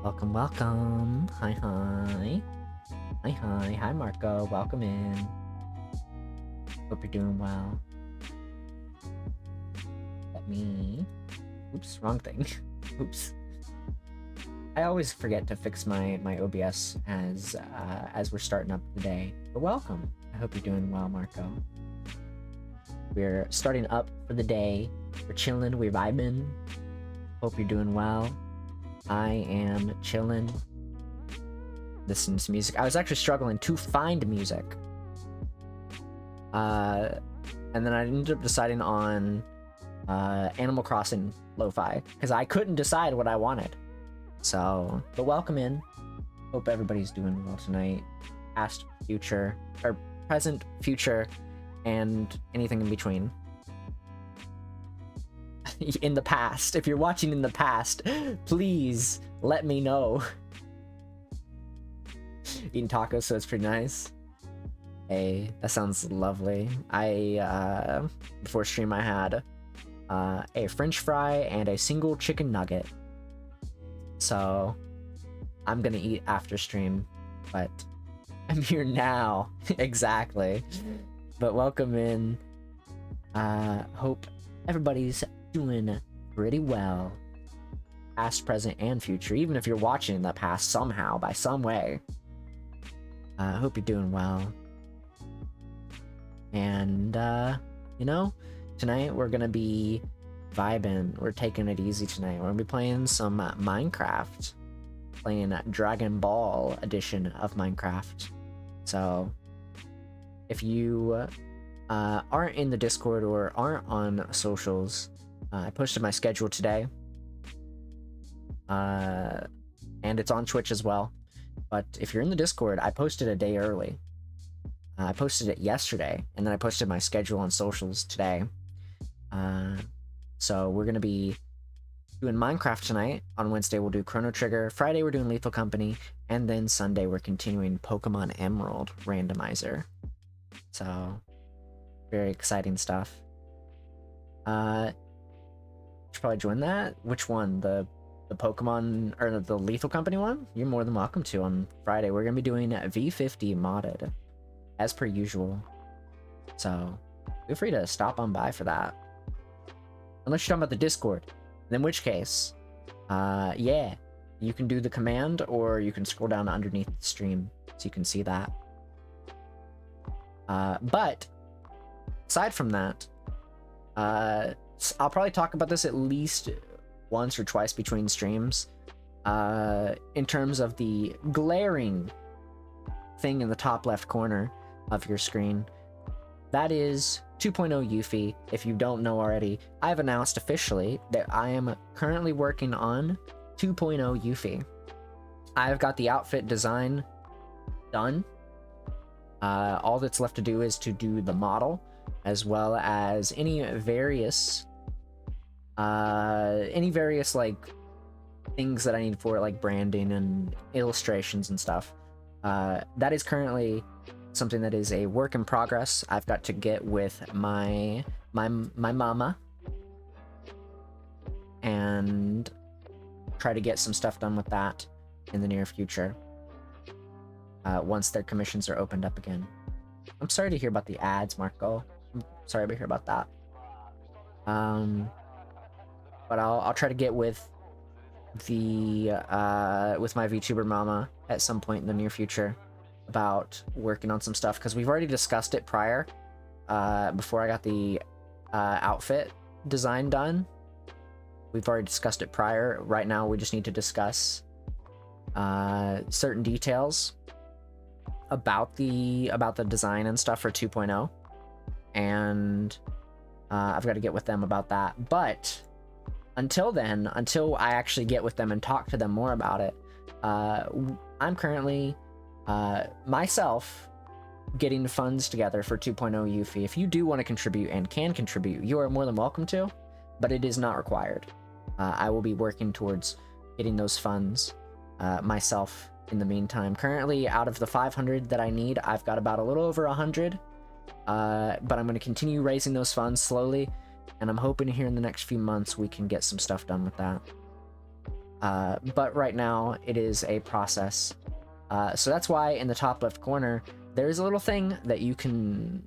Welcome, welcome. Hi, hi. Hi, hi. Hi, Marco. Welcome in. Hope you're doing well. Let me... Oops, wrong thing. Oops. I always forget to fix my OBS as we're starting up the day. But welcome. I hope you're doing well, Marco. We're starting up for the day. We're chilling. We're vibing. Hope you're doing well. I am chilling. Listening to music. I was actually struggling to find music. And then I ended up deciding on Animal Crossing lo-fi because I couldn't decide what I wanted. So, but welcome in. Hope everybody's doing well tonight. Past, future, or present, future, and anything in between. In the past, if you're watching in the past, please let me know. Eating tacos, so it's pretty nice. Hey, that sounds lovely. Before stream I had a french fry and a single chicken nugget. So I'm gonna eat after stream, but I'm here now. Exactly. But welcome in. Hope everybody's doing pretty well. Past, present, and future. Even if you're watching in the past somehow, by some way. Hope you're doing well. And, you know, tonight we're gonna be vibing. We're taking it easy tonight. We're gonna be playing some Minecraft. Playing Dragon Ball edition of Minecraft. So, if you aren't in the Discord or aren't on socials, I posted my schedule today. And it's on Twitch as well. But if you're in the Discord, I posted a day early. I posted it yesterday, and then I posted my schedule on socials today. So we're going to be doing Minecraft tonight. On Wednesday, we'll do Chrono Trigger. Friday, we're doing Lethal Company. And then Sunday, we're continuing Pokemon Emerald Randomizer. So, very exciting stuff. Should probably join that. Which one? The Pokemon, or the Lethal Company one? You're more than welcome to on Friday. We're going to be doing V50 modded, as per usual. So, feel free to stop on by for that. Unless you're talking about the Discord. In which case, yeah, you can do the command, or you can scroll down underneath the stream so you can see that. But, aside from that, I'll probably talk about this at least once or twice between streams. In terms of the glaring thing in the top left corner of your screen, that is 2.0 Yufii. If you don't know already, I've announced officially that I am currently working on 2.0 Yufii. I've got the outfit design done. All that's left to do is to do the model, as well as any various like things that I need for like branding and illustrations and stuff. That is currently something that is a work in progress. I've got to get with my mama and try to get some stuff done with that in the near future. Once their commissions are opened up again. I'm sorry to hear about the ads, Marco. I'm sorry to hear about that. But I'll try to get with the with my VTuber mama at some point in the near future about working on some stuff, because we've already discussed it prior, before I got the outfit design done. We've already discussed it prior. Right now we just need to discuss certain details about the design and stuff for 2.0, and I've got to get with them about that. But until then, until I actually get with them and talk to them more about it, I'm currently myself getting funds together for 2.0 Yufii. If you do want to contribute and can contribute, you are more than welcome to, but it is not required. I will be working towards getting those funds myself in the meantime. Currently, out of the 500 that I need, I've got about a little over 100, but I'm going to continue raising those funds slowly, and I'm hoping here in the next few months we can get some stuff done with that. But right now it is a process. So that's why in the top left corner there's a little thing that you can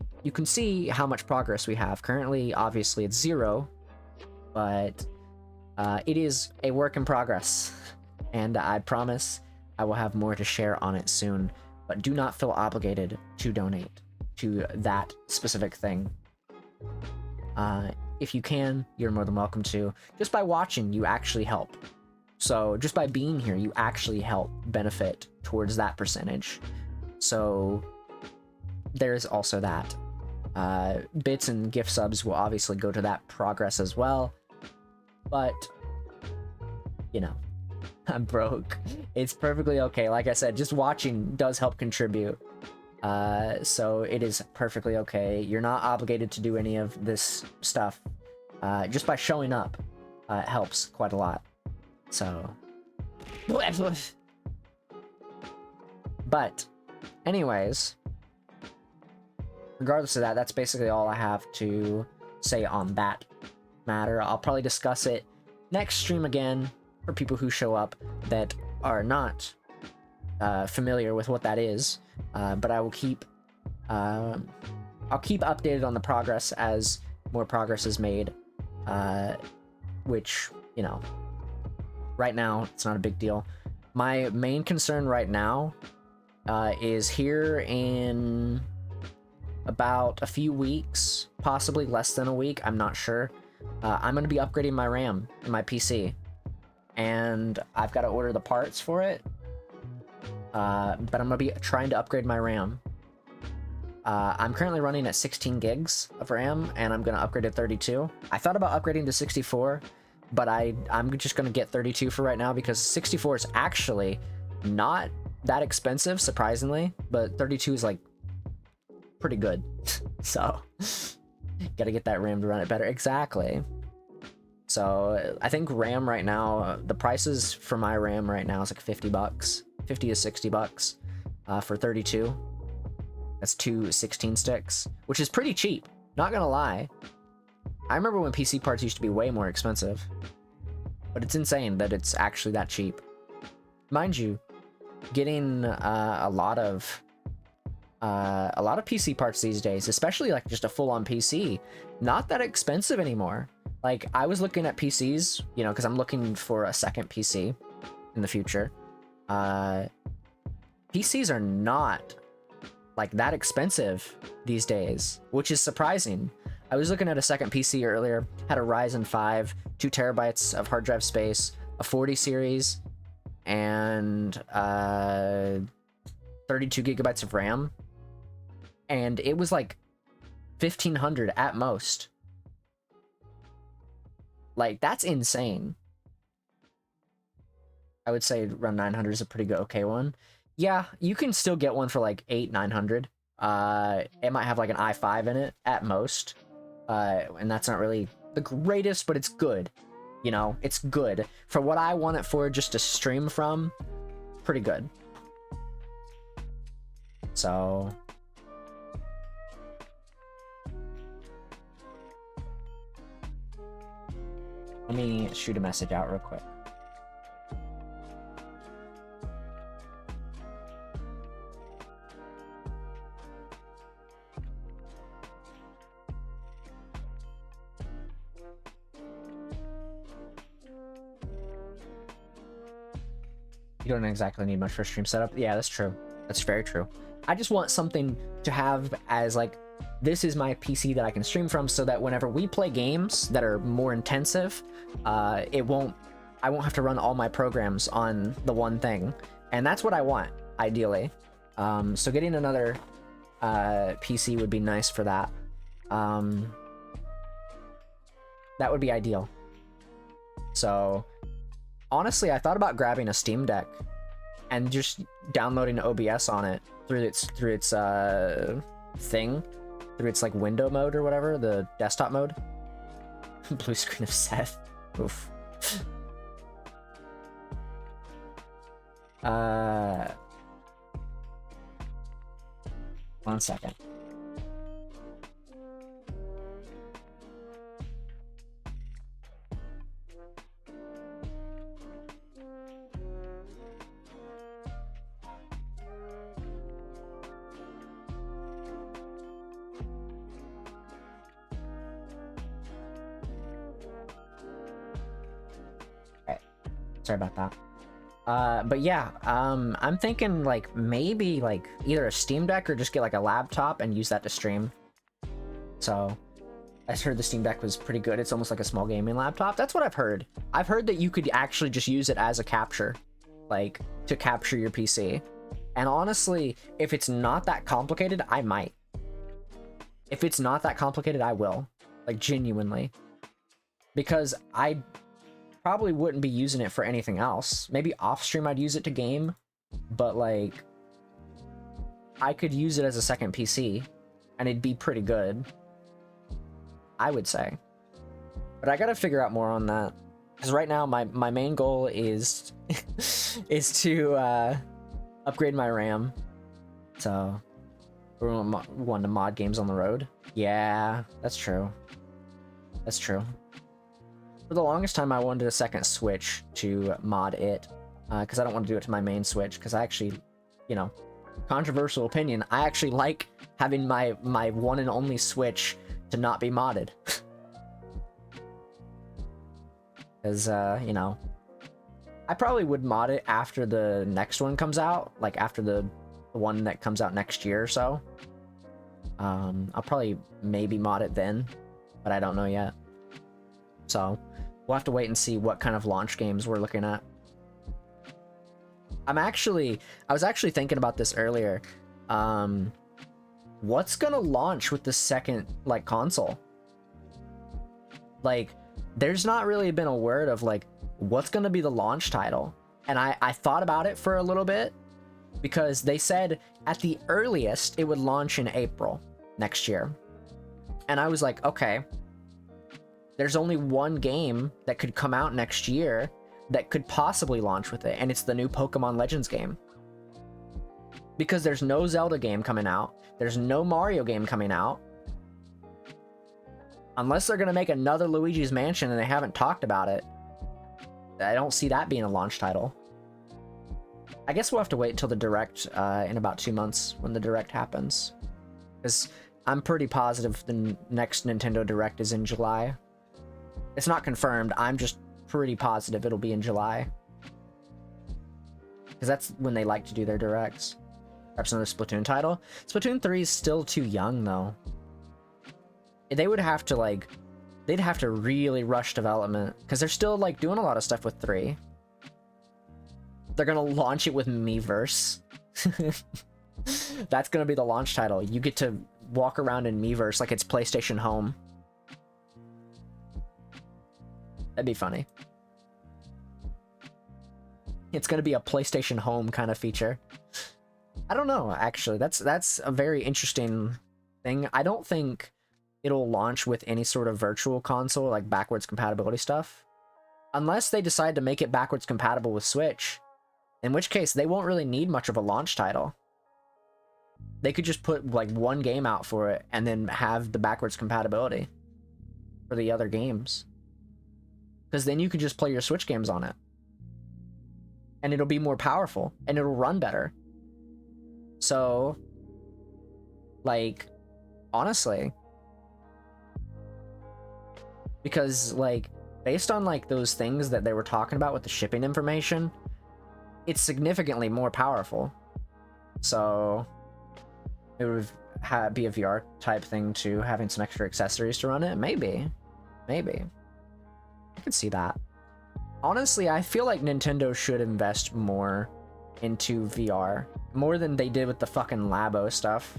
see how much progress we have. Currently, obviously it's 0, but it is a work in progress, and I promise I will have more to share on it soon. But do not feel obligated to donate to that specific thing. If you can, you're more than welcome to. Just by watching, you actually help. So just by being here, you actually help benefit towards that percentage. So there's also that. Bits and gift subs will obviously go to that progress as well. But, you know, I'm broke. It's perfectly okay. Like I said, just watching does help contribute. So it is perfectly okay. You're not obligated to do any of this stuff. Just by showing up, it helps quite a lot. So, but anyways, regardless of that, that's basically all I have to say on that matter. I'll probably discuss it next stream again for people who show up that are not familiar with what that is. But I will keep I'll keep updated on the progress as more progress is made, which, you know, right now it's not a big deal. My main concern right now is here in about a few weeks, possibly less than a week, I'm not sure. I'm going to be upgrading my RAM in my PC, and I've got to order the parts for it. But I'm going to be trying to upgrade my RAM. I'm currently running at 16 gigs of RAM, and I'm going to upgrade to 32. I thought about upgrading to 64, but I'm just going to get 32 for right now, because 64 is actually not that expensive, surprisingly, but 32 is like pretty good. So gotta get that RAM to run it better. Exactly. So I think RAM right now, the prices for my RAM right now is like $50, 50 to 60 bucks for 32. That's 2 16 sticks, which is pretty cheap, not gonna lie. I remember when PC parts used to be way more expensive, but it's insane that it's actually that cheap. Mind you, getting a lot of PC parts these days, especially like just a full-on PC, not that expensive anymore. Like, I was looking at PCs, you know, because I'm looking for a second PC in the future. PCs are not like that expensive these days, which is surprising. I was looking at a second PC earlier, had a Ryzen 5, 2 terabytes of hard drive space, a 40 series, and 32 gigabytes of RAM. And it was like 1,500 at most. Like, that's insane. I would say around 900 is a pretty good, okay one. Yeah, you can still get one for like 800-900. It might have like an i5 in it at most. And that's not really the greatest, but it's good. You know, it's good. For what I want it for, just to stream from, pretty good. So... let me shoot a message out real quick. You don't exactly need much for stream setup. Yeah, that's true. That's very true. I just want something to have as like, this is my PC that I can stream from, so that whenever we play games that are more intensive, I won't have to run all my programs on the one thing. And that's what I want, ideally. So getting another PC would be nice for that. That would be ideal. So honestly, I thought about grabbing a Steam Deck and just downloading OBS on it through its thing, through its like window mode or whatever, the desktop mode. Blue screen of Seth. Oof. One second. Sorry about that. But yeah, I'm thinking like maybe like either a Steam Deck or just get like a laptop and use that to stream. So I heard the Steam Deck was pretty good. It's almost like a small gaming laptop. That's what I've heard. I've heard that you could actually just use it as a capture, like to capture your PC. And honestly, if it's not that complicated, I might. If it's not that complicated, I will. Like genuinely. Because I probably wouldn't be using it for anything else. Maybe off stream I'd use it to game, but like I could use it as a second PC and it'd be pretty good, I would say. But I gotta figure out more on that, because right now my main goal is is to upgrade my RAM. So we're wanting to mod games on the road. Yeah, that's true. That's true. For the longest time, I wanted a second Switch to mod it, because I don't want to do it to my main Switch, because I actually, you know, controversial opinion, I actually like having my one and only Switch to not be modded. Because, you know, I probably would mod it after the next one comes out, like after the one that comes out next year or so. I'll probably maybe mod it then, but I don't know yet. So we'll have to wait and see what kind of launch games we're looking at. I was actually thinking about this earlier. What's gonna launch with the second, like, console? Like, there's not really been a word of, like, what's gonna be the launch title. And I thought about it for a little bit, because they said at the earliest it would launch in April next year. And I was like, okay, there's only one game that could come out next year that could possibly launch with it, and it's the new Pokemon Legends game. Because there's no Zelda game coming out, there's no Mario game coming out. Unless they're gonna make another Luigi's Mansion and they haven't talked about it, I don't see that being a launch title. I guess we'll have to wait until the Direct in about 2 months, when the Direct happens. Because I'm pretty positive the next Nintendo Direct is in July. It's not confirmed, I'm just pretty positive it'll be in July. Because that's when they like to do their Directs. Perhaps another Splatoon title. Splatoon 3 is still too young, though. They would have to, like, they'd have to really rush development, because they're still, like, doing a lot of stuff with 3. They're gonna launch it with Miiverse. That's gonna be the launch title. You get to walk around in Miiverse like it's PlayStation Home. That'd be funny. It's gonna be a PlayStation Home kind of feature. I don't know, actually. That's a very interesting thing. I don't think it'll launch with any sort of virtual console, like backwards compatibility stuff. Unless they decide to make it backwards compatible with Switch. In which case, they won't really need much of a launch title. They could just put, like, one game out for it, and then have the backwards compatibility for the other games. Because then you could just play your Switch games on it. And it'll be more powerful, and it'll run better. So, like, honestly, because, like, based on, like, those things that they were talking about with the shipping information, it's significantly more powerful. So it would be a VR type thing too, having some extra accessories to run it. Maybe I could see that. Honestly, I feel like Nintendo should invest more into VR, more than they did with the fucking Labo stuff.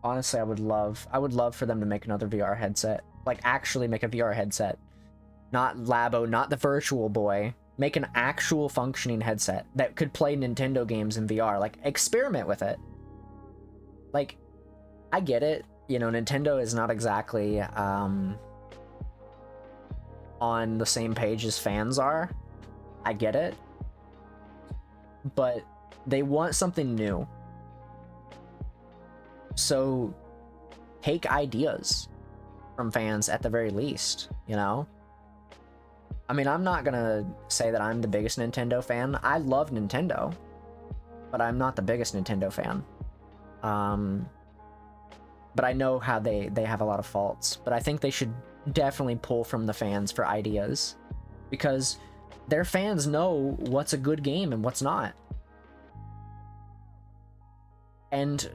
Honestly, I would love for them to make another VR headset. Like, actually make a VR headset. Not Labo, not the Virtual Boy. Make an actual functioning headset that could play Nintendo games in VR. Like, experiment with it. Like, I get it. You know, Nintendo is not exactly on the same page as fans are. I get it. But they want something new. So take ideas from fans at the very least, you know? I mean, I'm not gonna say that I'm the biggest Nintendo fan. I love Nintendo. but I'm not the biggest Nintendo fan. But I know how they have a lot of faults, but I think they should definitely pull from the fans for ideas, because their fans know what's a good game and what's not. And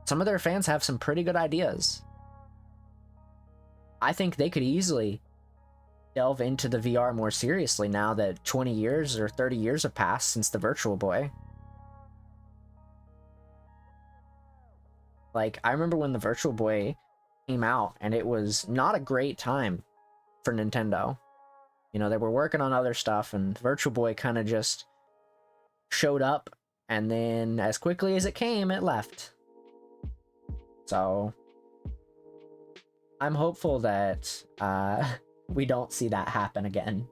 some of their fans have some pretty good ideas. I think they could easily delve into the VR more seriously now that 20 years or 30 years have passed since the Virtual Boy. Like, I remember when the Virtual Boy came out, and it was not a great time for Nintendo. You know, they were working on other stuff, and Virtual Boy kind of just showed up, and then as quickly as it came, it left. So I'm hopeful that we don't see that happen again.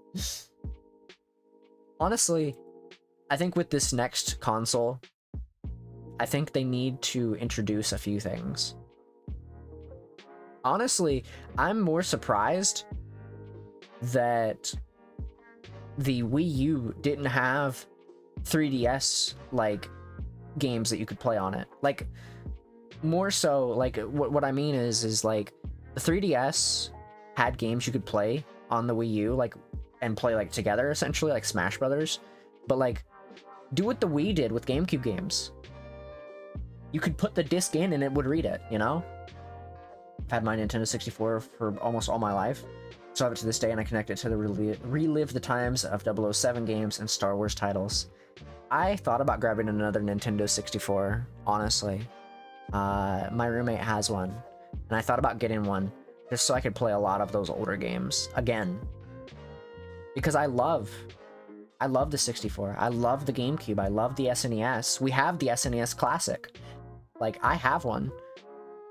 Honestly, I think with this next console, I think they need to introduce a few things. Honestly, I'm more surprised that the Wii U didn't have 3DS like games that you could play on it. Like, more so, like, what I mean is like the 3DS had games you could play on the Wii U, like, and play like together, essentially, like Smash Brothers. But like, do what the Wii did with GameCube games. You could put the disc in and it would read it, you know? I've had my Nintendo 64 for almost all my life. So I have it to this day, and I connect it to the relive the times of 007 games and Star Wars titles. I thought about grabbing another Nintendo 64, honestly. My roommate has one, and I thought about getting one just so I could play a lot of those older games again. Because I love the 64. I love the GameCube. I love the SNES. We have the SNES Classic. Like, I have one,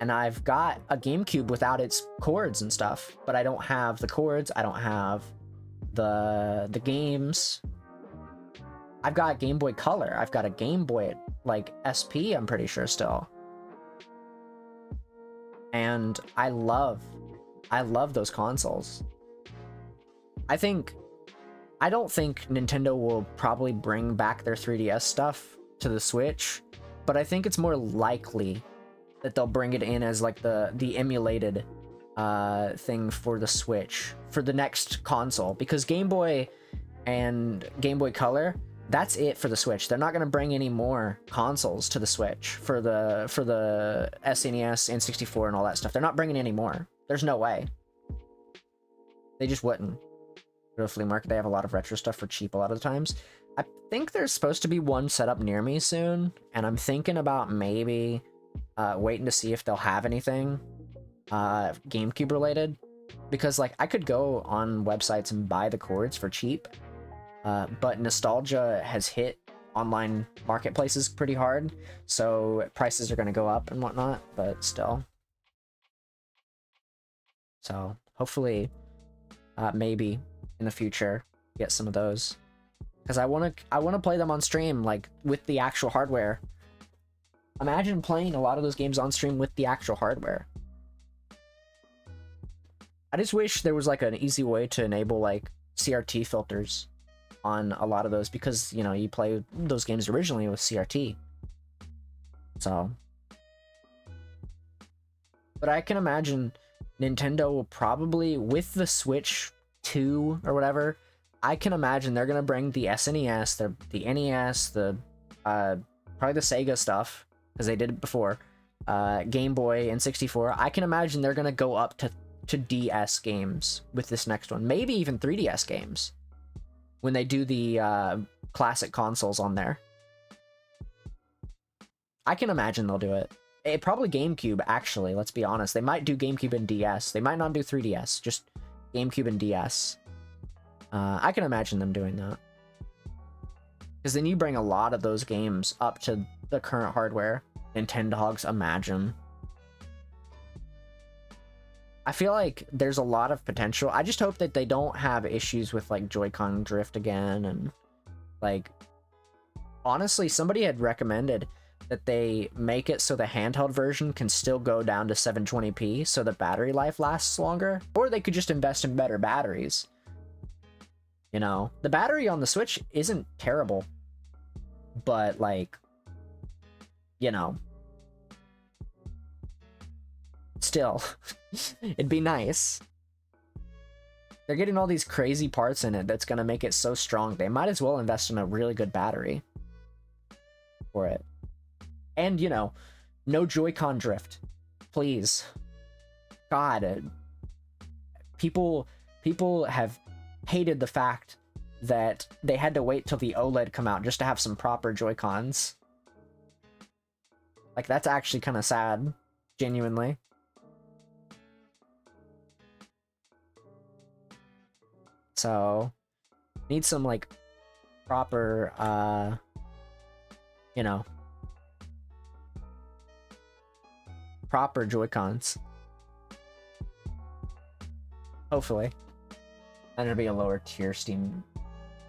and I've got a GameCube without its cords and stuff, but I don't have the cords. I don't have the games. I've got Game Boy Color. I've got a Game Boy, like, SP, I'm pretty sure still. And I love those consoles. I don't think Nintendo will probably bring back their 3DS stuff to the Switch, but I think it's more likely that they'll bring it in as like the emulated thing for the Switch for the next console, because Game Boy and Game Boy Color, that's it for the Switch. They're not going to bring any more consoles to the Switch for the SNES, N64, and all that stuff. They're not bringing any more. There's no way. They just wouldn't. Go to flea market, they have a lot of retro stuff for cheap a lot of the times. I think there's supposed to be one set up near me soon, and I'm thinking about maybe waiting to see if they'll have anything GameCube related, because like I could go on websites and buy the cords for cheap, but nostalgia has hit online marketplaces pretty hard, so prices are going to go up and whatnot, but still. So hopefully maybe in the future get some of those, because I want to play them on stream, like with the actual hardware. Imagine playing a lot of those games on stream with the actual hardware. I just wish there was like an easy way to enable like CRT filters on a lot of those, because you know, you play those games originally with CRT. So, but I can imagine Nintendo will probably, with the Switch 2 or whatever, I can imagine they're gonna bring the SNES, the NES, the probably the Sega stuff, because they did it before, Game Boy and 64. I can imagine they're gonna go up to DS games with this next one, maybe even 3DS games when they do the classic consoles on there. I can imagine they'll do it. Probably GameCube, actually, let's be honest. They might do GameCube and DS. They might not do 3DS, just GameCube and DS. I can imagine them doing that, because then you bring a lot of those games up to the current hardware. Nintendogs, imagine. I feel like there's a lot of potential. I just hope that they don't have issues with like Joy-Con drift again, and like, honestly, somebody had recommended that they make it so the handheld version can still go down to 720p so the battery life lasts longer, or they could just invest in better batteries. You know, the battery on the Switch isn't terrible, but like you know, still, it'd be nice. They're getting all these crazy parts in it that's going to make it so strong. They might as well invest in a really good battery for it. And, you know, no Joy-Con drift. Please. God. People have hated the fact that they had to wait till the OLED come out just to have some proper Joy-Cons. Like, that's actually kind of sad. Genuinely. So, need some, like, proper, you know, proper Joy-Cons. Hopefully. And it'll be a lower tier Steam.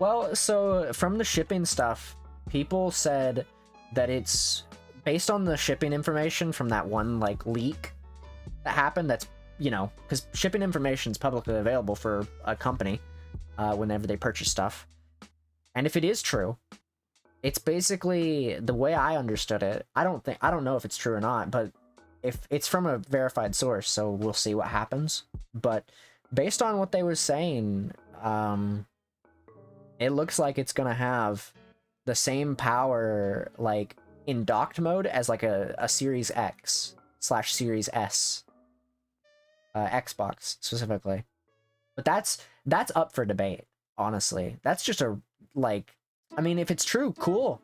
Well, so, from the shipping stuff, people said that it's based on the shipping information from that one, like, leak that happened. That's, you know, because shipping information is publicly available for a company. Whenever they purchase stuff. And if it is true, it's basically the way I understood it. I don't know if it's true or not, but if it's from a verified source, so we'll see what happens. But based on what they were saying, it looks like it's gonna have the same power, like, in docked mode as like a Series X/Series S Xbox specifically. But that's up for debate, honestly. That's just a, like, I mean, if it's true, cool.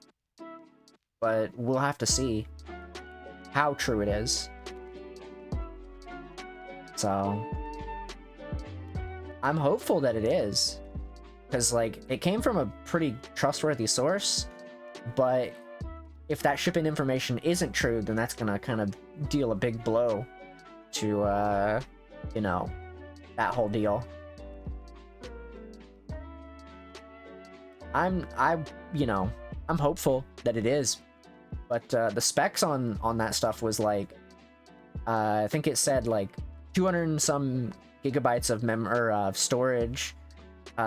But we'll have to see how true it is. So, I'm hopeful that it is. Because, like, it came from a pretty trustworthy source. But if that shipping information isn't true, then that's gonna kind of deal a big blow to, you know, that whole deal. You know, I'm hopeful that it is, but the specs on that stuff was like, I think it said like 200 and some gigabytes of storage,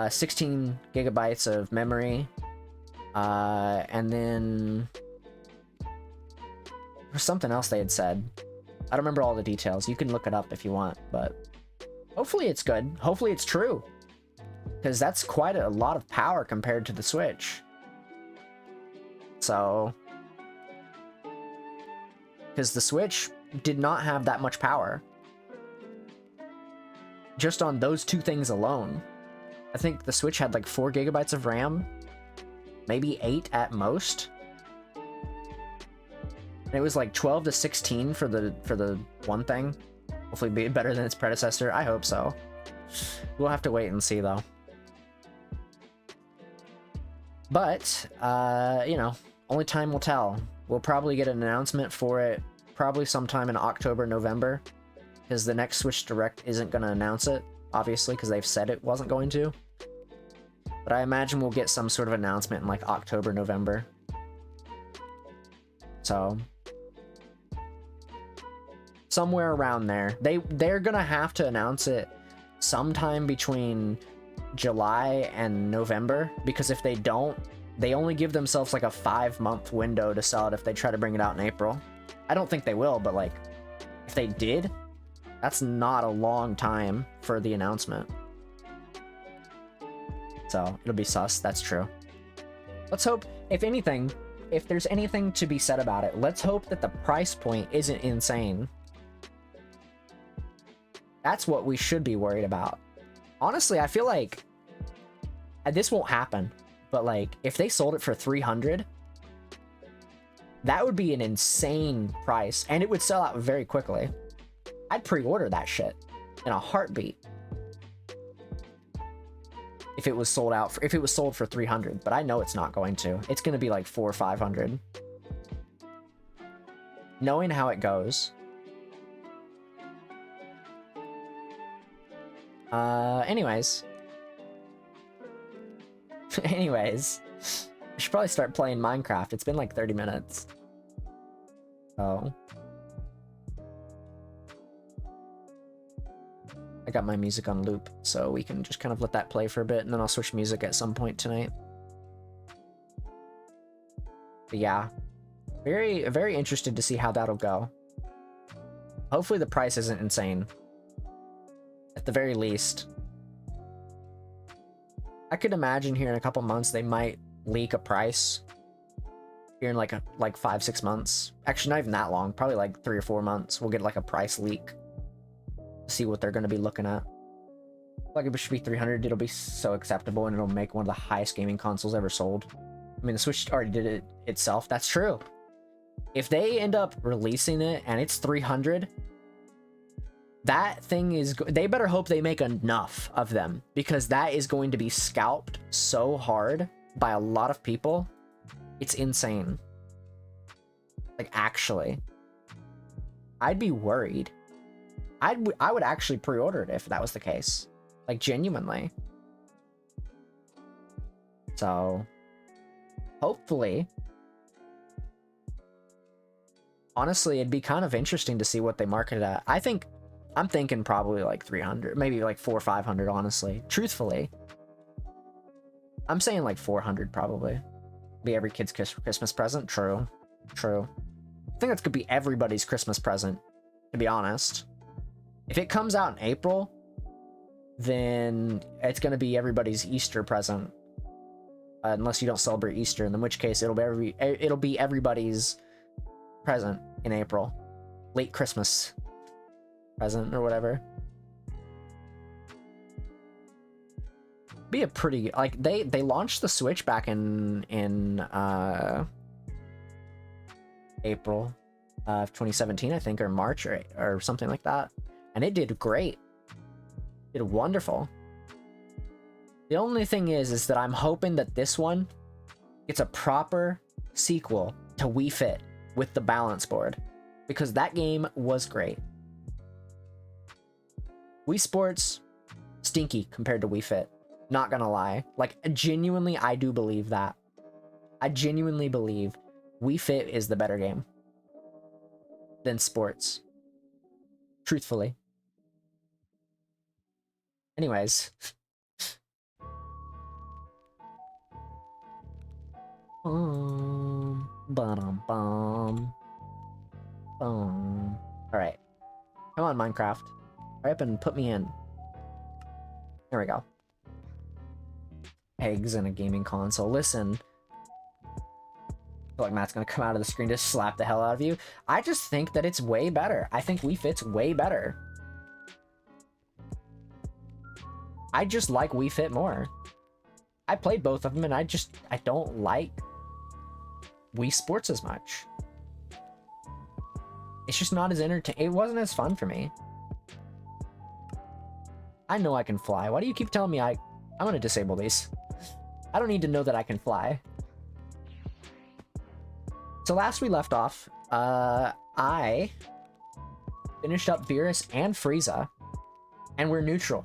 16 gigabytes of memory, and then there's something else they had said. I don't remember all the details. You can look it up if you want, but hopefully it's good. Hopefully it's true. Because that's quite a lot of power compared to the Switch. So, because the Switch did not have that much power. Just on those two things alone. I think the Switch had like 4 gigabytes of RAM. Maybe 8 at most. And it was like 12 to 16 for the one thing. Hopefully be better than its predecessor. I hope so. We'll have to wait and see though. But, you know, only time will tell. We'll probably get an announcement for it probably sometime in October, November. Because the next Switch Direct isn't going to announce it, obviously, because they've said it wasn't going to. But I imagine we'll get some sort of announcement in, like, October, November. So, somewhere around there. They're going to have to announce it sometime between July and November, because if they don't, they only give themselves like a 5-month window to sell it if they try to bring it out in April. I don't think they will, but like, if they did, that's not a long time for the announcement. So, it'll be sus, that's true. Let's hope, if anything, if there's anything to be said about it, let's hope that the price point isn't insane. That's what we should be worried about. Honestly, I feel like this won't happen, but like if they sold it for 300, that would be an insane price, and it would sell out very quickly. I'd pre-order that shit in a heartbeat if it was sold out if it was sold for 300, but I know it's not going to. It's going to be like 400 or 500. Knowing how it goes. Anyways. Anyways. I should probably start playing Minecraft. It's been like 30 minutes. Oh. I got my music on loop, so we can just kind of let that play for a bit, and then I'll switch music at some point tonight. But yeah. Very interested to see how that'll go. Hopefully the price isn't insane. At the very least. I could imagine here in a couple months they might leak a price. Here in like 5-6 months. Actually, not even that long. Probably like 3 or 4 months. We'll get like a price leak. See what they're going to be looking at. Like if it should be 300, it'll be so acceptable and it'll make one of the highest gaming consoles ever sold. I mean, the Switch already did it itself. That's true. If they end up releasing it and it's 300, that thing is... They better hope they make enough of them, because that is going to be scalped so hard by a lot of people. It's insane. Like, actually. I'd be worried. I would actually pre-order it if that was the case. Like, genuinely. So, hopefully. Honestly, it'd be kind of interesting to see what they market it at. I'm thinking probably like 300, maybe like 400 or 500, honestly. Truthfully. I'm saying like 400 probably. Be every kid's Christmas present. True. True. I think that's gonna be everybody's Christmas present, to be honest. If it comes out in April, then it's gonna be everybody's Easter present. Unless you don't celebrate Easter, in which case it'll be everybody's present in April. Late Christmas present or whatever. Be a pretty, like, they launched the Switch back in April of 2017, I think, or March or something like that, and it did great. It did wonderful. The only thing is that I'm hoping that this one gets a proper sequel to Wii Fit with the balance board, because that game was great. Wii Sports, stinky compared to Wii Fit. Not gonna lie. Like, genuinely, I do believe that. I genuinely believe Wii Fit is the better game than Sports. Truthfully. Anyways. Alright. Come on, Minecraft. Hurry up and put me in. There we go. Eggs and a gaming console. Listen. I feel like Matt's gonna come out of the screen to slap the hell out of you. I just think that it's way better. I think Wii Fit's way better. I just like Wii Fit more. I played both of them and I don't like Wii Sports as much. It's just not as entertaining. It wasn't as fun for me. I know I can fly. Why do you keep telling me I'm gonna disable these? I don't need to know that I can fly. So last we left off, I finished up Beerus and Frieza, and we're neutral.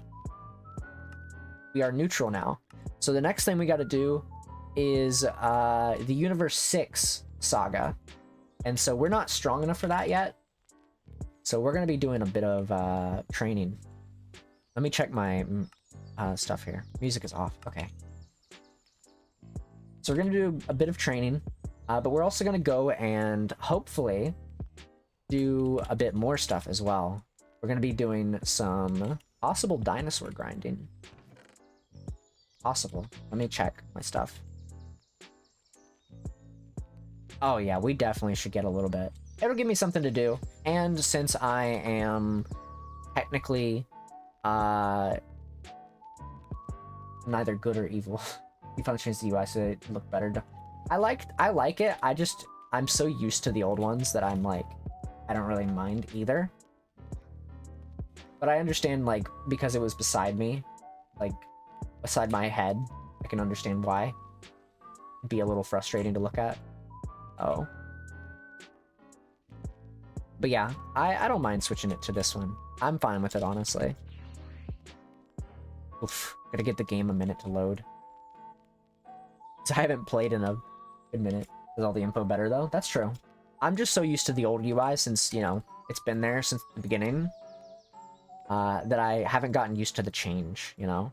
We are neutral now. So the next thing we got to do is the Universe 6 saga. And so we're not strong enough for that yet. So we're going to be doing a bit of training. Let me check my stuff here. Music is off. Okay. So we're going to do a bit of training. But we're also going to go and hopefully do a bit more stuff as well. We're going to be doing some possible dinosaur grinding. Possible. Let me check my stuff. Oh yeah, we definitely should get a little bit. It'll give me something to do. And since I am technically neither good or evil, you found a chance to UI so it look better. I like it. I'm so used to the old ones that I'm like, I don't really mind either. But I understand, like, because it was beside me, like, beside my head, I can understand why. It'd be a little frustrating to look at. Oh. But yeah, I don't mind switching it to this one. I'm fine with it, honestly. Oof, gotta give the game a minute to load. So I haven't played in a good minute. Is all the info better, though? That's true. I'm just so used to the old UI since, you know, it's been there since the beginning. That I haven't gotten used to the change, you know?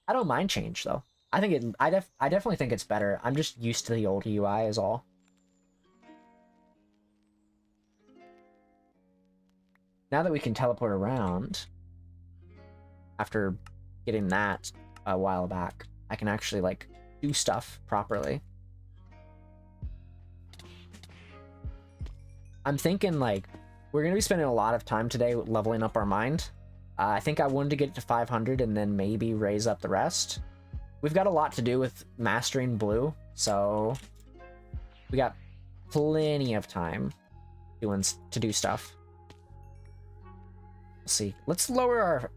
I don't mind change, though. I definitely think it's better. I'm just used to the old UI is all. now that we can teleport around, after getting that a while back, I can actually, like, do stuff properly. I'm thinking, like, we're going to be spending a lot of time today leveling up our mind. I think I wanted to get to 500 and then maybe raise up the rest. We've got a lot to do with mastering blue, so we got plenty of time to do stuff. Let's see. Let's lower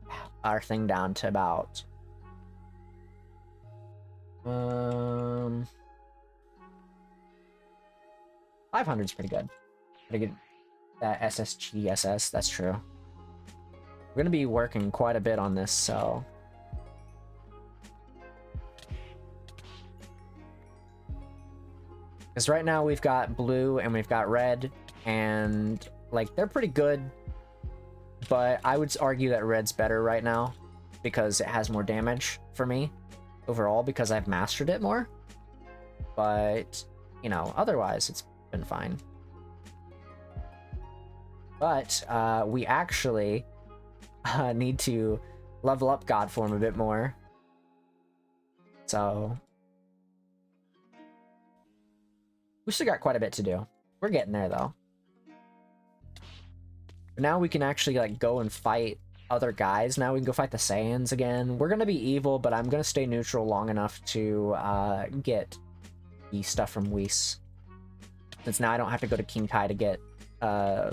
our thing down to about 500 is pretty good. Gotta get that SSGSS. That's true. We're gonna be working quite a bit on this, so because right now we've got blue and we've got red, and like they're pretty good, but I would argue that red's better right now because it has more damage for me overall because I've mastered it more. But you know, otherwise it's been fine. But we actually need to level up God form a bit more. So we still got quite a bit to do. We're getting there though. But now we can actually like go and fight other guys. Now we can go fight the Saiyans again. We're gonna be evil, but I'm gonna stay neutral long enough to get the stuff from Whis. Since now I don't have to go to King Kai to get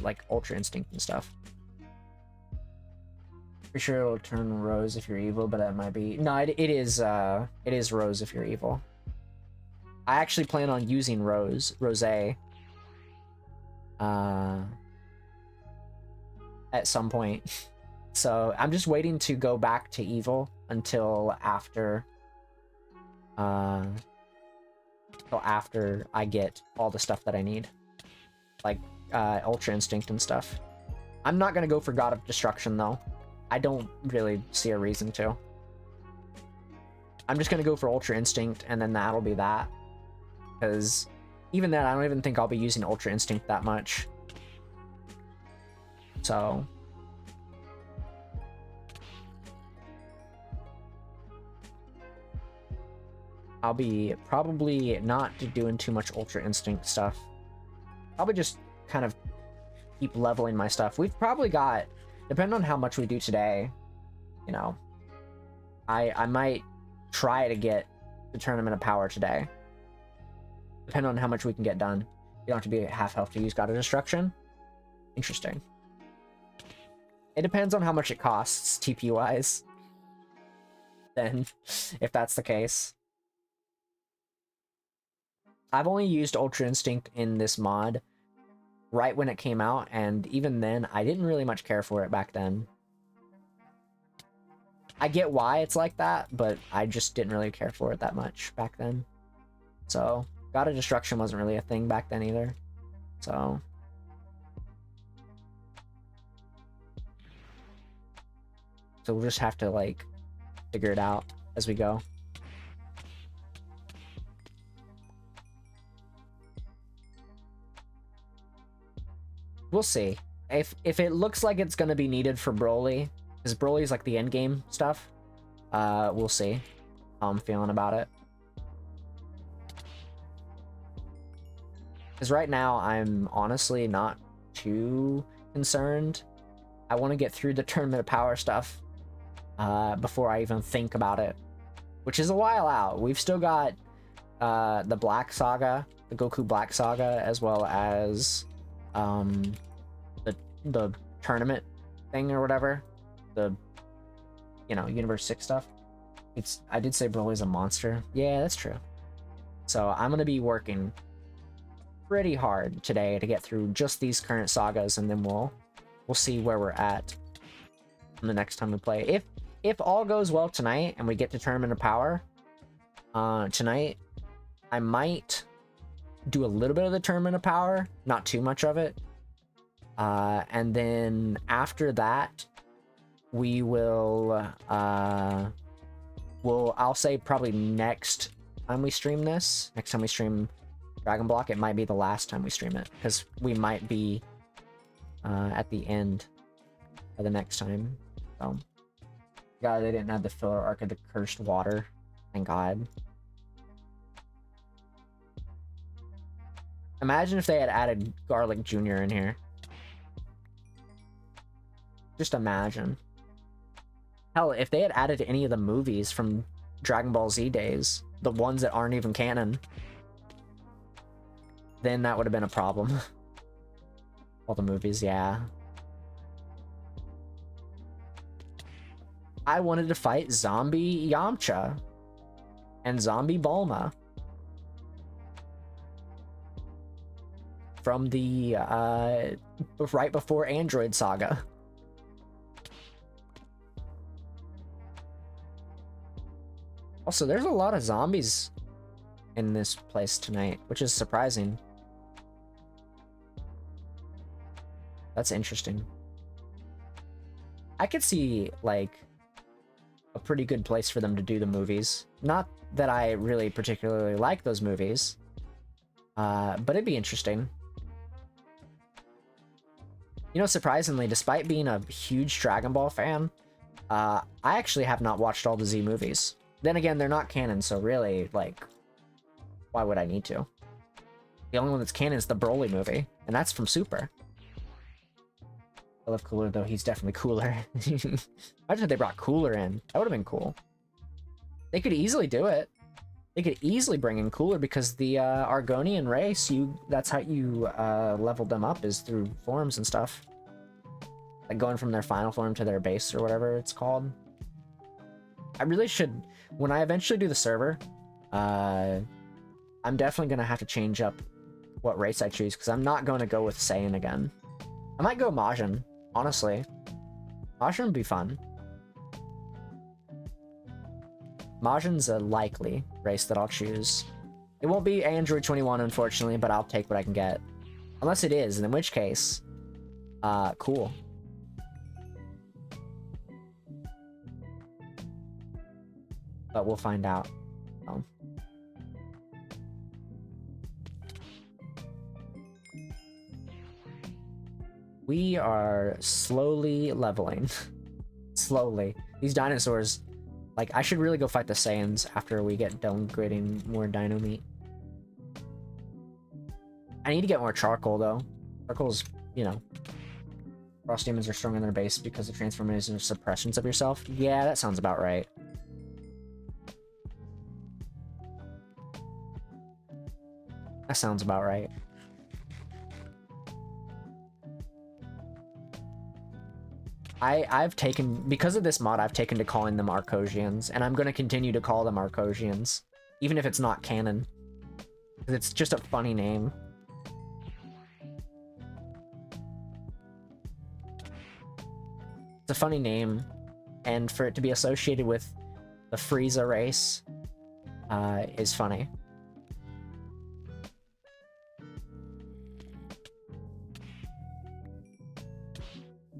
like Ultra Instinct and stuff. For sure it'll turn rose if you're evil, but that might be... No, it is rose if you're evil. I actually plan on using rose at some point. So I'm just waiting to go back to evil until after I get all the stuff that I need. Like Ultra Instinct and stuff. I'm not gonna go for God of Destruction though. I don't really see a reason to. I'm just gonna go for Ultra Instinct and then that'll be that. Because even then, I don't even think I'll be using Ultra Instinct that much. So I'll be probably not doing too much Ultra Instinct stuff. Probably just kind of keep leveling my stuff. We've probably got, depending on how much we do today, you know, I might try to get the Tournament of Power today. Depending on how much we can get done. You don't have to be at half health to use God of Destruction. Interesting. It depends on how much it costs, TP-wise. Then, if that's the case. I've only used Ultra Instinct in this mod right when it came out, and even then, I didn't really much care for it back then. I get why it's like that, but I just didn't really care for it that much back then. So, God of Destruction wasn't really a thing back then either. So we'll just have to, like, figure it out as we go. We'll see. If it looks like it's gonna be needed for Broly, because Broly's like the end game stuff, we'll see how I'm feeling about it. Because right now, I'm honestly not too concerned. I want to get through the Tournament of Power stuff before I even think about it, which is a while out. We've still got the Black Saga, the Goku Black Saga, as well as the tournament thing or whatever, the, you know, Universe 6 stuff. I did say Broly's a monster. Yeah, that's true. So I'm gonna be working pretty hard today to get through just these current sagas, and then we'll see where we're at the next time we play. If all goes well tonight and we get to Tournament of Power tonight, I might do a little bit of the Tournament of Power, not too much of it, and then after that we will I'll say probably next time we stream Dragon Block, it might be the last time we stream it, because we might be at the end by the next time. So, God, they didn't have the filler arc of the cursed water. Thank God. Imagine if they had added Garlic Jr. in here. Just imagine. Hell, if they had added any of the movies from Dragon Ball Z days, the ones that aren't even canon, then that would have been a problem. All the movies, yeah. I wanted to fight Zombie Yamcha and Zombie Bulma from the right before Android Saga. Also, there's a lot of zombies in this place tonight, which is surprising. That's interesting. I could see, like, a pretty good place for them to do the movies. Not that I really particularly like those movies, but it'd be interesting. You know, surprisingly, despite being a huge Dragon Ball fan, I actually have not watched all the Z movies. Then again, they're not canon, so really, like, why would I need to? The only one that's canon is the Broly movie, and that's from Super. I love Cooler, though. He's definitely cooler. Imagine if they brought Cooler in. That would have been cool. They could easily do it. They could easily bring in Cooler because the Argonian race, that's how you leveled them up, is through forms and stuff. Like going from their final form to their base or whatever it's called. I really should, when I eventually do the server, I'm definitely going to have to change up what race I choose because I'm not going to go with Saiyan again. I might go Majin, honestly. Majin would be fun. Majin's a likely race that I'll choose. It won't be Android 21, unfortunately, but I'll take what I can get. Unless it is, and in which case, cool. But we'll find out. Oh. We are slowly leveling. Slowly. These dinosaurs, like, I should really go fight the Saiyans after we get done grading more dino meat. I need to get more charcoal, though. Charcoal's, you know, frost demons are strong in their base because of transformation or suppressions of yourself. Yeah, that sounds about right. That sounds about right. I've taken, because of this mod, I've taken to calling them Arcosians, and I'm going to continue to call them Arcosians, even if it's not canon. Because it's just a funny name. It's a funny name, and for it to be associated with the Frieza race is funny.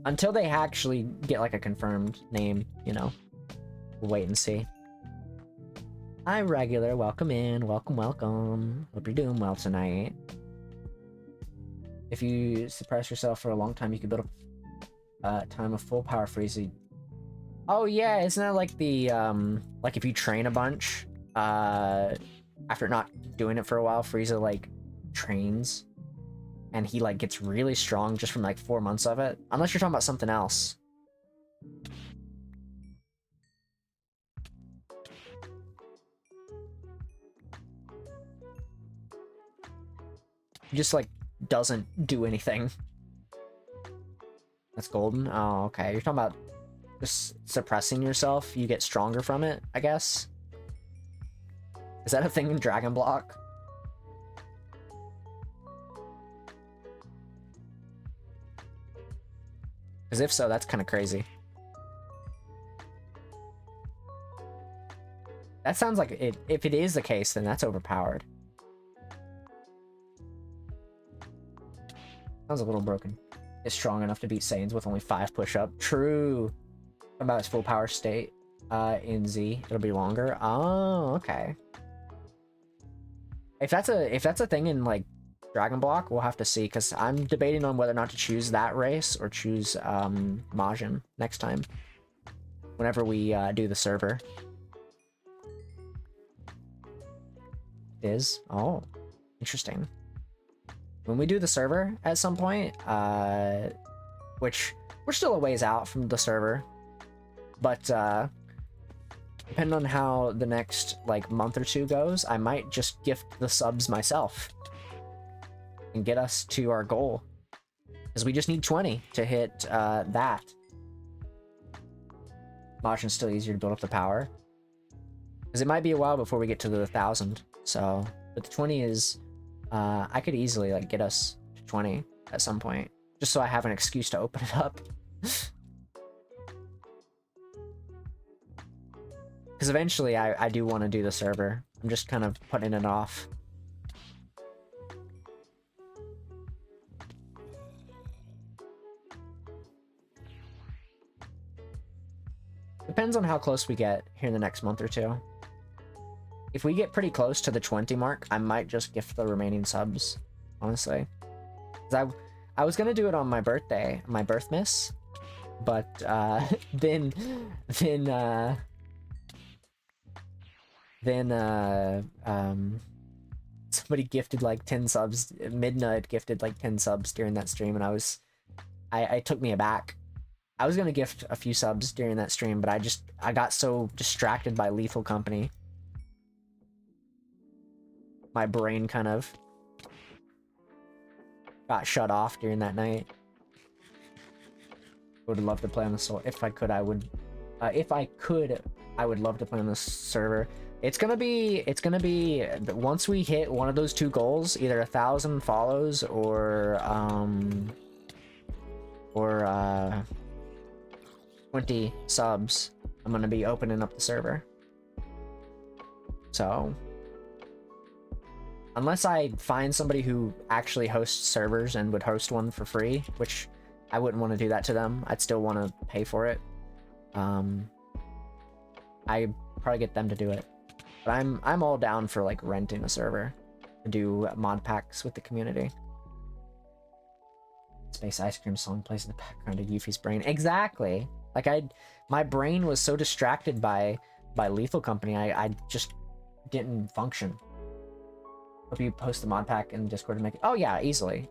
Until they actually get, like, a confirmed name, you know. We'll wait and see. Hi, regular. Welcome in. Welcome, welcome. Hope you're doing well tonight. If you suppress yourself for a long time, you can build a time of full power Frieza. Oh, yeah. Isn't that like the, like, if you train a bunch, after not doing it for a while, Frieza, like, trains? And he, like, gets really strong just from, like, 4 months of it. Unless you're talking about something else. He just, like, doesn't do anything. That's golden? Oh, okay. You're talking about just suppressing yourself. You get stronger from it, I guess? Is that a thing in Dragon Block? Because if so, that's kind of crazy. That sounds like it. If it is the case, then that's overpowered. Sounds a little broken. It's strong enough to beat Saiyans with only 5 push-up. True. What about its full power state in Z? It'll be longer. Oh, okay. If that's a thing in, like, Dragon Block, we'll have to see, because I'm debating on whether or not to choose that race or choose Majin next time. Whenever we do the server. Oh, interesting. When we do the server at some point, which we're still a ways out from the server, but depending on how the next like month or two goes, I might just gift the subs myself and get us to our goal, because we just need 20 to hit that. Majin's still easier to build up the power, because it might be a while before we get to the 1,000. So, but the 20 is, I could easily like get us to 20 at some point, just so I have an excuse to open it up. Because eventually I do want to do the server. I'm just kind of putting it off. Depends on how close we get here in the next month or two. If we get pretty close to the 20 mark, I might just gift the remaining subs, honestly. 'Cause I was gonna do it on my birthday, my birthmas, but then somebody gifted like 10 subs. Midnight gifted like 10 subs during that stream, and I took me aback. I was gonna gift a few subs during that stream, but I got so distracted by Lethal Company. My brain kind of got shut off during that night. Would love to play on the soul. If I could, I would. If I could, I would love to play on this server. It's gonna be once we hit one of those two goals, either 1,000 follows or 20 subs, I'm gonna be opening up the server. So unless I find somebody who actually hosts servers and would host one for free, which I wouldn't want to do that to them. I'd still want to pay for it. I probably get them to do it. But I'm all down for like renting a server to do mod packs with the community. Space Ice Cream song plays in the background of Yufii's brain. Exactly. Like my brain was so distracted by Lethal Company, I just didn't function. Hope you post the mod pack in Discord to make it. Oh yeah, easily.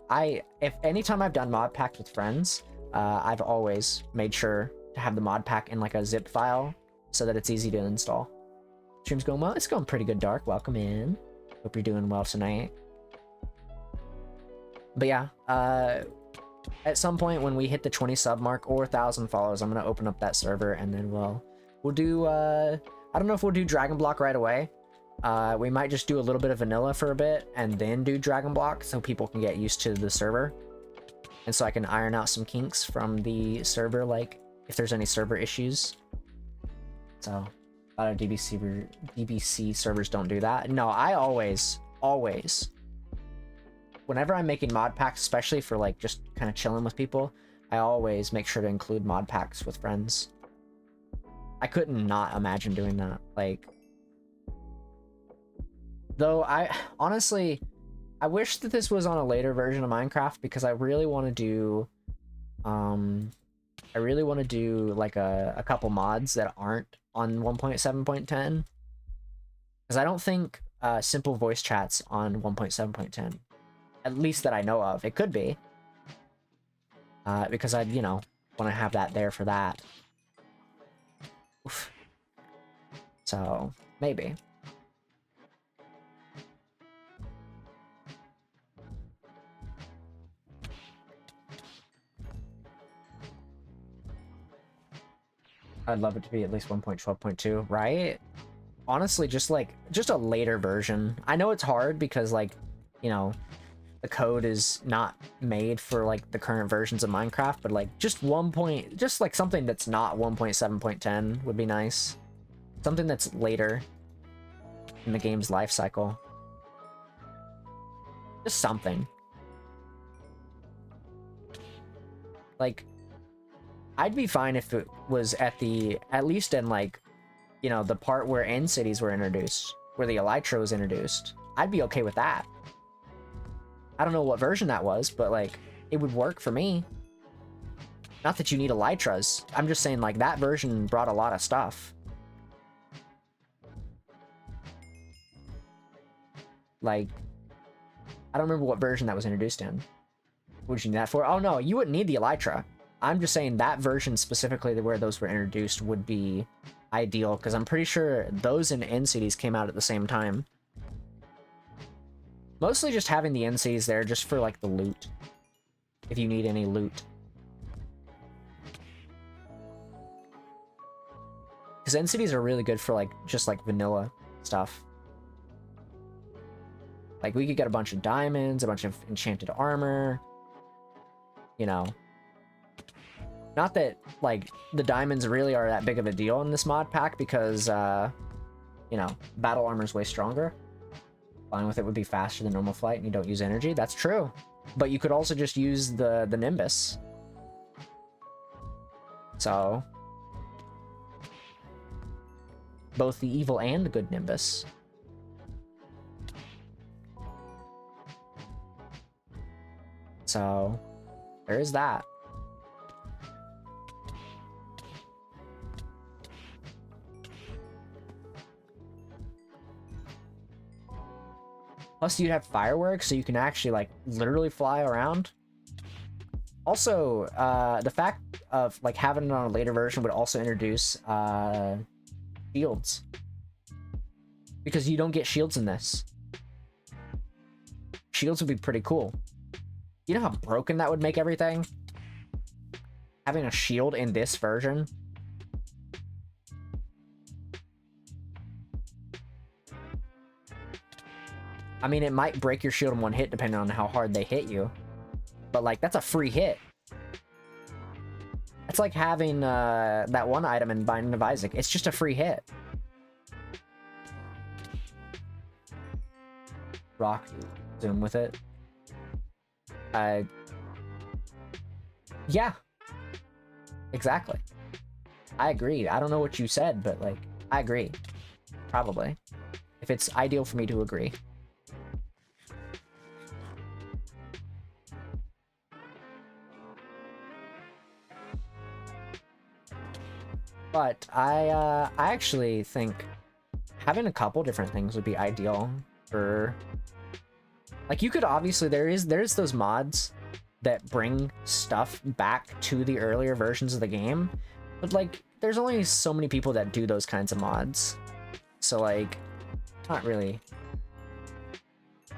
If anytime I've done mod packs with friends, I've always made sure to have the mod pack in like a zip file so that it's easy to install. Stream's going well. It's going pretty good, Dark. Welcome in. Hope you're doing well tonight. But yeah, at some point when we hit the 20 sub mark or 1,000 followers, I'm gonna open up that server, and then we'll do. I don't know if we'll do Dragon Block right away. We might just do a little bit of vanilla for a bit and then do Dragon Block so people can get used to the server, and so I can iron out some kinks from the server, like if there's any server issues. So a lot of DBC servers don't do that. No, I always whenever I'm making mod packs, especially for like just kind of chilling with people, I always make sure to include mod packs with friends. I couldn't not imagine doing that. Like, though I honestly, I wish that this was on a later version of Minecraft, because I really want to do like a couple mods that aren't on 1.7.10, because I don't think simple voice chat's on 1.7.10, at least that I know of. It could be, because I'd, want to have that there for that. Oof. So maybe. I'd love it to be at least 1.12.2, right? Honestly, just a later version. I know it's hard because the code is not made for like the current versions of Minecraft, but like just something that's not 1.7.10 would be nice. Something that's later in the game's life cycle. Just something. Like, I'd be fine if it was at least in like, the part where end cities were introduced, where the Elytra was introduced. I'd be okay with that. I don't know what version that was, but like it would work for me. Not that you need elytras. I'm just saying like that version brought a lot of stuff. Like, I don't remember what version that was introduced in. What would you need that for? Oh no, you wouldn't need the elytra. I'm just saying that version specifically where those were introduced would be ideal, because I'm pretty sure those and end cities came out at the same time. Mostly just having the end cities there just for like the loot. If you need any loot. Because end cities are really good for like just like vanilla stuff. Like we could get a bunch of diamonds, a bunch of enchanted armor. You know. Not that like the diamonds really are that big of a deal in this mod pack because you know, battle armor is way stronger. Flying with it would be faster than normal flight and you don't use energy. That's true. But you could also just use the Nimbus. So both the evil and the good Nimbus. So there is that. Plus, you'd have fireworks, so you can actually, like, literally fly around. Also, the fact of, like, having it on a later version would also introduce, shields. Because you don't get shields in this. Shields would be pretty cool. You know how broken that would make everything? Having a shield in this version? I mean, it might break your shield in one hit depending on how hard they hit you. But, like, that's a free hit. It's like having that one item in Binding of Isaac. It's just a free hit. Rock zoom with it. Yeah. Exactly. I agree. I don't know what you said, but, like, I agree. Probably. If it's ideal for me to agree. But I actually think having a couple different things would be ideal for, like, you could obviously, there's those mods that bring stuff back to the earlier versions of the game, but like there's only so many people that do those kinds of mods, so like not really.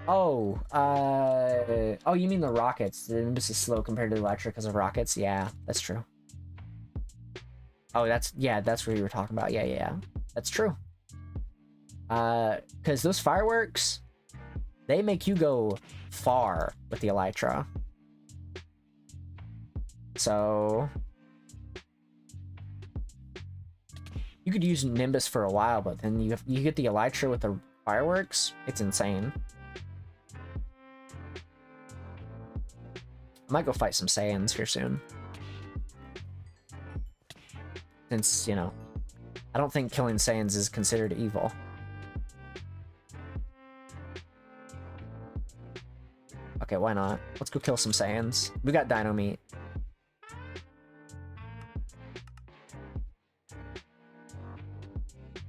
Oh, oh, you mean the rockets? The Nimbus is slow compared to the Electric because of rockets. Yeah, that's true. Oh, that's what you were talking about. Yeah, that's true. Because those fireworks, they make you go far with the Elytra. So you could use Nimbus for a while, but then you get the Elytra with the fireworks. It's insane. I might go fight some Saiyans here soon. Since, you know, I don't think killing Saiyans is considered evil. Okay, why not? Let's go kill some Saiyans. We got dino meat.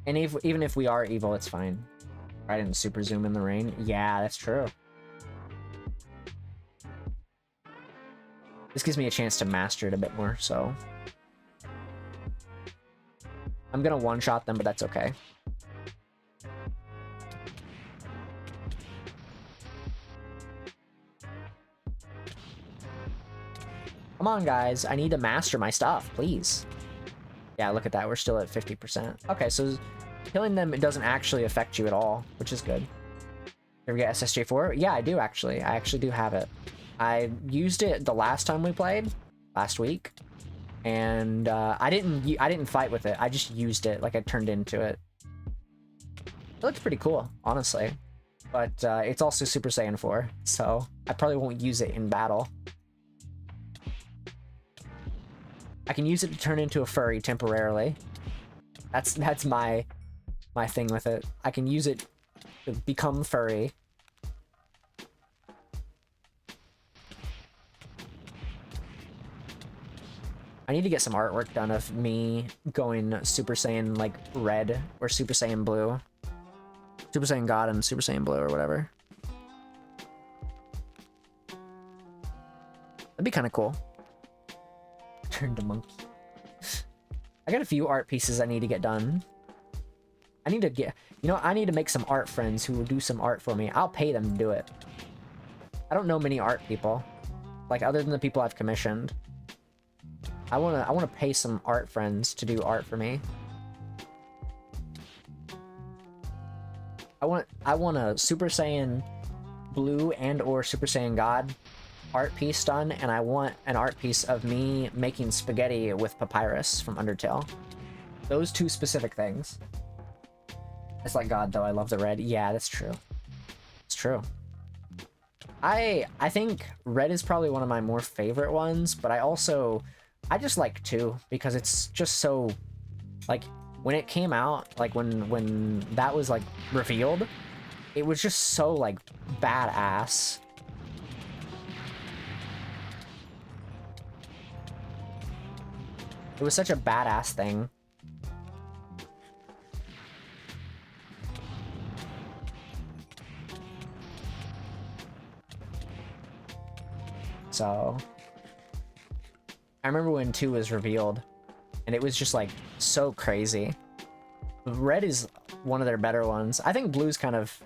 And even if we are evil, it's fine. I didn't super zoom in the rain. Yeah, that's true. This gives me a chance to master it a bit more, so... I'm gonna one-shot them, but that's okay. Come on, guys. I need to master my stuff, please. Yeah, look at that. We're still at 50%. Okay, so killing them, it doesn't actually affect you at all, which is good. You ever get SSJ4? Yeah, I do, actually. I actually do have it. I used it the last time we played, last week. And I didn't fight with it. I just used it, like I turned into it. It looks pretty cool, honestly. But it's also Super Saiyan 4, so I probably won't use it in battle. I can use it to turn into a furry temporarily. That's my thing with it. I can use it to become furry. I need to get some artwork done of me going Super Saiyan, like, red or Super Saiyan blue. Super Saiyan God and Super Saiyan blue or whatever. That'd be kind of cool. Turn to monkey. I got a few art pieces I need to get done. I need to get... You know, I need to make some art friends who will do some art for me. I'll pay them to do it. I don't know many art people. Like, other than the people I've commissioned. I wanna pay some art friends to do art for me. I want a Super Saiyan Blue and or Super Saiyan God art piece done, and I want an art piece of me making spaghetti with Papyrus from Undertale. Those two specific things. It's like God, though. I love the red. Yeah, that's true. It's true. I think red is probably one of my more favorite ones, but I just like two because it's just so, like, when it came out, like when that was like revealed, it was just so like badass. It was such a badass thing. So I remember when 2 was revealed, and it was just like so crazy. Red is one of their better ones. I think blue's kind of,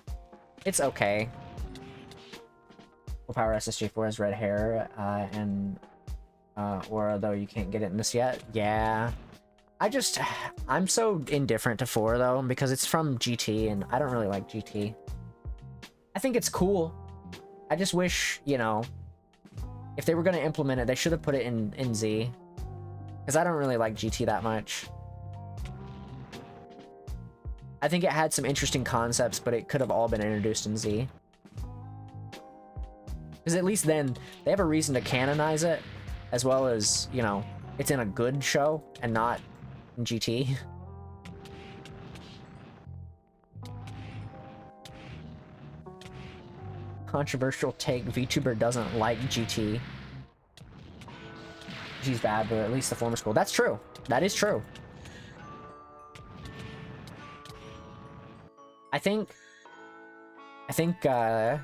it's okay. Well, Power SSG4 has red hair, and Aura, though you can't get it in this yet. Yeah. I'm so indifferent to 4 though, because it's from GT, and I don't really like GT. I think it's cool. I just wish, you know, if they were going to implement it, they should have put it in Z. Because I don't really like GT that much. I think it had some interesting concepts, but it could have all been introduced in Z. Because at least then, they have a reason to canonize it, as well as, you know, it's in a good show, and not in GT. Controversial take, VTuber doesn't like GT. She's bad, but at least the former school. That's true. That is true. I think there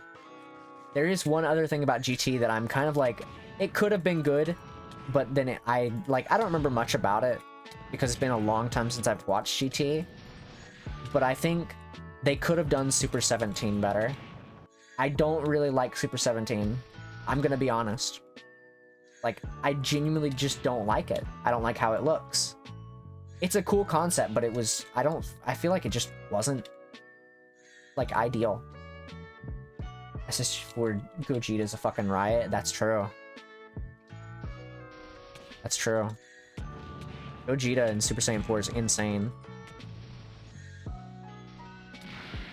is one other thing about GT that I'm kind of like, it could have been good, but then I don't remember much about it because it's been a long time since I've watched GT. But I think they could have done Super 17 better. I don't really like Super 17. I'm gonna be honest. Like, I genuinely just don't like it. I don't like how it looks. It's a cool concept, but I feel like it just wasn't, like, ideal. SS4 Gogeta's a fucking riot. That's true. That's true. Gogeta in Super Saiyan 4 is insane.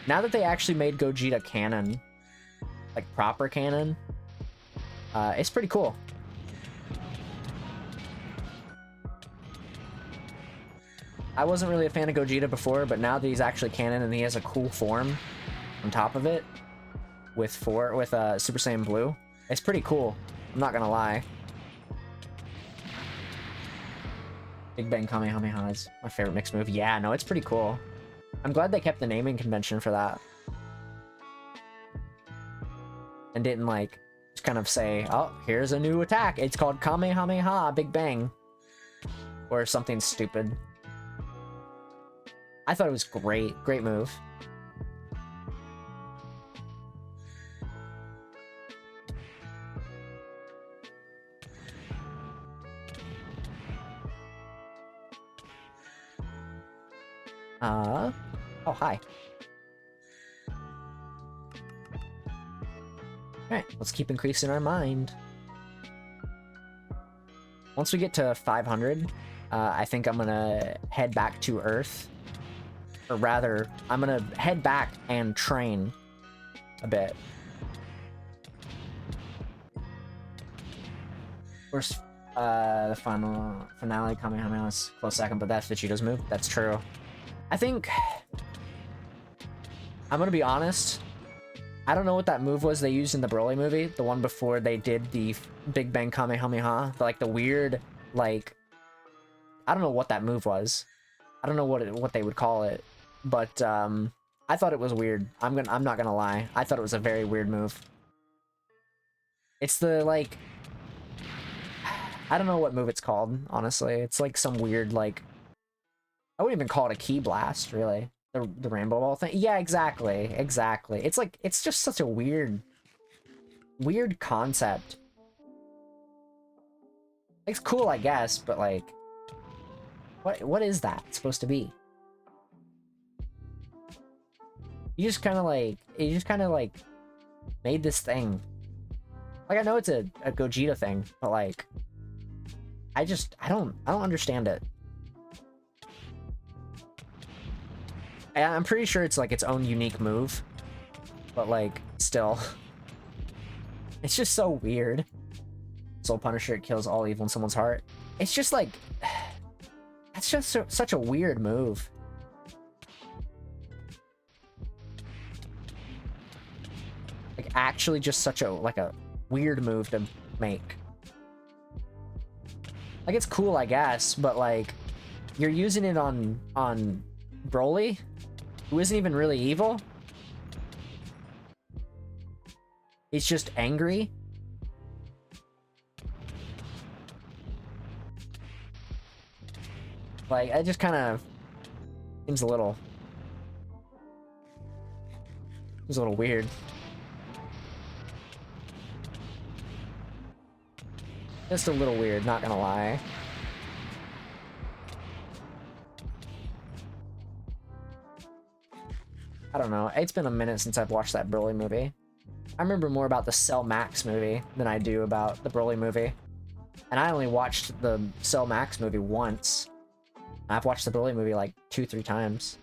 Now that they actually made Gogeta canon, like proper canon, it's pretty cool. I wasn't really a fan of Gogeta before, but now that he's actually canon and he has a cool form on top of it with Super Saiyan Blue, it's pretty cool. I'm not gonna lie. Big Bang Kamehameha is my favorite mixed move. Yeah, no, it's pretty cool. I'm glad they kept the naming convention for that. And didn't, like, just kind of say, oh, here's a new attack. It's called Kamehameha Big Bang. Or something stupid. I thought it was great. Great move. Oh, hi. Alright, let's keep increasing our mind. Once we get to 500, I think I'm gonna head back to Earth. Or rather, I'm gonna head back and train a bit. Of course, the finale Kamehameha is a close second, but that's Vegeta's move. That's true. I think... I'm gonna be honest. I don't know what that move was they used in the Broly movie. The one before they did the Big Bang Kamehameha. Like, the weird, like, I don't know what that move was. I don't know what they would call it, but I thought it was weird. I'm not gonna lie. I thought it was a very weird move. It's the like, I don't know what move it's called, honestly. It's like some weird, like, I wouldn't even call it a ki blast, really. The rainbow ball thing. Yeah, exactly. It's like, it's just such a weird concept. It's cool, I guess, but like, what is that supposed to be? You just kind of like made this thing. Like, I know it's a Gogeta thing, but like, I don't understand it. I'm pretty sure it's like its own unique move, but like, still, it's just so weird. Soul Punisher, it kills all evil in someone's heart. It's just like, that's just such a weird move. Like, actually just such a, like a weird move to make. Like, it's cool, I guess, but like, you're using it on Broly, who isn't even really evil. He's just angry. Like, it just kind of seems a little weird. Just a little weird, not gonna lie. I don't know. It's been a minute since I've watched that Broly movie. I remember more about the Cell Max movie than I do about the Broly movie. And I only watched the Cell Max movie once. I've watched the Broly movie like 2-3 times.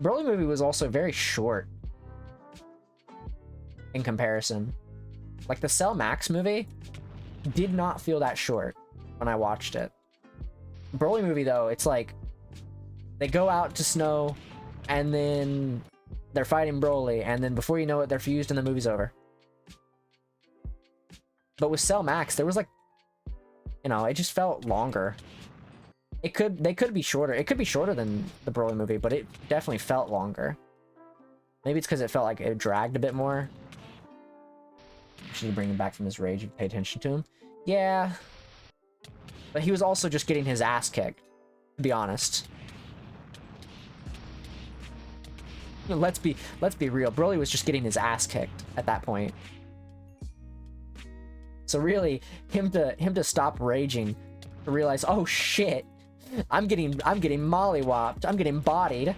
Broly movie was also very short in comparison. Like, the Cell Max movie did not feel that short when I watched it. Broly movie, though, it's like they go out to snow and then they're fighting Broly, and then before you know it, they're fused and the movie's over. But with Cell Max, there was like, you know, it just felt longer. They could be shorter. It could be shorter than the Broly movie, but it definitely felt longer. Maybe it's because it felt like it dragged a bit more. Should bring him back from his rage and pay attention to him. Yeah. But he was also just getting his ass kicked, to be honest. Let's be real. Broly was just getting his ass kicked at that point. So really, him to stop raging, to realize, oh shit, I'm getting mollywopped, I'm getting bodied.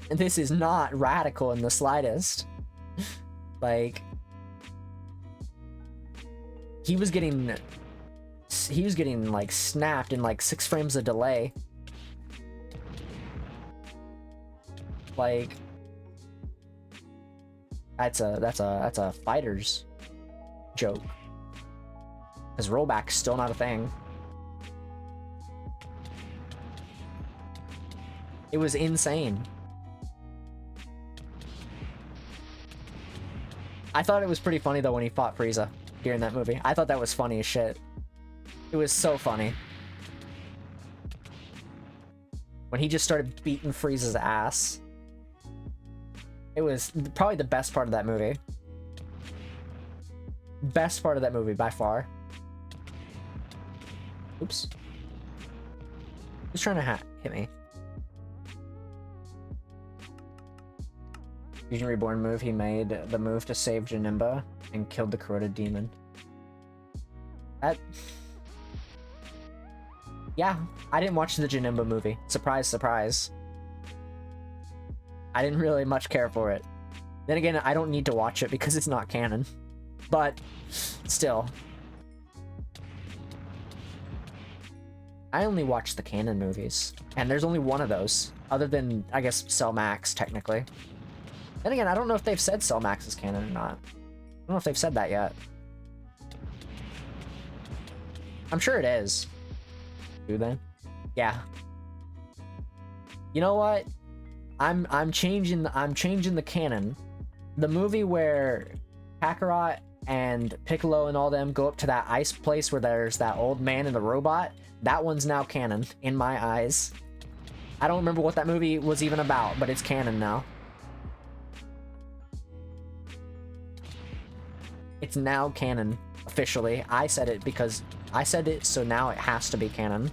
And this is not radical in the slightest. Like, he was getting like snapped in like 6 frames of delay. Like, that's a fighter's joke. His rollback's still not a thing. It was insane. I thought it was pretty funny though when he fought Frieza during that movie. I thought that was funny as shit. It was so funny. When he just started beating Frieza's ass. It was probably the best part of that movie. Best part of that movie by far. Oops. Who's trying to hit me? Fusion Reborn move, he made the move to save Janemba and killed the corroded demon. That... Yeah, I didn't watch the Janemba movie. Surprise, surprise. I didn't really much care for it. Then again, I don't need to watch it because it's not canon. But, still. I only watch the canon movies. And there's only one of those. Other than, I guess, Cell Max, technically. Then again, I don't know if they've said Cell Max is canon or not. I don't know if they've said that yet. I'm sure it is. Do they? Yeah. You know what? I'm changing the canon the movie where Kakarot and Piccolo and all them go up to that ice place where there's that old man and the robot, that one's now canon in my eyes. I don't remember what that movie was even about, but it's canon now. It's now canon, officially. I said it because I said it, so now it has to be canon.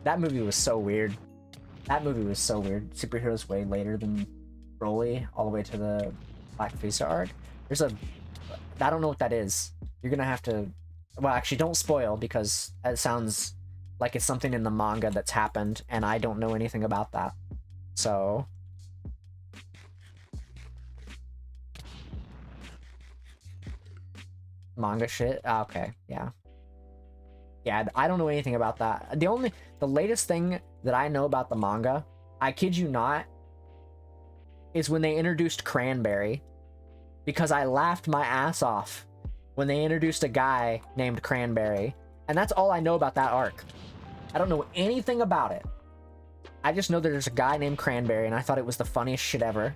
That movie was so weird. That movie was so weird. Superheroes way later than Broly, all the way to the Black Frieza arc. There's a... I don't know what that is. You're gonna have to... Well, actually, don't spoil, because it sounds like it's something in the manga that's happened, and I don't know anything about that. So... Manga shit? Okay, yeah. Yeah, I don't know anything about that. The latest thing that I know about the manga, I kid you not, is when they introduced Cranberry. Because I laughed my ass off when they introduced a guy named Cranberry. And that's all I know about that arc. I don't know anything about it. I just know that there's a guy named Cranberry, and I thought it was the funniest shit ever.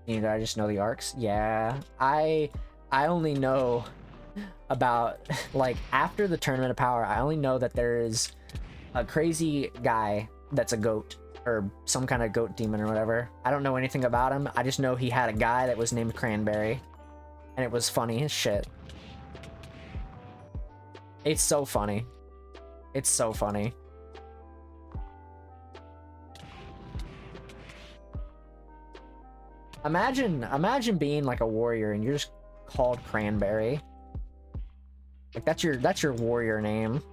You know, I just know the arcs. Yeah, I only know about, like, after the Tournament of Power, I only know that there's a crazy guy that's a goat, or some kind of goat demon or whatever. I don't know anything about him. I just know he had a guy that was named Cranberry, and it was funny as shit. It's so funny. It's so funny. Imagine being like a warrior and you're just called Cranberry. Like that's your warrior name.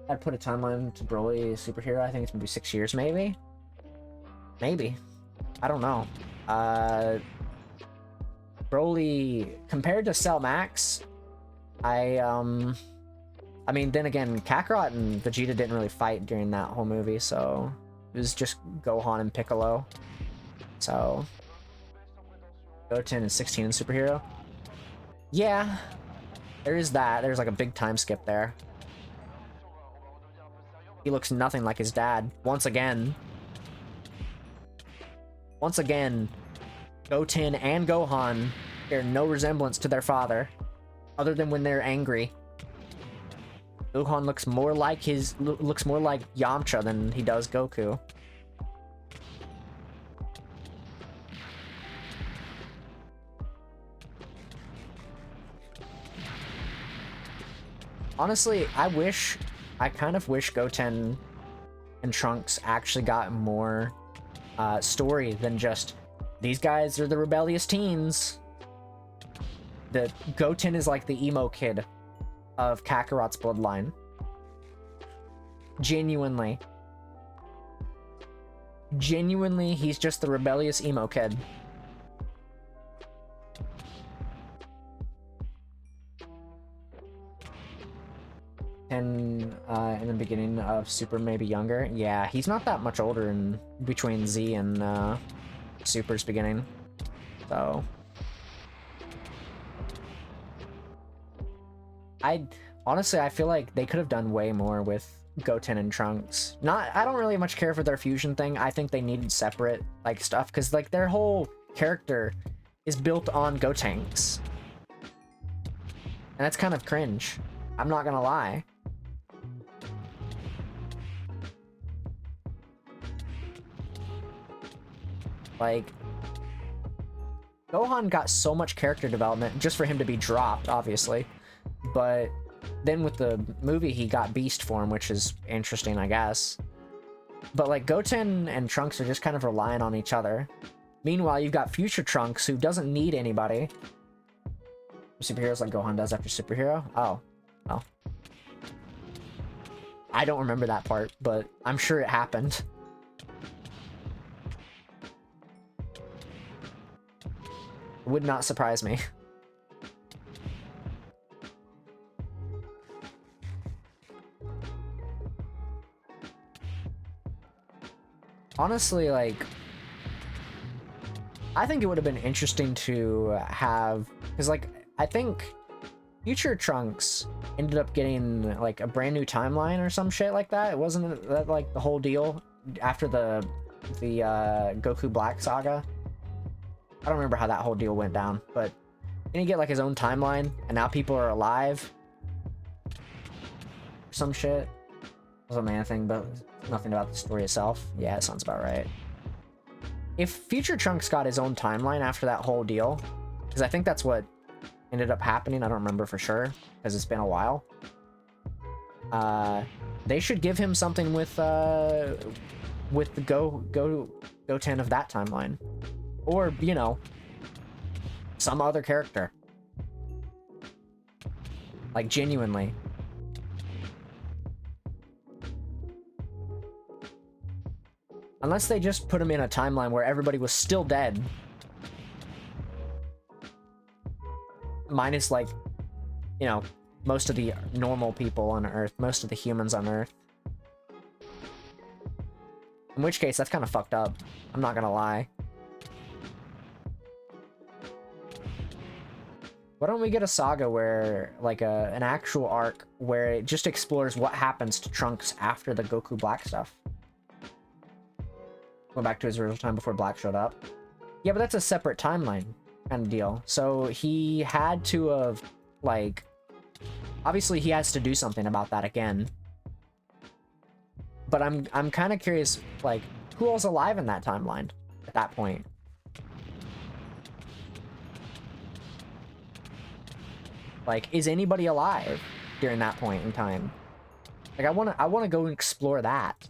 I'd put a timeline to Broly superhero. I think it's maybe 6 years, maybe. Maybe. I don't know. Broly compared to Cell Max, I mean, then again, Kakarot and Vegeta didn't really fight during that whole movie, so it was just Gohan and Piccolo. So, Goten is 16 in superhero. Yeah, there is that. There's like a big time skip there. He looks nothing like his dad. Once again. Once again, Goten and Gohan bear no resemblance to their father, other than when they're angry. Gohan looks more like Yamcha than he does Goku. Honestly, I kind of wish Goten and Trunks actually got more story than just, these guys are the rebellious teens. The Goten is like the emo kid of Kakarot's bloodline. Genuinely, he's just the rebellious emo kid. And in the beginning of Super, maybe younger. Yeah, he's not that much older in between Z and Super's beginning. So honestly, I feel like they could have done way more with Goten and Trunks. I don't really much care for their fusion thing. I think they needed separate like stuff, because like their whole character is built on Gotenks. And that's kind of cringe. I'm not gonna lie. Like, Gohan got so much character development just for him to be dropped, obviously. But then with the movie, he got Beast form, which is interesting, I guess. But like, Goten and Trunks are just kind of relying on each other. Meanwhile, you've got future Trunks, who doesn't need anybody. Superheroes like Gohan does after superhero? Oh. I don't remember that part, but I'm sure it happened. Would not surprise me. Honestly, like, I think it would have been interesting to have, because like I think Future Trunks ended up getting like a brand new timeline or some shit like that. It wasn't that like the whole deal after the Goku Black saga. I don't remember how that whole deal went down, but didn't he get like his own timeline and now people are alive? Some shit. Was a man thing, but nothing about the story itself. Yeah, it sounds about right. If Future Trunks got his own timeline after that whole deal, because I think that's what ended up happening. I don't remember for sure because it's been a while. They should give him something with the Goten of that timeline, or you know, some other character. Like genuinely. Unless they just put him in a timeline where everybody was still dead. Minus, like, you know, most of the normal people on Earth. Most of the humans on Earth. In which case, that's kind of fucked up. I'm not gonna lie. Why don't we get a saga where, like, an actual arc where it just explores what happens to Trunks after the Goku Black stuff? Go back to his original time before Black showed up. Yeah, but that's a separate timeline kind of deal. So he had to have, like... Obviously, he has to do something about that again. But I'm kind of curious, like, who else alive in that timeline at that point? Like, is anybody alive during that point in time? Like, I wanna go and explore that.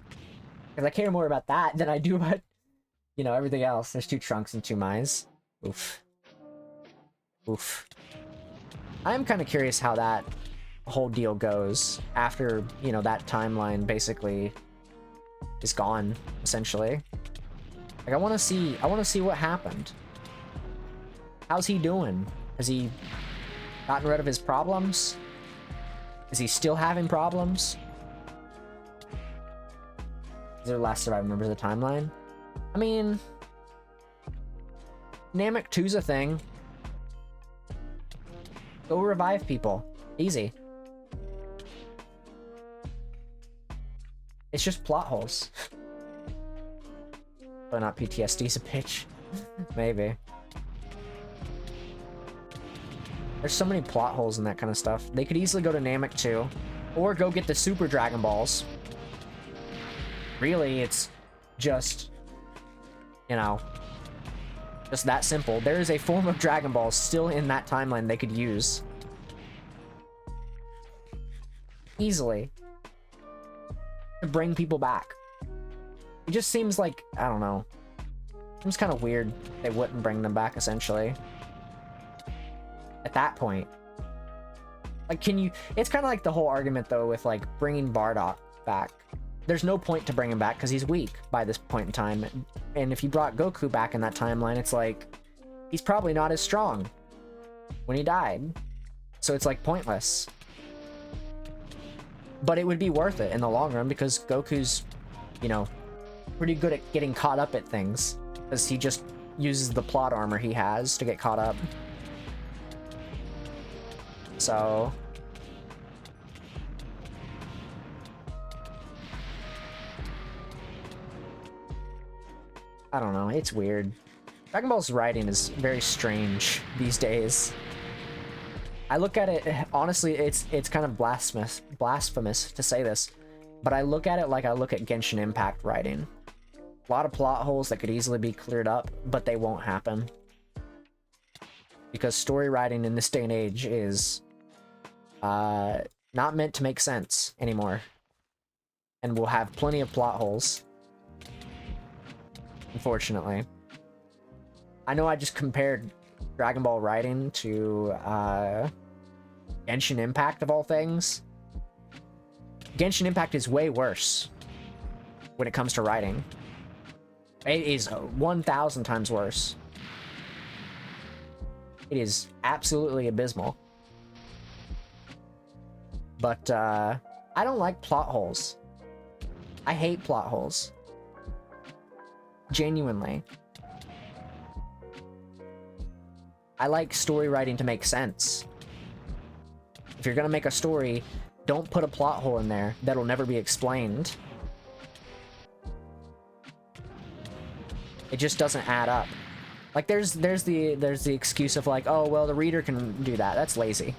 Because I care more about that than I do about, you know, everything else. There's 2 Trunks and 2 Mai's. Oof. Oof. I am kind of curious how that whole deal goes after, you know, that timeline basically is gone, essentially. Like, I want to see what happened. How's he doing? Has he gotten rid of his problems? Is he still having problems? Is there last surviving members of the timeline? I mean... Namek 2's a thing. Go revive people. Easy. It's just plot holes. But not PTSD's a bitch. Maybe. There's so many plot holes in that kind of stuff. They could easily go to Namek 2. Or go get the Super Dragon Balls. Really, it's just, you know, just that simple. There is a form of Dragon Balls still in that timeline they could use. Easily. To bring people back. It just seems like, I don't know. It seems kind of weird they wouldn't bring them back, essentially. At that point. Like, can you... It's kind of like the whole argument, though, with, like, bringing Bardock back. There's no point to bring him back because he's weak by this point in time. And if you brought Goku back in that timeline, it's like, he's probably not as strong when he died. So it's like pointless. But it would be worth it in the long run because Goku's, you know, pretty good at getting caught up at things. Because he just uses the plot armor he has to get caught up. So... I don't know, it's weird. Dragon Ball's writing is very strange these days. I look at it, honestly, it's kind of blasphemous to say this, but I look at it like I look at Genshin Impact writing. A lot of plot holes that could easily be cleared up, but they won't happen. Because story writing in this day and age is not meant to make sense anymore. And we'll have plenty of plot holes. Unfortunately. I know I just compared Dragon Ball writing to Genshin Impact of all things. Genshin Impact is way worse when it comes to writing. It is 1,000 times worse. It is absolutely abysmal. But I don't like plot holes. I hate plot holes. Genuinely. I like story writing to make sense. If you're gonna make a story, don't put a plot hole in there that'll never be explained. It just doesn't add up. Like there's the excuse of like, oh well, the reader can do that. That's lazy.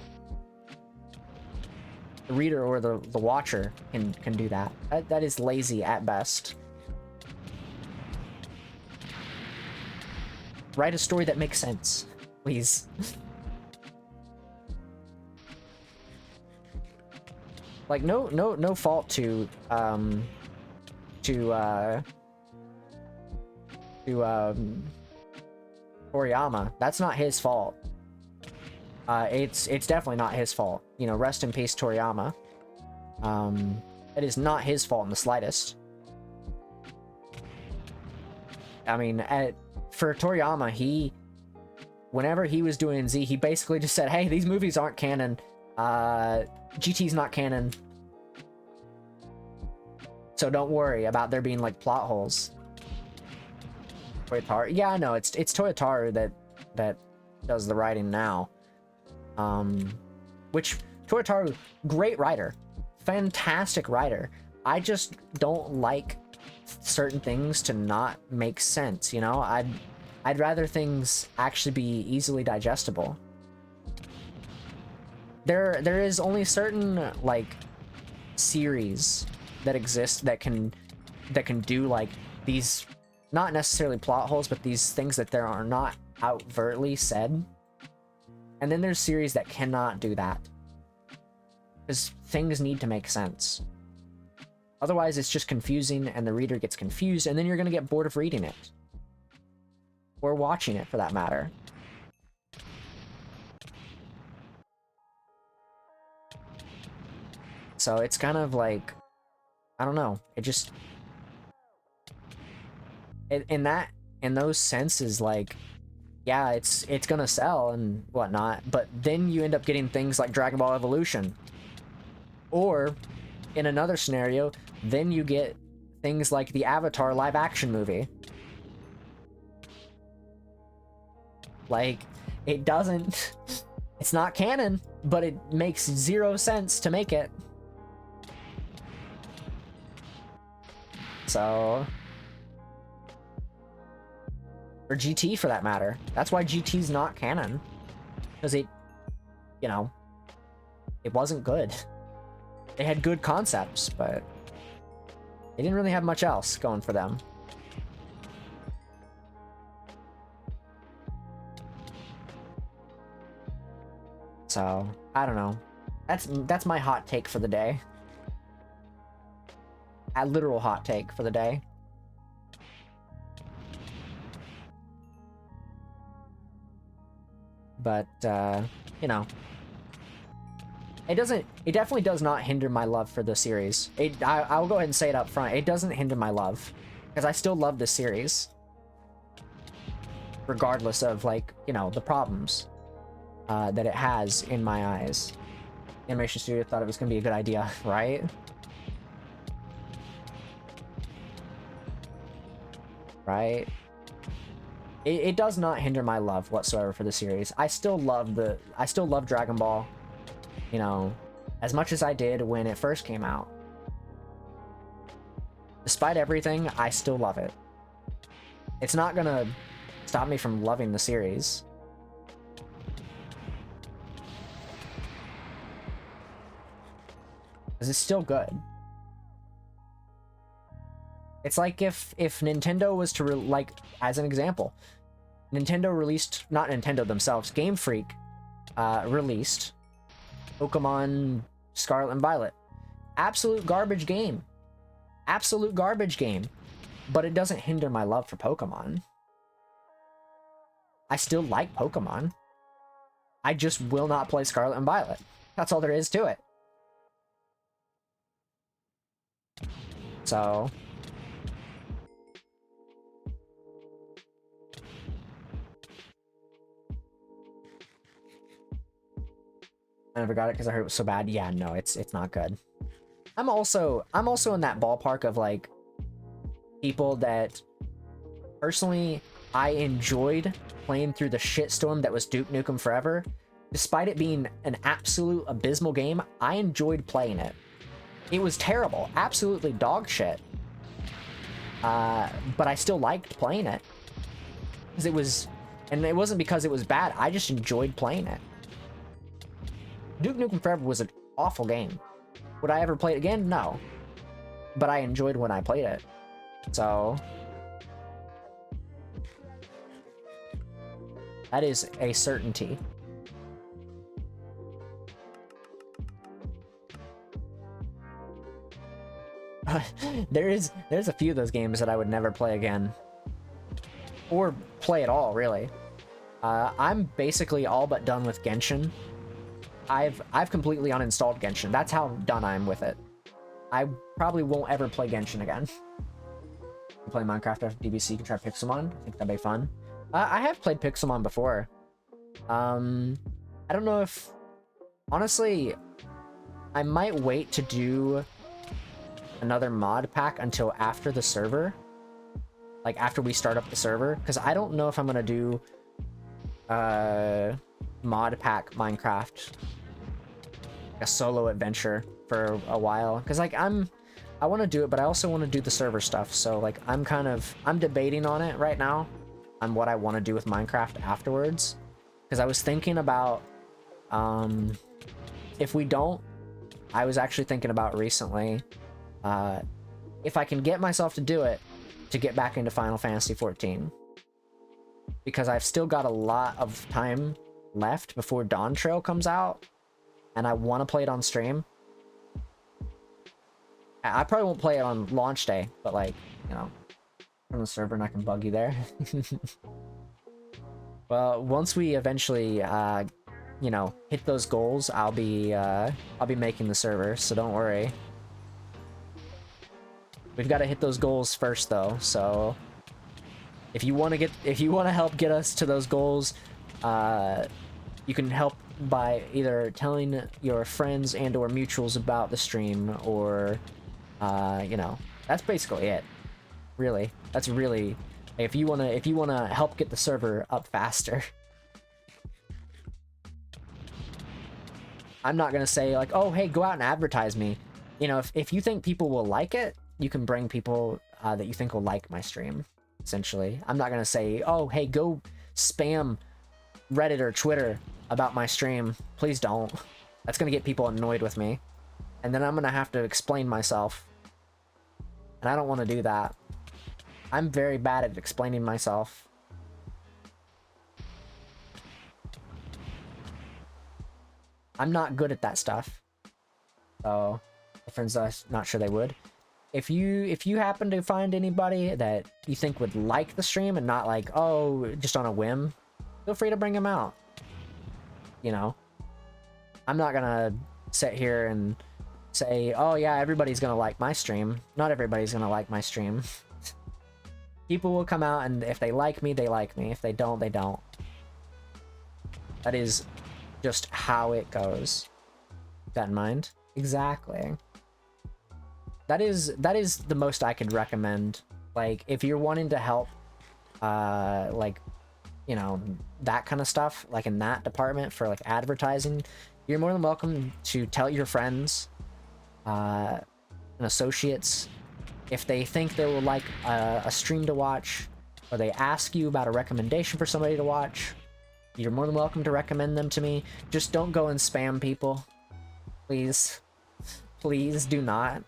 The reader or the watcher can do that. That is lazy at best. Write a story that makes sense, please. Like no fault to Toriyama. That's not his fault. It's definitely not his fault. You know, rest in peace, Toriyama. It is not his fault in the slightest. I mean, for Toriyama, whenever he was doing Z, he basically just said, hey, these movies aren't canon. GT's not canon. So don't worry about there being like plot holes. Toyotaru. Yeah, I know, it's Toyotaru that does the writing now. Which Toyotaru, great writer, fantastic writer. I just don't like certain things to not make sense, you know? I'd rather things actually be easily digestible. There is only certain like series that exist that can do like these, not necessarily plot holes, but these things that there are not overtly said. And then there's series that cannot do that. Because things need to make sense. Otherwise, it's just confusing and the reader gets confused, and then you're going to get bored of reading it. Or watching it, for that matter. So it's kind of like, I don't know. It just... In those senses, like... yeah, it's gonna sell and whatnot, but then you end up getting things like Dragon Ball Evolution. Or, in another scenario, then you get things like the Avatar live-action movie. Like, it doesn't... it's not canon, but it makes zero sense to make it. So... or GT for that matter. That's why GT's not canon. Because it, you know, it wasn't good. They had good concepts, but they didn't really have much else going for them. So, I don't know. That's my hot take for the day. A literal hot take for the day. But, you know, it definitely does not hinder my love for the series. I'll go ahead and say it up front. It doesn't hinder my love, because I still love this series. Regardless of, like, you know, the problems that it has in my eyes. Animation Studio thought it was going to be a good idea, right? Right? It does not hinder my love whatsoever for the series. I still love Dragon Ball, you know, as much as I did when it first came out. Despite everything, I still love it. It's not gonna stop me from loving the series. Because it's still good. It's like if Nintendo was to, like, as an example, Nintendo released, not Nintendo themselves, Game Freak released Pokemon Scarlet and Violet. Absolute garbage game. Absolute garbage game. But it doesn't hinder my love for Pokemon. I still like Pokemon. I just will not play Scarlet and Violet. That's all there is to it. So... I never got it because I heard it was so bad. Yeah, no, it's not good. I'm also in that ballpark of like people that personally I enjoyed playing through the shitstorm that was Duke Nukem Forever. Despite it being an absolute abysmal game, I enjoyed playing it. It was terrible, absolutely dog shit. But I still liked playing it. Because it was, and it wasn't because it was bad, I just enjoyed playing it. Duke Nukem Forever was an awful game. Would I ever play it again? No. But I enjoyed when I played it. So that is a certainty. There's a few of those games that I would never play again. Or play at all, really. I'm basically all but done with Genshin. I've completely uninstalled Genshin. That's how done I am with it. I probably won't ever play Genshin again. Play Minecraft after DBC, can try Pixelmon. I think that'd be fun. I have played Pixelmon before. I don't know if... Honestly, I might wait to do another mod pack until after the server. Like, after we start up the server. Because I don't know if I'm going to do... mod pack Minecraft. A solo adventure for a while. Because, like, I want to do it, but I also want to do the server stuff. So, like, I'm debating on it right now. On what I want to do with Minecraft afterwards. Because I was thinking about... if we don't... I was actually thinking about recently... if I can get myself to do it, to get back into Final Fantasy XIV. Because I've still got a lot of time left before Dawn Trail comes out, and I want to play it on stream. I probably won't play it on launch day, but, like, you know, from the server and I can bug you there. Well, once we eventually, you know, hit those goals, I'll be making the server, so don't worry. We've got to hit those goals first, though. So, if you want to help get us to those goals, you can help by either telling your friends and/or mutuals about the stream, or, you know, that's basically it. Really, that's really. If you wanna help get the server up faster. I'm not gonna say like, oh, hey, go out and advertise me. You know, if you think people will like it, you can bring people that you think will like my stream, essentially. I'm not gonna say, oh, hey, go spam Reddit or Twitter about my stream. Please don't. That's gonna get people annoyed with me. And then I'm gonna have to explain myself. And I don't want to do that. I'm very bad at explaining myself. I'm not good at that stuff. So, my friends, I'm not sure they would. If you happen to find anybody that you think would like the stream and not like, oh, just on a whim, feel free to bring them out. You know, I'm not gonna sit here and say, oh yeah, everybody's gonna like my stream. Not everybody's gonna like my stream. People will come out, and if they like me, they like me. If they don't, they don't. That is just how it goes. Keep that in mind. Exactly. That is the most I could recommend. Like, if you're wanting to help, like, you know, that kind of stuff, like in that department for like advertising, you're more than welcome to tell your friends, and associates, if they think they will like a stream to watch, or they ask you about a recommendation for somebody to watch, you're more than welcome to recommend them to me. Just don't go and spam people, please. Please do not.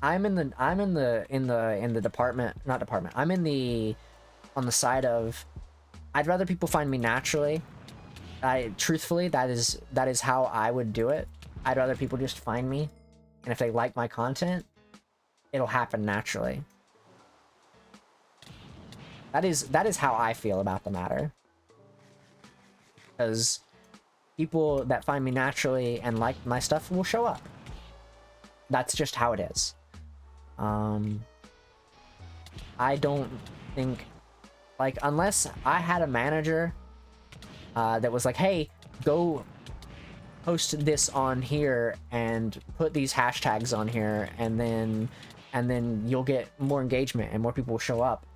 I'm in the department, not department. I'm on the side of, I'd rather people find me naturally. Truthfully, that is how I would do it. I'd rather people just find me, and if they like my content, it'll happen naturally. That is how I feel about the matter. Because people that find me naturally and like my stuff will show up. That's just how it is. I don't think, like, unless I had a manager that was like, hey, go post this on here and put these hashtags on here, and then you'll get more engagement and more people will show up.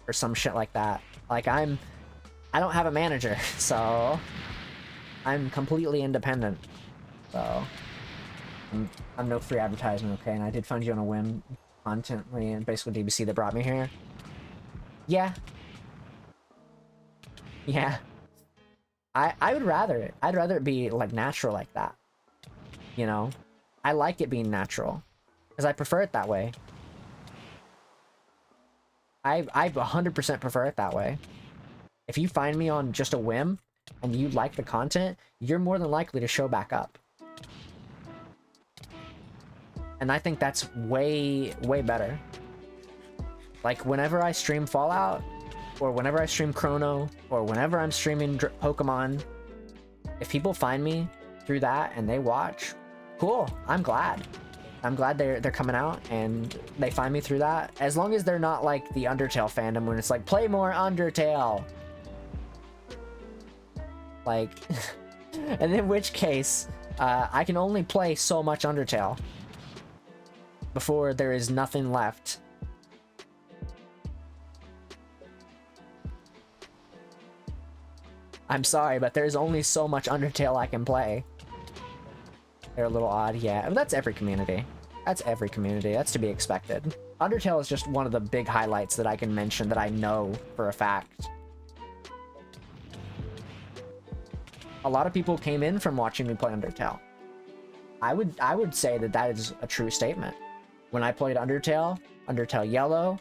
or some shit like that. Like I don't have a manager, so I'm completely independent. So I'm no free advertisement, okay? And I did find you on a whim, contently, and basically DBC that brought me here. Yeah. Yeah. I'd rather it be like natural like that. You know? I like it being natural. Because I prefer it that way. I 100% prefer it that way. If you find me on just a whim and you like the content, you're more than likely to show back up. And I think that's way, way better. Like, whenever I stream Fallout, or whenever I stream Chrono, or whenever I'm streaming Pokemon, if people find me through that and they watch, cool, I'm glad. I'm glad they're coming out and they find me through that. As long as they're not like the Undertale fandom when it's like, play more Undertale. Like, and in which case, I can only play so much Undertale before there is nothing left. I'm sorry, but there's only so much Undertale I can play. They're a little odd, yeah. I mean, that's every community. That's every community. That's to be expected. Undertale is just one of the big highlights that I can mention that I know for a fact. A lot of people came in from watching me play Undertale. I would say that that is a true statement. When I played Undertale, Undertale Yellow,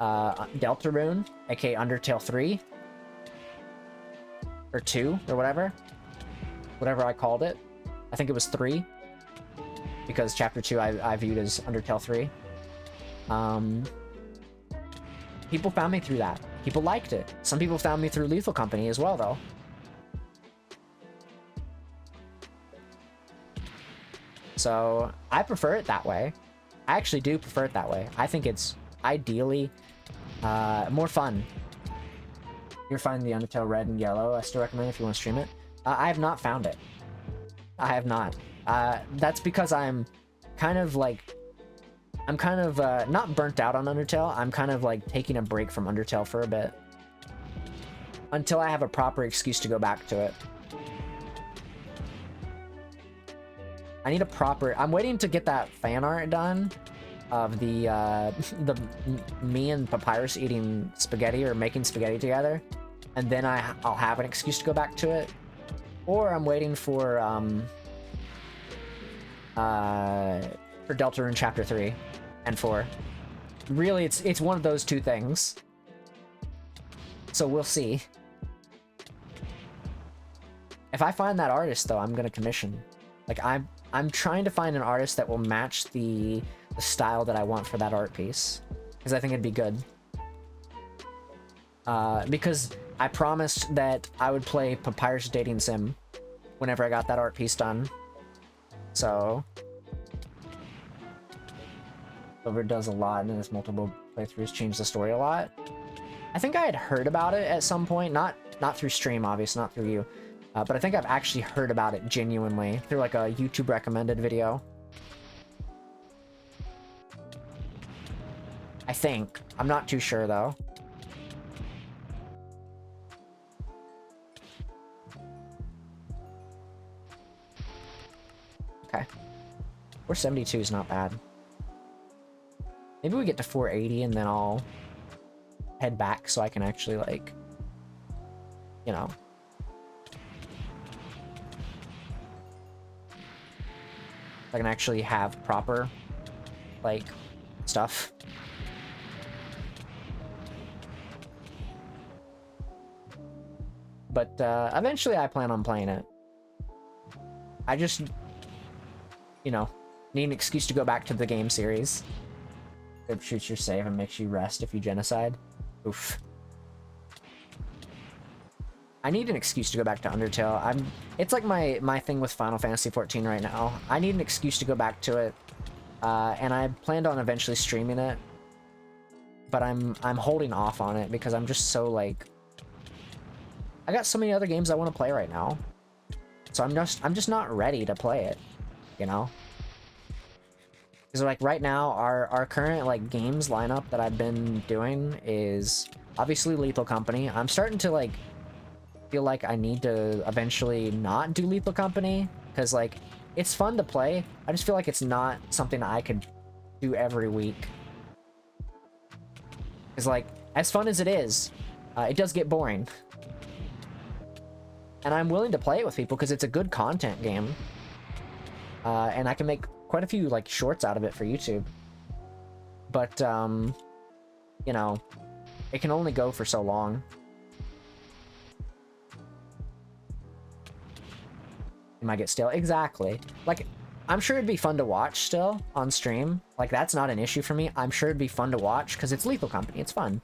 Deltarune, aka Undertale 3, or 2, or whatever I called it. I think it was 3, because Chapter 2 I viewed as Undertale 3. People found me through that. People liked it. Some people found me through Lethal Company as well, though. So, I prefer it that way. I actually do prefer it that way. I think it's ideally more fun. You're finding the Undertale Red and Yellow. I still recommend if you want to stream it. I have not found it. I have not. That's because I'm kind of like... I'm kind of not burnt out on Undertale. I'm kind of like taking a break from Undertale for a bit. Until I have a proper excuse to go back to it. I need a proper... I'm waiting to get that fan art done of the me and Papyrus eating spaghetti or making spaghetti together, and then I'll have an excuse to go back to it. Or I'm waiting for Deltarune Chapter 3 and 4. Really, it's one of those two things. So we'll see. If I find that artist, though, I'm gonna commission. Like, I'm trying to find an artist that will match the style that I want for that art piece, because I think it'd be good. Because I promised that I would play Papyrus Dating Sim whenever I got that art piece done. So Clover does a lot, and his multiple playthroughs change the story a lot. I think I had heard about it at some point, not through stream, obviously, not through you. But I think I've actually heard about it genuinely through like a YouTube recommended video. I think. I'm not too sure though. Okay. 472 is not bad. Maybe we get to 480 and then I'll head back so I can actually like, you know, I can actually have proper, like, stuff. But, eventually I plan on playing it. I just, you know, need an excuse to go back to the game series. It shoots your save and makes you rest if you genocide. Oof. I need an excuse to go back to Undertale. It's like my thing with Final Fantasy XIV right now. I need an excuse to go back to it. And I planned on eventually streaming it. But I'm holding off on it because I'm just so like... I got so many other games I want to play right now. So I'm just not ready to play it, you know? Because like right now, our current like games lineup that I've been doing is Obviously, Lethal Company. I'm starting to, like, feel like I need to eventually not do Lethal Company, because, like, it's fun to play. I just feel like it's not something I could do every week. Because, like, as fun as it is, it does get boring. And I'm willing to play it with people because it's a good content game. And I can make quite a few, like, shorts out of it for YouTube. But, you know, it can only go for so long. It might get stale. Exactly. Like, I'm sure it'd be fun to watch still on stream. Like, that's not an issue for me. I'm sure it'd be fun to watch because it's Lethal Company. It's fun.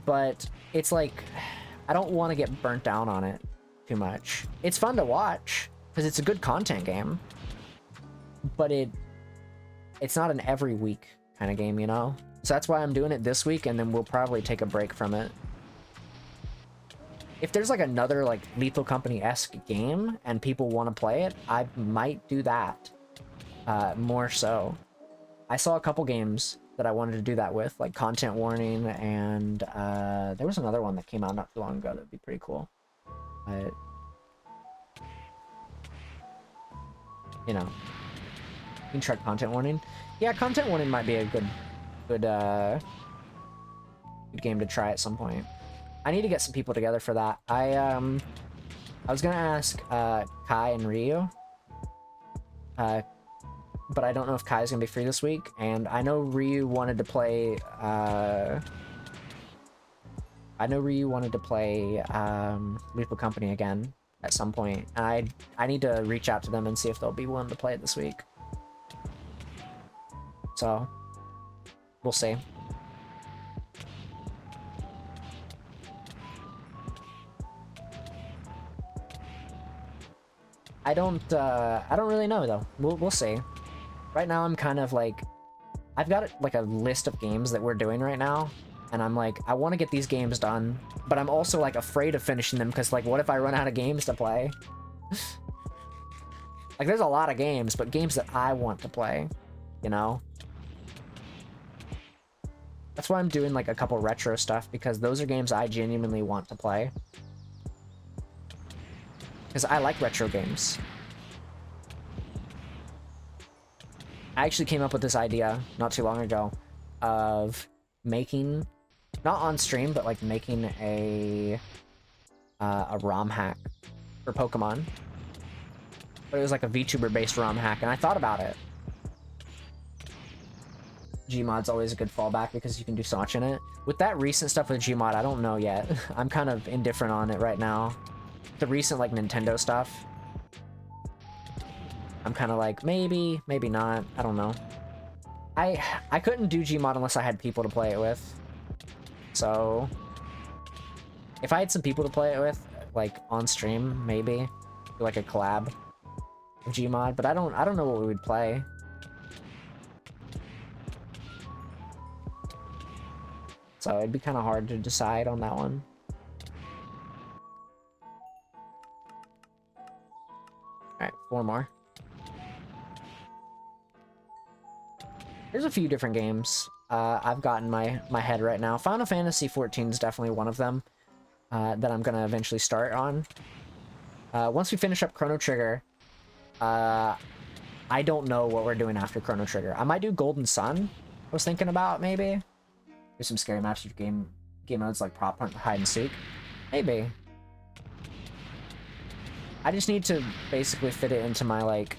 But it's like, I don't want to get burnt down on it too much. It's fun to watch because it's a good content game. But it's not an every week kind of game, you know? So that's why I'm doing it this week, and then we'll probably take a break from it. If there's like another like Lethal Company-esque game and people want to play it, I might do that more so. I saw a couple games that I wanted to do that with, like Content Warning, and there was another one that came out not too long ago that'd be pretty cool. But, you know, you can try Content Warning. Yeah, Content Warning might be a good game to try at some point. I need to get some people together for that. I was gonna ask Kai and Ryu, but I don't know if Kai's gonna be free this week. And I know Ryu wanted to play. Lethal Company again at some point. And I need to reach out to them and see if they'll be willing to play it this week. So we'll see. I don't really know though. We'll see. Right now I'm kind of like, I've got like a list of games that we're doing right now, and I'm like, I want to get these games done, but I'm also like afraid of finishing them because like, what if I run out of games to play? Like, there's a lot of games, but games that I want to play, you know? That's why I'm doing like a couple retro stuff, because those are games I genuinely want to play. Because I like retro games. I actually came up with this idea not too long ago of making, not on stream, but like making a ROM hack for Pokemon. But it was like a VTuber-based ROM hack, and I thought about it. Gmod's always a good fallback because you can do so much in it. With that recent stuff with Gmod, I don't know yet. I'm kind of indifferent on it right now. The recent like Nintendo stuff, I'm kind of like, maybe not. I don't know. I couldn't do Gmod unless I had people to play it with. So if I had some people to play it with, like on stream, maybe do like a collab of Gmod. But I don't know what we would play. So it'd be kind of hard to decide on that one. Alright, 4 more. There's a few different games I've got in my head right now. Final Fantasy XIV is definitely one of them that I'm gonna eventually start on. Once we finish up Chrono Trigger, I don't know what we're doing after Chrono Trigger. I might do Golden Sun, I was thinking about, maybe. Do some scary master game modes like Prop Hunt, Hide and Seek. Maybe. I just need to basically fit it into my, like,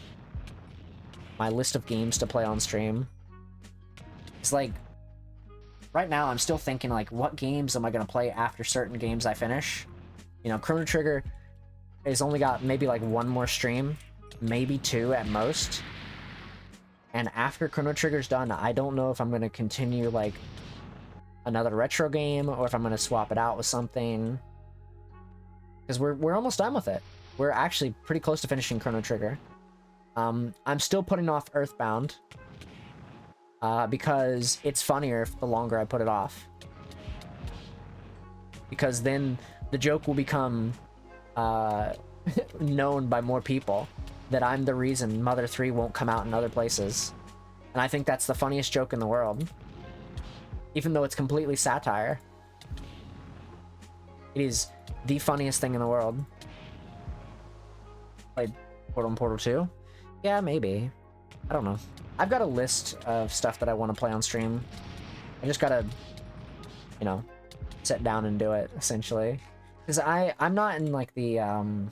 my list of games to play on stream. It's like, right now I'm still thinking, like, what games am I going to play after certain games I finish? You know, Chrono Trigger has only got maybe, like, 1 more stream. Maybe 2 at most. And after Chrono Trigger's done, I don't know if I'm going to continue, like, another retro game, or if I'm going to swap it out with something. Because we're almost done with it. We're actually pretty close to finishing Chrono Trigger. I'm still putting off Earthbound. Because it's funnier the longer I put it off. Because then the joke will become known by more people that I'm the reason Mother 3 won't come out in other places. And I think that's the funniest joke in the world. Even though it's completely satire. It is the funniest thing in the world. Played Portal and Portal 2? Yeah, maybe. I don't know. I've got a list of stuff that I want to play on stream. I just gotta, you know, sit down and do it, essentially. Because I'm not in, like, the, I'm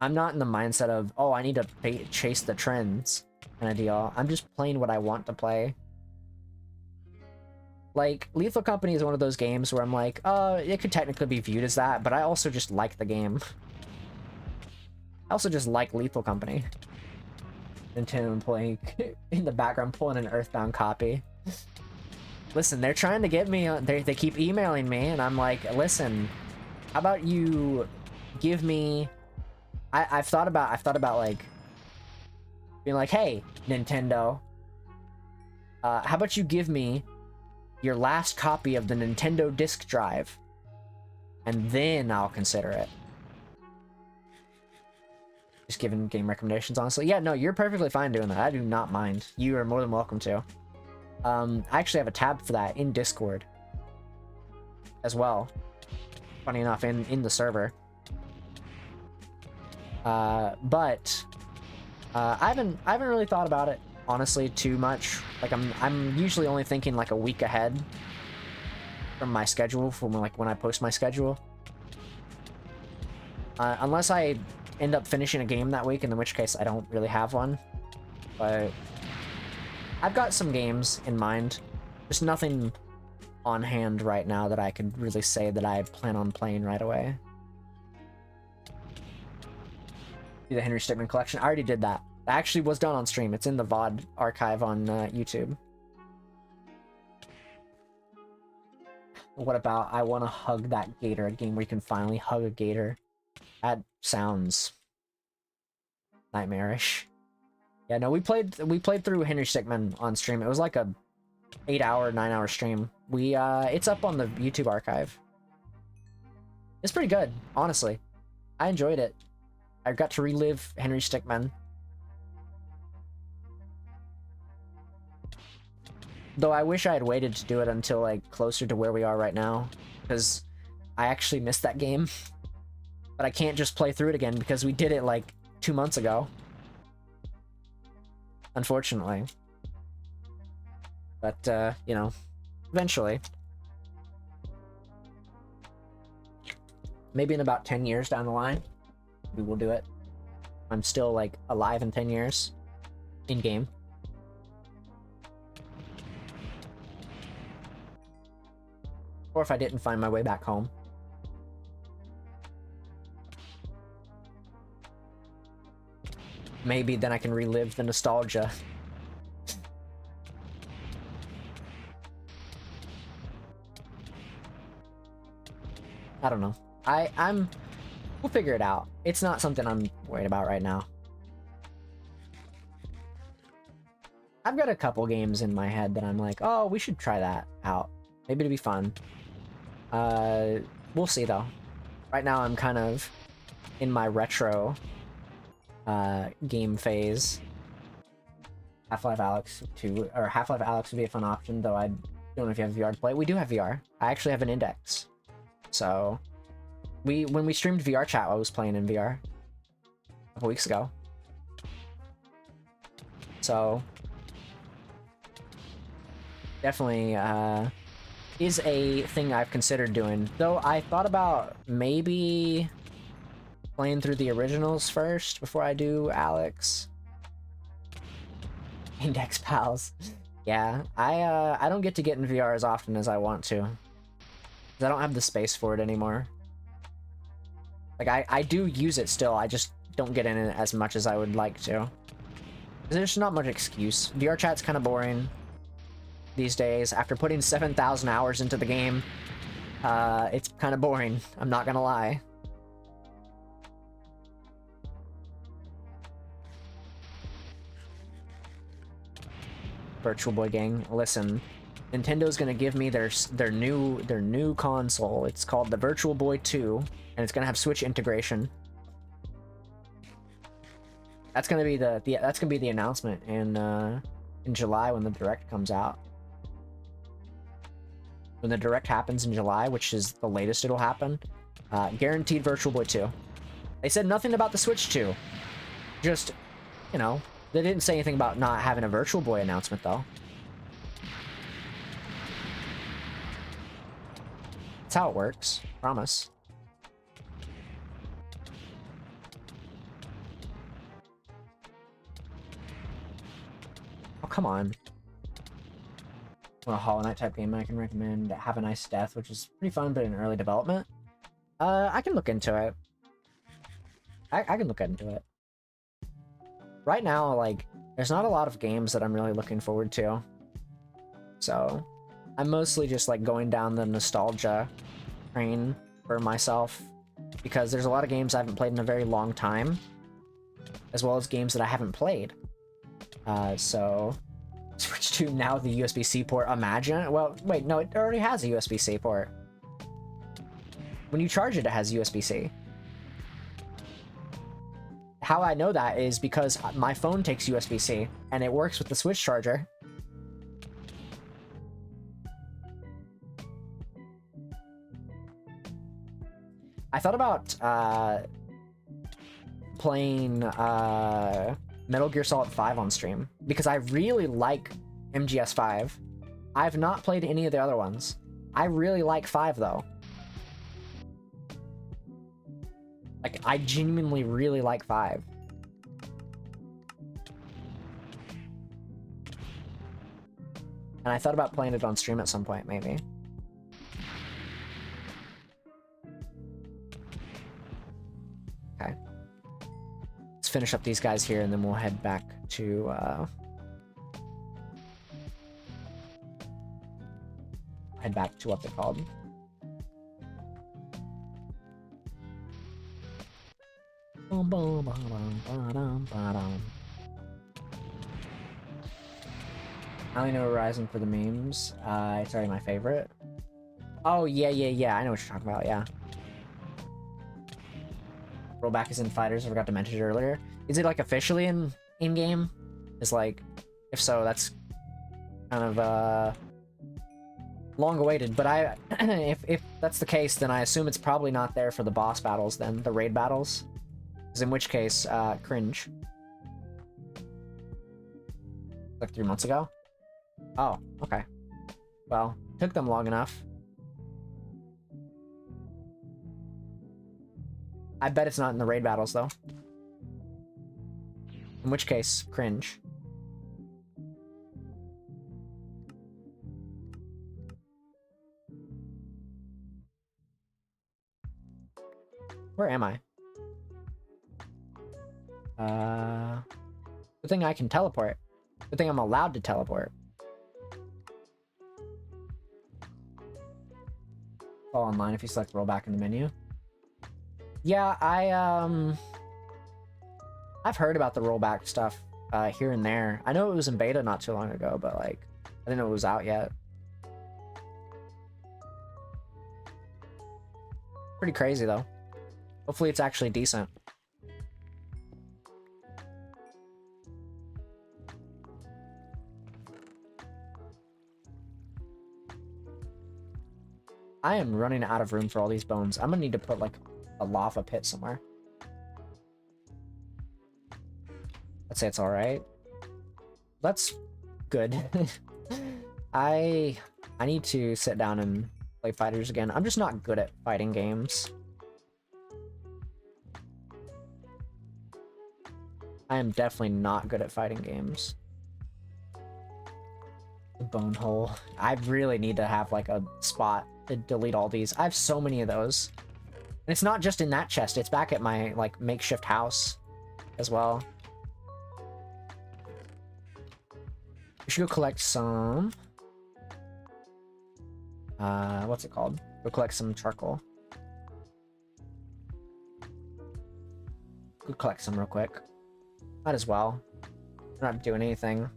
not in the mindset of, oh, I need to chase the trends kind of deal. I'm just playing what I want to play. Like, Lethal Company is one of those games where I'm like, it could technically be viewed as that, but I also just like the game. I also just like Lethal Company. Nintendo playing in the background, pulling an Earthbound copy. Listen, they're trying to get me, they keep emailing me, and I'm like, listen, how about you give me... I've thought about, like, being like, hey, Nintendo, how about you give me your last copy of the Nintendo disk drive, and then I'll consider it. Just giving game recommendations, honestly. Yeah, no, you're perfectly fine doing that. I do not mind. You are more than welcome to. I actually have a tab for that in Discord as well. Funny enough, in the server. But I haven't really thought about it, honestly, too much. Like, I'm usually only thinking like a week ahead from my schedule, from like when I post my schedule. Unless I end up finishing a game that week, in which case I don't really have one. But I've got some games in mind. There's nothing on hand right now that I could really say that I plan on playing right away. Do the Henry Stickmin collection. I already did that. That actually was done on stream. It's in the VOD archive on YouTube. What about I Want to Hug That Gator, a game where you can finally hug a gator? That sounds nightmarish. Yeah, no, we played through Henry Stickmin on stream. It was like a 8-hour, 9-hour stream. It's up on the YouTube archive. It's pretty good, honestly. I enjoyed it. I got to relive Henry Stickmin. Though I wish I had waited to do it until, like, closer to where we are right now, because I actually missed that game. But I can't just play through it again because we did it, like, 2 months ago. Unfortunately. But, you know, eventually. Maybe in about 10 years down the line, we will do it. I'm still, like, alive in 10 years. In-game. Or if I didn't find my way back home. Maybe then I can relive the nostalgia. I don't know. We'll figure it out. It's not something I'm worried about right now. I've got a couple games in my head that I'm like, oh, we should try that out. Maybe it'd be fun. We'll see though. Right now I'm kind of in my retro game phase. Half-Life Alyx 2, or Half-Life Alyx would be a fun option, though I don't know if you have VR to play. We do have VR. I actually have an index. So, when we streamed VR chat, I was playing in VR a couple weeks ago. So, definitely, is a thing I've considered doing. Though I thought about maybe playing through the originals first before I do Alyx. Index pals. Yeah, I don't get to get in VR as often as I want to. 'Cause I don't have the space for it anymore. Like, I do use it still, I just don't get in it as much as I would like to. There's not much excuse. VR chat's kind of boring these days. After putting 7,000 hours into the game, it's kind of boring, I'm not gonna lie. Virtual Boy gang, listen, Nintendo's gonna give me their new console. It's called the Virtual Boy 2, and it's gonna have Switch integration. That's gonna be the announcement in July when the Direct comes out. when the direct happens in July, which is the latest it'll happen, guaranteed Virtual Boy 2. They said nothing about the Switch 2. Just, you know, they didn't say anything about not having a Virtual Boy announcement, though. That's how it works. Promise. Oh, come on. Want a Hollow Knight type game I can recommend? Have a Nice Death, which is pretty fun, but in early development. I can look into it. I can look into it. Right now, like, there's not a lot of games that I'm really looking forward to. So, I'm mostly just, like, going down the nostalgia train for myself. Because there's a lot of games I haven't played in a very long time. As well as games that I haven't played. So... Switch to now the USB-C port. Imagine. Well, wait, no, it already has a USB-C port. When you charge it, it has USB-C. How I know that is because my phone takes USB-C, and it works with the Switch charger. I thought about playing Metal Gear Solid 5 on stream because I really like MGS5. I've not played any of the other ones. I really like 5 though. Like, I genuinely really like 5. And I thought about playing it on stream at some point, maybe. Okay. Let's finish up these guys here, and then we'll head back to, what they're called. I only know Horizon for the memes. It's already my favorite. Oh, yeah. I know what you're talking about, yeah. Rollback is in Fighters. I forgot to mention it earlier. Is it, like, officially in-game? It's like, if so, that's kind of, long-awaited. But if that's the case, then I assume it's probably not there for the boss battles, then. The raid battles. Because in which case, cringe. Like 3 months ago? Oh, okay. Well, took them long enough. I bet it's not in the raid battles, though. In which case, cringe. Where am I? Good thing I can teleport. Good thing I'm allowed to teleport. Fall online if you select rollback in the menu. Yeah, I've heard about the rollback stuff here and there. I know it was in beta not too long ago, but like I didn't know it was out yet. Pretty crazy though. Hopefully it's actually decent. I am running out of room for all these bones. I'm gonna need to put like a lava pit somewhere. Let's say it's all right. That's good. I need to sit down and play fighters again. I'm just not good at fighting games. I am definitely not good at fighting games. The bone hole. I really need to have like a spot to delete all these. I have so many of those. And it's not just in that chest, it's back at my like makeshift house as well. We should go collect some what's it called? Go collect some charcoal. Go collect some real quick. Might as well. We're not doing anything.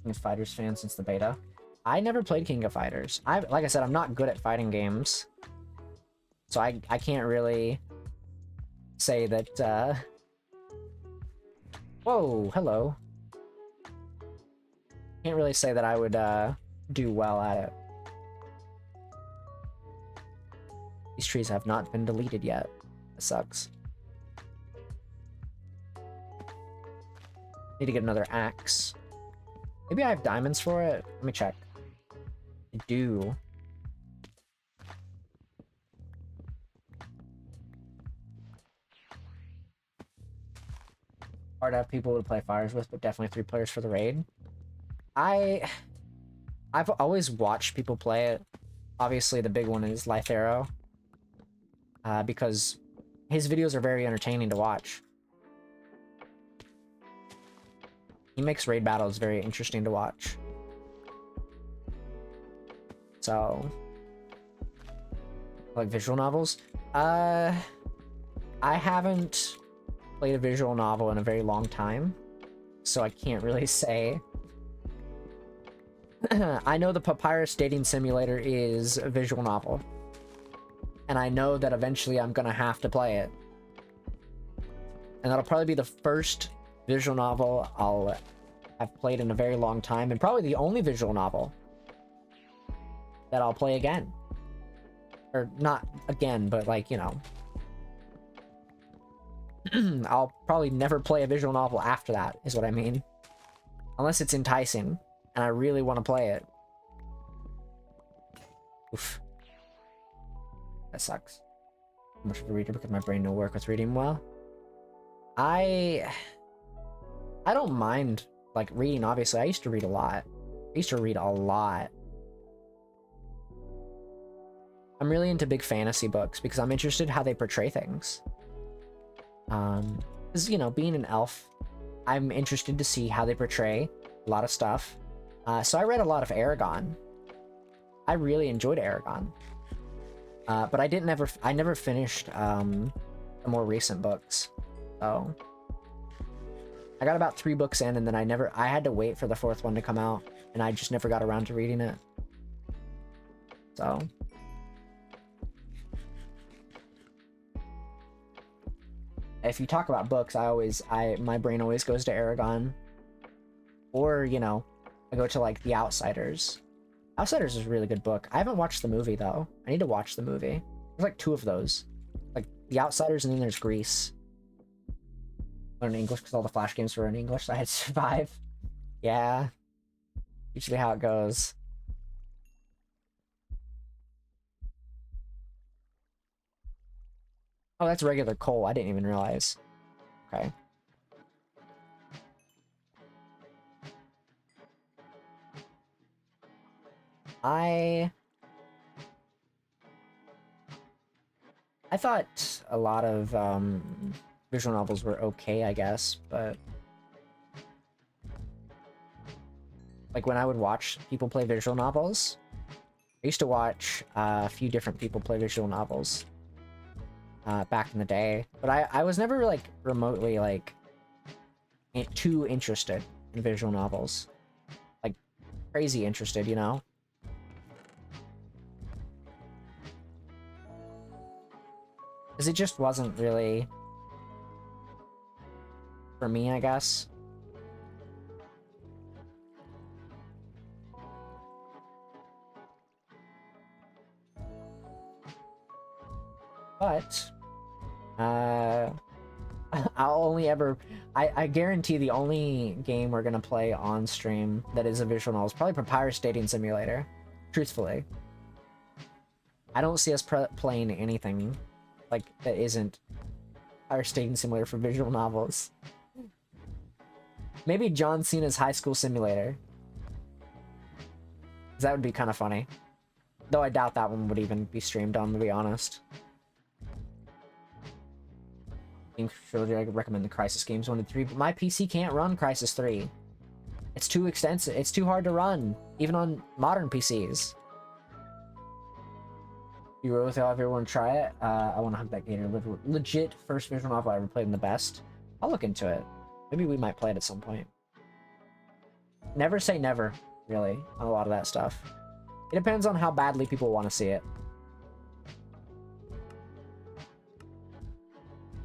King of Fighters fan since the beta. I never played King of Fighters. Like I said, I'm not good at fighting games. So I can't really say that, Whoa, hello. Can't really say that I would do well at it. These trees have not been deleted yet. That sucks. Need to get another axe. Maybe I have diamonds for it. Let me check. I do. Hard to have people to play fires with, but definitely 3 players for the raid. I've always watched people play it. Obviously, the big one is Lythero. Because his videos are very entertaining to watch. He makes raid battles very interesting to watch. So, like visual novels. I haven't played a visual novel in a very long time, so I can't really say. I know the Papyrus Dating Simulator is a visual novel, and I know that eventually I'm gonna have to play it, and that'll probably be the first visual novel I'll have played in a very long time, and probably the only visual novel that I'll play again. Or not again, but like, you know. I'll probably never play a visual novel after that, is what I mean. Unless it's enticing, and I really want to play it. Oof. That sucks. I'm much of a reader because my brain don't work with reading well. I don't mind, like, reading, obviously. I used to read a lot. I'm really into big fantasy books because I'm interested how they portray things. Because, you know, being an elf, I'm interested to see how they portray a lot of stuff. So I read a lot of Aragon. I really enjoyed Aragon. But I never finished the more recent books. So I got about 3 books in, and then I had to wait for the 4th one to come out, and I just never got around to reading it. So if you talk about books, my brain always goes to Aragon. Or, you know, I go to like The Outsiders. Outsiders is a really good book. I haven't watched the movie though. I need to watch the movie. There's like 2 of those. Like The Outsiders, and then there's Grease. Learn English because all the Flash games were in English, so I had to survive. Yeah. Usually how it goes. Oh, that's regular coal. I didn't even realize. Okay. I thought a lot of visual novels were okay, I guess, but like when I would watch people play visual novels, I used to watch a few different people play visual novels back in the day, but I was never like remotely like too interested in visual novels, like crazy interested, you know. Because it just wasn't really for me, I guess. But I'll only ever I guarantee the only game we're gonna play on stream that is a visual novel is probably Papyrus Dating Simulator. Truthfully, I don't see us playing anything like that isn't Papyrus Dating Simulator for visual novels. Maybe John Cena's High School Simulator. That would be kind of funny. Though I doubt that one would even be streamed on, to be honest. Trilogy, I could recommend the Crysis games 1 to 3, but my PC can't run Crysis 3. It's too extensive. It's too hard to run, even on modern PCs. You wrote with it, if you want to try it. I want to hug that gator. Legit first visual novel I ever played in the best. I'll look into it. Maybe we might play it at some point. Never say never, really, on a lot of that stuff. It depends on how badly people want to see it.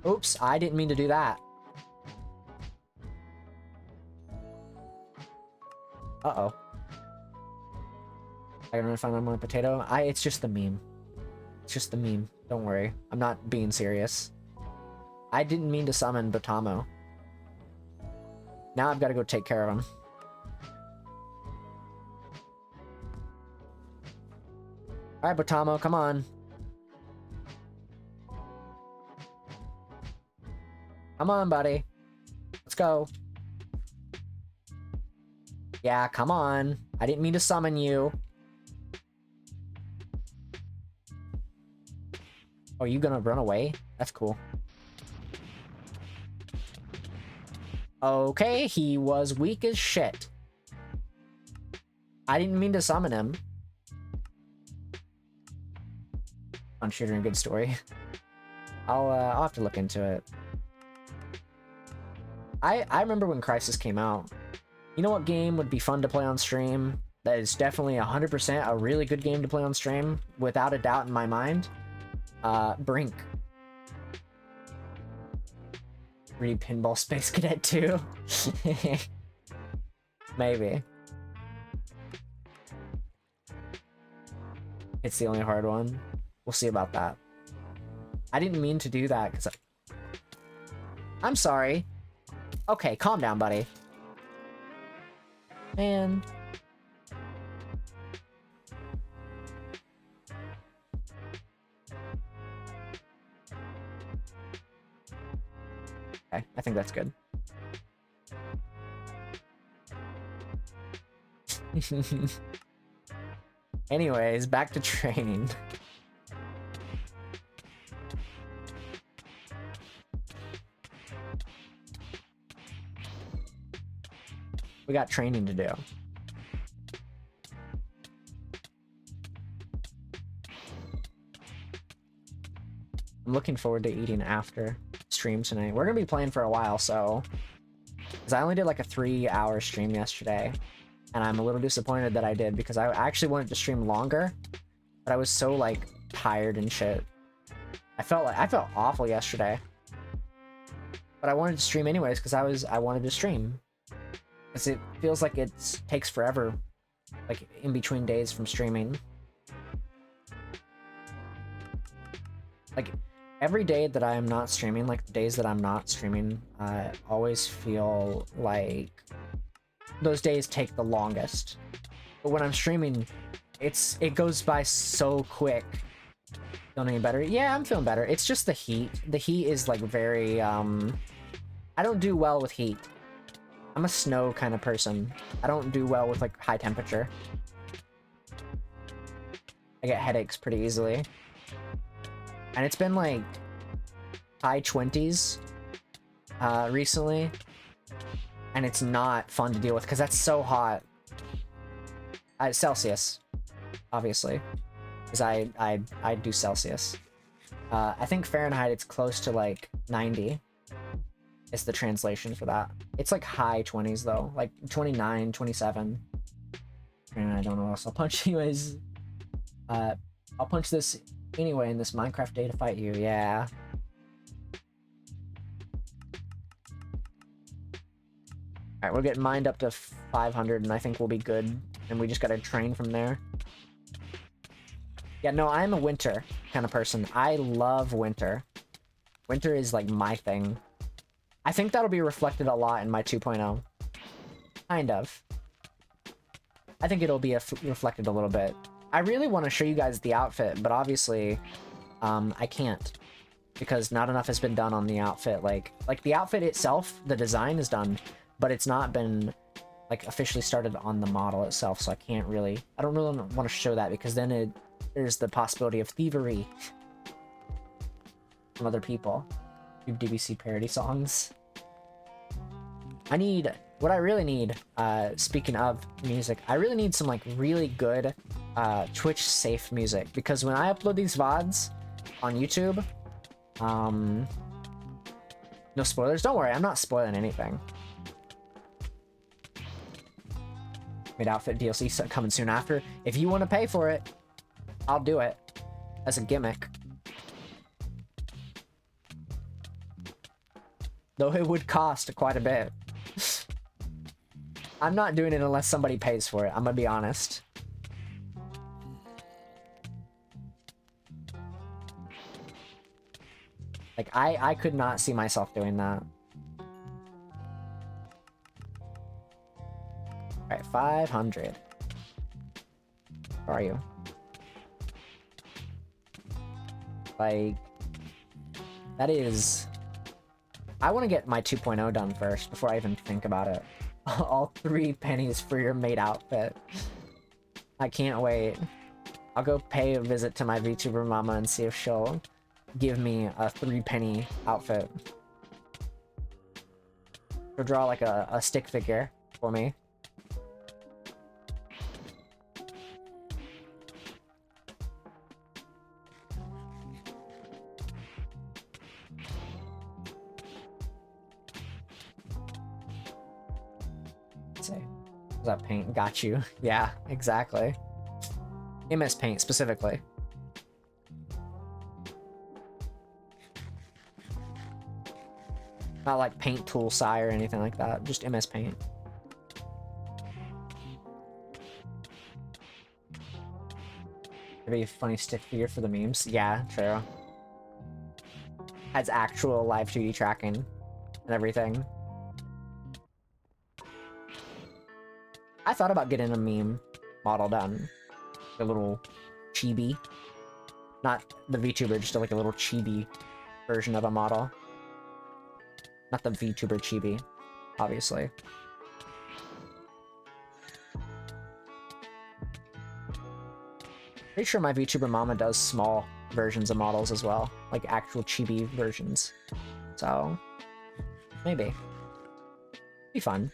Oops, I didn't mean to do that. Uh-oh. I gotta find my potato. It's just the meme. It's just the meme. Don't worry. I'm not being serious. I didn't mean to summon Botamo. Now I've got to go take care of him. Alright, Botamo, come on. Come on, buddy. Let's go. Yeah, come on. I didn't mean to summon you. Oh, you gonna run away? That's cool. Okay, he was weak as shit. I didn't mean to summon him. On shooter and good story. I'll have to look into it. I remember when Crysis came out. You know what game would be fun to play on stream? That is definitely 100% a really good game to play on stream, without a doubt in my mind. Brink. 3D Pinball Space Cadet 2. Maybe. It's the only hard one. We'll see about that. I didn't mean to do that because I'm sorry. Okay, calm down, buddy. Man. Okay, I think that's good. Anyways, back to training. We got training to do. I'm looking forward to eating after stream tonight. We're gonna be playing for a while, so... Because I only did like a 3-hour stream yesterday. And I'm a little disappointed that I did, because I actually wanted to stream longer. But I was so, like, tired and shit. I felt awful yesterday. But I wanted to stream anyways, because I wanted to stream. Because it feels like it takes forever, like, in between days from streaming. Like, every day that I am not streaming, like, the days that I'm not streaming, I always feel like those days take the longest. But when I'm streaming, it goes by so quick. Feeling any better? Yeah, I'm feeling better. It's just the heat. The heat is, like, very, I don't do well with heat. I'm a snow kind of person. I don't do well with, like, high temperature. I get headaches pretty easily. And it's been, like, high 20s recently. And it's not fun to deal with, because that's so hot. Celsius, obviously. Because I do Celsius. I think Fahrenheit, it's close to, like, 90. Is the translation for that. It's like high 20s though, like 29, 27. And I don't know what else I'll punch anyways. I'll punch this anyway in this Minecraft day to fight you, yeah. Alright, we're getting mined up to 500 and I think we'll be good. And we just gotta train from there. Yeah, no, I'm a winter kind of person. I love winter. Winter is like my thing. I think that'll be reflected a lot in my 2.0. Kind of. I think it'll be reflected a little bit. I really want to show you guys the outfit, but obviously, I can't. Because not enough has been done on the outfit. Like the outfit itself, the design is done, but it's not been, like, officially started on the model itself, so I can't really... I don't really want to show that, because then there's the possibility of thievery from other people. DBC parody songs. What I really need, speaking of music, I really need some, like, really good Twitch safe music, because when I upload these VODs on YouTube, no spoilers, don't worry, I'm not spoiling anything. Mid outfit DLC coming soon after. If you want to pay for it, I'll do it as a gimmick. Though it would cost quite a bit. I'm not doing it unless somebody pays for it. I'm gonna be honest. Like, I could not see myself doing that. Alright, 500. Where are you? Like, that is... I want to get my 2.0 done first before I even think about it. All 3 pennies for your maid outfit. I can't wait. I'll go pay a visit to my VTuber mama and see if she'll give me a 3-penny outfit. She'll draw like a stick figure for me. Let's see. Was that paint? Got you. Yeah, exactly. MS Paint specifically. Not like Paint Tool Sai or anything like that, just MS Paint. Maybe a funny stick figure for the memes. Yeah, true. Has actual live 2D tracking and everything. I thought about getting a meme model done. A little chibi. Not the VTuber, just like a little chibi version of a model. Not the VTuber chibi, obviously. Pretty sure my VTuber mama does small versions of models as well. Like actual chibi versions. So, maybe. Be fun.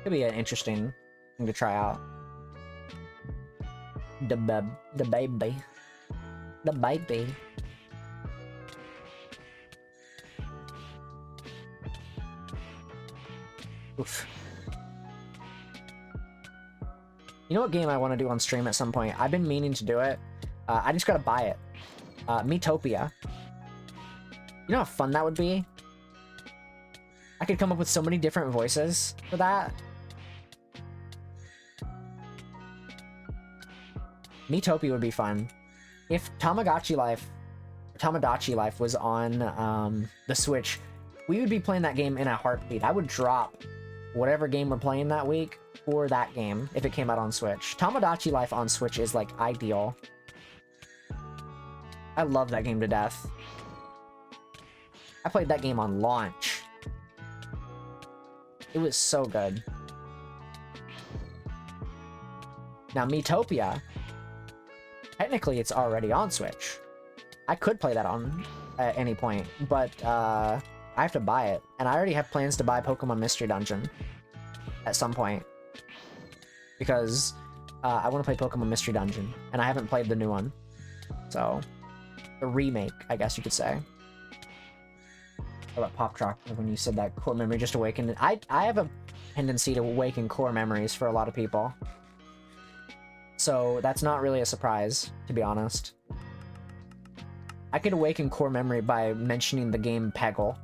Could be an interesting thing to try out. The baby. The baby. Oof. You know what game I want to do on stream at some point? I've been meaning to do it. I just gotta buy it. Miitopia. You know how fun that would be? I could come up with so many different voices for that. Miitopia would be fun. If Tamagotchi Life was on the Switch, we would be playing that game in a heartbeat. I would drop whatever game we're playing that week for that game if it came out on Switch. Tamagotchi Life on Switch is like ideal. I love that game to death. I played that game on launch. It was so good. Now Miitopia, technically it's already on Switch. I could play that on at any point, but I have to buy it. And I already have plans to buy Pokemon Mystery Dungeon at some point. Because I want to play Pokemon Mystery Dungeon, and I haven't played the new one. So, the remake, I guess you could say. How about Pop Chocolate when you said that core memory just awakened? I have a tendency to awaken core memories for a lot of people. So that's not really a surprise, to be honest. I could awaken core memory by mentioning the game Peggle.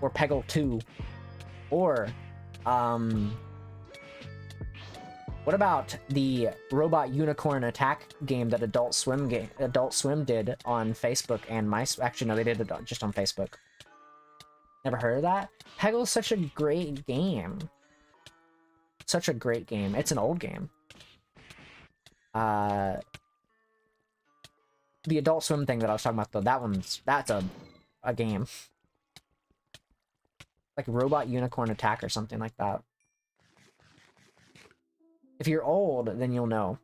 Or Peggle 2. Or, what about the Robot Unicorn Attack game that Adult Swim did on Facebook and actually no, they did it just on Facebook. Never heard of that? Peggle is such a great game. Such a great game. It's an old game. The Adult Swim thing that I was talking about though, that's a game. Like Robot Unicorn Attack or something like that. If you're old, then you'll know.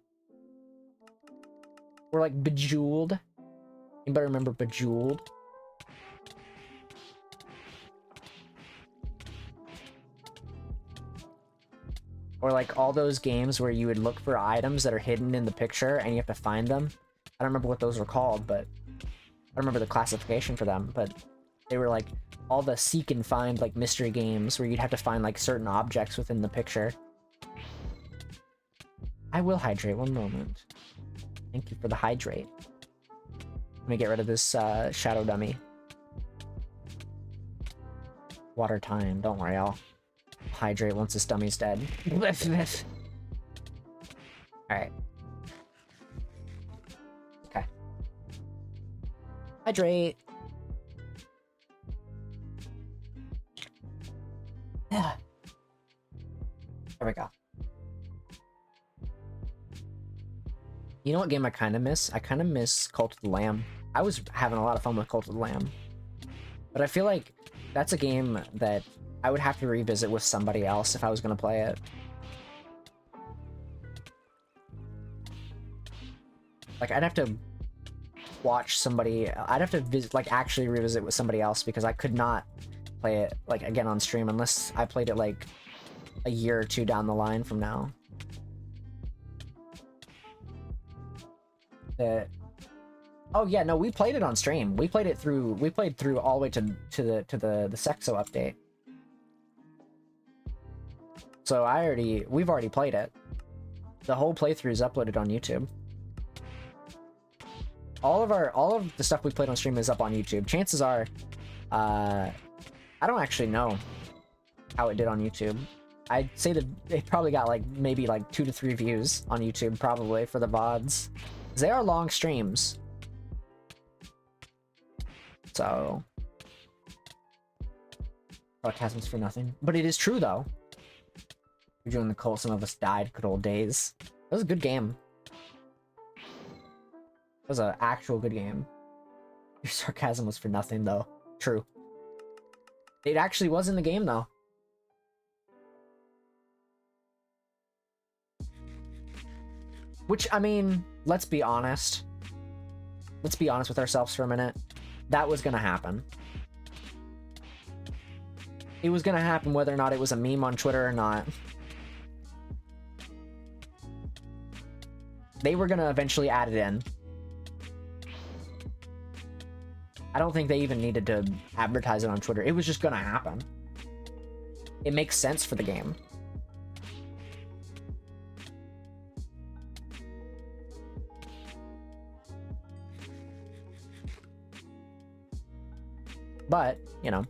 Or like Bejeweled. Anybody remember Bejeweled? Or like all those games where you would look for items that are hidden in the picture and you have to find them. I don't remember what those were called, but I don't remember the classification for them, but they were like all the seek and find like mystery games where you'd have to find like certain objects within the picture. I will hydrate, one moment. Thank you for the hydrate. Let me get rid of this shadow dummy. Water time. Don't worry, I'll hydrate once this dummy's dead. Alright. Okay. Hydrate. Yeah. There we go. You know what game I kind of miss? I kind of miss Cult of the Lamb. I was having a lot of fun with Cult of the Lamb. But I feel like that's a game that I would have to revisit with somebody else if I was going to play it. Like, I'd have to watch somebody... I'd have to visit, like, actually revisit with somebody else because I could not play it, like, again on stream unless I played it, like, a year or two down the line from now. Oh yeah, no, we played it on stream. We played through all the way to the Sexo update. So we've already played it. The whole playthrough is uploaded on YouTube. All of the stuff we played on stream is up on YouTube. Chances are, I don't actually know how it did on YouTube. I'd say that it probably got like maybe like 2 to 3 views on YouTube probably for the VODs. They are long streams. So sarcasm's for nothing. But it is true though. We're doing the cult, some of us died, good old days. That was a good game. It was an actual good game. Your sarcasm was for nothing though. True. It actually was in the game though. Which, I mean, let's be honest. Let's be honest with ourselves for a minute. That was gonna happen. It was gonna happen whether or not it was a meme on Twitter or not. They were gonna eventually add it in. I don't think they even needed to advertise it on Twitter. It was just gonna happen. It makes sense for the game. But, you know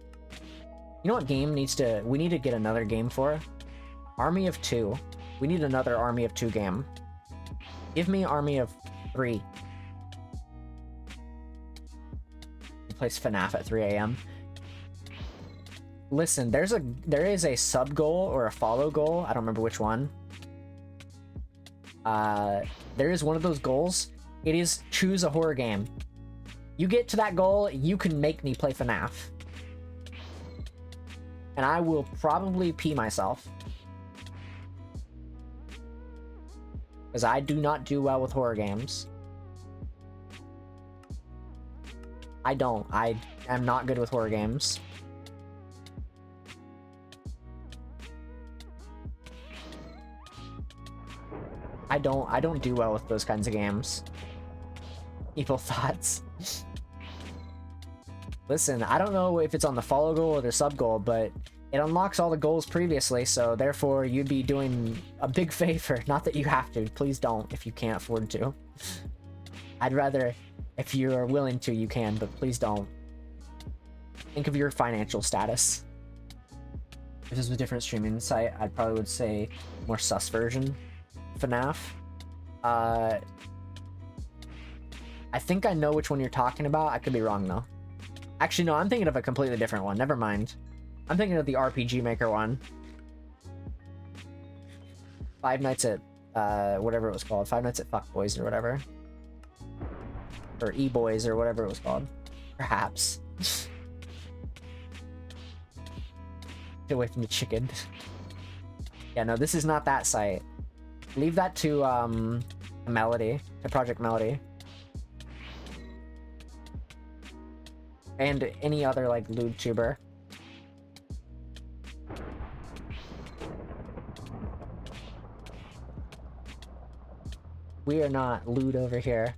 what game we need to get another game for? Army of 2. We need another Army of 2 game. Give me Army of 3. Plays FNAF at 3 AM. Listen, there is a sub goal or a follow goal. I don't remember which one. There is one of those goals. It is choose a horror game. You get to that goal, you can make me play FNAF. And I will probably pee myself. Because I do not do well with horror games. I don't. I am not good with horror games. I don't do well with those kinds of games. Evil thoughts. Listen, I don't know if it's on the follow goal or the sub goal, but it unlocks all the goals previously, so therefore you'd be doing a big favor. Not that you have to. Please don't if you can't afford to. I'd rather, if you're willing to, you can, but please don't. Think of your financial status. If this was a different streaming site, I probably would say more sus version. FNAF. I think I know which one you're talking about. I could be wrong though. Actually, no, I'm thinking of a completely different one. Never mind. I'm thinking of the RPG Maker one. Five Nights at, whatever it was called. Five Nights at Fuck Boys or whatever. Or E-Boys or whatever it was called. Perhaps. Get away from the chicken. Yeah, no, this is not that site. Leave that to, Melody. To Project Melody. And any other, like, lewd tuber. We are not lewd over here.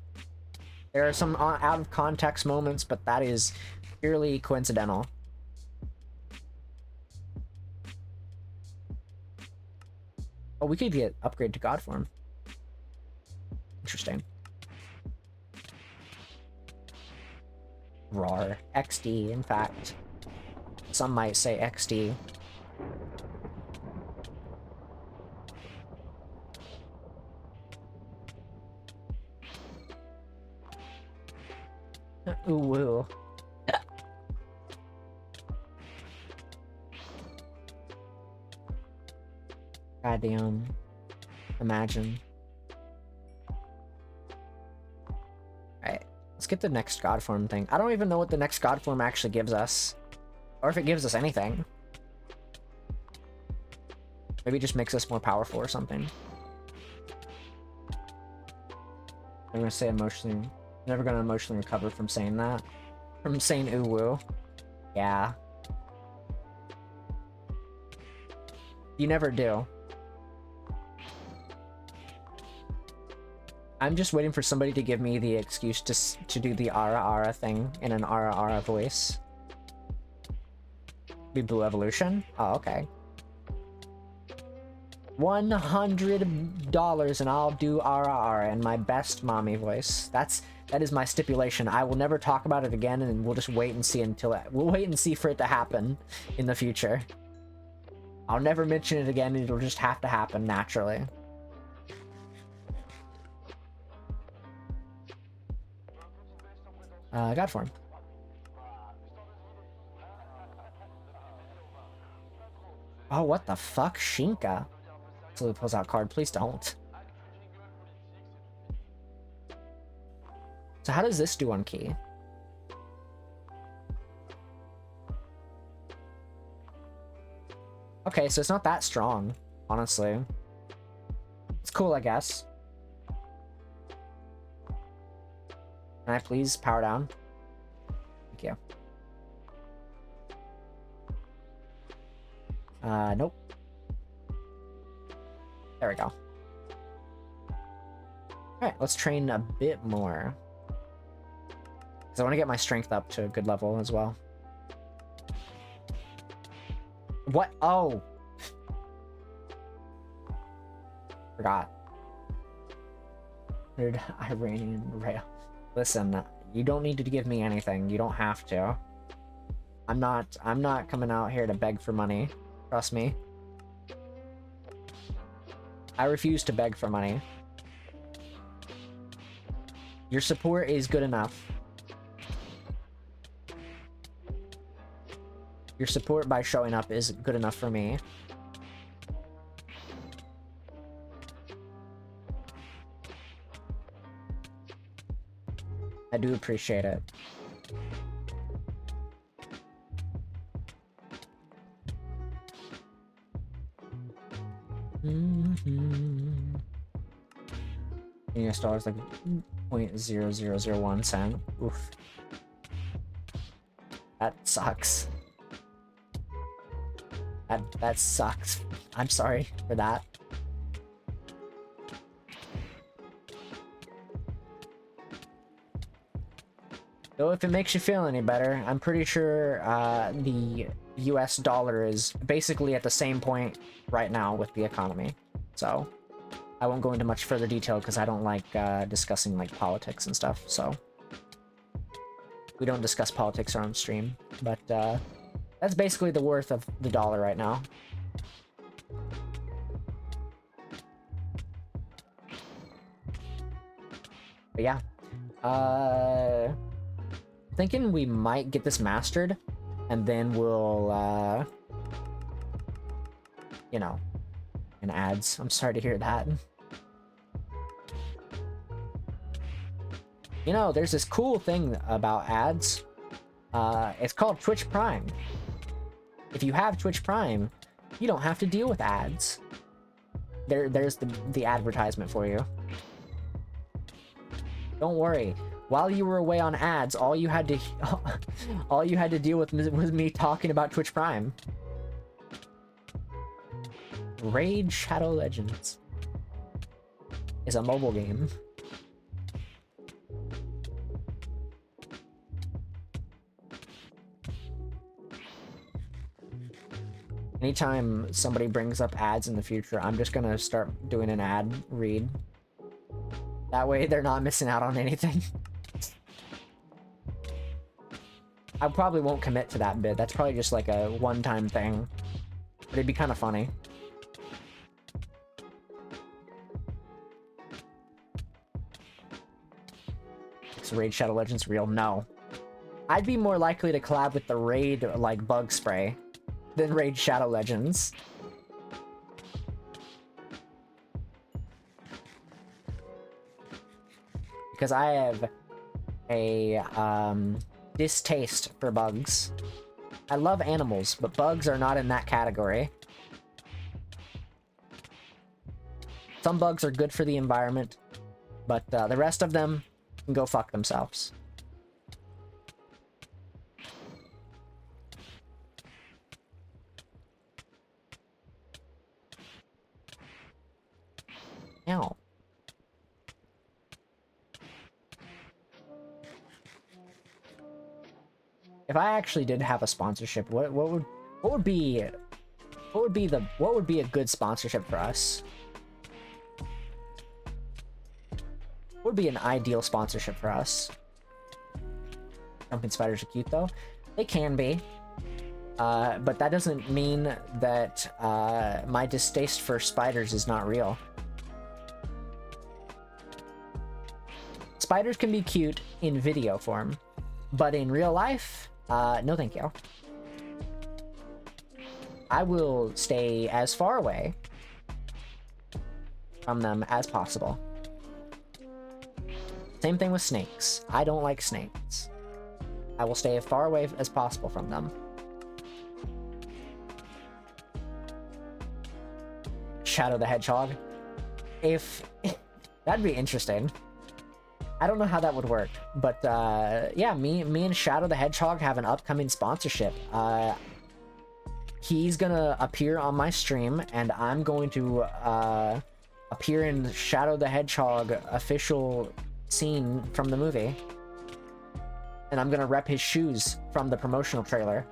There are some out of context moments, but that is purely coincidental. Oh, we could get upgrade to God form. Interesting. RAR. XD, in fact. Some might say XD. Ooh, woo. Goddamn. Imagine. Alright. Let's get the next god form thing. I don't even know what the next god form actually gives us. Or if it gives us anything. Maybe it just makes us more powerful or something. I'm gonna say emotionally. Never gonna emotionally recover from saying that. From saying ooh woo. Yeah. You never do. I'm just waiting for somebody to give me the excuse to do the ara ara thing in an ara ara voice. Be Blue Evolution? Oh, okay. $100 and I'll do ara ara in my best mommy voice. That is my stipulation. I will never talk about it again, and we'll just wait and see we'll wait and see for it to happen in the future. I'll never mention it again, it'll just have to happen naturally. God form. Oh, what the fuck? Shinka. So he pulls out card. Please don't. So how does this do on key? Okay, so it's not that strong, honestly. It's cool, I guess. Can I please power down? Thank you. Nope. There we go. Alright, let's train a bit more. Because I want to get my strength up to a good level as well. What? Oh! Forgot. Iranian rail. Listen, you don't need to give me anything. You don't have to. I'm not coming out here to beg for money. Trust me. I refuse to beg for money. Your support is good enough. Your support by showing up is good enough for me. I do appreciate it. US dollars like 0.0001 cent. Oof. That sucks. That sucks. I'm sorry for that. Though if it makes you feel any better, I'm pretty sure the US dollar is basically at the same point right now with the economy. So I won't go into much further detail because I don't like discussing like politics and stuff. So we don't discuss politics on stream, but that's basically the worth of the dollar right now. But yeah, thinking we might get this mastered, and then we'll, you know, and ads. I'm sorry to hear that. You know, there's this cool thing about ads. It's called Twitch Prime. If you have Twitch Prime, you don't have to deal with ads. There's the advertisement for you. Don't worry. While you were away on ads, all you had to deal with was me talking about Twitch Prime. Raid Shadow Legends is a mobile game. Anytime somebody brings up ads in the future, I'm just gonna start doing an ad read. That way they're not missing out on anything. I probably won't commit to that bid. That's probably just like a one-time thing. But it'd be kind of funny. Is Raid Shadow Legends real? No. I'd be more likely to collab with the Raid, like, bug spray than Raid Shadow Legends. Because I have a, distaste for bugs. I love animals, but bugs are not in that category. Some bugs are good for the environment, but the rest of them can go fuck themselves. Ow. If I actually did have a sponsorship, what would be a good sponsorship for us? What would be an ideal sponsorship for us? Jumping spiders are cute though. They can be. But that doesn't mean that my distaste for spiders is not real. Spiders can be cute in video form, but in real life, no thank you. I will stay as far away from them as possible. Same thing with snakes. I don't like snakes. I will stay as far away as possible from them. Shadow the Hedgehog. If that'd be interesting. I don't know how that would work, but yeah, me and Shadow the Hedgehog have an upcoming sponsorship. He's gonna appear on my stream, and I'm going to appear in Shadow the Hedgehog official scene from the movie. And I'm gonna rep his shoes from the promotional trailer.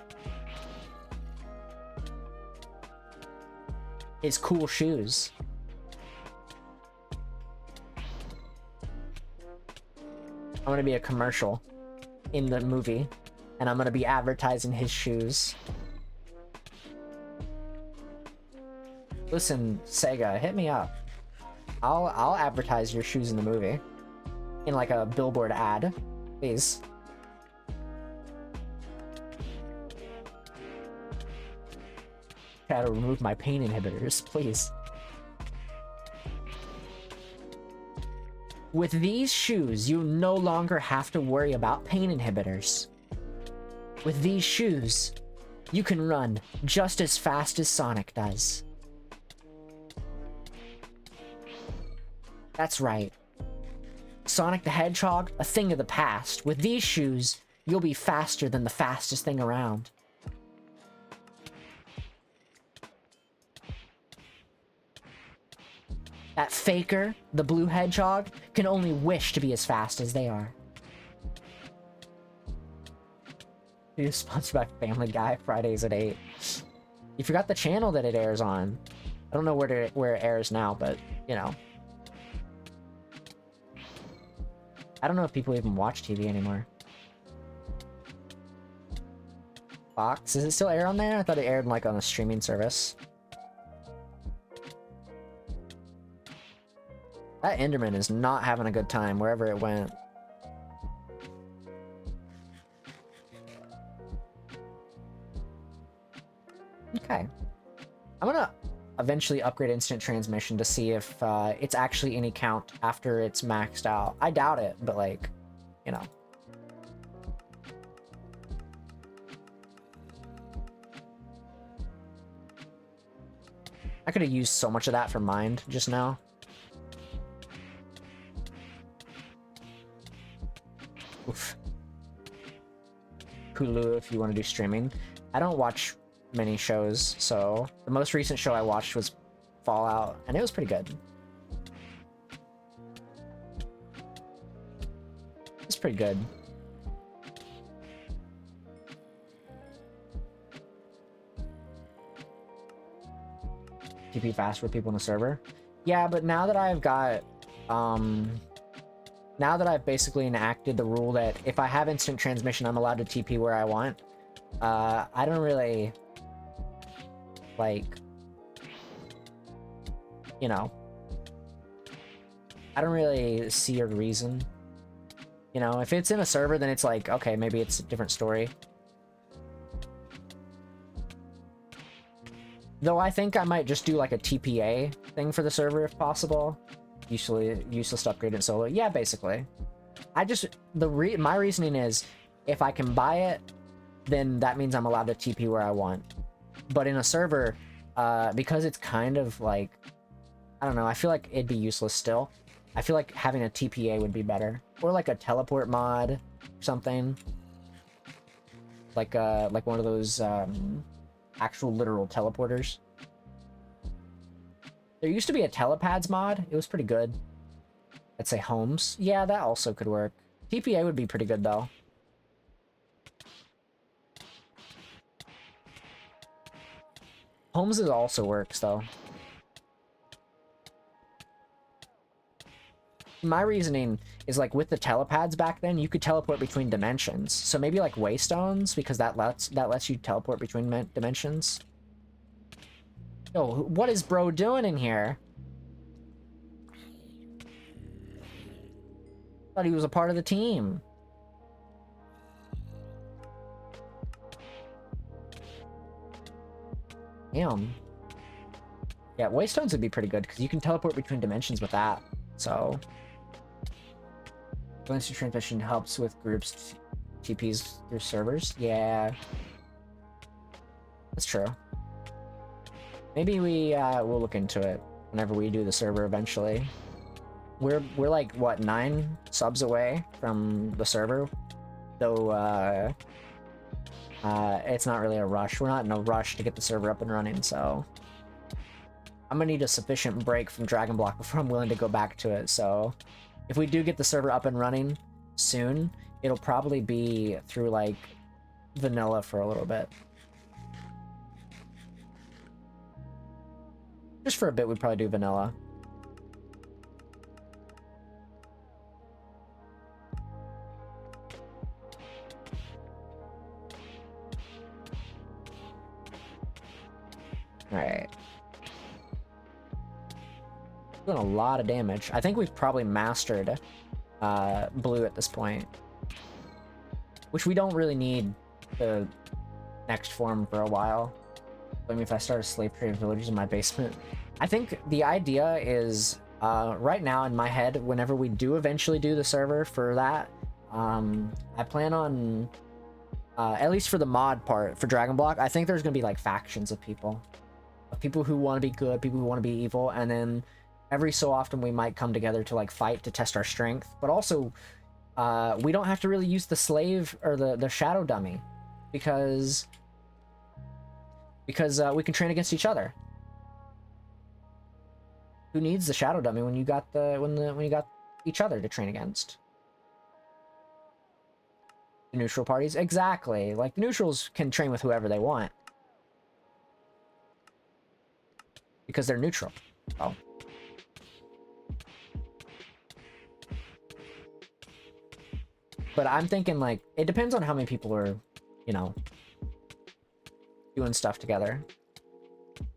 His cool shoes. I'm gonna be a commercial in the movie, and I'm gonna be advertising his shoes. Listen, Sega, hit me up. I'll advertise your shoes in the movie, in like a billboard ad, please. Try to remove my pain inhibitors, please. With these shoes, you no longer have to worry about pain inhibitors. With these shoes, you can run just as fast as Sonic does. That's right. Sonic the Hedgehog, a thing of the past. With these shoes, you'll be faster than the fastest thing around. That faker, the blue hedgehog, can only wish to be as fast as they are. It is sponsored by Family Guy, Fridays at 8. You forgot the channel that it airs on. I don't know where it airs now, but, you know. I don't know if people even watch TV anymore. Fox, does it still air on there? I thought it aired like on a streaming service. That Enderman is not having a good time wherever it went. Okay. I'm gonna eventually upgrade instant transmission to see if it's actually any count after it's maxed out. I doubt it, but like, you know. I could have used so much of that for Mind just now. Oof. Hulu if you want to do streaming. I don't watch many shows, so the most recent show I watched was Fallout, and it was pretty good. It's pretty good. TP fast for people in the server. Yeah, but now that I've got now that I've basically enacted the rule that if I have instant transmission, I'm allowed to TP where I want, I don't really, like, you know, I don't really see a reason. You know, if it's in a server, then it's like, okay, maybe it's a different story. Though I think I might just do like a TPA thing for the server if possible. Useless to upgrade in solo. Yeah, basically. My reasoning is if I can buy it, then that means I'm allowed to TP where I want. But in a server, because it's kind of like, I don't know, I feel like it'd be useless still. I feel like having a TPA would be better. Or like a teleport mod or something. Like one of those actual literal teleporters. There used to be a telepads mod. It was pretty good. I'd say homes. Yeah, that also could work. TPA would be pretty good though. Homes also works though. My reasoning is like with the telepads back then, you could teleport between dimensions. So maybe like waystones, because that lets you teleport between dimensions. Yo, what is bro doing in here? Thought he was a part of the team. Damn. Yeah, waystones would be pretty good because you can teleport between dimensions with that. So instant transmission helps with groups TPs through servers. Yeah, that's true. Maybe we'll look into it whenever we do the server eventually. We're like what, 9 subs away from the server, though it's not really a rush. We're not in a rush to get the server up and running, so I'm gonna need a sufficient break from Dragon Block before I'm willing to go back to it. So if we do get the server up and running soon, it'll probably be through like vanilla for a little bit. Just for a bit, we'd probably do vanilla. Alright. Doing a lot of damage. I think we've probably mastered blue at this point. Which we don't really need the next form for a while. I mean, if I start a slave trade villagers in my basement. I think the idea is, right now in my head, whenever we do eventually do the server for that, I plan on, at least for the mod part, for Dragon Block, I think there's going to be like factions of people. People who want to be good, people who want to be evil, and then every so often we might come together to like fight to test our strength. But also, we don't have to really use the slave or the shadow dummy, because we can train against each other. Who needs the shadow dummy when you got when you got each other to train against? The neutral parties, exactly. Like the neutrals can train with whoever they want because they're neutral. Oh. But I'm thinking like it depends on how many people are, you know, doing stuff together.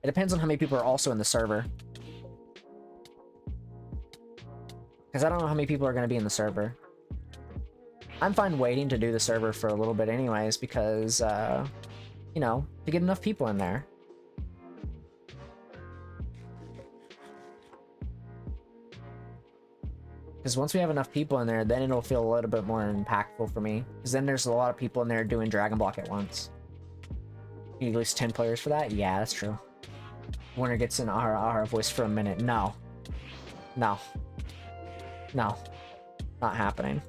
It depends on how many people are also in the server. Because I don't know how many people are going to be in the server. I'm fine waiting to do the server for a little bit anyways, because, you know, to get enough people in there. Because once we have enough people in there, then it'll feel a little bit more impactful for me. Because then there's a lot of people in there doing Dragon Block at once. You need at least 10 players for that? Yeah, that's true. Winner gets an our voice for a minute. No. No. No. Not happening.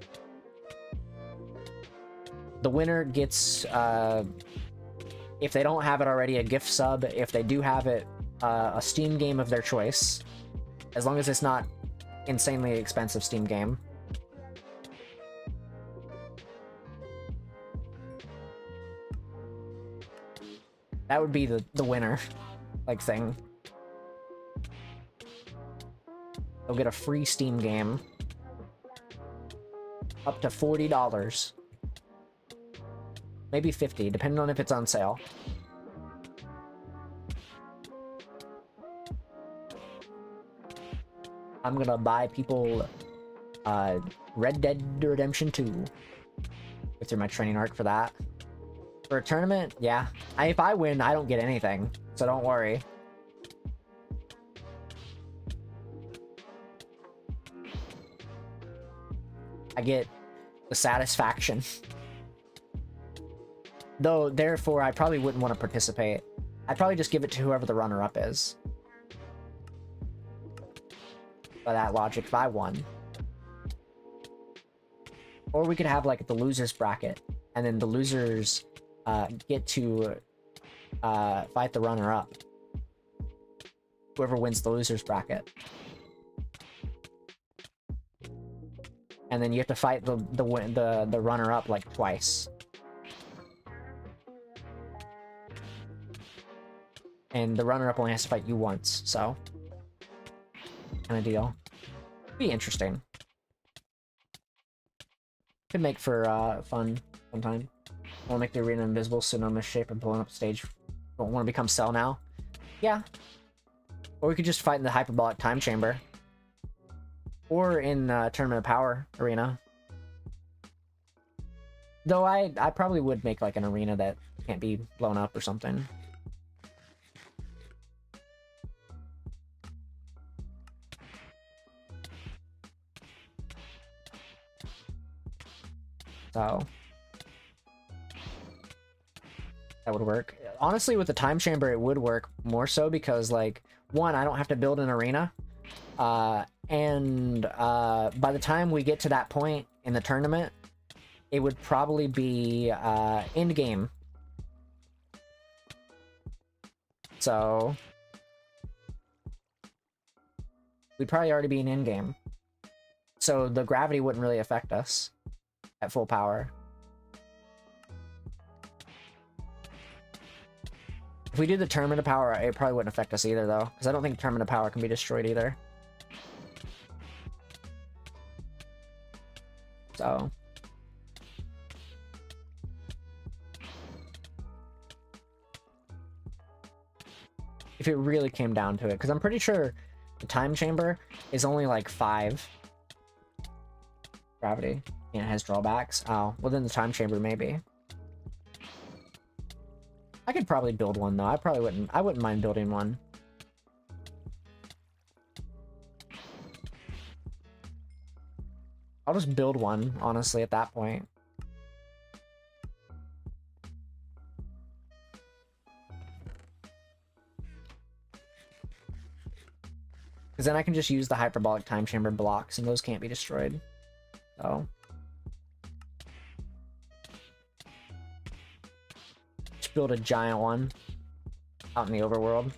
The winner gets, if they don't have it already, a gift sub. If they do have it, a Steam game of their choice. As long as it's not insanely expensive Steam game. That would be the winner, like, thing. They'll get a free Steam game. up to $40. Maybe 50, depending on if it's on sale. I'm gonna buy people Red Dead Redemption 2. Go through my training arc for that. For a tournament, yeah. If I win, I don't get anything, so don't worry. I get the satisfaction. Though, therefore, I probably wouldn't want to participate. I'd probably just give it to whoever the runner-up is. By that logic, if I won. Or we could have, like, the losers bracket. And then the losers get to fight the runner-up. Whoever wins the losers bracket. And then you have to fight the runner-up, like, twice. And the runner-up only has to fight you once, so... kind of deal. Be interesting. Could make for fun time. I want to make the arena invisible so no misshape and pulling up stage. Don't want to become Cell now. Yeah. Or we could just fight in the hyperbolic time chamber. Or in Tournament of Power arena. Though I probably would make like an arena that can't be blown up or something. So that would work. Honestly, with the time chamber, it would work more so because, like, one, I don't have to build an arena. And by the time we get to that point in the tournament, it would probably be end game. So we'd probably already be in end game. So the gravity wouldn't really affect us at full power. If we do the Tournament of Power, it probably wouldn't affect us either, though, because I don't think Tournament of Power can be destroyed either. So if it really came down to it, because I'm pretty sure the time chamber is only like 5 gravity. And it has drawbacks. Oh, well then the time chamber maybe. I could probably build one though. I wouldn't mind building one. I'll just build one, honestly, at that point. Because then I can just use the hyperbolic time chamber blocks and those can't be destroyed. So build a giant one out in the overworld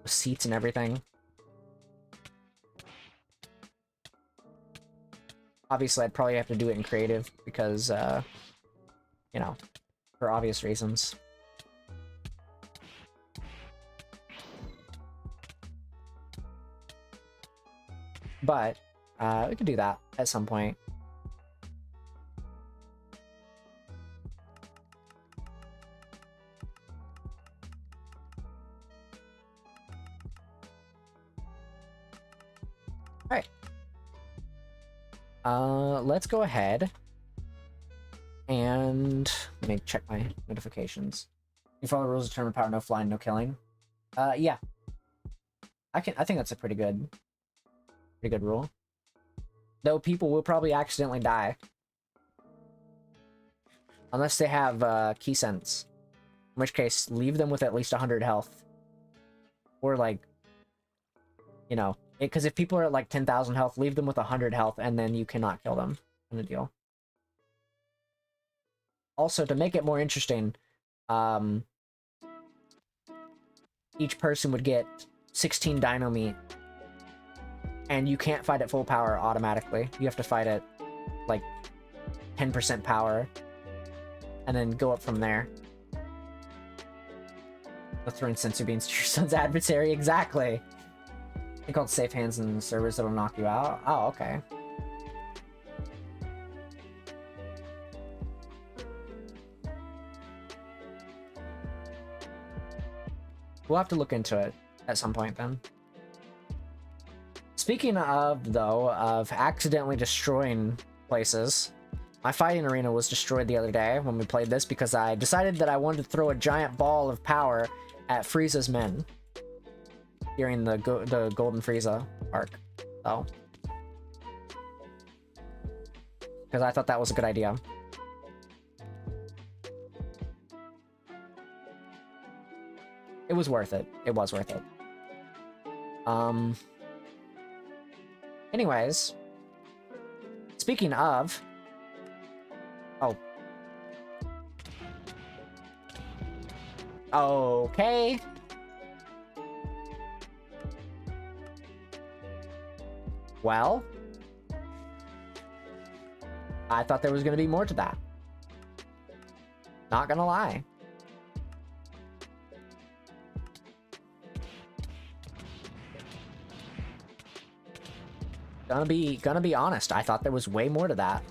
with seats and everything. Obviously, I'd probably have to do it in creative because, you know, for obvious reasons. But we could do that at some point. Let's go ahead and let me check my notifications. You follow the rules of Tournament of Power, no flying, no killing. Yeah. I think that's a pretty good rule. Though people will probably accidentally die. Unless they have key sense. In which case, leave them with at least 100 health. Or like, you know, because if people are at like 10,000 health, leave them with 100 health, and then you cannot kill them. In the deal. Also, to make it more interesting, each person would get 16 dino meat, and you can't fight at full power automatically. You have to fight at like 10% power, and then go up from there. With throwing sensor beams to your son's adversary, exactly. They called safe hands in servers that'll knock you out. Oh, okay. We'll have to look into it at some point then. Speaking of, though, of accidentally destroying places, my fighting arena was destroyed the other day when we played this because I decided that I wanted to throw a giant ball of power at Frieza's men during the Golden Frieza arc. So, because I thought that was a good idea. It was worth it. It was worth it. Anyways, speaking of... Oh. Okay. Well, I thought there was going to be more to that. Not gonna lie. Gonna be honest, I thought there was way more to that.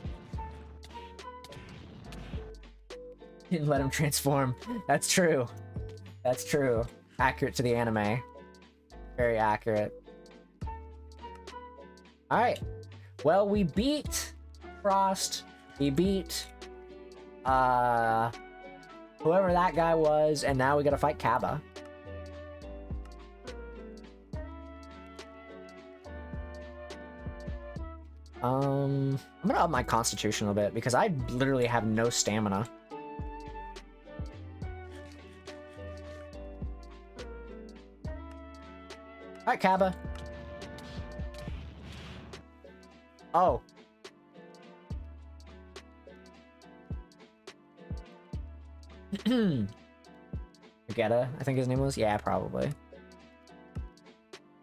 Didn't let him transform. That's true. That's true. Accurate to the anime. Very accurate. Alright. Well, we beat Frost. We beat whoever that guy was, and now we gotta fight Kaba. I'm gonna up my constitution a bit because I literally have no stamina. Alright, Kaba. Oh. Vegeta, I think his name was? Yeah, probably.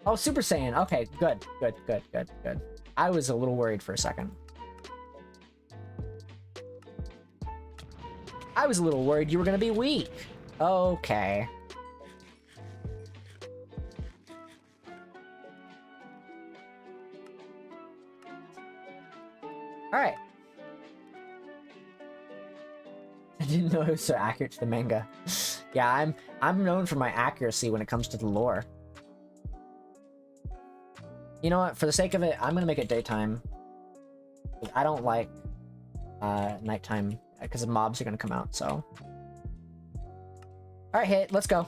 Oh, Super Saiyan. Okay, good. I was a little worried for a second. I was a little worried you were gonna be weak. Okay. Alright. I didn't know it was so accurate to the manga. Yeah, I'm known for my accuracy when it comes to the lore. You know what? For the sake of it, I'm gonna make it daytime. I don't like nighttime because the mobs are gonna come out. So, all right, hit. Let's go.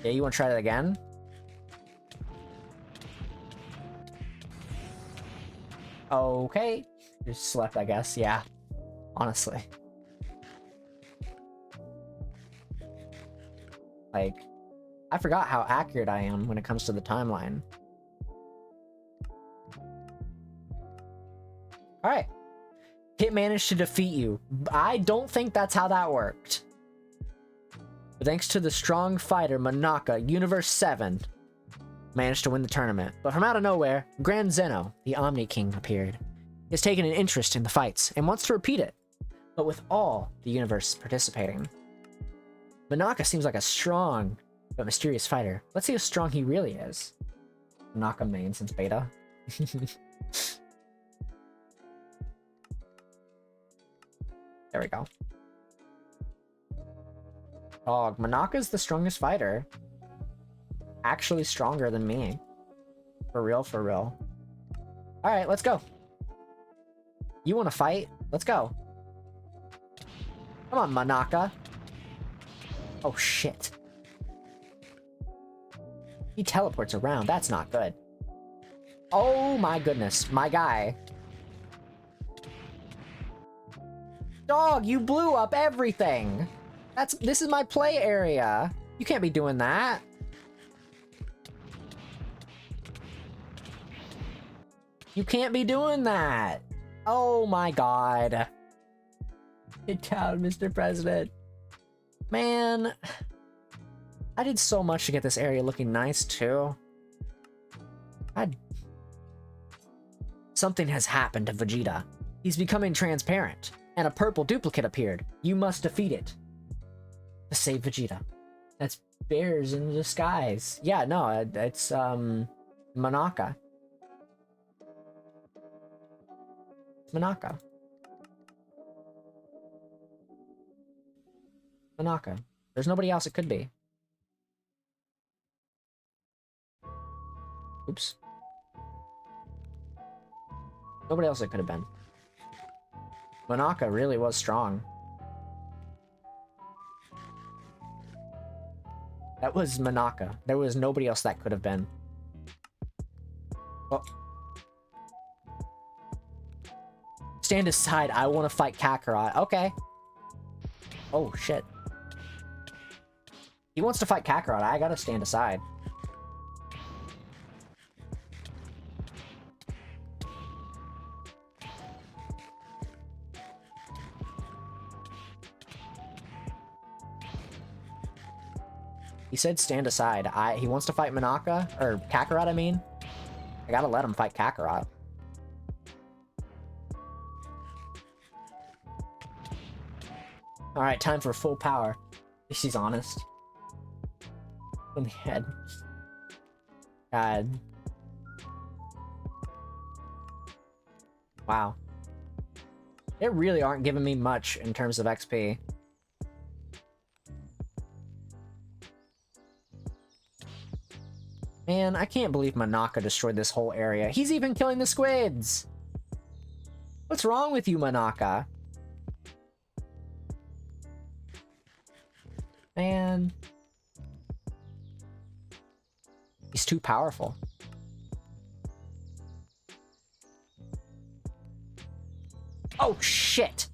Yeah, you want to try that again? Okay. You slept, I guess. Yeah. Honestly. Like, I forgot how accurate I am when it comes to the timeline. Alright. Hit managed to defeat you. I don't think that's how that worked. But thanks to the strong fighter Monaka, Universe 7 managed to win the tournament. But from out of nowhere, Grand Zeno, the Omni King, appeared. He has taken an interest in the fights and wants to repeat it, but with all the universe participating. Monaka seems like a strong but mysterious fighter. Let's see how strong he really is. Monaka main since beta. There we go. Dog, Monaka's the strongest fighter. Actually stronger than me. For real, for real. Alright, let's go. You want to fight? Let's go. Come on, Monaka. Oh, shit. He teleports around. That's not good. Oh, my goodness. My guy. Dog, you blew up everything. This is my play area. You can't be doing that. You can't be doing that. Oh my god. Get down, Mr. President. Man. I did so much to get this area looking nice, too. Something has happened to Vegeta. He's becoming transparent, and a purple duplicate appeared. You must defeat it. To save Vegeta. That's bears in disguise. Yeah, no, it's, Monaka. Manaka. Manaka. There's nobody else it could be. Oops. Nobody else it could have been. Manaka really was strong. That was Manaka. There was nobody else that could have been. Oh. Stand aside. I want to fight Kakarot. Okay. Oh, shit. He wants to fight Kakarot. I gotta stand aside. He said stand aside. He wants to fight Manaka, or Kakarot, I mean. I gotta let him fight Kakarot. Alright, time for full power. At least he's honest. On the head. God. Wow. They really aren't giving me much in terms of XP. Man, I can't believe Manaka destroyed this whole area. He's even killing the squids! What's wrong with you, Manaka? Man. He's too powerful. Oh, shit!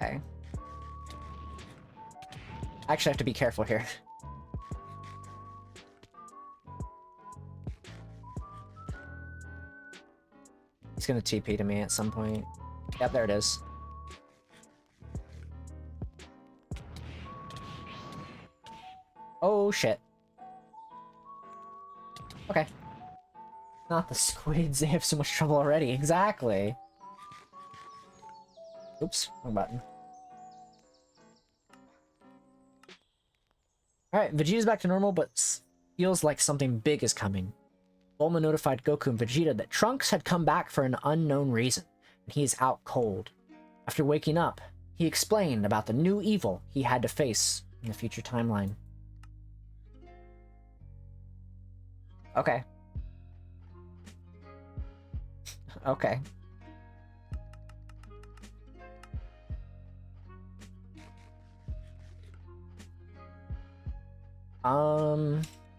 Okay. I actually have to be careful here. He's gonna TP to me at some point. Yep, there it is. Oh, shit. Okay. Not the squids, they have so much trouble already. Exactly. Oops, wrong button. Alright, Vegeta's back to normal, but feels like something big is coming. Bulma notified Goku and Vegeta that Trunks had come back for an unknown reason, and he is out cold. After waking up, he explained about the new evil he had to face in the future timeline. Okay. Okay.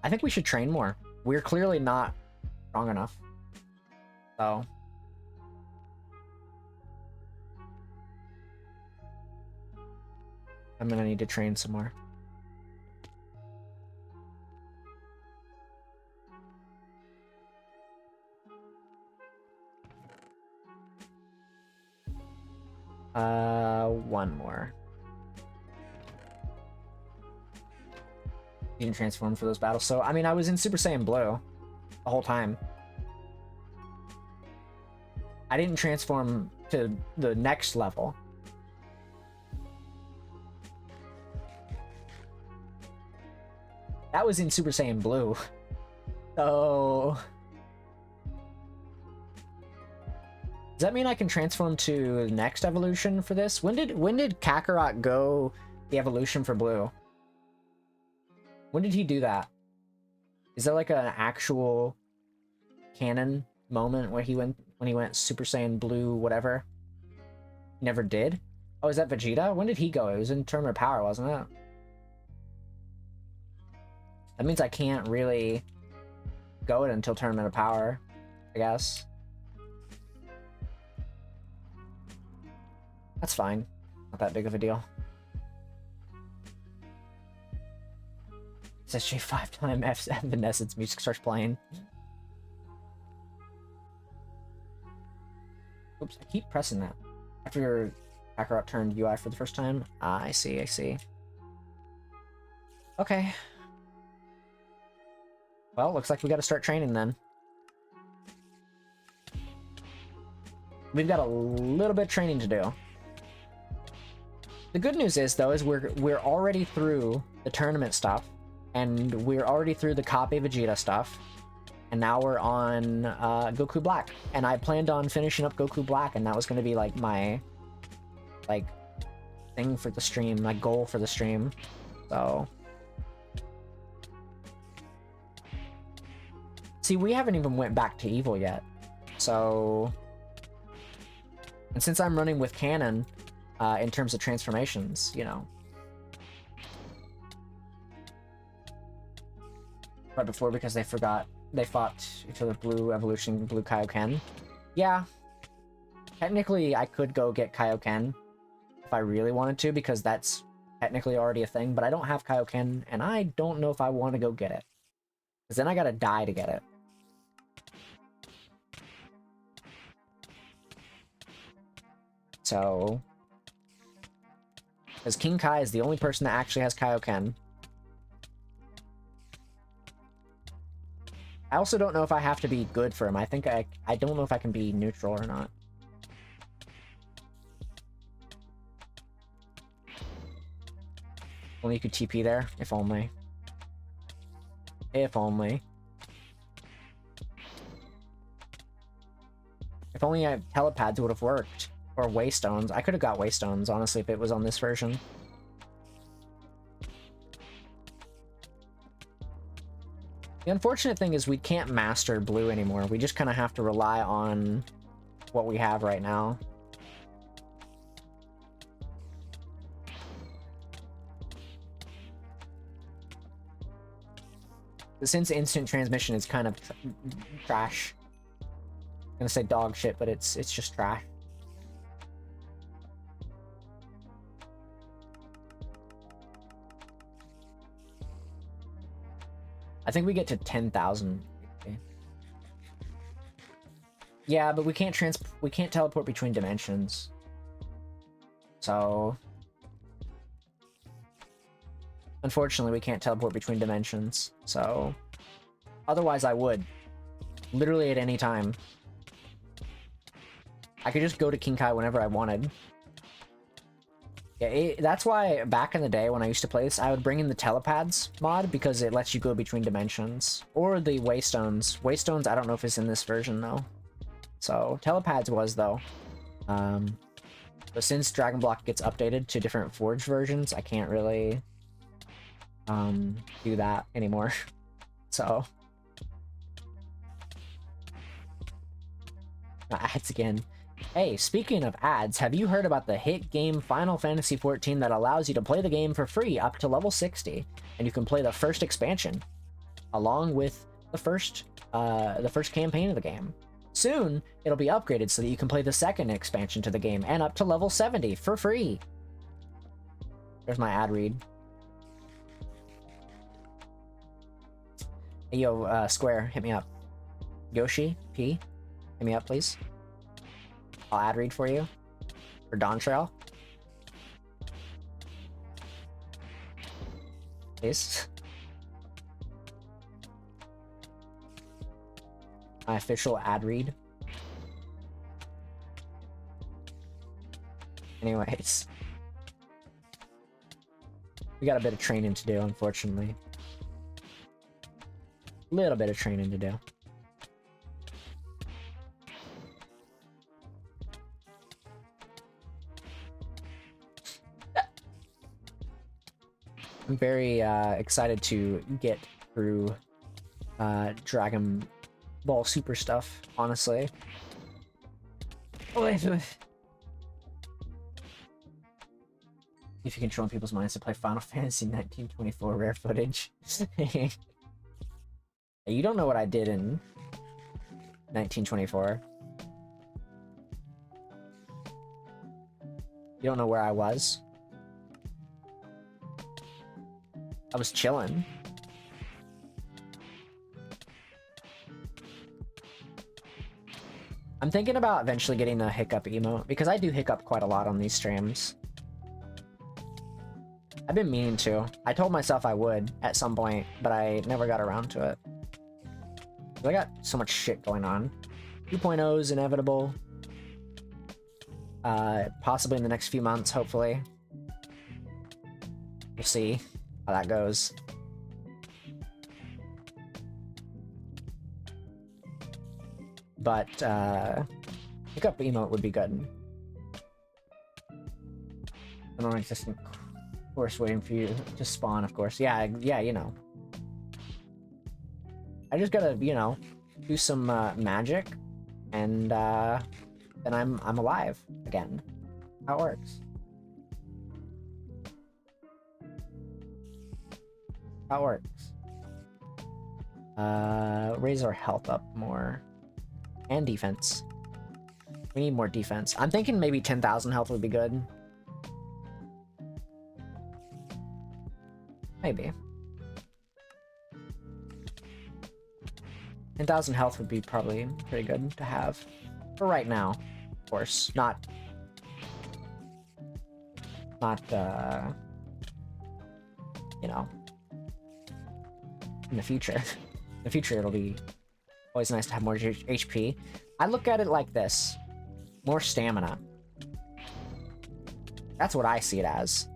I think we should train more. We're clearly not strong enough. So. I'm gonna need to train some more. One more. Didn't transform for those battles. So, I mean, I was in Super Saiyan Blue the whole time. I didn't transform to the next level. That was in Super Saiyan Blue. So... does that mean I can transform to the next evolution for this? When did Kakarot go the evolution for Blue? When did he do that? Is there like an actual canon moment where he went when he went Super Saiyan Blue whatever? He never did? Oh, is that Vegeta? When did he go? It was in Tournament of Power, wasn't it? That means I can't really go it until Tournament of Power, I guess. That's fine. Not that big of a deal. It says J5 time Evanescence music starts playing. Oops, I keep pressing that. After Kakarot turned UI for the first time. Ah, I see, I see. Okay. Well, looks like we gotta start training then. We've got a little bit of training to do. The good news is, though, is we're already through the tournament stuff, and we're already through the copy Vegeta stuff, and now we're on Goku Black. And I planned on finishing up Goku Black, and that was going to be like my thing for the stream, my goal for the stream. So, see, we haven't even went back to Evil yet. So, and since I'm running with Canon, in terms of transformations, you know. Right before, because they fought each other, Blue Evolution, Blue Kaioken. Yeah. Technically, I could go get Kaioken if I really wanted to, because that's technically already a thing, but I don't have Kaioken, and I don't know if I want to go get it. Because then I gotta die to get it. So, because King Kai is the only person that actually has Kaioken. I also don't know if I have to be good for him. I think I don't know if I can be neutral or not. Only you could TP there? If only. If only. If only telepads would have worked. Or Waystones. I could have got Waystones, honestly, if it was on this version. The unfortunate thing is we can't master Blue anymore. We just kind of have to rely on what we have right now. Since instant transmission is kind of trash. I'm gonna say dog shit, but it's just trash. I think we get to 10,000. Yeah, but we can't teleport between dimensions. So, unfortunately, we can't teleport between dimensions. So, otherwise I would. Literally at any time. I could just go to King Kai whenever I wanted. Yeah, that's why back in the day when I used to play this, I would bring in the telepads mod because it lets you go between dimensions. Or the Waystones. Waystones, I don't know if it's in this version though. So, telepads was though. But since Dragon Block gets updated to different Forge versions, I can't really do that anymore. So. Ads again. Hey, speaking of ads, have you heard about the hit game Final Fantasy XIV that allows you to play the game for free up to level 60, and you can play the first expansion along with the first campaign of the game. Soon, it'll be upgraded so that you can play the second expansion to the game and up to level 70 for free. There's my ad read. Hey, yo, Square, hit me up. Yoshi P, hit me up, please. I'll ad read for you. For Dawn Trail. Please. My official ad read. Anyways. We got a bit of training to do, unfortunately. A little bit of training to do. I'm very excited to get through Dragon Ball Super stuff, honestly. If you can control people's minds to play Final Fantasy 1924 rare footage. You don't know what I did in 1924. You don't know where I was. I was chilling. I'm thinking about eventually getting a hiccup emote, because I do hiccup quite a lot on these streams. I've been meaning to. I told myself I would at some point, but I never got around to it. I got so much shit going on. 2.0 is inevitable. Possibly in the next few months, hopefully. We'll see how that goes. But, pickup emote would be good. I don't existing course waiting for you to spawn, of course. Yeah, you know. I just gotta, you know, do some magic, and then I'm alive again. How it works. How it works. Raise our health up more. And defense. We need more defense. I'm thinking maybe 10,000 health would be good. Maybe. 10,000 health would be probably pretty good to have. For right now, of course. Not, you know, in the future. In the future, it'll be always nice to have more HP. I look at it like this. More stamina. That's what I see it as.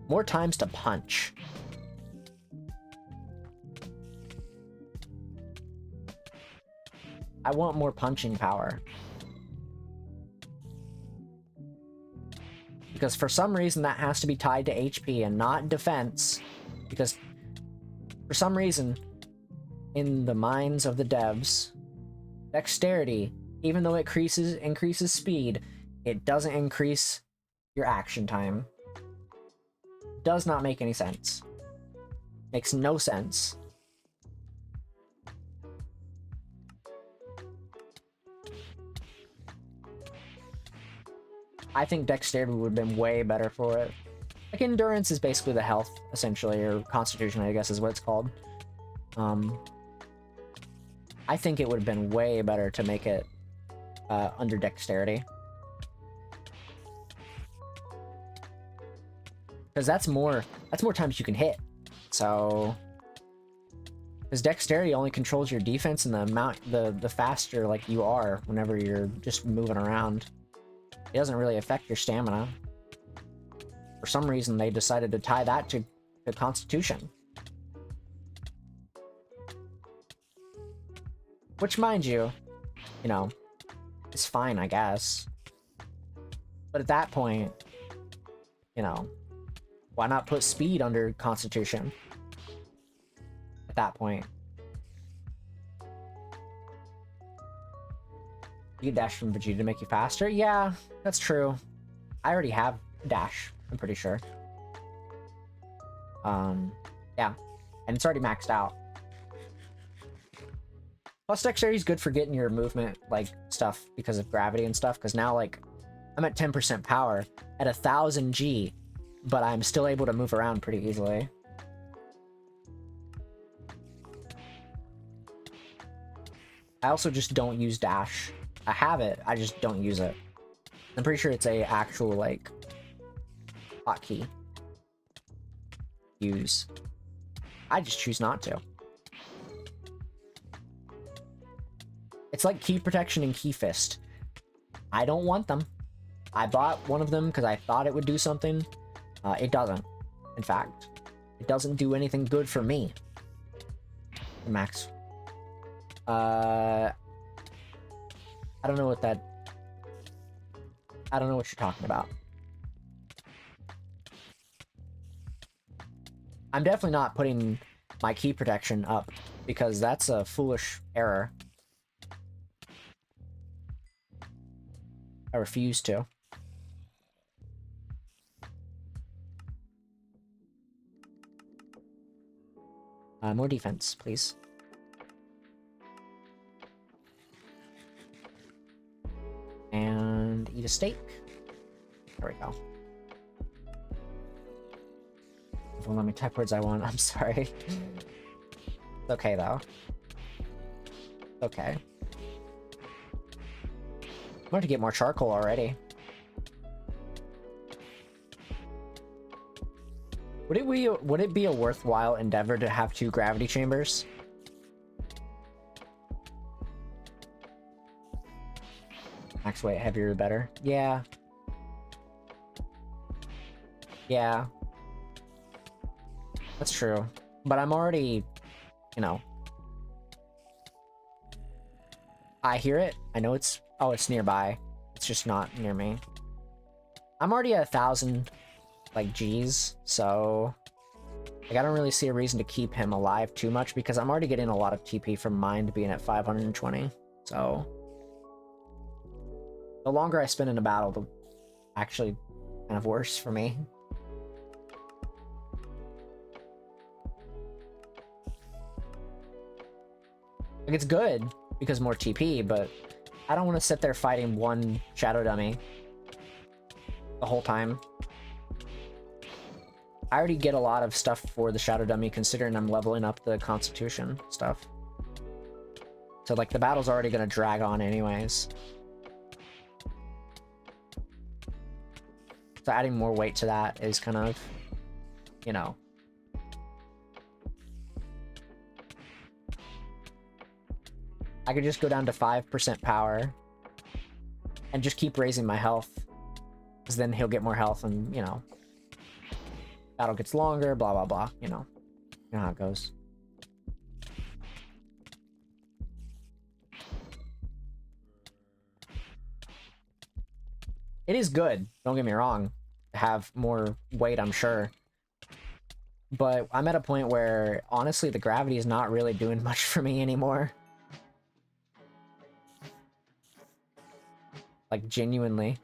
More times to punch. I want more punching power. Because for some reason that has to be tied to HP and not defense. Because for some reason, in the minds of the devs, dexterity, even though it increases speed, it doesn't increase your action time. Does not make any sense. Makes no sense. I think dexterity would have been way better for it. Like, endurance is basically the health, essentially, or constitution, I guess is what it's called. I think it would have been way better to make it under dexterity. Because that's more times you can hit. So, because dexterity only controls your defense and the amount, the faster like you are whenever you're just moving around. It doesn't really affect your stamina. For some reason, they decided to tie that to the Constitution. Which, mind you know, is fine, I guess. But at that point, you know, why not put speed under Constitution? At that point. You dash from Vegeta to make you faster? Yeah, that's true. I already have dash, I'm pretty sure. Yeah. And it's already maxed out. Plus dexterity is good for getting your movement, like, stuff because of gravity and stuff, because now, like, I'm at 10% power at 1000 G, but I'm still able to move around pretty easily. I also just don't use dash. I have it, I just don't use it. I'm pretty sure it's a actual, like, hotkey. Use. I just choose not to. It's like key protection and key fist. I don't want them. I bought one of them because I thought it would do something. It doesn't. In fact, it doesn't do anything good for me. Max. I don't know what that... I don't know what you're talking about. I'm definitely not putting my key protection up because that's a foolish error. I refuse to. More defense, please. And eat a steak. There we go. Don't let me type words I want. I'm sorry. It's okay, though. Okay. I'm going to get more charcoal already. Would it be a worthwhile endeavor to have 2 gravity chambers? Max weight, heavier, better. Yeah. Yeah. That's true. But I'm already, you know. I hear it. I know it's... Oh, it's nearby. It's just not near me. I'm already at 1,000, like, G's, so... Like, I don't really see a reason to keep him alive too much, because I'm already getting a lot of TP from Mind being at 520, so... The longer I spend in a battle, the actually kind of worse for me. Like, it's good, because more TP, but I don't want to sit there fighting one Shadow Dummy the whole time. I already get a lot of stuff for the Shadow Dummy, considering I'm leveling up the Constitution stuff. So, like, the battle's already going to drag on anyways. So adding more weight to that is kind of, you know... I could just go down to 5% power and just keep raising my health, because then he'll get more health and, you know, battle gets longer, blah, blah, blah, you know how it goes. It is good, don't get me wrong, to have more weight, I'm sure. But I'm at a point where, honestly, the gravity is not really doing much for me anymore. Like, genuinely.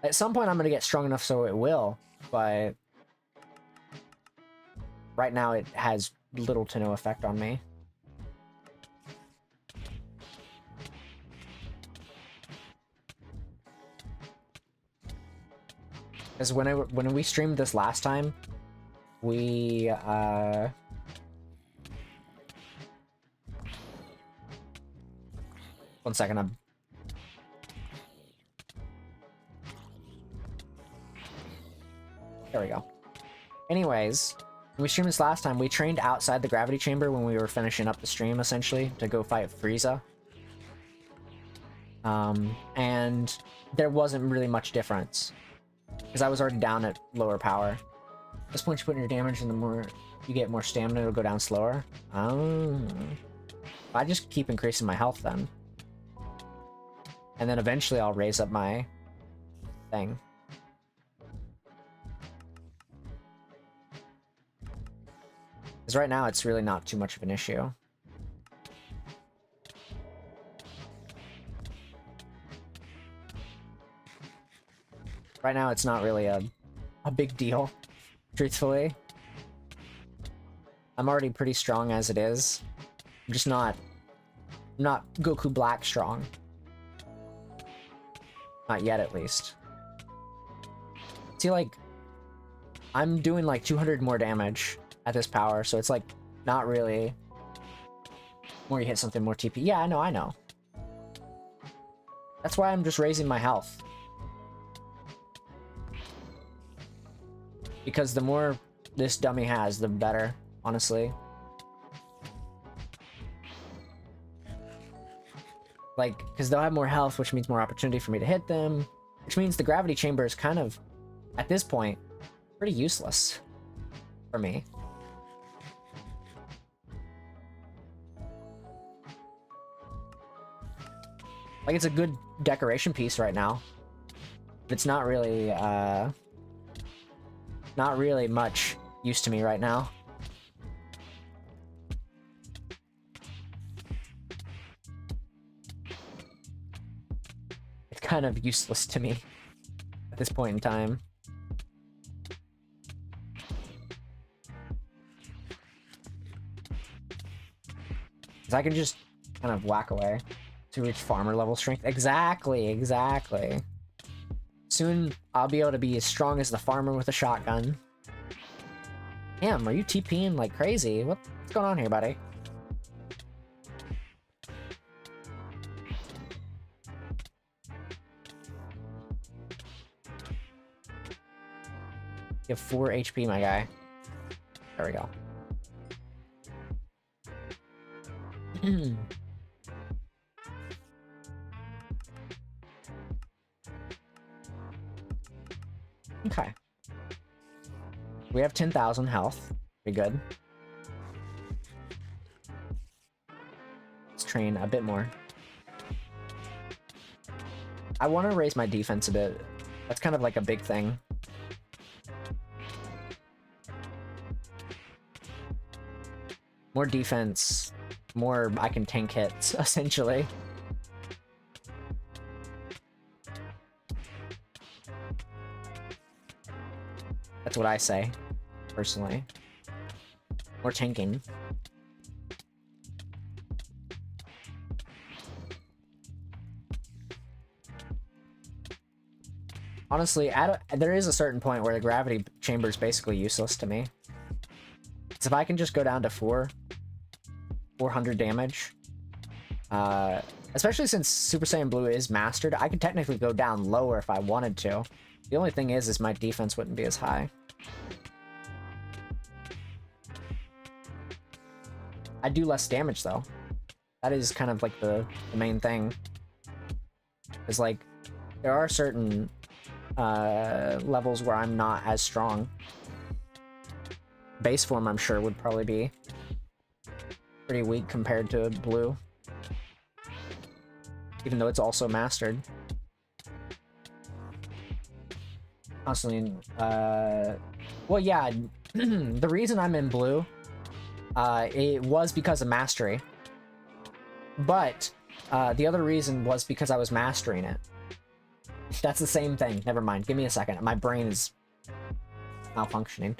At some point, I'm gonna get strong enough so it will, but... Right now, it has little to no effect on me. Because when we streamed this last time, we, One second, There we go. Anyways, when we streamed this last time, we trained outside the gravity chamber when we were finishing up the stream, essentially, to go fight Frieza. And there wasn't really much difference, because I was already down at lower power. At this point, you put in your damage, and the more you get more stamina, it'll go down slower. Oh. I just keep increasing my health then. And then eventually I'll raise up my thing. Because right now it's really not too much of an issue. Right now it's not really a big deal, truthfully. I'm already pretty strong as it is. I'm just not Goku Black strong. Not yet, at least. See, like, I'm doing like 200 more damage at this power, so it's like not really. More you hit something, more TP. Yeah, I know. That's why I'm just raising my health. Because the more this dummy has, the better, honestly. Like, because they'll have more health, which means more opportunity for me to hit them, which means the gravity chamber is kind of, at this point, pretty useless for me. Like, it's a good decoration piece right now, but it's not really much use to me right now. It's kind of useless to me at this point in time. Because I can just kind of whack away to reach farmer level strength. Exactly. Soon I'll be able to be as strong as the farmer with a shotgun. Damn, are you TPing like crazy? What's going on here, buddy? You have 4 HP, my guy. There we go. Okay. We have 10,000 health. Pretty good. Let's train a bit more. I want to raise my defense a bit. That's kind of like a big thing. More defense, more I can tank hits, essentially. That's what I say, personally. More tanking. Honestly, there is a certain point where the gravity chamber is basically useless to me. So if I can just go down to 400 damage, especially since Super Saiyan Blue is mastered, I could technically go down lower if I wanted to. The only thing is my defense wouldn't be as high. I do less damage though. That is kind of like the main thing. Is like, there are certain levels where I'm not as strong. Base form, I'm sure, would probably be pretty weak compared to Blue. Even though it's also mastered. Constantly, well, yeah, the reason I'm in Blue, it was because of mastery. But, the other reason was because I was mastering it. That's the same thing. Never mind. Give me a second. My brain is malfunctioning.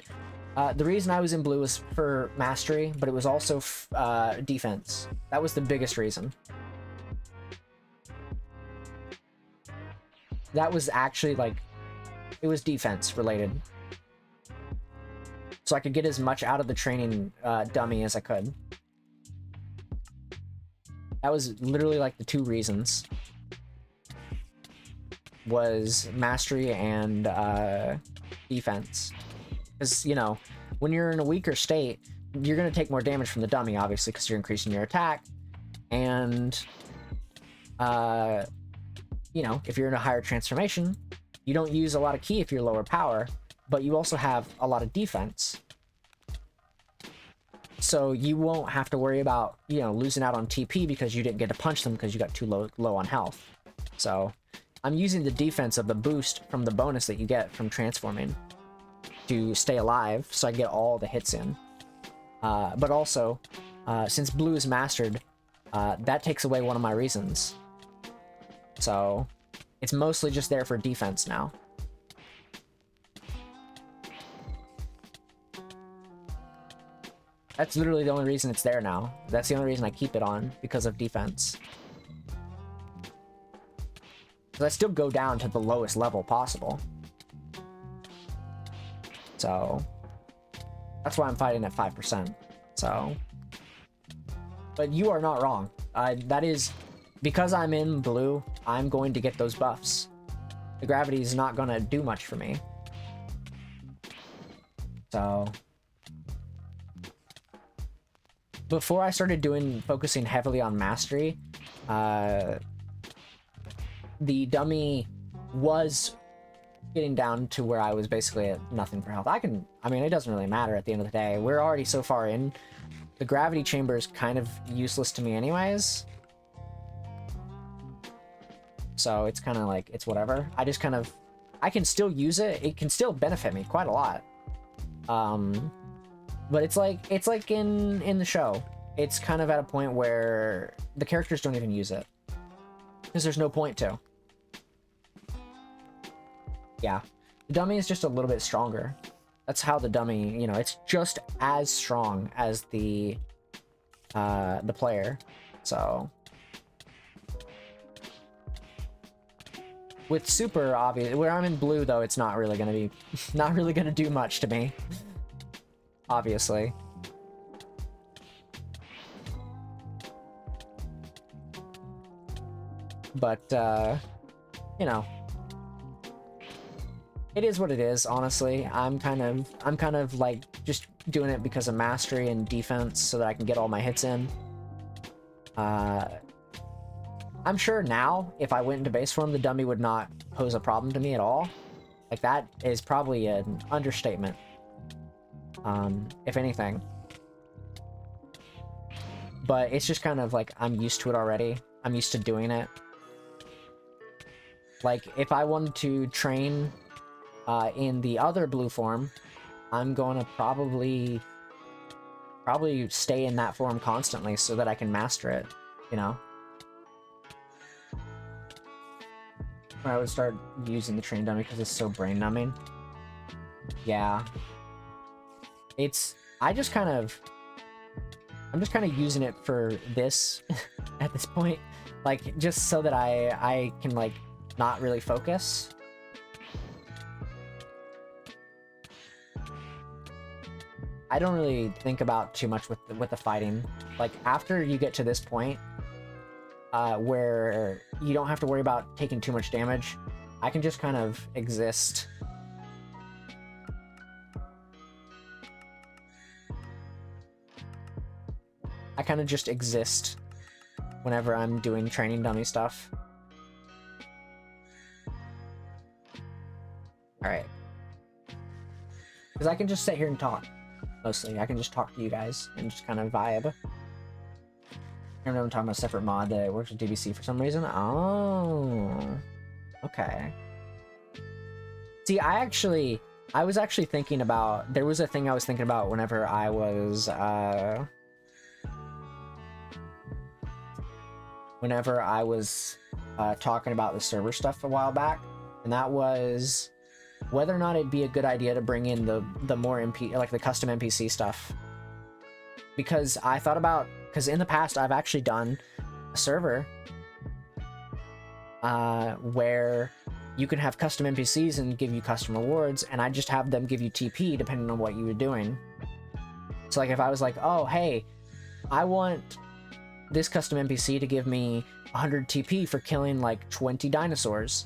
The reason I was in Blue was for mastery, but it was also defense. That was the biggest reason. That was actually, like, it was defense related. So I could get as much out of the training dummy as I could. That was literally, like, the two reasons. Was mastery and defense. Because, you know, when you're in a weaker state, you're going to take more damage from the dummy, obviously, because you're increasing your attack. And, you know, if you're in a higher transformation, you don't use a lot of ki if you're lower power, but you also have a lot of defense. So you won't have to worry about, you know, losing out on TP because you didn't get to punch them because you got too low on health. So I'm using the defense of the boost from the bonus that you get from transforming to stay alive, so I get all the hits in. But also, since Blue is mastered, that takes away one of my reasons. So it's mostly just there for defense now. That's literally the only reason it's there now. That's the only reason I keep it on, because of defense. So I still go down to the lowest level possible. So that's why I'm fighting at 5%. So, but you are not wrong. That is because I'm in Blue, I'm going to get those buffs. The gravity is not going to do much for me. So before I started focusing heavily on mastery, the dummy was getting down to where I was basically at nothing for health. I mean, it doesn't really matter at the end of the day. We're already so far in. The gravity chamber is kind of useless to me anyways. So it's kind of like, it's whatever. I just kind of, I can still use it. It can still benefit me quite a lot. But it's like in the show. It's kind of at a point where the characters don't even use it. Because there's no point to. Yeah. The dummy is just a little bit stronger. That's how the dummy, you know, it's just as strong as the player. So with super, obvious, where I'm in Blue though, it's not really gonna do much to me. Obviously. But you know, it is what it is, honestly. I'm kind of like just doing it because of mastery and defense so that I can get all my hits in. I'm sure now, if I went into base form, the dummy would not pose a problem to me at all. Like, that is probably an understatement. If anything. But it's just kind of like, I'm used to it already. I'm used to doing it. Like, if I wanted to train in the other blue form, I'm going to probably stay in that form constantly so that I can master it, you know? Or I would start using the train dummy because it's so brain numbing. Yeah. I'm just kind of using it for this at this point. Like, just so that I can, like, not really focus. I don't really think about too much with the fighting. Like, after you get to this point, where you don't have to worry about taking too much damage, I can just kind of exist. I kind of just exist whenever I'm doing training dummy stuff. Alright. Because I can just sit here and talk. Mostly. I can just talk to you guys and just kind of vibe. I remember I'm talking about a separate mod that works with DBC for some reason. Oh. Okay. See, I was actually thinking about... There was a thing I was thinking about whenever I was, talking about the server stuff a while back. And that was whether or not it'd be a good idea to bring in the more like the custom NPC stuff. Because I thought about... Because in the past, I've actually done a server where you can have custom NPCs and give you custom rewards, and I just have them give you TP depending on what you were doing. So, like, if I was like, oh, hey, I want this custom NPC to give me 100 TP for killing, like, 20 dinosaurs.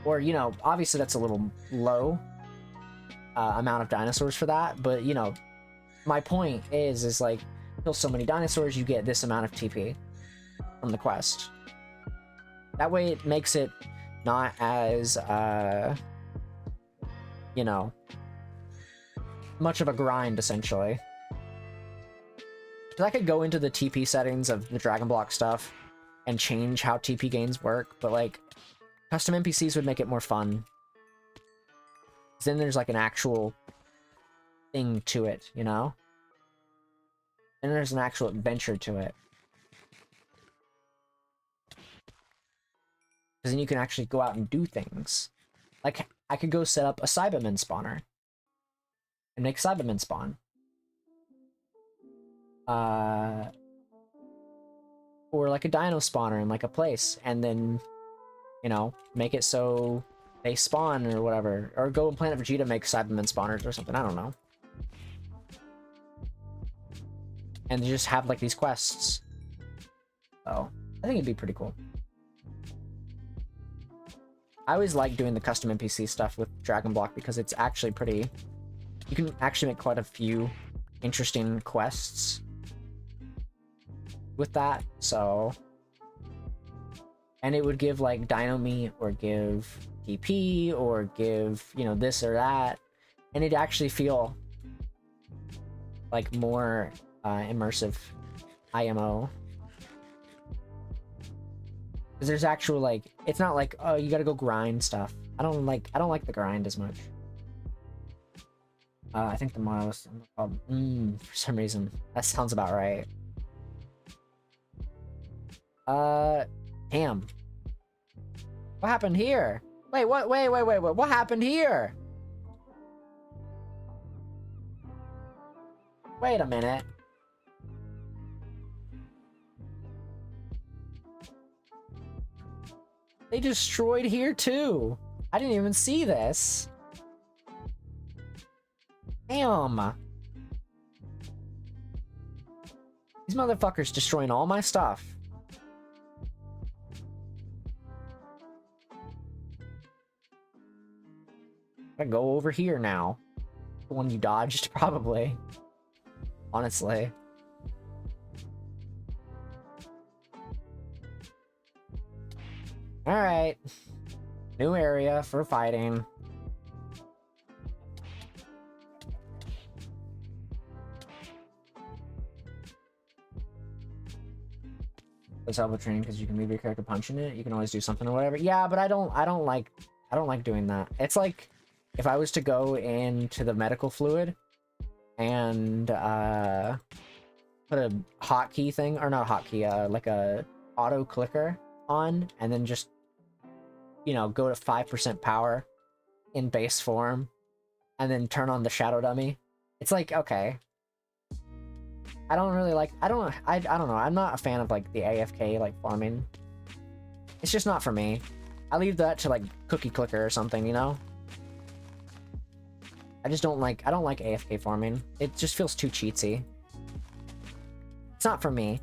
Or, you know, obviously that's a little low amount of dinosaurs for that, but, you know, my point is like, kill so many dinosaurs, you get this amount of TP from the quest. That way it makes it not as, you know, much of a grind, essentially. Because I could go into the TP settings of the Dragon Block stuff and change how TP gains work, but, like, custom NPCs would make it more fun. Then there's, like, an actual thing to it, you know? And there's an actual adventure to it. Because then you can actually go out and do things. Like, I could go set up a Cyberman spawner. And make Cybermen spawn. Or like a dino spawner in like a place. And then, you know, make it so they spawn or whatever. Or go on Planet Vegeta, make Cybermen spawners or something. I don't know. And just have like these quests. So I think it'd be pretty cool. I always like doing the custom NPC stuff with Dragon Block because it's actually pretty... You can actually make quite a few interesting quests with that, so... And it would give, like, Dino Meat, or give TP, or give, you know, this or that. And it'd actually feel like more immersive IMO. Because there's actual, like, it's not like, oh, you gotta go grind stuff. I don't like the grind as much. I think the mod was called, for some reason. That sounds about right. Damn. What happened here? Wait, what? Wait, what happened here? Wait a minute. They destroyed here too. I didn't even see this. Damn. These motherfuckers destroying all my stuff. I go over here now. The one you dodged, probably. Honestly. Alright. New area for fighting. It's elbow training because you can leave your character punching it. You can always do something or whatever. Yeah, but I don't like doing that. It's like if I was to go into the medical fluid and put a hotkey thing, or not a hotkey, like a auto clicker on, and then just, you know, go to 5% power in base form, and then turn on the shadow dummy. It's like, okay. I don't really like, I don't know. I'm not a fan of like the AFK like farming. It's just not for me. I leave that to like Cookie Clicker or something, you know? I don't like AFK farming. It just feels too cheatsy. It's not for me.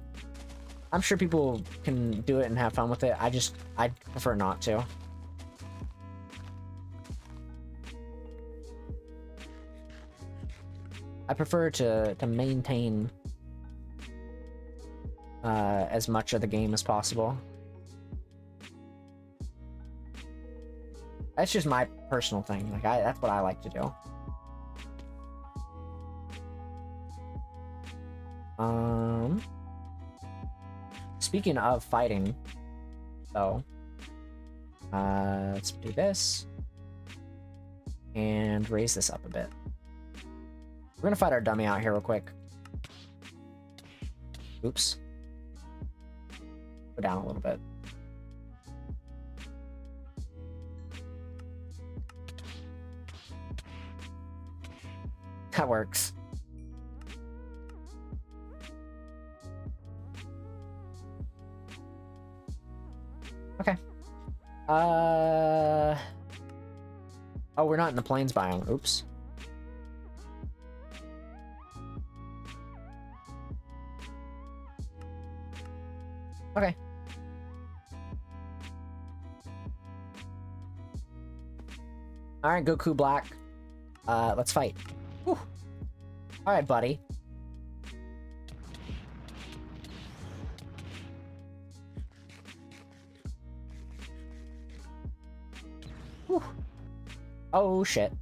I'm sure people can do it and have fun with it. I'd prefer not to. I prefer to maintain as much of the game as possible. That's just my personal thing. Like, that's what I like to do. Speaking of fighting, though, let's do this and raise this up a bit. We're gonna fight our dummy out here real quick. Oops. Go down a little bit. That works. Okay. Oh, we're not in the plains biome. Oops. Okay. All right, Goku Black. Let's fight. Whew. All right, buddy. Whew. Oh, shit.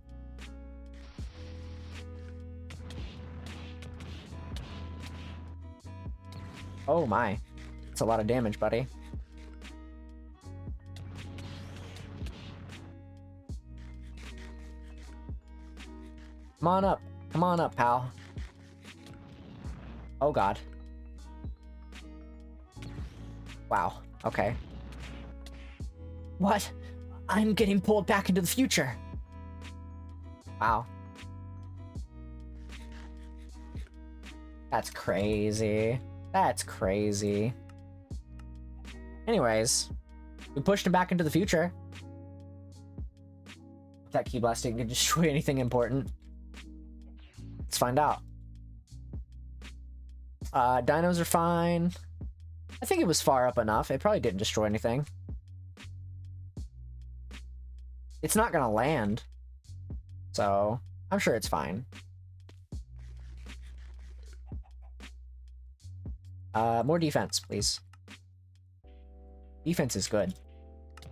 Oh, my. That's a lot of damage, buddy. Come on up. Come on up, pal. Oh, God. Wow. Okay. What? I'm getting pulled back into the future. Wow. That's crazy. That's crazy. Anyways, we pushed him back into the future. If that key blast didn't destroy anything important. Let's find out. Dinos are fine. I think it was far up enough. It probably didn't destroy anything. It's not gonna land. So, I'm sure it's fine. More defense, please. Defense is good.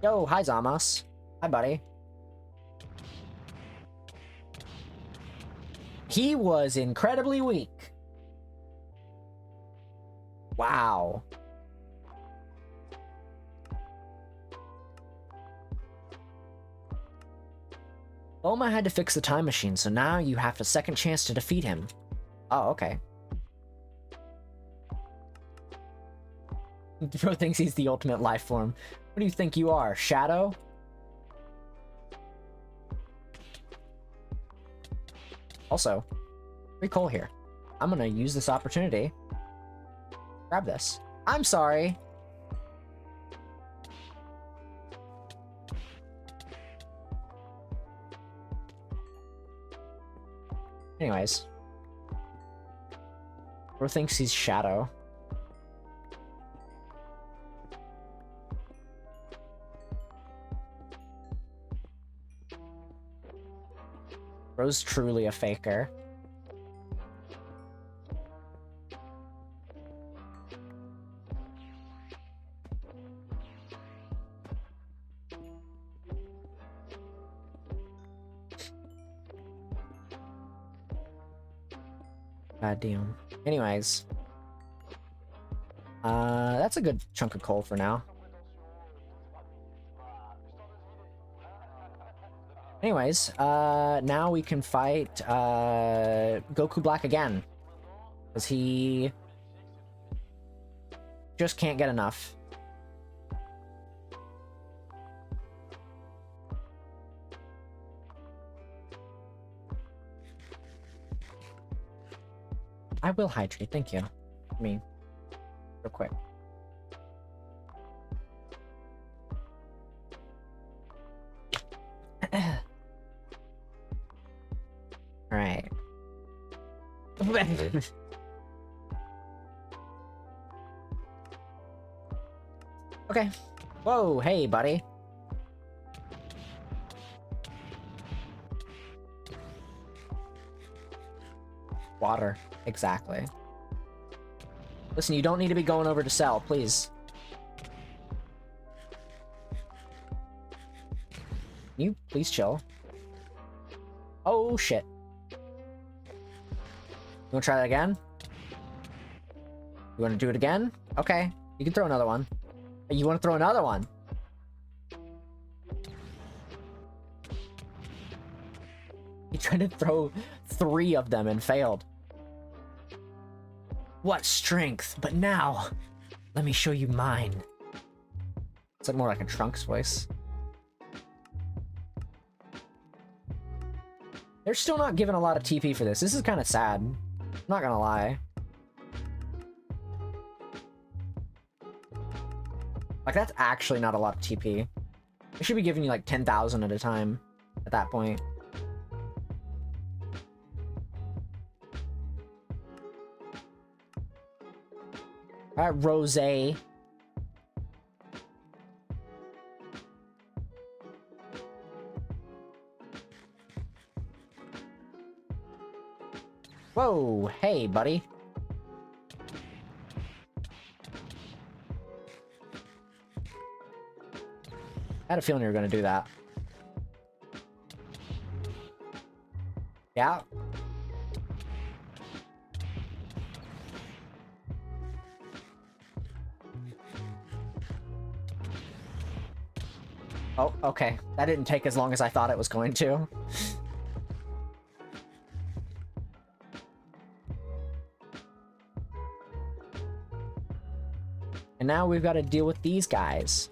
Yo, hi Zamos. Hi, buddy. He was incredibly weak. Wow. Bulma had to fix the time machine, so now you have a second chance to defeat him. Oh, okay. Bro thinks he's the ultimate life form. What do you think you are, Shadow? Also, free coal here. I'm gonna use this opportunity. Grab this. I'm sorry. Anyways. Bro thinks he's Shadow. Bro's truly a faker. God damn. Anyways. That's a good chunk of coal for now. Anyways, now we can fight Goku Black again. Because he just can't get enough. I will hydrate, thank you. I mean, real quick. Alright. Okay. Whoa, hey, buddy. Water. Exactly. Listen, you don't need to be going over to sell, please. Can you please chill? Oh, shit. You wanna try that again? You wanna do it again? Okay. You can throw another one. You wanna throw another one? He tried to throw 3 of them and failed. What strength, but now, let me show you mine. It's like more like a Trunks voice. They're still not giving a lot of TP for this. This is kind of sad. I'm not gonna lie. Like, that's actually not a lot of TP. They should be giving you like 10,000 at a time at that point. Alright, Rosé. Whoa, hey, buddy. I had a feeling you were gonna do that. Yeah. Oh, okay. That didn't take as long as I thought it was going to. And now we've got to deal with these guys.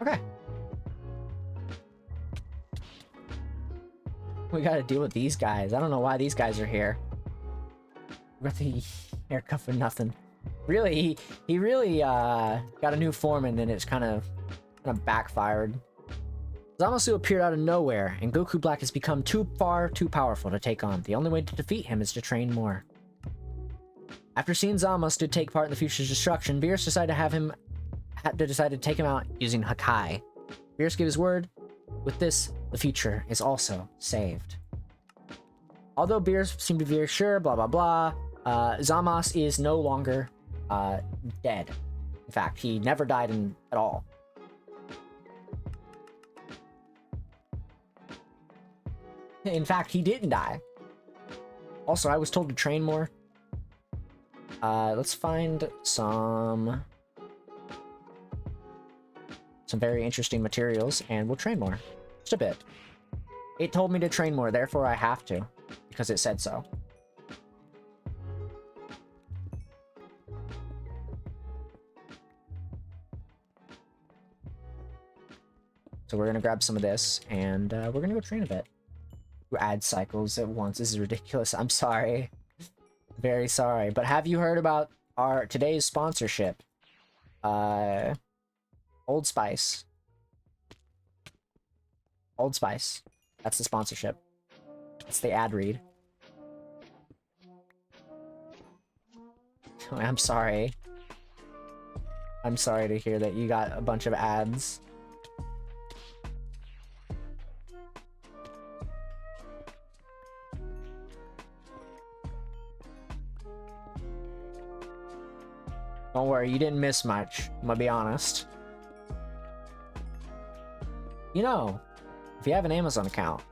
Okay. We got to deal with these guys. I don't know why these guys are here. We got the haircut for nothing. Really, he really got a new foreman and it's kind of backfired. Zamasu appeared out of nowhere, and Goku Black has become too powerful to take on. The only way to defeat him is to train more. After seeing Zamasu take part in the future's destruction, Beerus decided to take him out using Hakai. Beerus gave his word. With this, the future is also saved. Although Beerus seemed to be very sure, blah blah blah, Zamasu is no longer dead. In fact, he never died at all. In fact, he didn't die. Also, I was told to train more. Let's find some very interesting materials, and we'll train more. Just a bit. It told me to train more, therefore I have to, because it said so. So we're gonna grab some of this, and we're gonna go train a bit. Add cycles at once. This is ridiculous. I'm sorry. Very sorry. But have you heard about today's sponsorship? Old Spice. Old Spice. That's the sponsorship. That's the ad read. I'm sorry. I'm sorry to hear that you got a bunch of ads. Don't worry, you didn't miss much. I'm gonna be honest. You know, if you have an Amazon account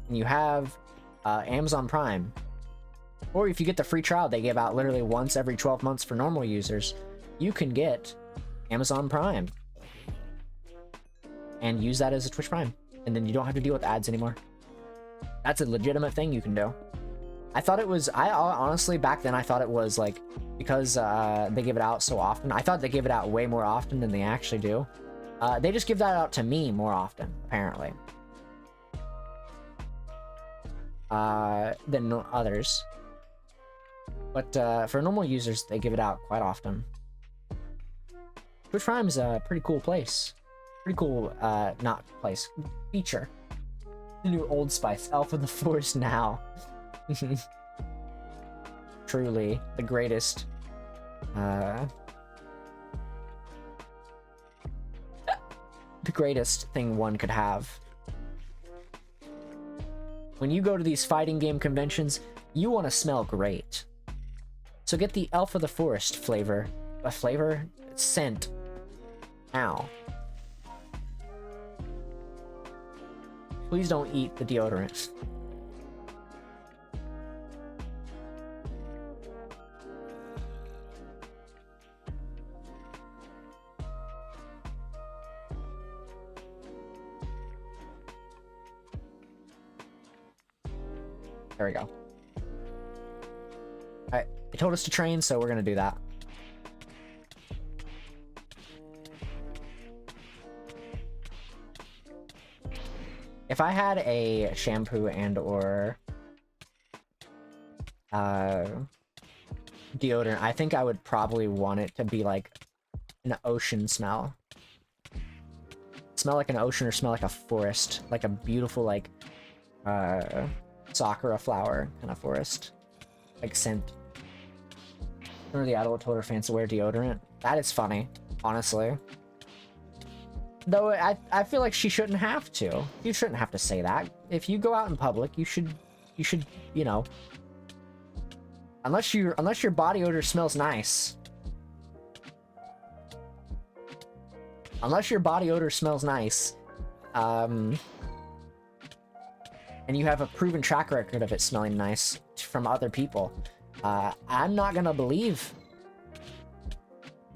and you have Amazon Prime, or if you get the free trial they give out literally once every 12 months for normal users, you can get Amazon Prime and use that as a Twitch Prime, and then you don't have to deal with ads anymore. That's a legitimate thing you can do. I thought it was, I honestly, back then I thought it was like, because they give it out so often, I thought they give it out way more often than they actually do. They just give that out to me more often, apparently, than others. But for normal users, they give it out quite often. Twitch Prime is a pretty cool place. Pretty cool, not place, feature. The new Old Spice, Elf of the Forest now. Truly the greatest the greatest thing one could have. When you go to these fighting game conventions, you want to smell great, so get the Elf of the Forest scent now. Please don't eat the deodorant. There we go. Alright, they told us to train, so we're gonna do that. If I had a shampoo and or deodorant, I think I would probably want it to be like an ocean smell. Smell like an ocean or smell like a forest, like a beautiful like sakura flower kind of forest, like scent. One of the adult told her fans to wear deodorant. That is funny, honestly. Though I feel like she shouldn't have to. You shouldn't have to say that. If you go out in public, you should, you know, unless your body odor smells nice. Unless your body odor smells nice, and you have a proven track record of it smelling nice from other people, I'm not gonna believe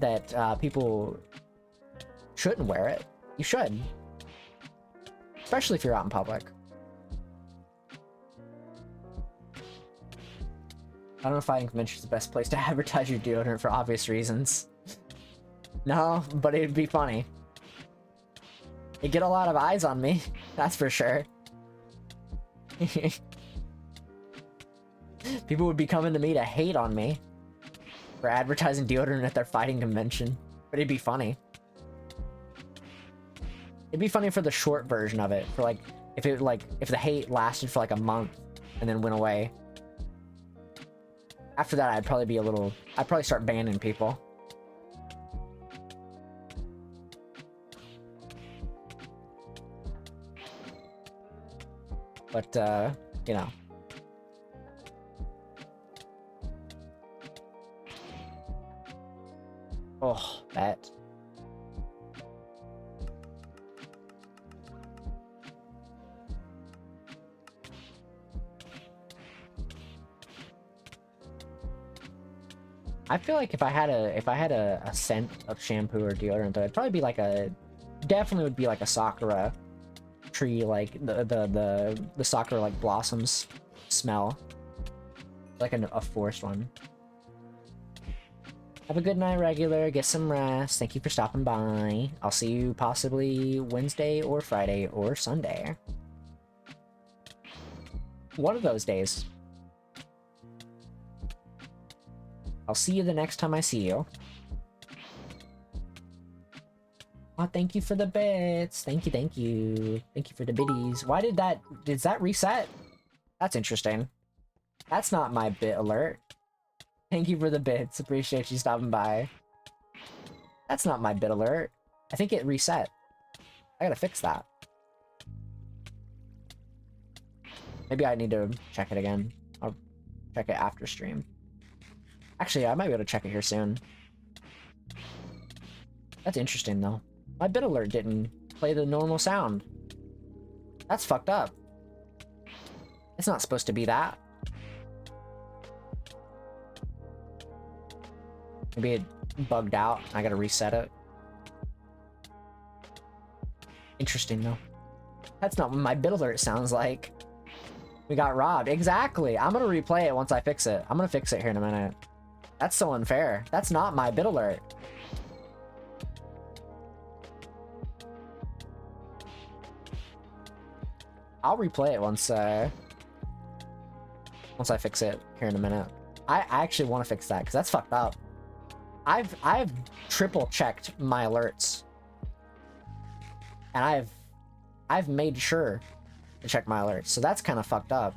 that people shouldn't wear it. You should. Especially if you're out in public. I don't know if fighting convention is the best place to advertise your deodorant for obvious reasons. No, but it'd be funny. It'd get a lot of eyes on me, that's for sure. People would be coming to me to hate on me for advertising deodorant at their fighting convention, but it'd be funny. It'd be funny for the short version of it, for like, if the hate lasted for like a month and then went away. After that, I'd probably start banning people. But, you know. Oh, that. I feel like if I had a scent of shampoo or deodorant, though, it'd probably be like definitely would be like a sakura tree, like the sakura like blossoms smell, like a forest one. Have a good night, regular. Get some rest. Thank you for stopping by. I'll see you possibly Wednesday or Friday or Sunday. One of those days. I'll see you the next time I see you. Oh, thank you for the bits. Thank you, thank you. Thank you for the biddies. Why did that reset? That's interesting. That's not my bit alert. Thank you for the bits. Appreciate you stopping by. That's not my bit alert. I think it reset. I gotta fix that. Maybe I need to check it again. I'll check it after stream. Actually, I might be able to check it here soon. That's interesting, though. My bit alert didn't play the normal sound. That's fucked up. It's not supposed to be that. Maybe it bugged out. I gotta reset it. Interesting though. That's not what my bit alert sounds like. We got robbed. Exactly. I'm gonna replay it once I fix it. I'm gonna fix it here in a minute. That's so unfair. That's not my bit alert. I'll replay it once I fix it here in a minute. I actually want to fix that because that's fucked up. I've triple checked my alerts, and I've made sure to check my alerts, so that's kind of fucked up.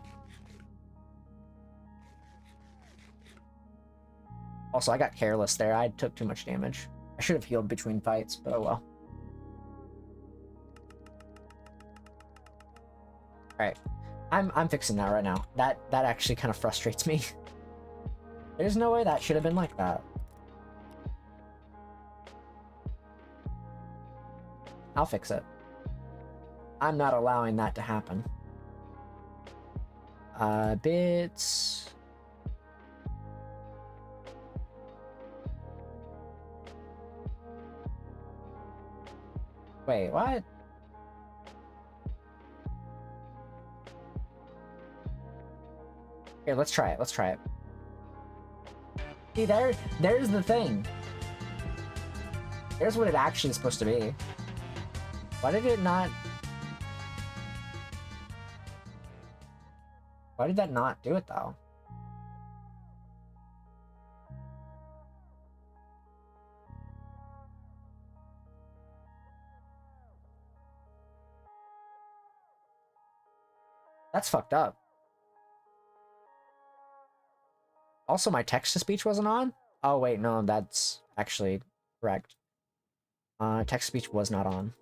Also, I got careless there. I took too much damage. I should have healed between fights, but oh well. Alright. I'm fixing that right now. That actually kind of frustrates me. There's no way that should have been like that. I'll fix it. I'm not allowing that to happen. Bits. Wait, what? Here, let's try it. Let's try it. See, there's the thing. There's what it actually is supposed to be. Why did it not... Why did that not do it, though? That's fucked up. Also, my text-to-speech wasn't on? Oh, wait, no, that's actually correct. Text-to-speech was not on.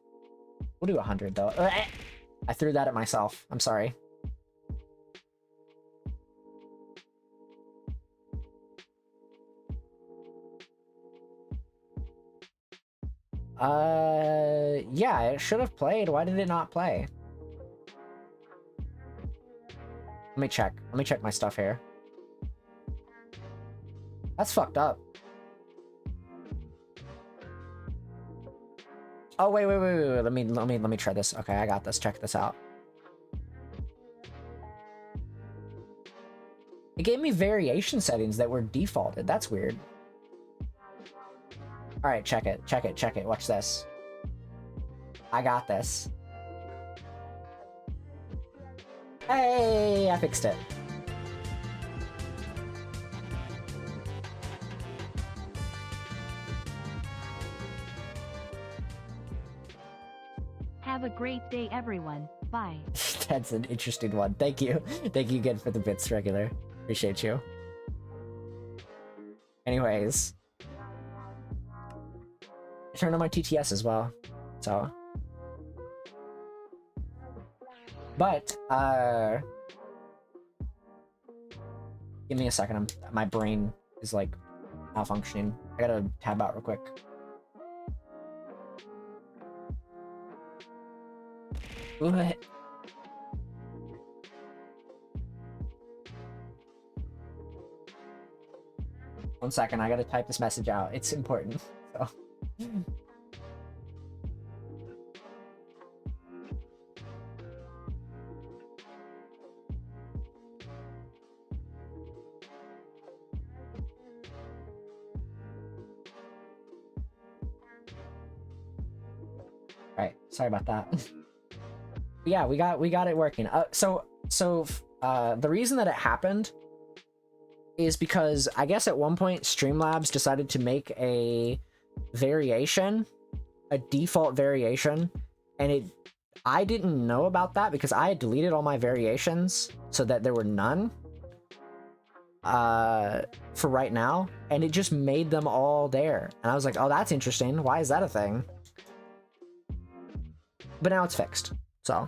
We'll do 100, though. I threw that at myself. I'm sorry. Yeah, it should have played. Why did it not play? Let me check. Let me check my stuff here. That's fucked up. Oh, wait. Let me try this. Okay, I got this. Check this out. It gave me variation settings that were defaulted. That's weird. All right, check it. Watch this. I got this. Hey, I fixed it. Have a great day, everyone. Bye. That's an interesting one. Thank you. Thank you again for the bits, regular. Appreciate you. Anyways. I turned on my TTS as well. So. But, give me a second. My brain is, like, malfunctioning. I gotta tab out real quick. What? One second, I gotta type this message out. It's important. So. Alright, sorry about that. Yeah, we got it working. So the reason that it happened is because I guess at one point Streamlabs decided to make a variation, a default variation, and I didn't know about that because I had deleted all my variations so that there were none for right now, and it just made them all there. And I was like, oh, that's interesting. Why is that a thing? But now it's fixed. So,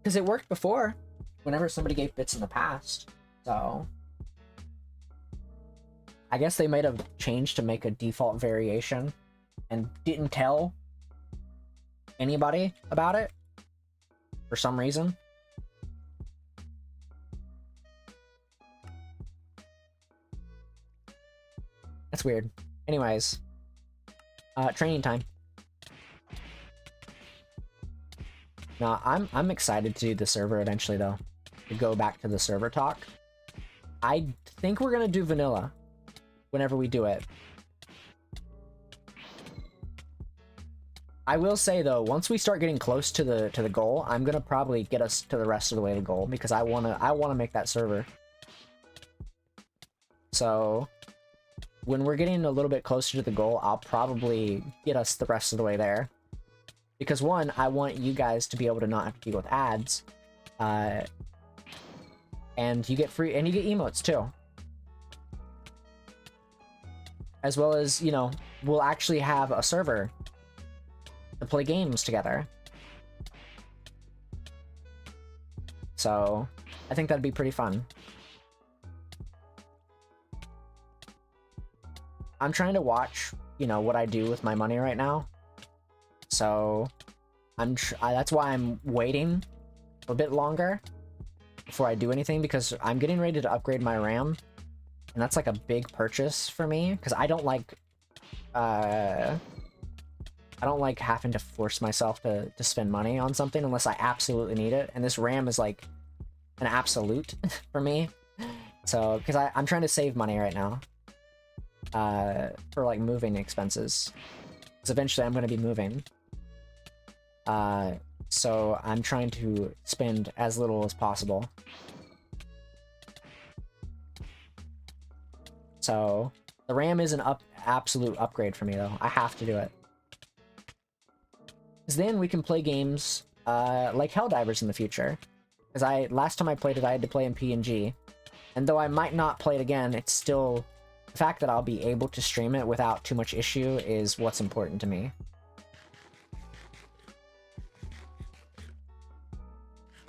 because it worked before, whenever somebody gave bits in the past. So, I guess they made a change to make a default variation and didn't tell anybody about it for some reason. That's weird. Anyways, training time. No, I'm excited to do the server eventually though. To go back to the server talk. I think we're gonna do vanilla whenever we do it. I will say though, once we start getting close to the goal, I'm gonna probably get us to the rest of the way to the goal because I wanna make that server. So when we're getting a little bit closer to the goal, I'll probably get us the rest of the way there. Because one, I want you guys to be able to not have to deal with ads. And you get free, and you get emotes too. As well as, you know, we'll actually have a server to play games together. So, I think that'd be pretty fun. I'm trying to watch, you know, what I do with my money right now. So, that's why I'm waiting a bit longer before I do anything, because I'm getting ready to upgrade my RAM, and that's like a big purchase for me, because I don't like having to force myself to spend money on something unless I absolutely need it, and this RAM is like an absolute for me. So, because I'm trying to save money right now for like moving expenses, because eventually I'm going to be moving. So I'm trying to spend as little as possible. So the RAM is an absolute upgrade for me though. I have to do it. Because then we can play games like Helldivers in the future. Because last time I played it, I had to play in PNG. And though I might not play it again, it's still... The fact that I'll be able to stream it without too much issue is what's important to me.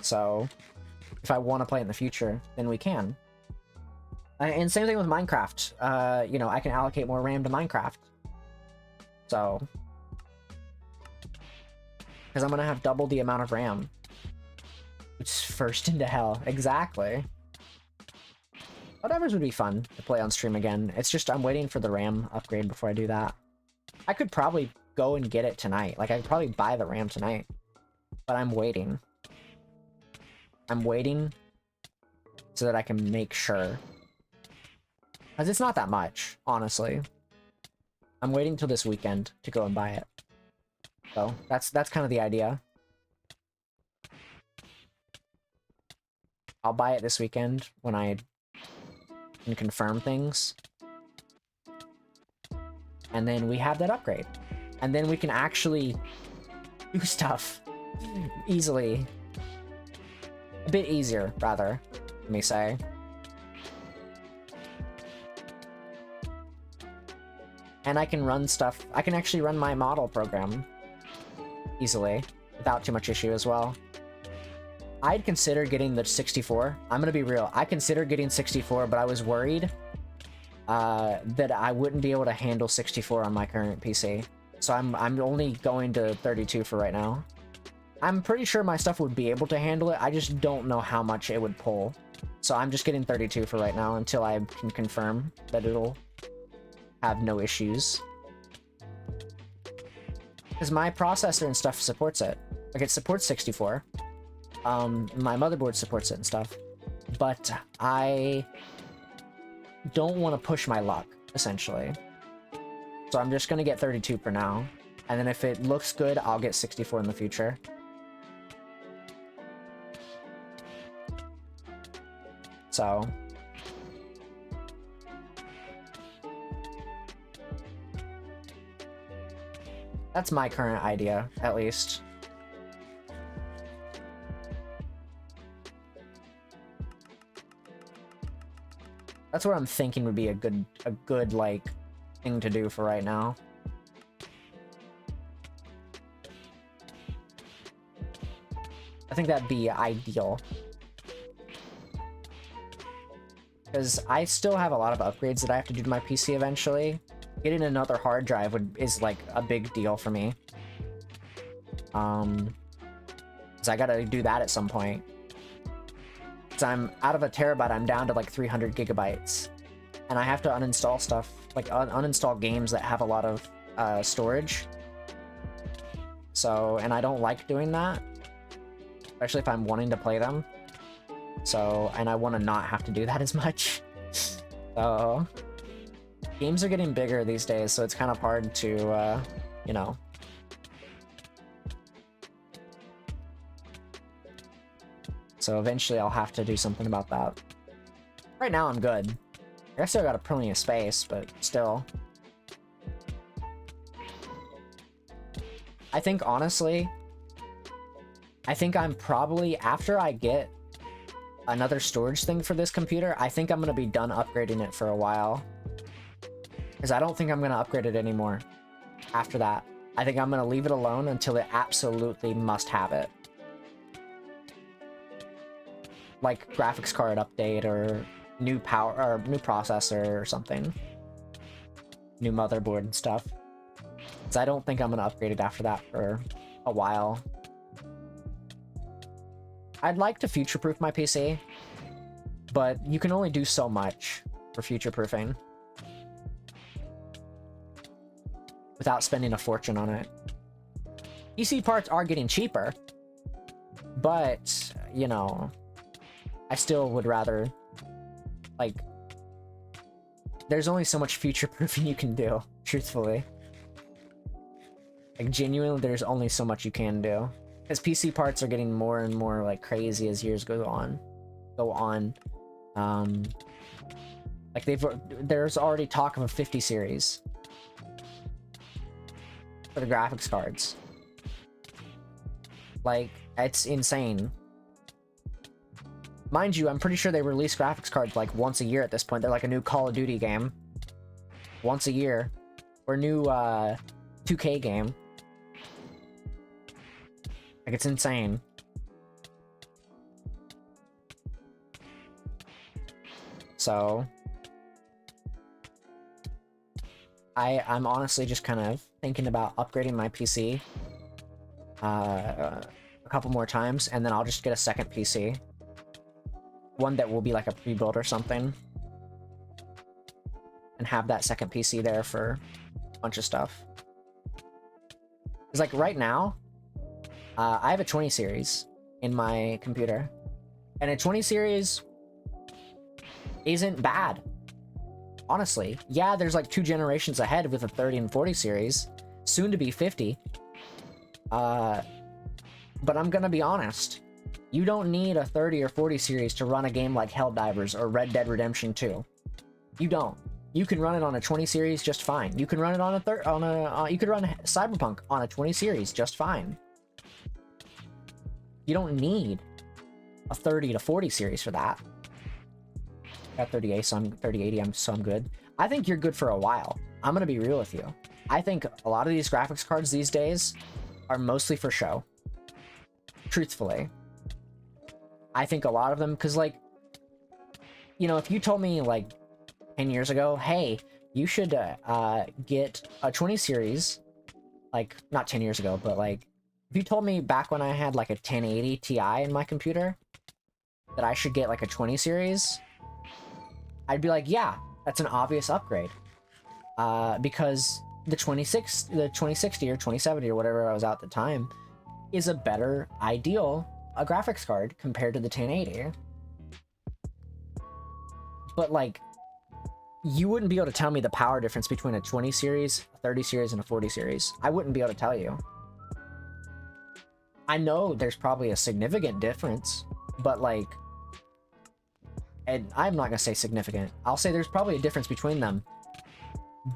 So, if I want to play it in the future, then we can. And same thing with Minecraft. You know, I can allocate more RAM to Minecraft. So, because I'm going to have double the amount of RAM. It's first into hell. Exactly. Whatever's would be fun to play on stream again. It's just I'm waiting for the RAM upgrade before I do that. I could probably go and get it tonight. Like, I could probably buy the RAM tonight. But I'm waiting. I'm waiting so that I can make sure. Because it's not that much, honestly. I'm waiting till this weekend to go and buy it. So, that's kind of the idea. I'll buy it this weekend when I can confirm things. And then we have that upgrade. And then we can actually do stuff easily. A bit easier, rather, let me say. And I can run stuff. I can actually run my model program easily without too much issue as well. I'd consider getting the 64. I'm gonna be real. I considered getting 64, but I was worried that I wouldn't be able to handle 64 on my current PC. So I'm only going to 32 for right now. I'm pretty sure my stuff would be able to handle it. I just don't know how much it would pull. So I'm just getting 32 for right now until I can confirm that it'll have no issues. Because my processor and stuff supports it. Like, it supports 64. My motherboard supports it and stuff. But I don't want to push my luck, essentially. So I'm just going to get 32 for now. And then if it looks good, I'll get 64 in the future. So... that's my current idea, at least. That's what I'm thinking would be a good like thing to do for right now. I think that'd be ideal. Because I still have a lot of upgrades that I have to do to my PC eventually. Getting another hard drive is like a big deal for me. Because I gotta do that at some point. Because I'm out of a terabyte, I'm down to like 300 gigabytes. And I have to uninstall stuff, like uninstall games that have a lot of storage. So, and I don't like doing that, especially if I'm wanting to play them. So, and I want to not have to do that as much. So, games are getting bigger these days, so it's kind of hard to, you know. So eventually I'll have to do something about that. Right now I'm good. I still got plenty of space, but still. I think, honestly, I think I'm probably, after I get another storage thing for this computer, I think I'm going to be done upgrading it for a while. Because I don't think I'm going to upgrade it anymore after that. I think I'm going to leave it alone until it absolutely must have it. Like graphics card update or new power or new processor or something. New motherboard and stuff. Because I don't think I'm going to upgrade it after that for a while. I'd like to future-proof my PC, but you can only do so much for future-proofing without spending a fortune on it. PC parts are getting cheaper, but, you know, I still would rather, like, there's only so much future-proofing you can do, truthfully. Like, genuinely, there's only so much you can do. Because PC parts are getting more and more, like, crazy as years go on. Like, there's already talk of a 50 series for the graphics cards. Like, it's insane. Mind you, I'm pretty sure they release graphics cards like once a year at this point. They're like a new Call of Duty game. Once a year. Or new 2K game. Like, it's insane. So I'm honestly just kind of thinking about upgrading my PC a couple more times, and then I'll just get a second PC. One that will be like a pre-built or something. And have that second PC there for a bunch of stuff. Because like right now, I have a 20 series in my computer. And a 20 series isn't bad. Honestly. Yeah, there's like 2 generations ahead with a 30 and 40 series. Soon to be 50. But I'm gonna be honest. You don't need a 30 or 40 series to run a game like Helldivers or Red Dead Redemption 2. You don't. You can run it on a 20 series just fine. You can run it on a you could run Cyberpunk on a 20 series just fine. You don't need a 30 to 40 series for that. Got 3080, so I'm 3080, so I'm good. I think you're good for a while. I'm gonna be real with you. I think a lot of these graphics cards these days are mostly for show. Truthfully. I think a lot of them, because like, you know, if you told me like 10 years ago, hey, you should get a 20 series, like, not 10 years ago, but like, if you told me back when I had like a 1080 Ti in my computer that I should get like a 20 series, I'd be like, yeah, that's an obvious upgrade. Because the 2060 or 2070 or whatever I was at the time is a better ideal graphics card compared to the 1080. But like, you wouldn't be able to tell me the power difference between a 20 series, a 30 series, and a 40 series. I wouldn't be able to tell you. I know there's probably a significant difference, but like, and I'm not gonna say significant. I'll say there's probably a difference between them,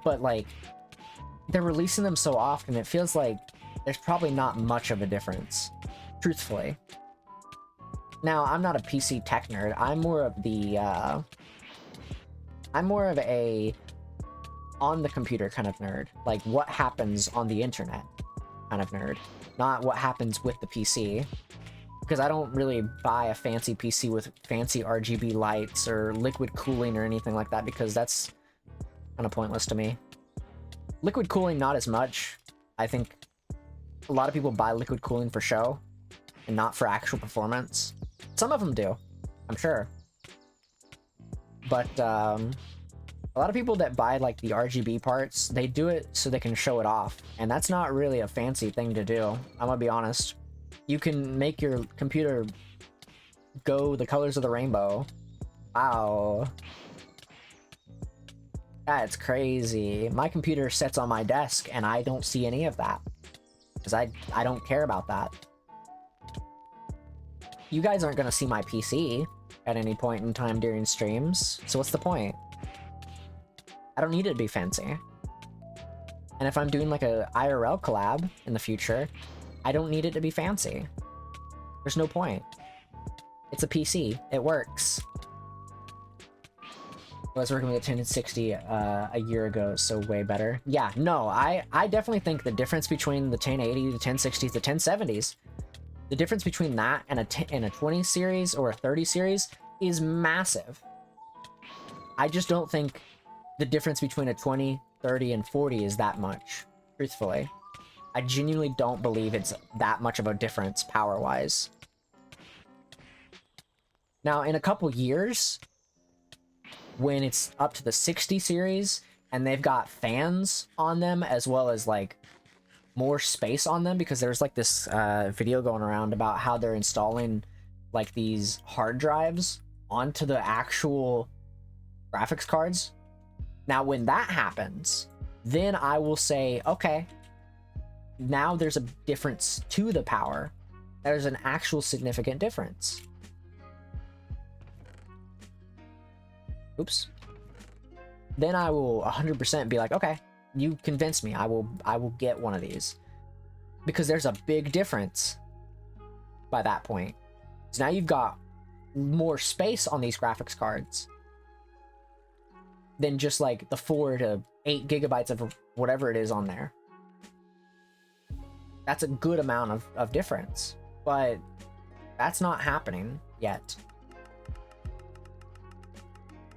but like, they're releasing them so often, it feels like there's probably not much of a difference, truthfully. Now, I'm not a PC tech nerd. I'm more of the, I'm more of a on the computer kind of nerd. Like, what happens on the internet kind of nerd. Not what happens with the PC. Because I don't really buy a fancy PC with fancy RGB lights or liquid cooling or anything like that, because that's kind of pointless to me. Liquid cooling, not as much. I think a lot of people buy liquid cooling for show and not for actual performance. Some of them do, I'm sure. But a lot of people that buy like the RGB parts, they do it so they can show it off. And that's not really a fancy thing to do. I'm gonna be honest. You can make your computer go the colors of the rainbow. Wow. That's crazy. My computer sits on my desk and I don't see any of that. Because I don't care about that. You guys aren't gonna see my PC at any point in time during streams, so what's the point? I don't need it to be fancy. And if I'm doing like a IRL collab in the future, I don't need it to be fancy. There's no point. It's a PC. It works. I was working with a 1060 a year ago, so way better. Yeah, no, I definitely think the difference between the 1080, the 1060s, the 1070s, the difference between that and a 20 series or a 30 series is massive. I just don't think the difference between a 20, 30, and 40 is that much, truthfully. I genuinely don't believe it's that much of a difference power-wise. Now, in a couple years, when it's up to the 60 series and they've got fans on them as well as like more space on them, because there's like this video going around about how they're installing like these hard drives onto the actual graphics cards. Now, when that happens, then I will say, okay, now there's a difference to the power. There's an actual significant difference. Oops. Then I will 100% be like, okay, you convinced me. I will get one of these. Because there's a big difference by that point. So now you've got more space on these graphics cards than just like the 4 to 8 gigabytes of whatever it is on there. That's a good amount of difference, but that's not happening yet.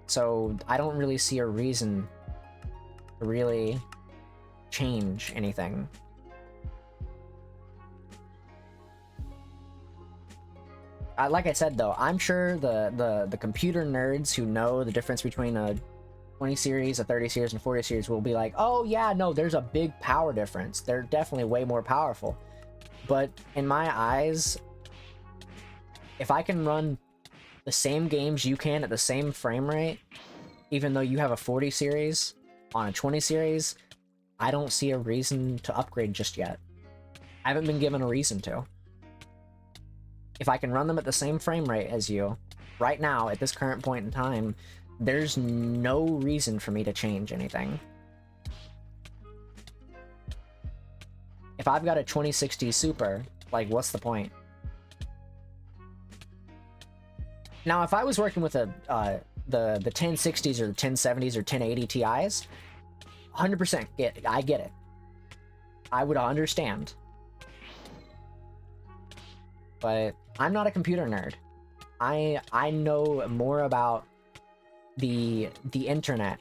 So I don't really see a reason to really change anything. Like I said though, I'm sure the computer nerds who know the difference between a 20 series, a 30 series, and 40 series will be like, oh yeah, no, there's a big power difference. They're definitely way more powerful. But in my eyes, if I can run the same games you can at the same frame rate, even though you have a 40 series on a 20 series, I don't see a reason to upgrade just yet. I haven't been given a reason to. If I can run them at the same frame rate as you, right now, at this current point in time, there's no reason for me to change anything. If I've got a 2060 Super, like, what's the point? Now, if I was working with the 1060s or the 1070s or 1080 Ti's, 100% I get it. I would understand. But I'm not a computer nerd. I know more about the internet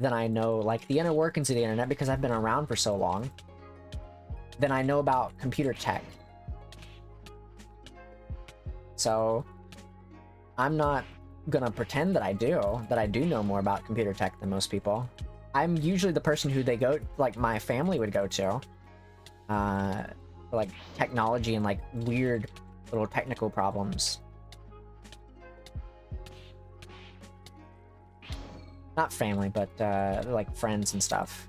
than I know, like, the inner workings of the internet, because I've been around for so long, than I know about computer tech. So I'm not gonna pretend that I do know more about computer tech than most people. I'm usually the person who they go, like, my family would go to, for, like, technology and, like, weird little technical problems. Not family, but like friends and stuff.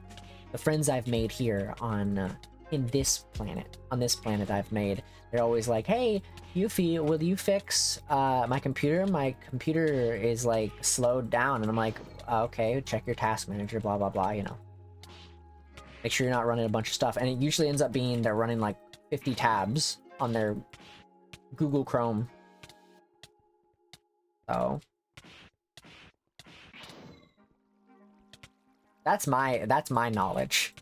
The friends I've made here on in this planet, on this planet I've made, they're always like, hey, Yufii, will you fix my computer? My computer is, like, slowed down. And I'm like, okay, check your task manager, blah, blah, blah, you know. Make sure you're not running a bunch of stuff. And it usually ends up being they're running, like, 50 tabs on their Google Chrome. So that's my knowledge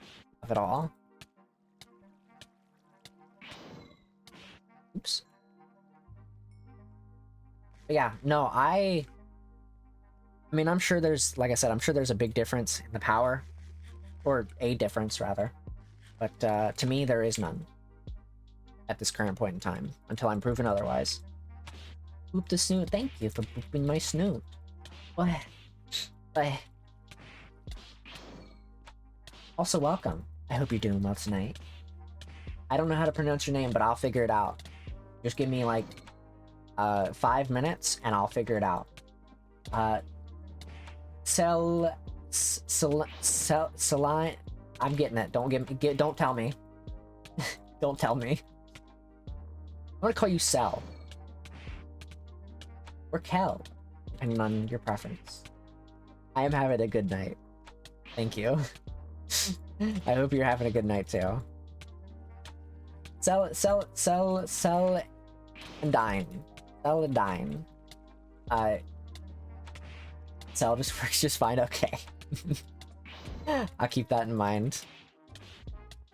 of it all. Oops. But yeah, no, I mean, I'm sure there's, like I said, I'm sure there's a big difference in the power, or a difference rather, but to me there is none. at this current point in time, until I'm proven otherwise. Boop the snoot. Thank you for booping my snoot. What? Also, welcome. I hope you're doing well tonight. I don't know how to pronounce your name, but I'll figure it out. Just give me like 5 minutes and I'll figure it out. Celine. I'm getting it. Don't tell me. Don't tell me. I'm gonna call you Cell. Or Kel, depending on your preference. I am having a good night. Thank you. I hope you're having a good night too. Sell and dine. Sell and dine. Sell just works just fine. Okay. I'll keep that in mind.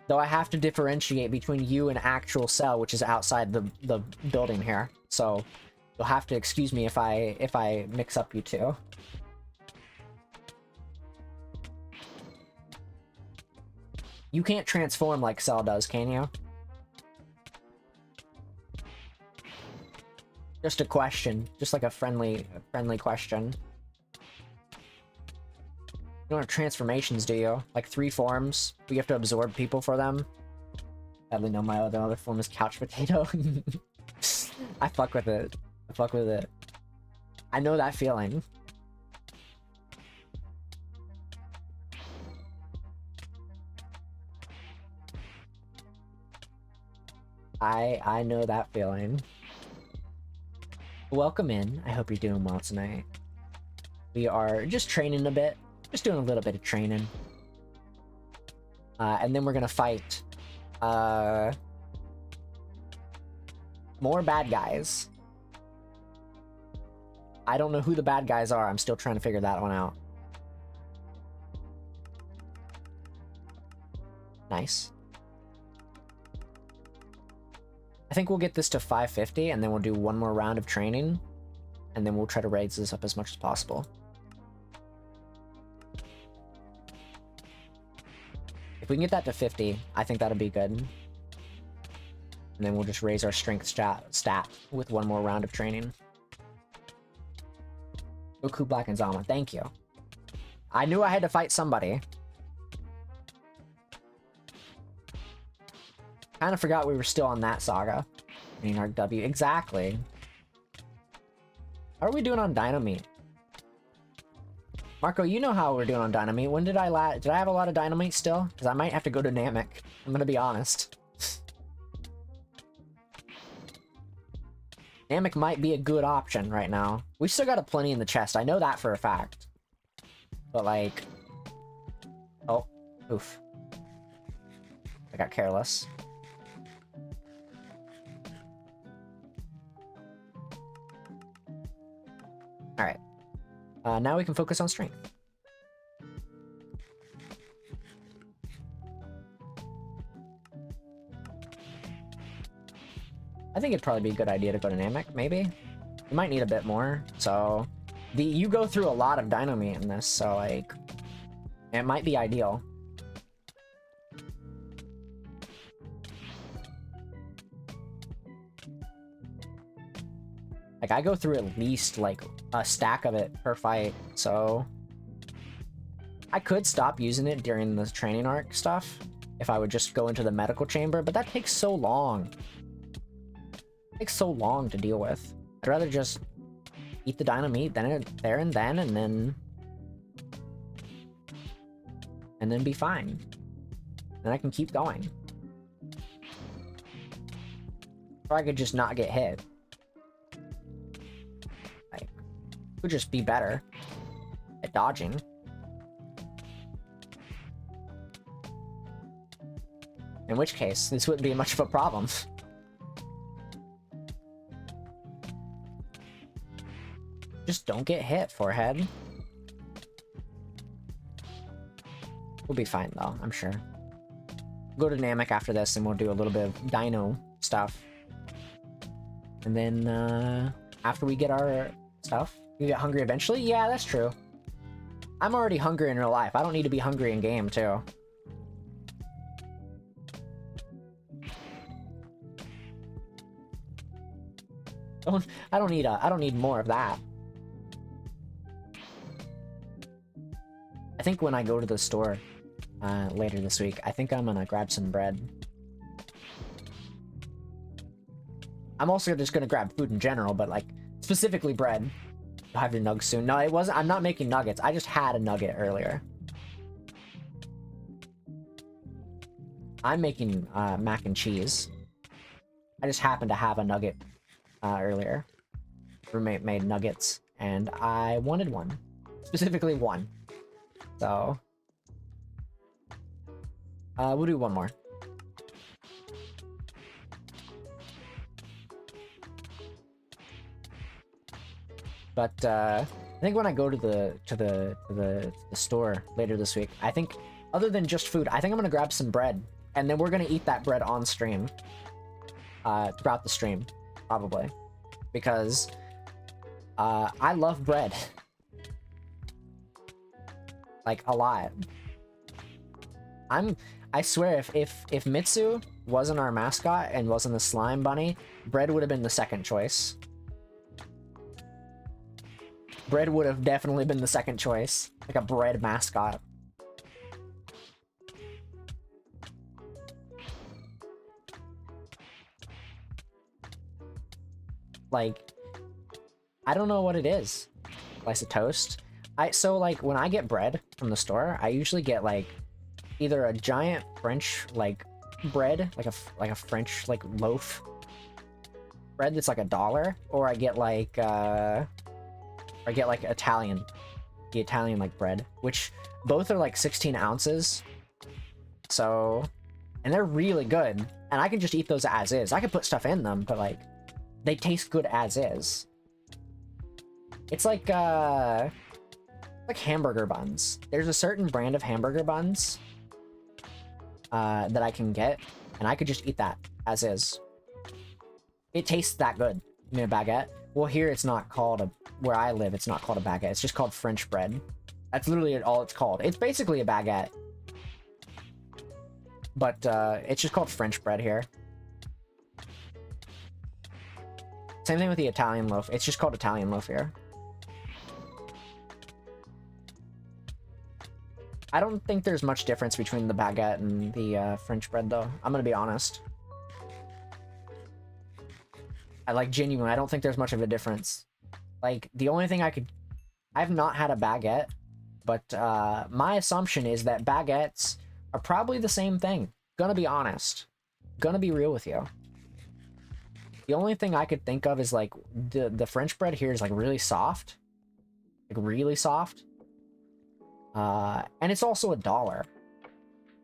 Though I have to differentiate between you and actual Cell, which is outside the building here. So you'll have to excuse me if I mix up you two. You can't transform like Cell does, can you? Just a question. Just like a friendly question. You don't have transformations, do you? Like 3 forms? We have to absorb people for them? Sadly, no, my other form is couch potato. I fuck with it. I fuck with it. I know that feeling. I know that feeling. Welcome in. I hope you're doing well tonight. We are just training a bit. Just doing a little bit of training. And then we're gonna fight more bad guys. I don't know who the bad guys are. I'm still trying to figure that one out. Nice. I think we'll get this to 550 and then we'll do one more round of training and then we'll try to raise this up as much as possible. If we can get that to 50, I think that'll be good. And then we'll just raise our strength stat with one more round of training. Goku, Black, and Zama. Thank you. I knew I had to fight somebody. Kind of forgot we were still on that saga. Green Arc W. Exactly. How are we doing on Dynamite? Marco, you know how we're doing on Dynamite. When did I have a lot of Dynamite still? Because I might have to go to Namek. I'm gonna be honest. Namek might be a good option right now. We still got a plenty in the chest. I know that for a fact. But like... Oh. Oof. I got careless. Alright. Now we can focus on strength. I think it'd probably be a good idea to go to Namek, maybe? You might need a bit more, so... You go through a lot of Dynamite in this, so like... It might be ideal. Like, I go through at least, like, a stack of it per fight, so... I could stop using it during the training arc stuff, if I would just go into the medical chamber, but that takes so long. It takes so long to deal with. I'd rather just eat the Dynamite there and then, and then be fine. Then I can keep going. Or I could just not get hit. Like, would just be better at dodging. In which case, this wouldn't be much of a problem. Just don't get hit, forehead. We'll be fine, though, I'm sure. We'll go to Namek after this, and we'll do a little bit of dino stuff. And then, after we get our stuff, we get hungry eventually? Yeah, that's true. I'm already hungry in real life. I don't need to be hungry in game, too. I don't need more of that. I think when I go to the store later this week, I think I'm gonna grab some bread. I'm also just gonna grab food in general, but like specifically bread. I'll have your nugs soon. No, it wasn't. I'm not making nuggets. I just had a nugget earlier. I'm making mac and cheese. I just happened to have a nugget earlier. Roommate made nuggets, and I wanted one. Specifically one. So, we'll do one more. But I think when I go to the store later this week, I think other than just food, I think I'm gonna grab some bread, and then we're gonna eat that bread on stream. Throughout the stream, probably, because I love bread. Like, a lot. I swear, if Mitsu wasn't our mascot and wasn't the slime bunny, bread would have been the second choice. Bread would have definitely been the second choice. Like a bread mascot. Like, I don't know what it is. Slice of toast. So like when I get bread from the store, I usually get like either a giant French like bread, like a French like loaf bread that's like $1, or I get like Italian, the Italian like bread, which both are like 16 ounces. So, and they're really good, and I can just eat those as is. I can put stuff in them, but like they taste good as is. It's like hamburger buns. There's a certain brand of hamburger buns that I can get, and I could just eat that as is. It tastes that good. You mean a baguette? Well, here it's not called where I live, it's not called a baguette. It's just called French bread. That's literally all it's called. It's basically a baguette. But it's just called French bread here. Same thing with the Italian loaf. It's just called Italian loaf here. I don't think there's much difference between the baguette and the French bread, though. I'm gonna be honest. Genuinely, I don't think there's much of a difference. Like, the only thing I've not had a baguette, but my assumption is that baguettes are probably the same thing. Gonna be honest. Gonna be real with you. The only thing I could think of is, like, the French bread here is, like, really soft. Like, really soft. And it's also $1,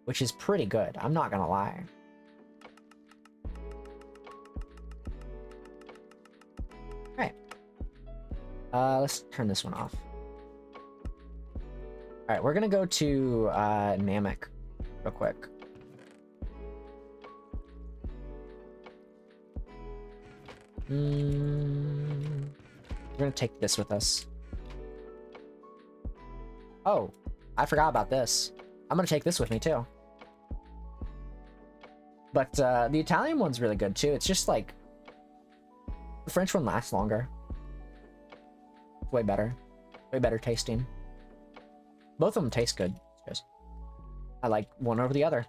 which is pretty good. I'm not gonna lie. Alright. Let's turn this one off. Alright, we're gonna go to, Namek real quick. We're gonna take this with us. Oh, I forgot about this. I'm gonna take this with me too. But the Italian one's really good too. It's just like the French one lasts longer. It's way better tasting. Both of them taste good. Just, I like one over the other.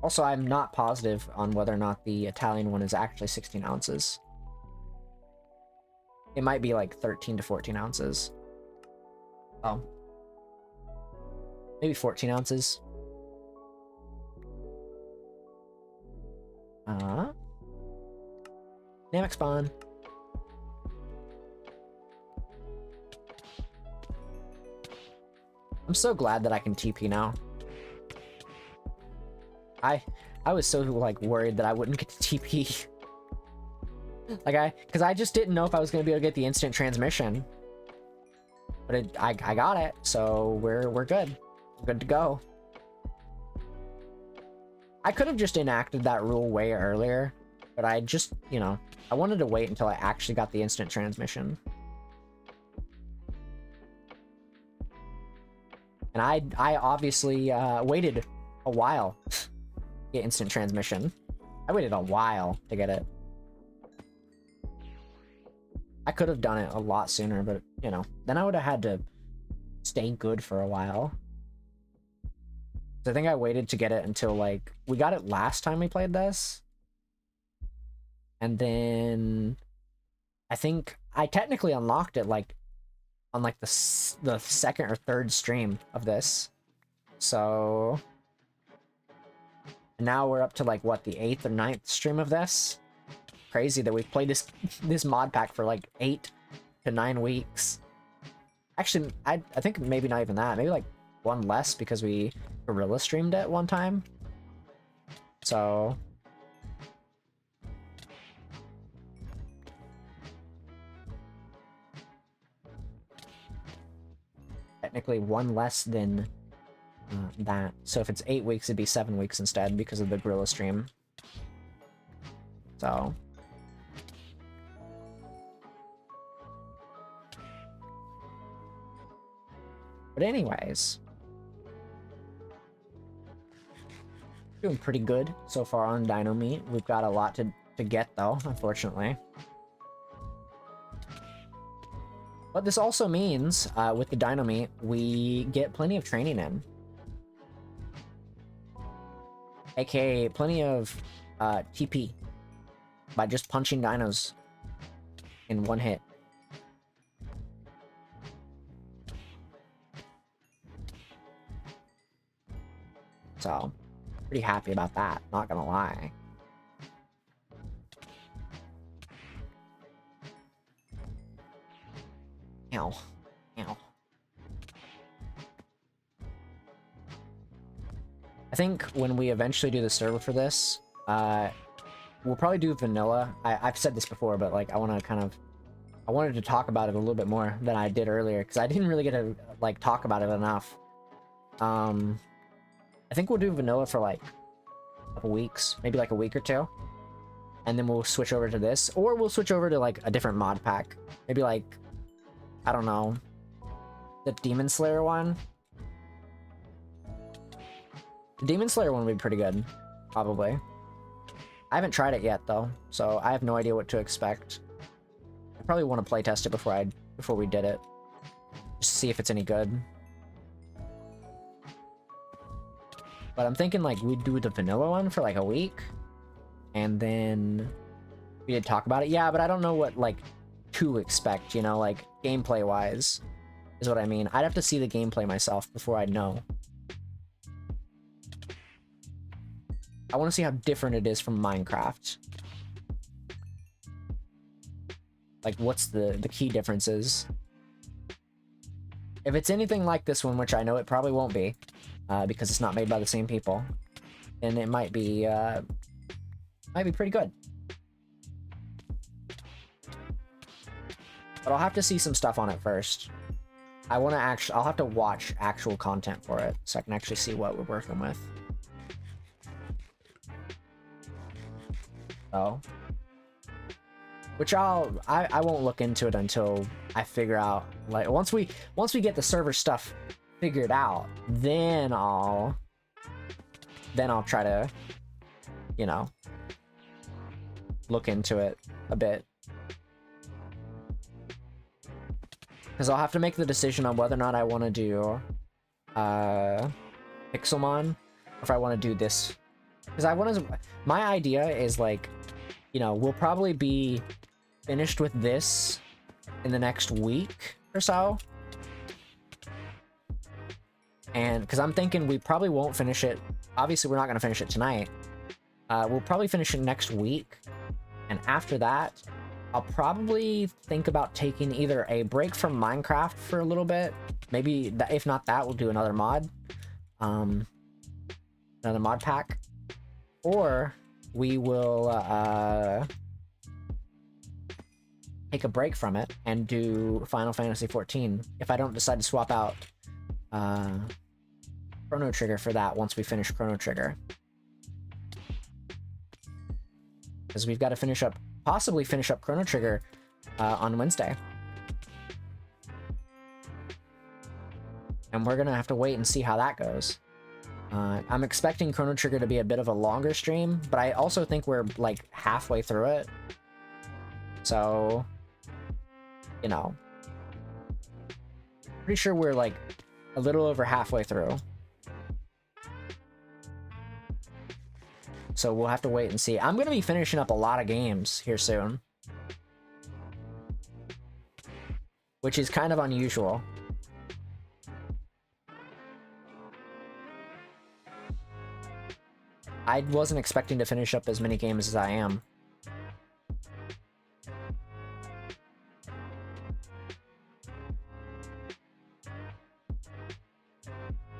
Also, I'm not positive on whether or not the Italian one is actually 16 ounces. It might be like 13 to 14 ounces. Oh. Maybe 14 ounces. Namek spawn. I'm so glad that I can TP now. I was so like worried that I wouldn't get to TP. Because I just didn't know if I was gonna be able to get the instant transmission. But I got it, so we're good. We're good to go. I could have just enacted that rule way earlier, but I just, you know, I wanted to wait until I actually got the instant transmission. And I obviously waited a while to get instant transmission. I waited a while to get it. I could have done it a lot sooner, but, you know, then I would have had to stay good for a while. So I think I waited to get it until, like, we got it last time we played this. And then I think I technically unlocked it, like, on, like, the second or third stream of this. So now we're up to, like, what, the 8th or 9th stream of this? Crazy that we've played this mod pack for like 8 to 9 weeks. Actually, I think maybe not even that. Maybe like one less because we gorilla streamed it one time. So technically one less than that. So if it's 8 weeks, it'd be 7 weeks instead because of the gorilla stream. So but anyways, doing pretty good so far on Dino Meat. We've got a lot to get though, unfortunately. But this also means, with the Dino Meat, we get plenty of training in. AKA plenty of TP by just punching dinos in one hit. So, pretty happy about that, not gonna lie. Ow. Ow. I think when we eventually do the server for this, we'll probably do vanilla. I've said this before, but like I wanted to talk about it a little bit more than I did earlier, because I didn't really get to like talk about it enough. I think we'll do vanilla for like a couple weeks, maybe like a week or two, and then we'll switch over to this, or we'll switch over to like a different mod pack. Maybe like, I don't know, the Demon Slayer one. The Demon Slayer one would be pretty good, probably. I haven't tried it yet though, so I have no idea what to expect. I probably want to play test it before we did it, just to see if it's any good. But I'm thinking like we'd do the vanilla one for like a week, and then we did talk about it. Yeah, but I don't know what like to expect, you know, like gameplay wise is what I mean. I'd have to see the gameplay myself before I'd know. I want to see how different it is from Minecraft. Like what's the key differences. If it's anything like this one, which I know it probably won't be, because it's not made by the same people, and it might be pretty good. But I'll have to see some stuff on it first. I'll have to watch actual content for it so I can actually see what we're working with. So, which I won't look into it until I figure out, like, once we get the server stuff figured out, then I'll try to, you know, look into it a bit. Because I'll have to make the decision on whether or not I want to do Pixelmon, or if I want to do this. Because my idea is like, you know, we'll probably be finished with this in the next week or so. And because I'm thinking we probably won't finish it. Obviously, we're not going to finish it tonight. We'll probably finish it next week. And after that, I'll probably think about taking either a break from Minecraft for a little bit. Maybe, if not that, we'll do another mod. Another mod pack. Or we will take a break from it and do Final Fantasy XIV if I don't decide to swap out Chrono Trigger for that once we finish Chrono Trigger. Because we've got to possibly finish up Chrono Trigger on Wednesday. And we're going to have to wait and see how that goes. I'm expecting Chrono Trigger to be a bit of a longer stream, but I also think we're like halfway through it. So, you know, pretty sure we're like a little over halfway through. So we'll have to wait and see. I'm going to be finishing up a lot of games here soon, which is kind of unusual. I wasn't expecting to finish up as many games as I am.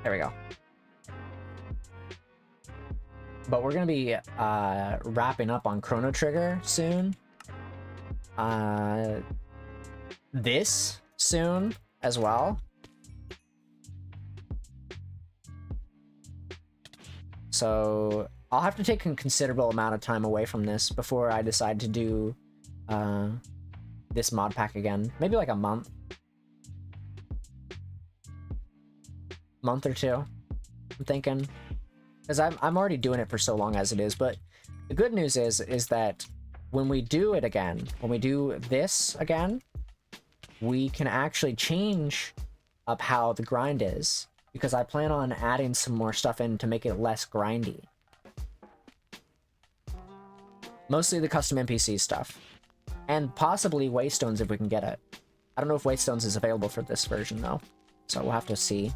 There we go. But we're gonna be wrapping up on Chrono Trigger soon. This soon as well. So I'll have to take a considerable amount of time away from this before I decide to do this mod pack again. Maybe like a month. Month or two, I'm thinking. Because I'm already doing it for so long as it is, but the good news is that when we do it again, when we do this again, we can actually change up how the grind is, because I plan on adding some more stuff in to make it less grindy. Mostly the custom NPC stuff, and possibly Waystones if we can get it. I don't know if Waystones is available for this version though, so we'll have to see.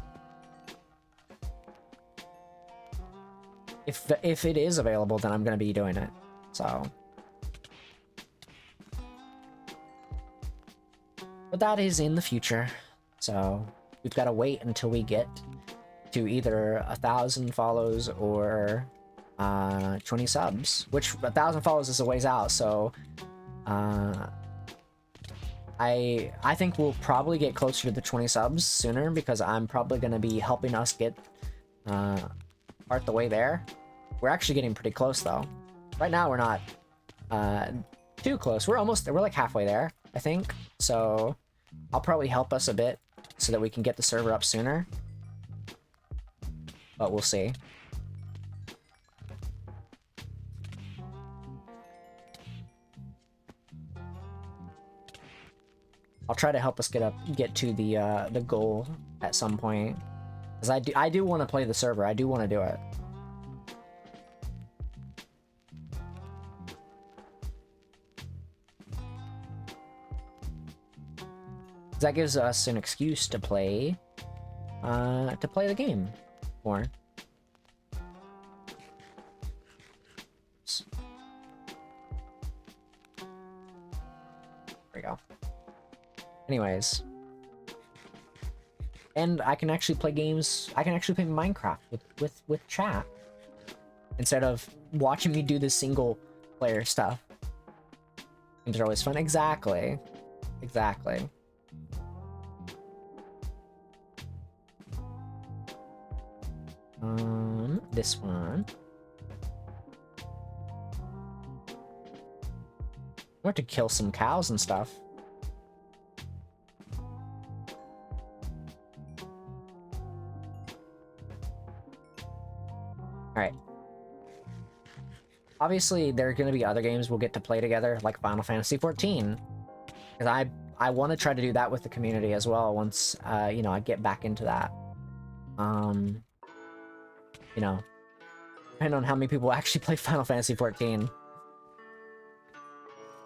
If it is available, then I'm going to be doing it. So. But that is in the future. So we've got to wait until we get to either 1,000 follows or 20 subs. Which 1,000 follows is a ways out, so I think we'll probably get closer to the 20 subs sooner, because I'm probably going to be helping us get part the way there. We're actually getting pretty close though. Right now we're not too close. We're like halfway there, I think. So I'll probably help us a bit so that we can get the server up sooner. But we'll see. I'll try to help us get to the goal at some point, because I do want to play the server. I do want to do it. That gives us an excuse to play the game more. There we go. Anyways. And I can actually play games, I can actually play Minecraft with chat, instead of watching me do the single player stuff. Games are always fun. Exactly. Exactly. This one. I want to kill some cows and stuff. Alright. Obviously, there are going to be other games we'll get to play together, like Final Fantasy XIV. Because I want to try to do that with the community as well once, you know, I get back into that. You know, depending on how many people actually play Final Fantasy XIV.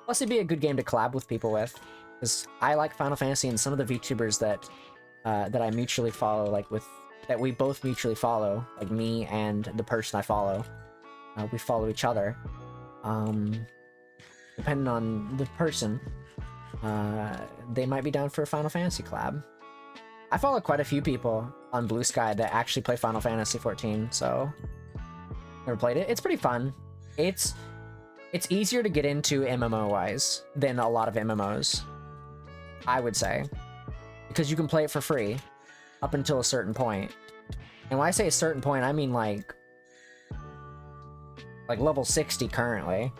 Plus, it'd be a good game to collab with people with, because I like Final Fantasy, and some of the VTubers that I mutually follow, that we both mutually follow, like me and the person I follow, we follow each other. Depending on the person, they might be down for a Final Fantasy collab. I follow quite a few people on Blue Sky that actually play Final Fantasy XIV, so never played it. It's pretty fun. It's easier to get into MMO-wise than a lot of MMOs, I would say, because you can play it for free up until a certain point. And when I say a certain point, I mean like level 60 currently.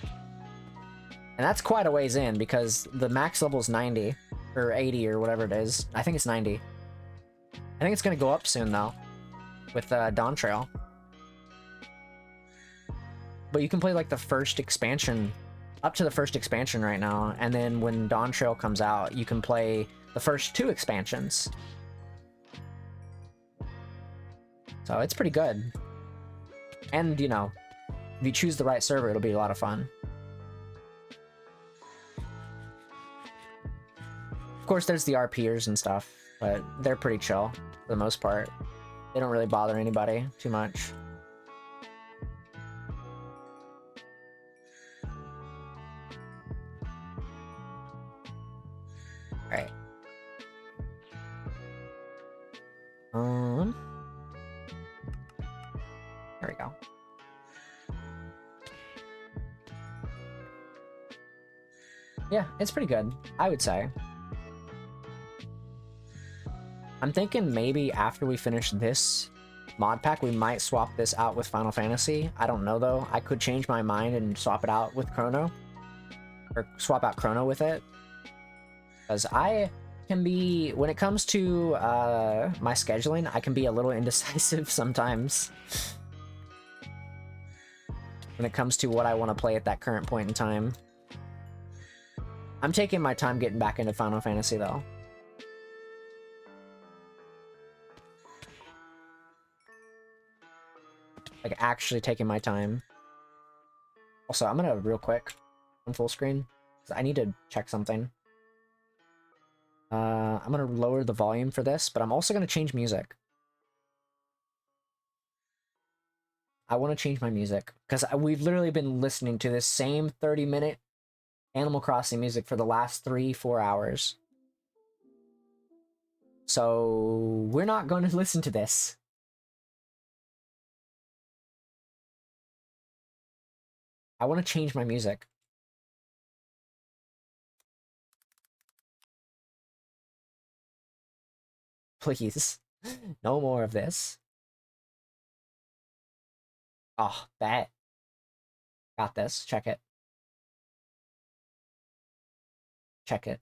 And that's quite a ways in, because the max level is 90. Or 80 or whatever it is. I think it's 90. I think it's gonna go up soon though. with Dawn Trail. But you can play like the first expansion, up to the first expansion right now, and then when Dawn Trail comes out, you can play the first 2 expansions. So it's pretty good. And, you know, if you choose the right server, it'll be a lot of fun. Of course, there's the RPers and stuff, but they're pretty chill for the most part. They don't really bother anybody too much. Alright. There we go. Yeah, it's pretty good, I would say. I'm thinking maybe after we finish this mod pack, we might swap this out with Final Fantasy. I don't know, though. I could change my mind and swap it out with Chrono. Or swap out Chrono with it. Because I can be... When it comes to my scheduling, I can be a little indecisive sometimes. When it comes to what I want to play at that current point in time. I'm taking my time getting back into Final Fantasy, though. Like, actually taking my time. Also, I'm gonna, real quick, on full screen, because I need to check something. I'm gonna lower the volume for this, but I'm also gonna change music. I want to change my music, because we've literally been listening to this same 30-minute Animal Crossing music for the last 3-4 hours. So, we're not going to listen to this. I want to change my music. Please. No more of this. Oh, bet. Got this. Check it. Check it.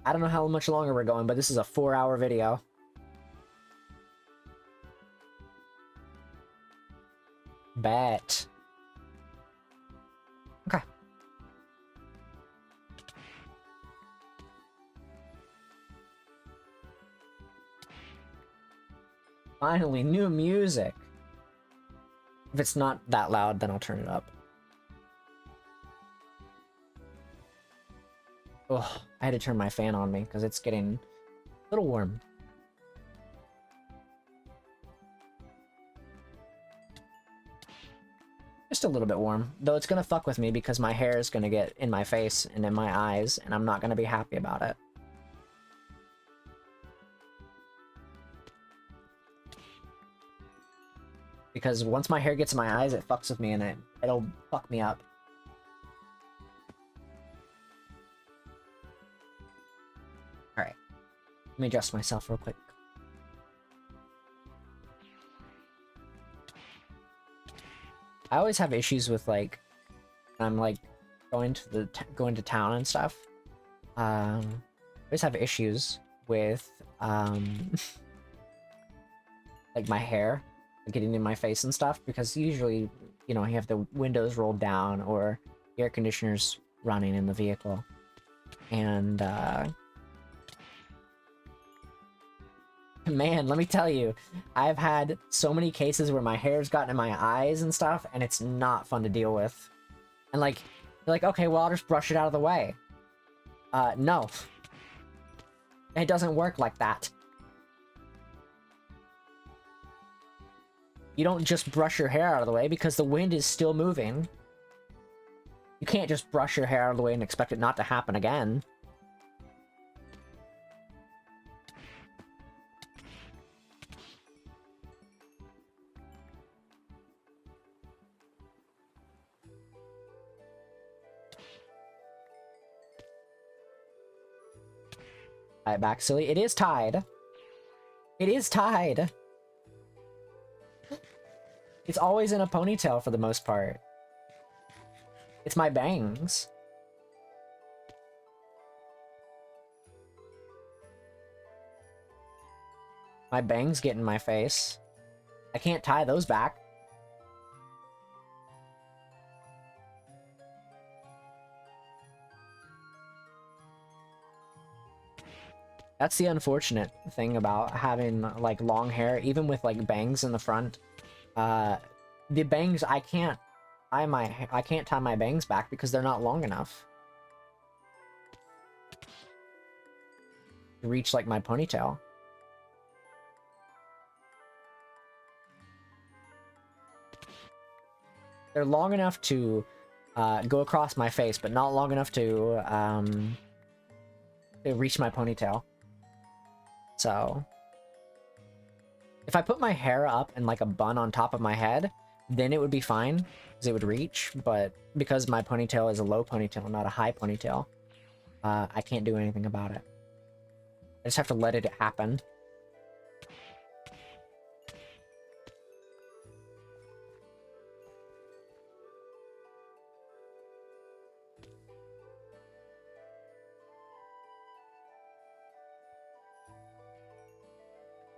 I don't know how much longer we're going, but this is a 4-hour video. Bet. Okay. Finally, new music. If it's not that loud, then I'll turn it up. Oh, I had to turn my fan on me because it's getting a little warm. Just a little bit warm. Though it's gonna fuck with me because my hair is gonna get in my face and in my eyes, and I'm not gonna be happy about it. Because once my hair gets in my eyes, it fucks with me and it'll fuck me up. Alright. Let me adjust myself real quick. I always have issues with, like, I'm, like, going to town and stuff. I always have issues with, like, my hair getting in my face and stuff, because usually, you know, you have the windows rolled down or air conditioners running in the vehicle. And, man, let me tell you, I've had so many cases where my hair's gotten in my eyes and stuff, and it's not fun to deal with. And, like, you're like, okay, well, I'll just brush it out of the way. No. It doesn't work like that. You don't just brush your hair out of the way because the wind is still moving. You can't just brush your hair out of the way and expect it not to happen again. Alright, back, silly. It is tied. It is tied. It's always in a ponytail for the most part. It's my bangs. My bangs get in my face. I can't tie those back. That's the unfortunate thing about having like long hair, even with like bangs in the front. The bangs, I can't tie my bangs back because they're not long enough to reach like my ponytail. They're long enough to go across my face, but not long enough to reach my ponytail. So if I put my hair up in like a bun on top of my head, then it would be fine because it would reach. But because my ponytail is a low ponytail, not a high ponytail, I can't do anything about it. I just have to let it happen.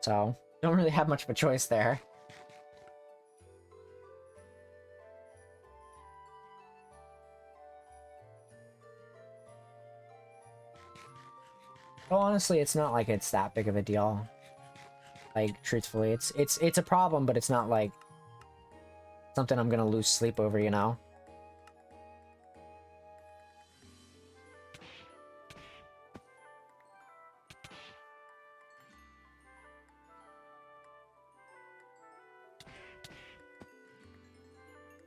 So, don't really have much of a choice there. Well, honestly, it's not like it's that big of a deal. Like, truthfully, it's a problem, but it's not like something I'm gonna lose sleep over, you know?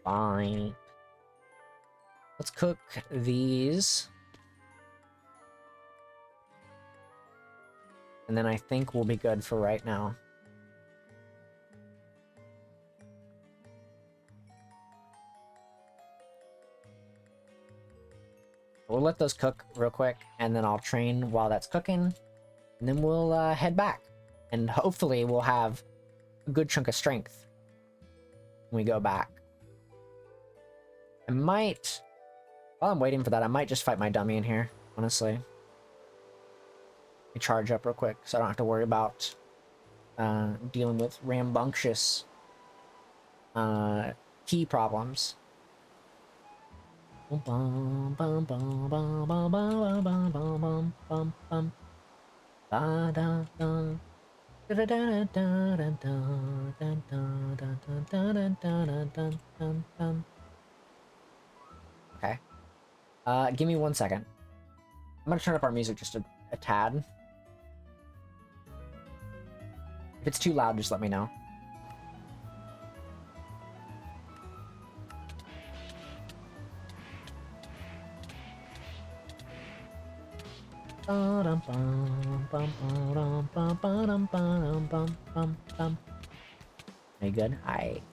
Fine. Let's cook these. And then I think we'll be good for right now. We'll let those cook real quick, and then I'll train while that's cooking, and then we'll head back. And hopefully we'll have a good chunk of strength when we go back. I might, while I'm waiting for that, I might just fight my dummy in here, honestly. Let me charge up real quick, so I don't have to worry about dealing with rambunctious key problems. Okay. Give me 1 second. I'm gonna turn up our music just a tad. If it's too loud, just let me know. Are you good? Alright.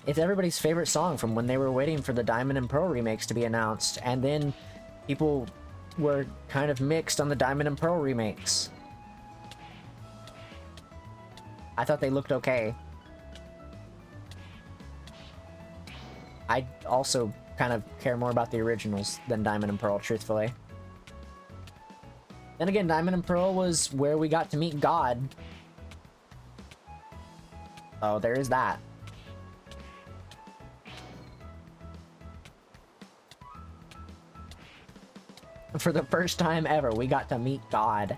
It's everybody's favorite song from when they were waiting for the Diamond and Pearl remakes to be announced, and then people were kind of mixed on the Diamond and Pearl remakes. I thought they looked okay. I also kind of care more about the originals than Diamond and Pearl, truthfully. Then again, Diamond and Pearl was where we got to meet God. Oh, there is that. For the first time ever, we got to meet God.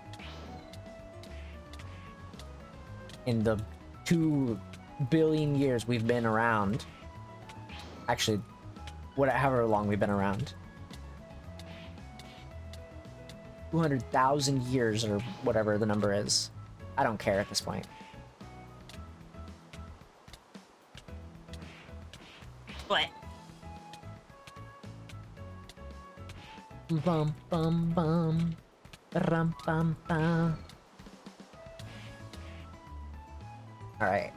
In the 2 billion years we've been around. Actually, however long we've been around. 200,000 years or whatever the number is. I don't care at this point. What? Bum bum bum. Rum bum bum. Alright.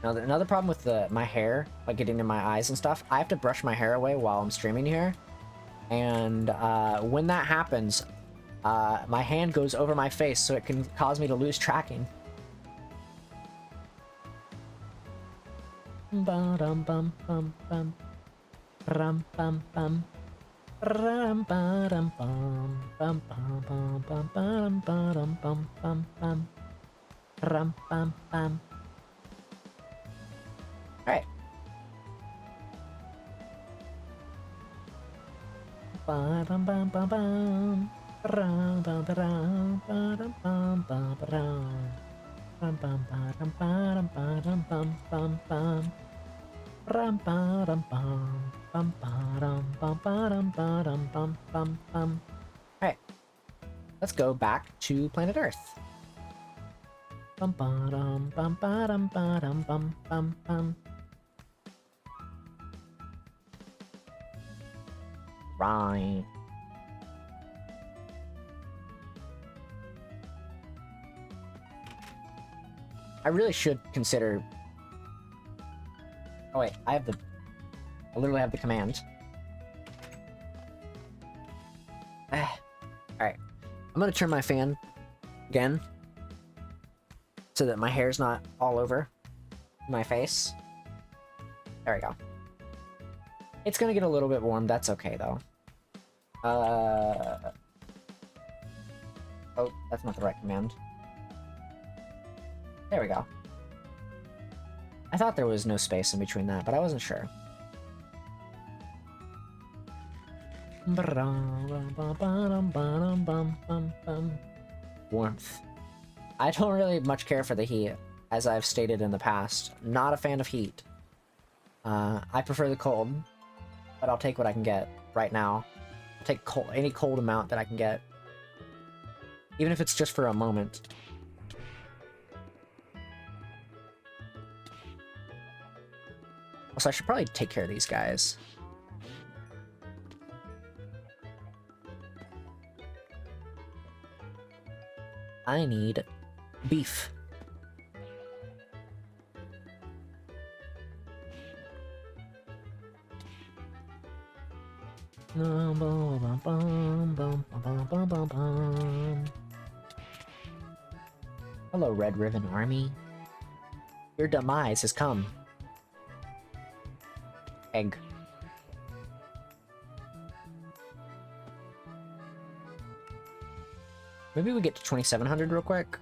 Now, another problem with my hair, like getting in my eyes and stuff, I have to brush my hair away while I'm streaming here. And when that happens, my hand goes over my face, so it can cause me to lose tracking. Ram pam pam. Ram pam pam pam pam pam pam pam pam pam pam pam. Ram pam pam. Alright. Bam bam bam bam bam. Ram bam bam bam bam bam bam. Ram bam bam bam bam bam bam bam. Ram bam bam bam bam bam bam bam bam bam bam. Alright. Let's go back to planet Earth. Bum bum bum bum bum bum bum bum. Right. I really should consider. Oh wait, I literally have the command. Alright. I'm gonna turn my fan again so that my hair's not all over my face. There we go. It's gonna get a little bit warm, that's okay though. Oh, that's not the right command. There we go. I thought there was no space in between that, but I wasn't sure. Warmth. I don't really much care for the heat, as I've stated in the past. Not a fan of heat. I prefer the cold, but I'll take what I can get right now. I'll take any cold amount that I can get. Even if it's just for a moment. Also, I should probably take care of these guys. I need beef. Hello, Red Ribbon Army. Your demise has come. Egg. Maybe we get to 2700 real quick.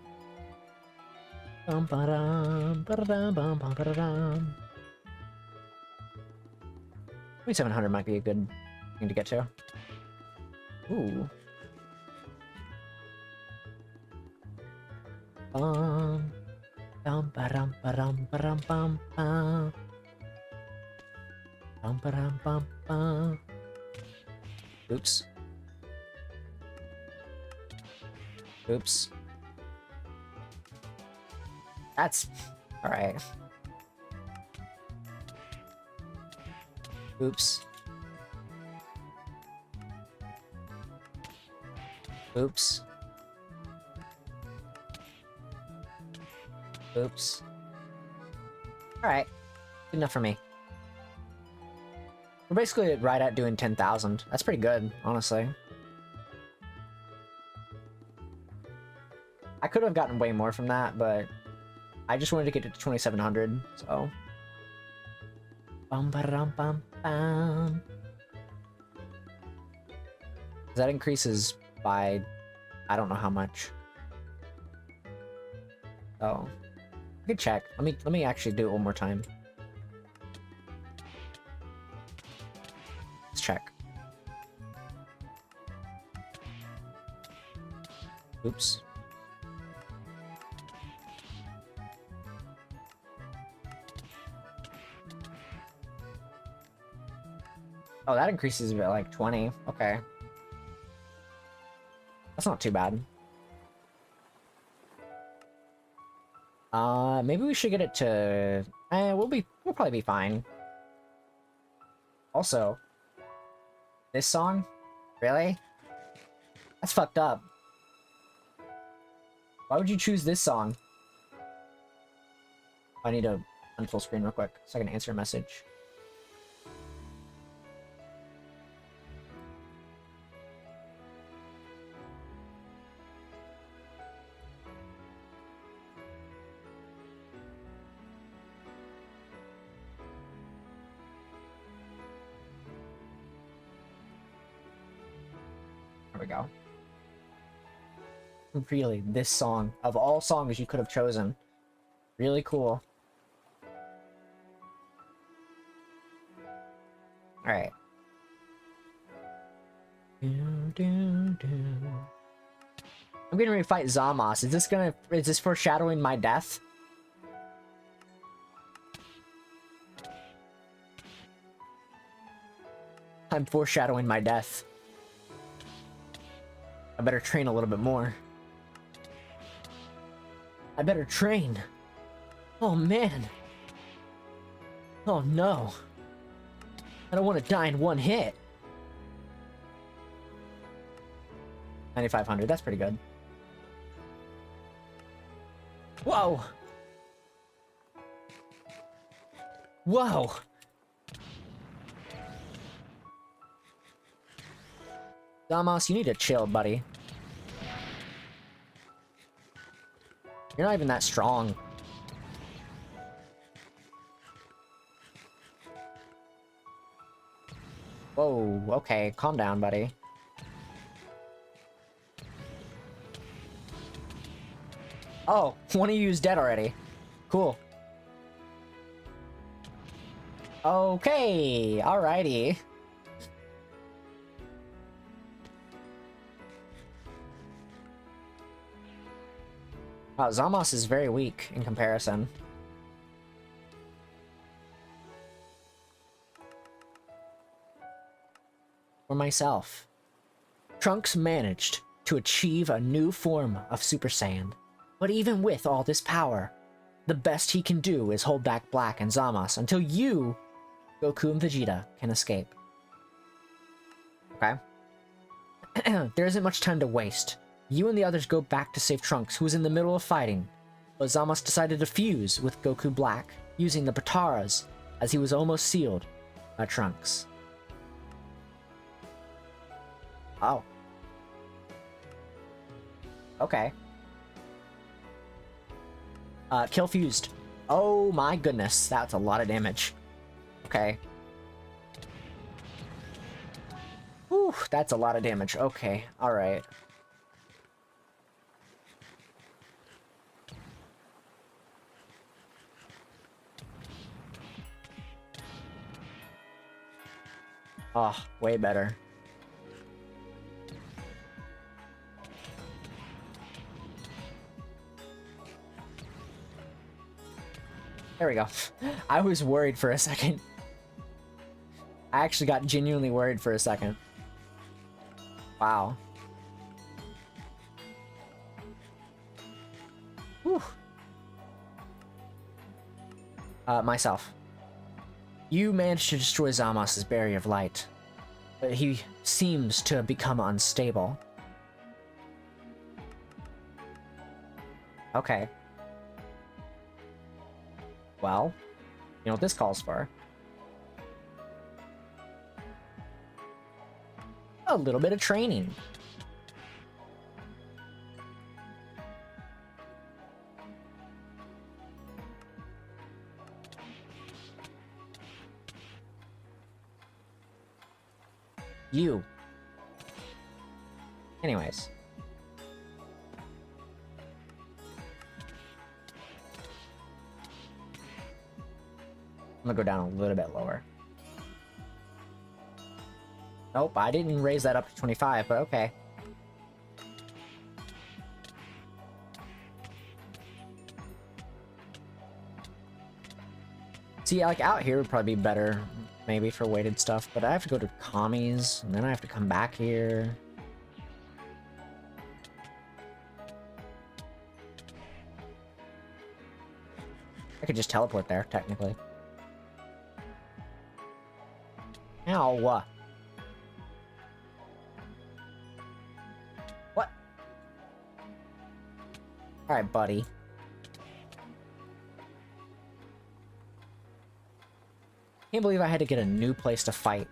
2700 might be a good thing to get to. Ooh. Oops. Oops. That's alright. Oops. Oops. Oops. Alright. Good enough for me. We're basically right at doing 10,000. That's pretty good, honestly. I could have gotten way more from that, but I just wanted to get it to 2,700, so. Bum ba dum bum bum. That increases by I don't know how much. Oh. I could check. Let me actually do it one more time. Let's check. Oops. Oh, that increases by like 20. Okay. That's not too bad. Maybe we should get it to... we'll probably be fine. Also, this song? Really? That's fucked up. Why would you choose this song? I need to unfull screen real quick so I can answer a message. we go. Really, this song, of all songs you could have chosen. Really cool. Alright. I'm getting ready to fight Zamos. Is this foreshadowing my death? I'm foreshadowing my death. I better train a little bit more. I better train. Oh man. Oh no. I don't want to die in one hit. 9,500, that's pretty good. Whoa! Whoa! Zamos, you need to chill, buddy. You're not even that strong. Whoa, okay, calm down, buddy. Oh, one of you is dead already. Cool. Okay, alrighty. Wow, Zamos is very weak in comparison. For myself, Trunks managed to achieve a new form of Super Saiyan. But even with all this power, the best he can do is hold back Black and Zamos until you, Goku and Vegeta, can escape. Okay? There isn't much time to waste. You and the others go back to save Trunks, who is in the middle of fighting. But Zamos decided to fuse with Goku Black, using the Pataras, as he was almost sealed by Trunks. Oh. Okay. Kill fused. Oh my goodness, that's a lot of damage. Okay. Whew, that's a lot of damage. Okay, alright. Oh, way better. There we go. I was worried for a second. I actually got genuinely worried for a second. Wow. Whew. Myself. You managed to destroy Zamos' barrier of light, but he seems to have become unstable. Okay. Well, you know what this calls for? A little bit of training. You. Anyways. I'm gonna go down a little bit lower. Nope, I didn't raise that up to 25, but okay. See, like out here would probably be better, maybe for weighted stuff, but I have to go to commies, and then I have to come back here. I could just teleport there, technically. Ow. What? Alright, buddy. Can't believe I had to get a new place to fight.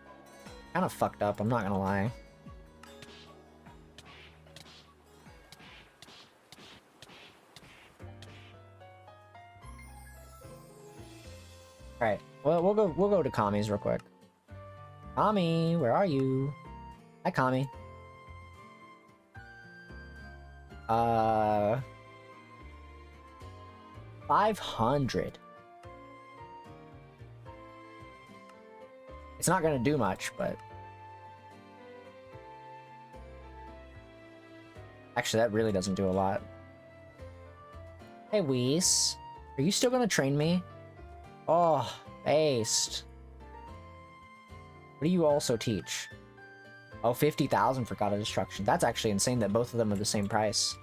Kind of fucked up, I'm not gonna lie. Alright, well we'll go to commies real quick. Kami, where are you? Hi, Kami. 500. It's not gonna do much, but... Actually, that really doesn't do a lot. Hey, Whis. Are you still gonna train me? Oh, based. What do you also teach? Oh, 50,000 for God of Destruction. That's actually insane that both of them are the same price.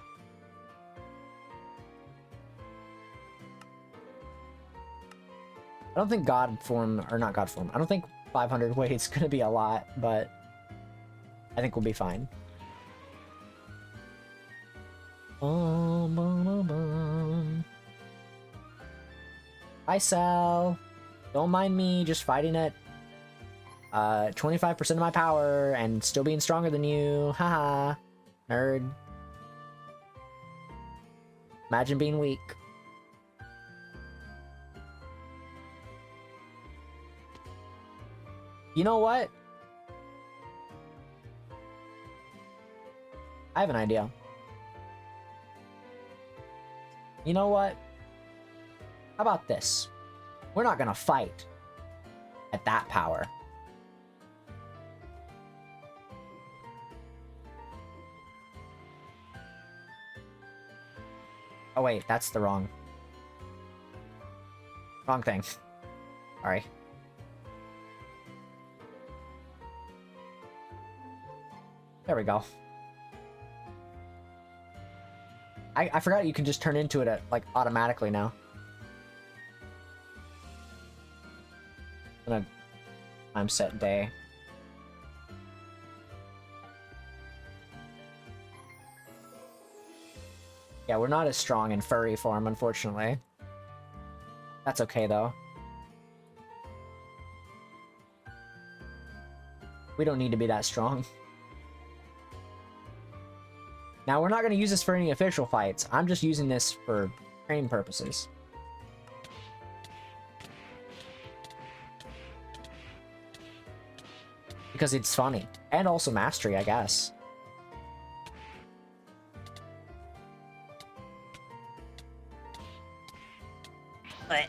I don't think God form, or not God form, I don't think 500 weight is gonna be a lot, but I think we'll be fine. Hi, Sal. Don't mind me just fighting at 25% of my power and still being stronger than you. Haha. Nerd. Imagine being weak. You know what? I have an idea. You know what? How about this? We're not gonna fight at that power. Oh wait, that's the wrong thing. Sorry. There we go. I forgot you can just turn into it at, like, automatically now. I'm gonna time set day. Yeah, we're not as strong in furry form, unfortunately. That's okay, though. We don't need to be that strong. Now, we're not going to use this for any official fights. I'm just using this for training purposes. Because it's funny. And also mastery, I guess. But...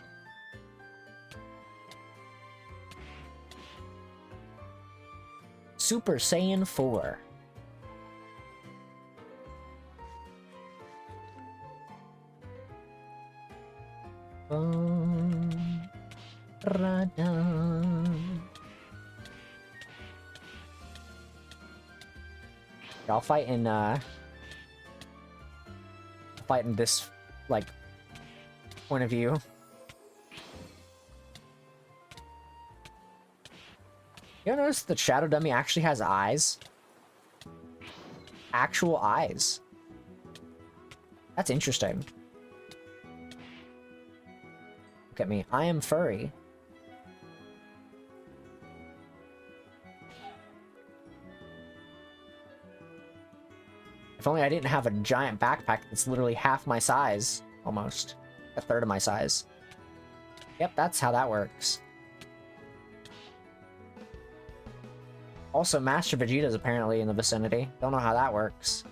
Super Saiyan 4. I'll fight in this, like, point of view. You ever notice the Shadow Dummy actually has eyes? Actual eyes. That's interesting. Look at me. I am furry. If only I didn't have a giant backpack that's literally half my size. Almost. A third of my size. Yep, that's how that works. Also, Master Vegeta's apparently in the vicinity. Don't know how that works.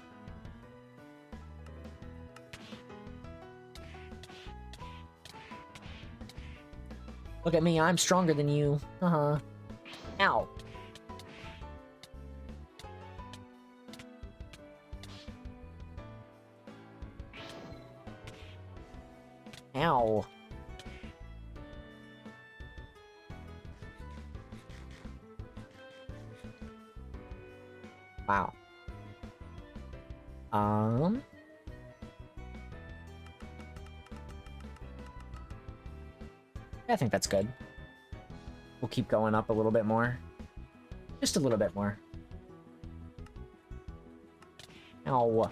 Look at me, I'm stronger than you. Uh-huh. Ow. Ow. Wow. I think that's good. We'll keep going up a little bit more. Just a little bit more. Ow.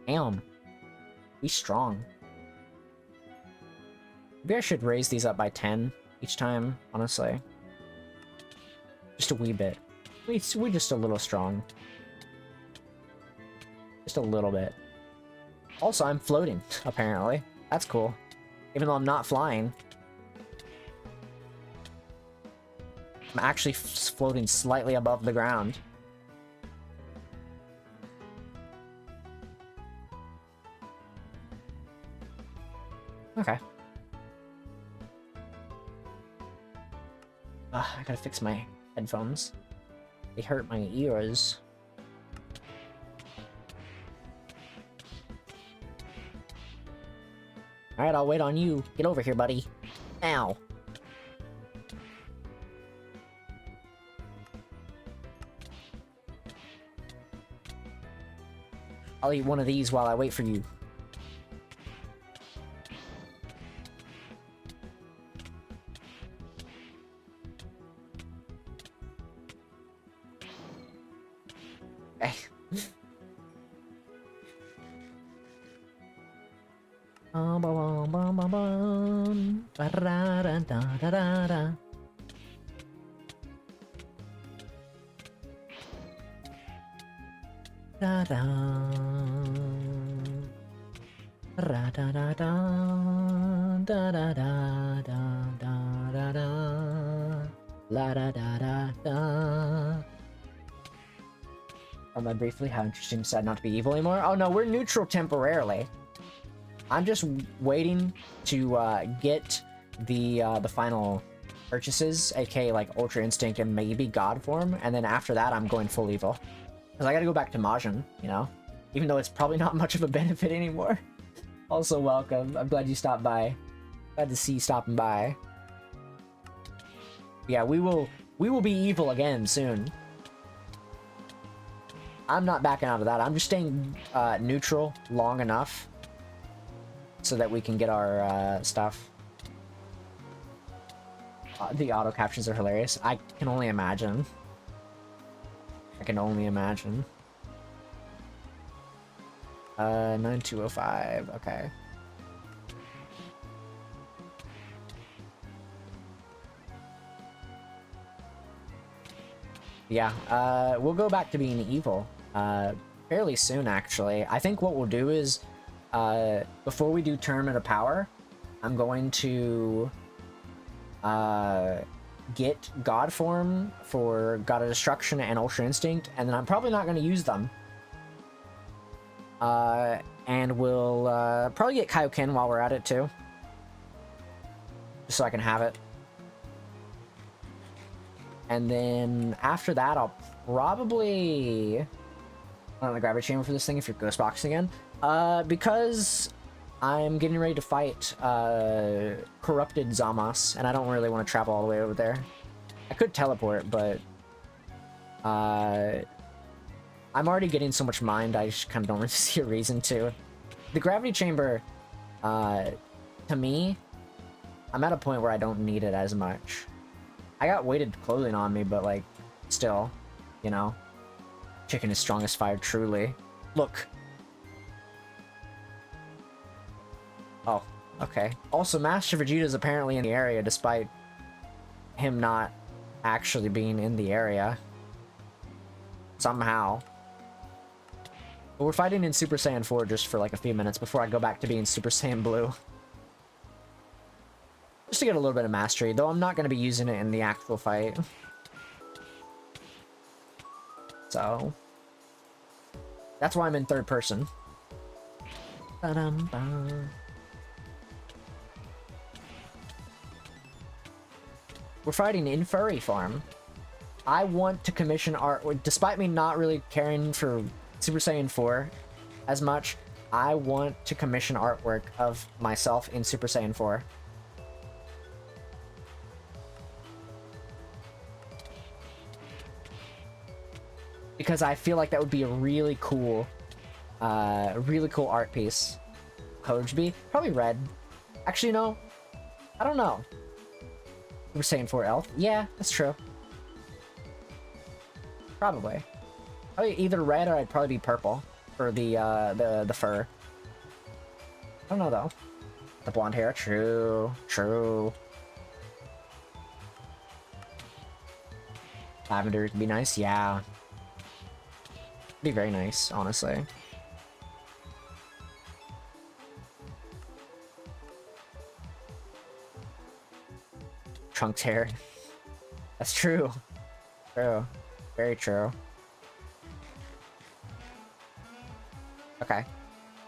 Damn. Be strong. Maybe I should raise these up by 10 each time, honestly. Just a wee bit. We're just a little strong. Just a little bit. Also, I'm floating, apparently. That's cool. Even though I'm not flying. I'm actually floating slightly above the ground. Okay. I gotta fix my headphones. They hurt my ears. Alright, I'll wait on you. Get over here, buddy. Ow. I'll eat one of these while I wait for you. Okay. Ba-da-da-da-da-da. Da-da. Ra-da-da-da. Da-da-da-da-da-da-da. La-da-da-da-da. Briefly, how interesting to decide not to be evil anymore. Oh no, we're neutral temporarily. I'm just waiting to get the final purchases, aka like Ultra Instinct and maybe God form, and then after that I'm going full evil. Because I gotta go back to Majin, you know? Even though it's probably not much of a benefit anymore. Also welcome. I'm glad you stopped by. Glad to see you stopping by. Yeah, we will be evil again soon. I'm not backing out of that. I'm just staying neutral long enough so that we can get our stuff. The auto captions are hilarious. I can only imagine. I can only imagine. 9205. Okay. Yeah, we'll go back to being evil fairly soon, actually. I think what we'll do is, before we do Tournament of Power, I'm going to get God Form for God of Destruction and Ultra Instinct, and then I'm probably not going to use them. And we'll probably get Kaioken while we're at it, too. Just so I can have it. And then after that, I'll probably... I don't know, grab a chamber for this thing if you're ghost boxing again. Because I'm getting ready to fight corrupted Zamos, and I don't really want to travel all the way over there. I could teleport, but I'm already getting so much mind, I just kind of don't really see a reason to. The gravity chamber, to me, I'm at a point where I don't need it as much. I got weighted clothing on me, but like, still, you know, chicken is strongest fire, truly. Look. Oh, okay. Also, Master Vegeta is apparently in the area, despite him not actually being in the area. Somehow. But we're fighting in Super Saiyan 4 just for like a few minutes before I go back to being Super Saiyan Blue. Just to get a little bit of mastery, though I'm not going to be using it in the actual fight. So... that's why I'm in third person. Ba-dum-bum. We're fighting in Furry Farm. I want to commission art, despite me not really caring for Super Saiyan 4 as much, I want to commission artwork of myself in Super Saiyan 4. Because I feel like that would be a really cool art piece. Color would be probably red. Actually, no, I don't know. We're saying for elf. Yeah, that's true. Probably either red or I'd probably be purple for the fur. I don't know though. The blonde hair. True. Lavender would be nice. Yeah. Be very nice, honestly. Trunks hair. That's true. True. Very true. Okay. I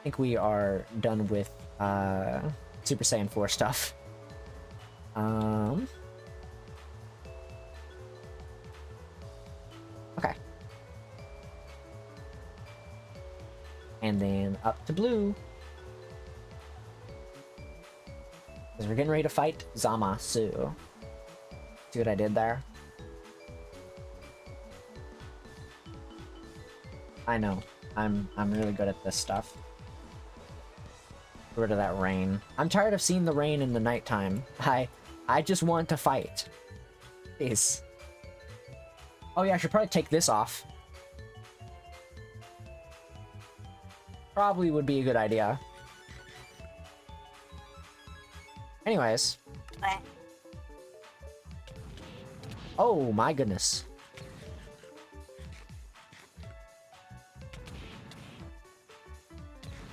think we are done with Super Saiyan 4 stuff. Okay. And then up to blue. Because we're getting ready to fight Zamasu. See what I did there? I know. I'm really good at this stuff. Get rid of that rain. I'm tired of seeing the rain in the nighttime. I just want to fight. Please. Oh yeah, I should probably take this off. Probably would be a good idea. Anyways. Oh my goodness.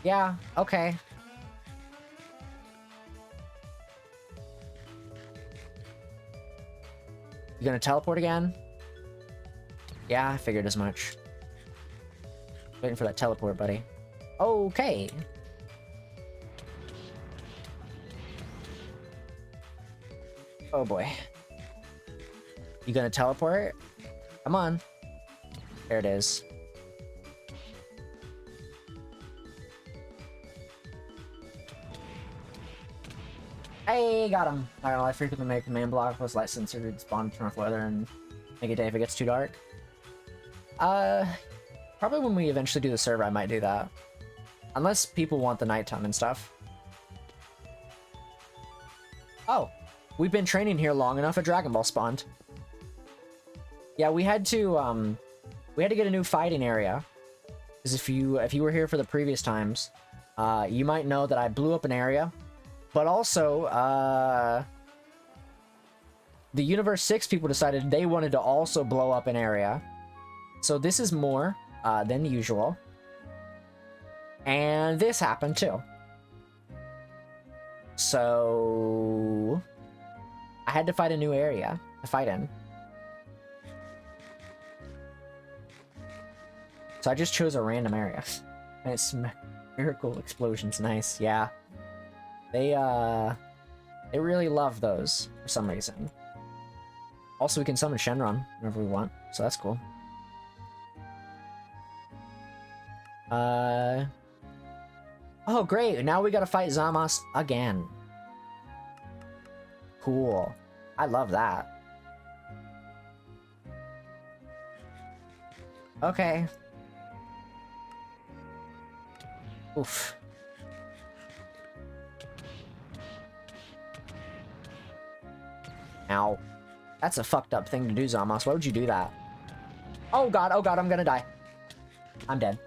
Yeah, okay. You gonna teleport again? Yeah, I figured as much. Waiting for that teleport, buddy. Okay. Oh boy. You gonna teleport? Come on. There it is. Hey, got him. I don't know, I frequently make the main block plus light sensor spawn turn off weather and make it day if it gets too dark. Probably when we eventually do the server, I might do that. Unless people want the nighttime and stuff. Oh, we've been training here long enough, a Dragon Ball spawned. Yeah, we had to get a new fighting area. Because if you were here for the previous times, you might know that I blew up an area. But also, the Universe 6 people decided they wanted to also blow up an area. So this is more than usual. And this happened too. So I had to fight a new area to fight in. So I just chose a random area. And it's miracle explosions. Nice, yeah. They really love those for some reason. Also, we can summon Shenron whenever we want, so that's cool. Oh, great. Now we gotta fight Zamos again. Cool. I love that. Okay. Oof. Ow. That's a fucked up thing to do, Zamos. Why would you do that? Oh god, I'm gonna die. I'm dead.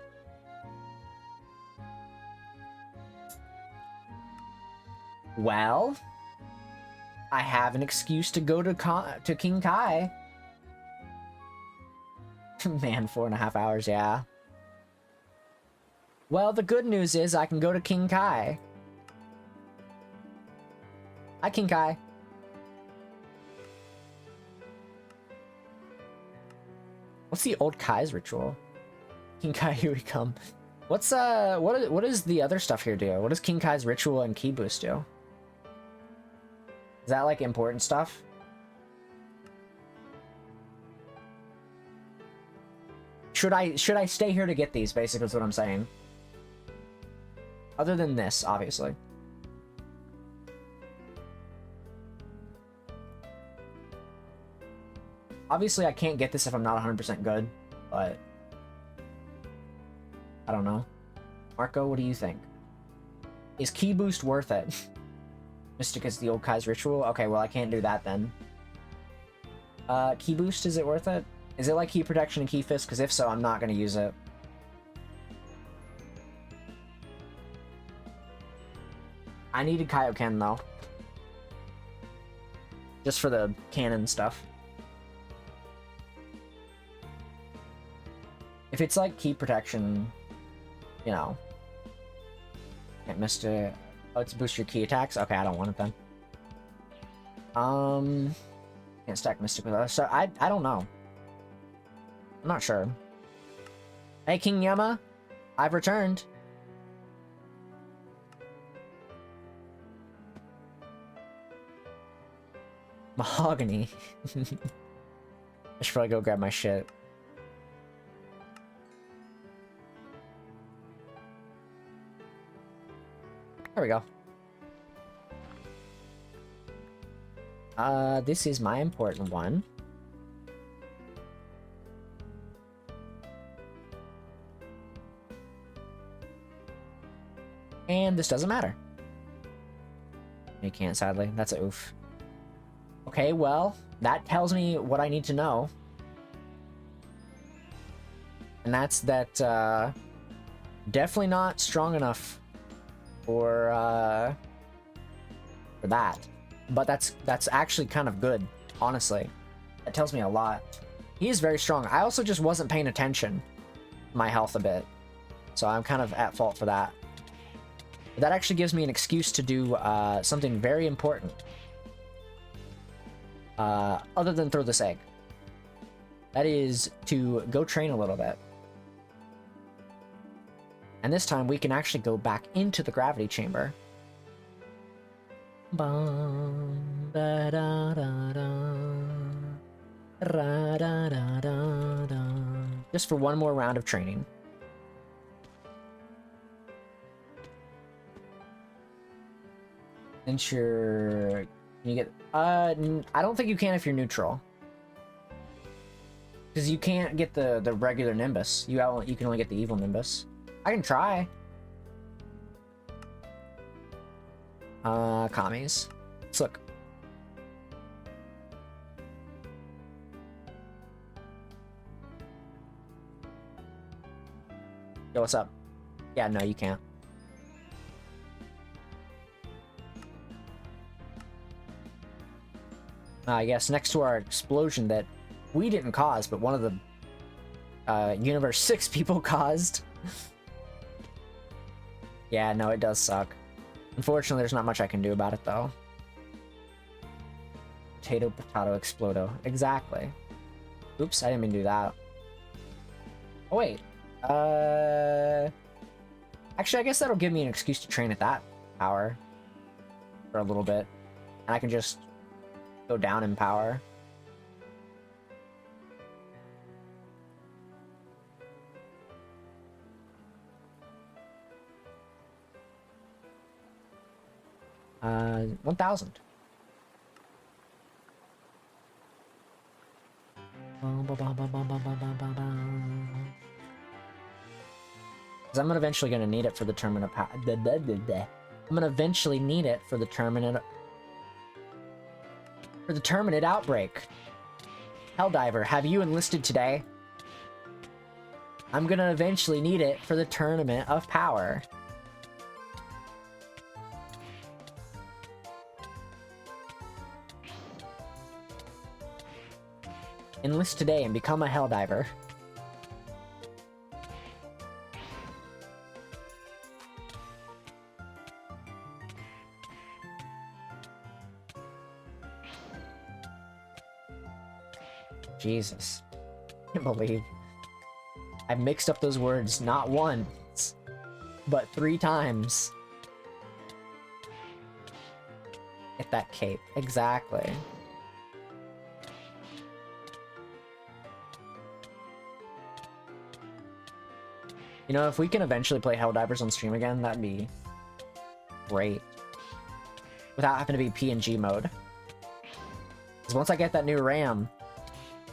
Well, I have an excuse to go to King Kai. Man, 4.5 hours, yeah. Well, the good news is I can go to King Kai. Hi, King Kai. What's the old Kai's ritual? King Kai, here we come. What's what is the other stuff here do? What does King Kai's ritual and ki boost do? Is that like important stuff? Should I stay here to get these? Basically, is what I'm saying. Other than this, obviously. Obviously, I can't get this if I'm not 100% good, but I don't know. Marco, what do you think? Is ki boost worth it? Mystic is the old Kai's ritual? Okay, well, I can't do that then. Ki boost, is it worth it? Is it like ki protection and ki fist? Because if so, I'm not going to use it. I needed Kaioken, though. Just for the cannon stuff. If it's like ki protection, you know. Can't miss it. Oh, it's boost your ki attacks? Okay, I don't want it then. Can't stack Mystic with us. So I don't know. I'm not sure. Hey, King Yama. I've returned. Mahogany. I should probably go grab my shit. There we go. This is my important one. And this doesn't matter. You can't, sadly. That's a oof. Okay, well, that tells me what I need to know. And that's that, definitely not strong enough for that. But that's actually kind of good, honestly. That tells me a lot. He is very strong. I also just wasn't paying attention to my health a bit. So I'm kind of at fault for that. But that actually gives me an excuse to do something very important. Other than throw this egg. That is to go train a little bit. And this time we can actually go back into the gravity chamber. Just for one more round of training. And sure, can you get? I don't think you can if you're neutral, because you can't get the regular Nimbus. You can only get the evil Nimbus. I can try. Commies. Let's look. Yo, what's up? Yeah, no, you can't. I guess next to our explosion that we didn't cause, but one of the Universe 6 people caused. Yeah, no, it does suck. Unfortunately, there's not much I can do about it, though. Potato, potato, explodo. Exactly. Oops, I didn't mean to do that. Oh, wait. Actually, I guess that'll give me an excuse to train at that power for a little bit. And I can just go down in power. Uh, 1,000. Because I'm eventually gonna need it for the tournament of I'm gonna eventually need it for the tournament outbreak. Helldiver, have you enlisted today? I'm gonna eventually need it for the tournament of power. Enlist today and become a Helldiver. Jesus. I can't believe I mixed up those words not once, but 3 times. Get that cape. Exactly. You know, if we can eventually play Helldivers on stream again, that'd be great. Without having to be PNG mode. Because once I get that new RAM,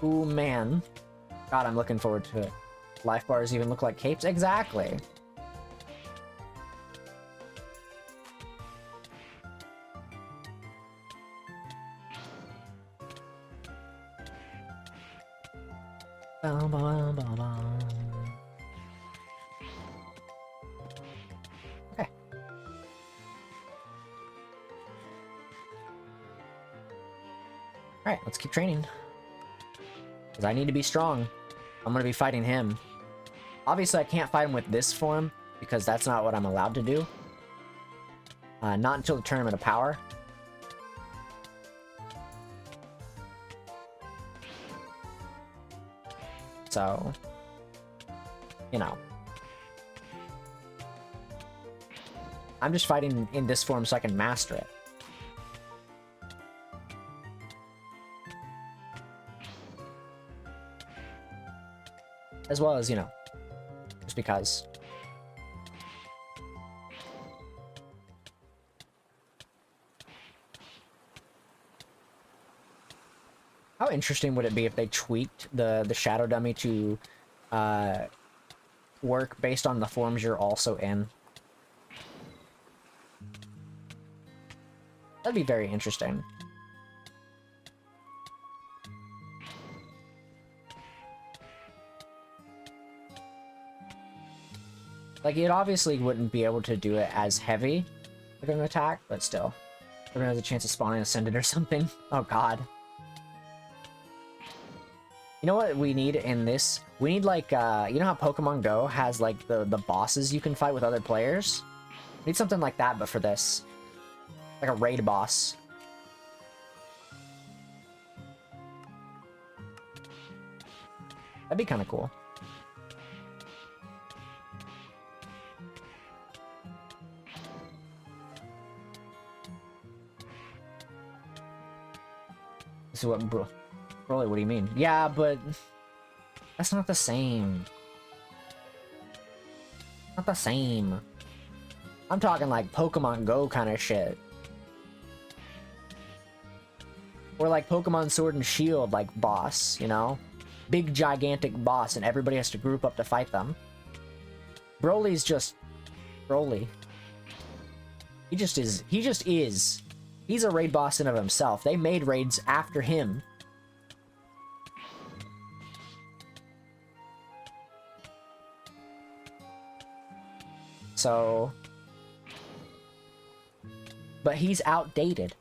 ooh man. God, I'm looking forward to it. Life bars even look like capes? Exactly. Bum, bum, bum, bum. Okay. Alright, let's keep training. Because I need to be strong. I'm going to be fighting him. Obviously, I can't fight him with this form, because that's not what I'm allowed to do. Not until the Tournament of Power. So, you know. I'm just fighting in this form so I can master it. as well as, you know, just because. How interesting would it be if they tweaked the shadow dummy to work based on the forms you're also in? That'd be very interesting. Like, it obviously wouldn't be able to do it as heavy of an attack, but still. Everyone has a chance of spawning Ascendant or something. Oh god. You know what we need in this? We need, like, you know how Pokemon Go has, like, the bosses you can fight with other players? We need something like that, but for this. Like a raid boss. That'd be kind of cool. So what, bro? Broly, what do you mean? Yeah, but that's not the same. Not the same. I'm talking like Pokemon Go kind of shit. Or like Pokemon Sword and Shield, like boss, you know? Big gigantic boss and everybody has to group up to fight them. Broly's just Broly. He just is. He's a raid boss in of himself. They made raids after him. So... But he's outdated.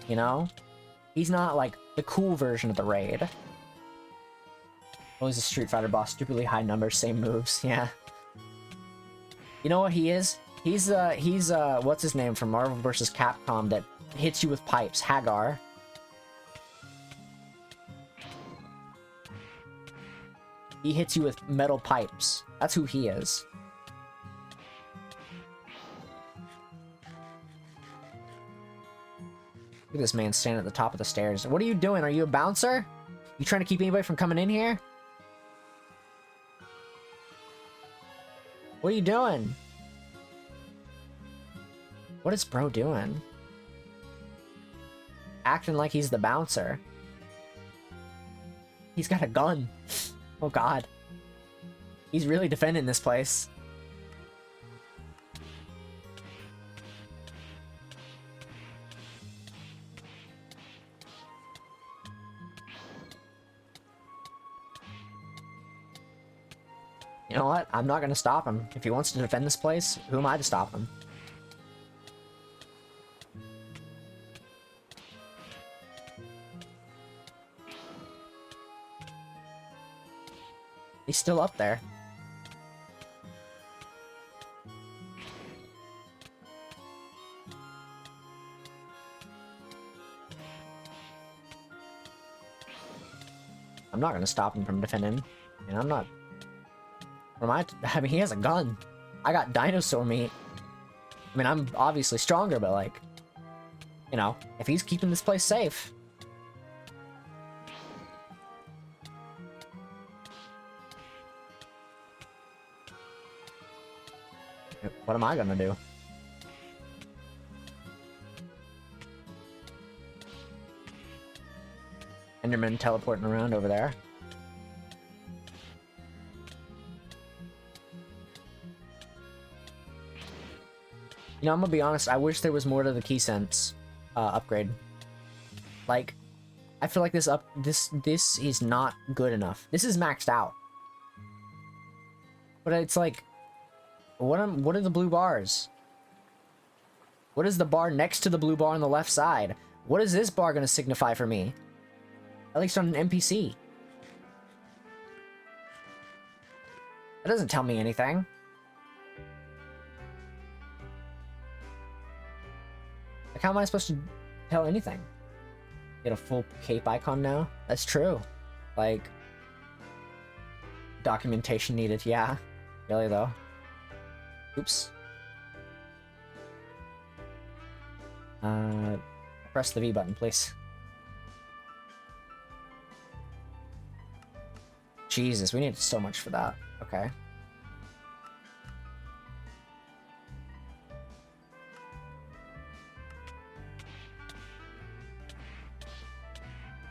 You know? He's not, like, the cool version of the raid. Oh, he's a Street Fighter boss. Stupidly high numbers, same moves. Yeah. You know what he is? He's what's his name from Marvel vs. Capcom that hits you with pipes? Hagar. He hits you with metal pipes. That's who he is. Look at this man standing at the top of the stairs. What are you doing? Are you a bouncer? You trying to keep anybody from coming in here? What are you doing? What is bro doing? Acting like he's the bouncer. He's got a gun. Oh god. He's really defending this place. You know what? I'm not gonna stop him. If he wants to defend this place, who am I to stop him? He's still up there. I'm not gonna stop him from defending. And I'm not... I mean, he has a gun. I got dinosaur meat. I mean, I'm obviously stronger, but like... You know, if he's keeping this place safe... What am I gonna do? Enderman teleporting around over there. You know, I'm gonna be honest, I wish there was more to the key sense upgrade. Like, I feel like this is not good enough. This is maxed out. But it's like, what are the blue bars? What is the bar next to the blue bar on the left side? What is this bar gonna signify for me? At least on an NPC. That doesn't tell me anything. Like, how am I supposed to tell anything? Get a full cape icon now? That's true. Like, documentation needed. Yeah. Really, though. Oops. Press the V button, please. Jesus, we need so much for that. Okay.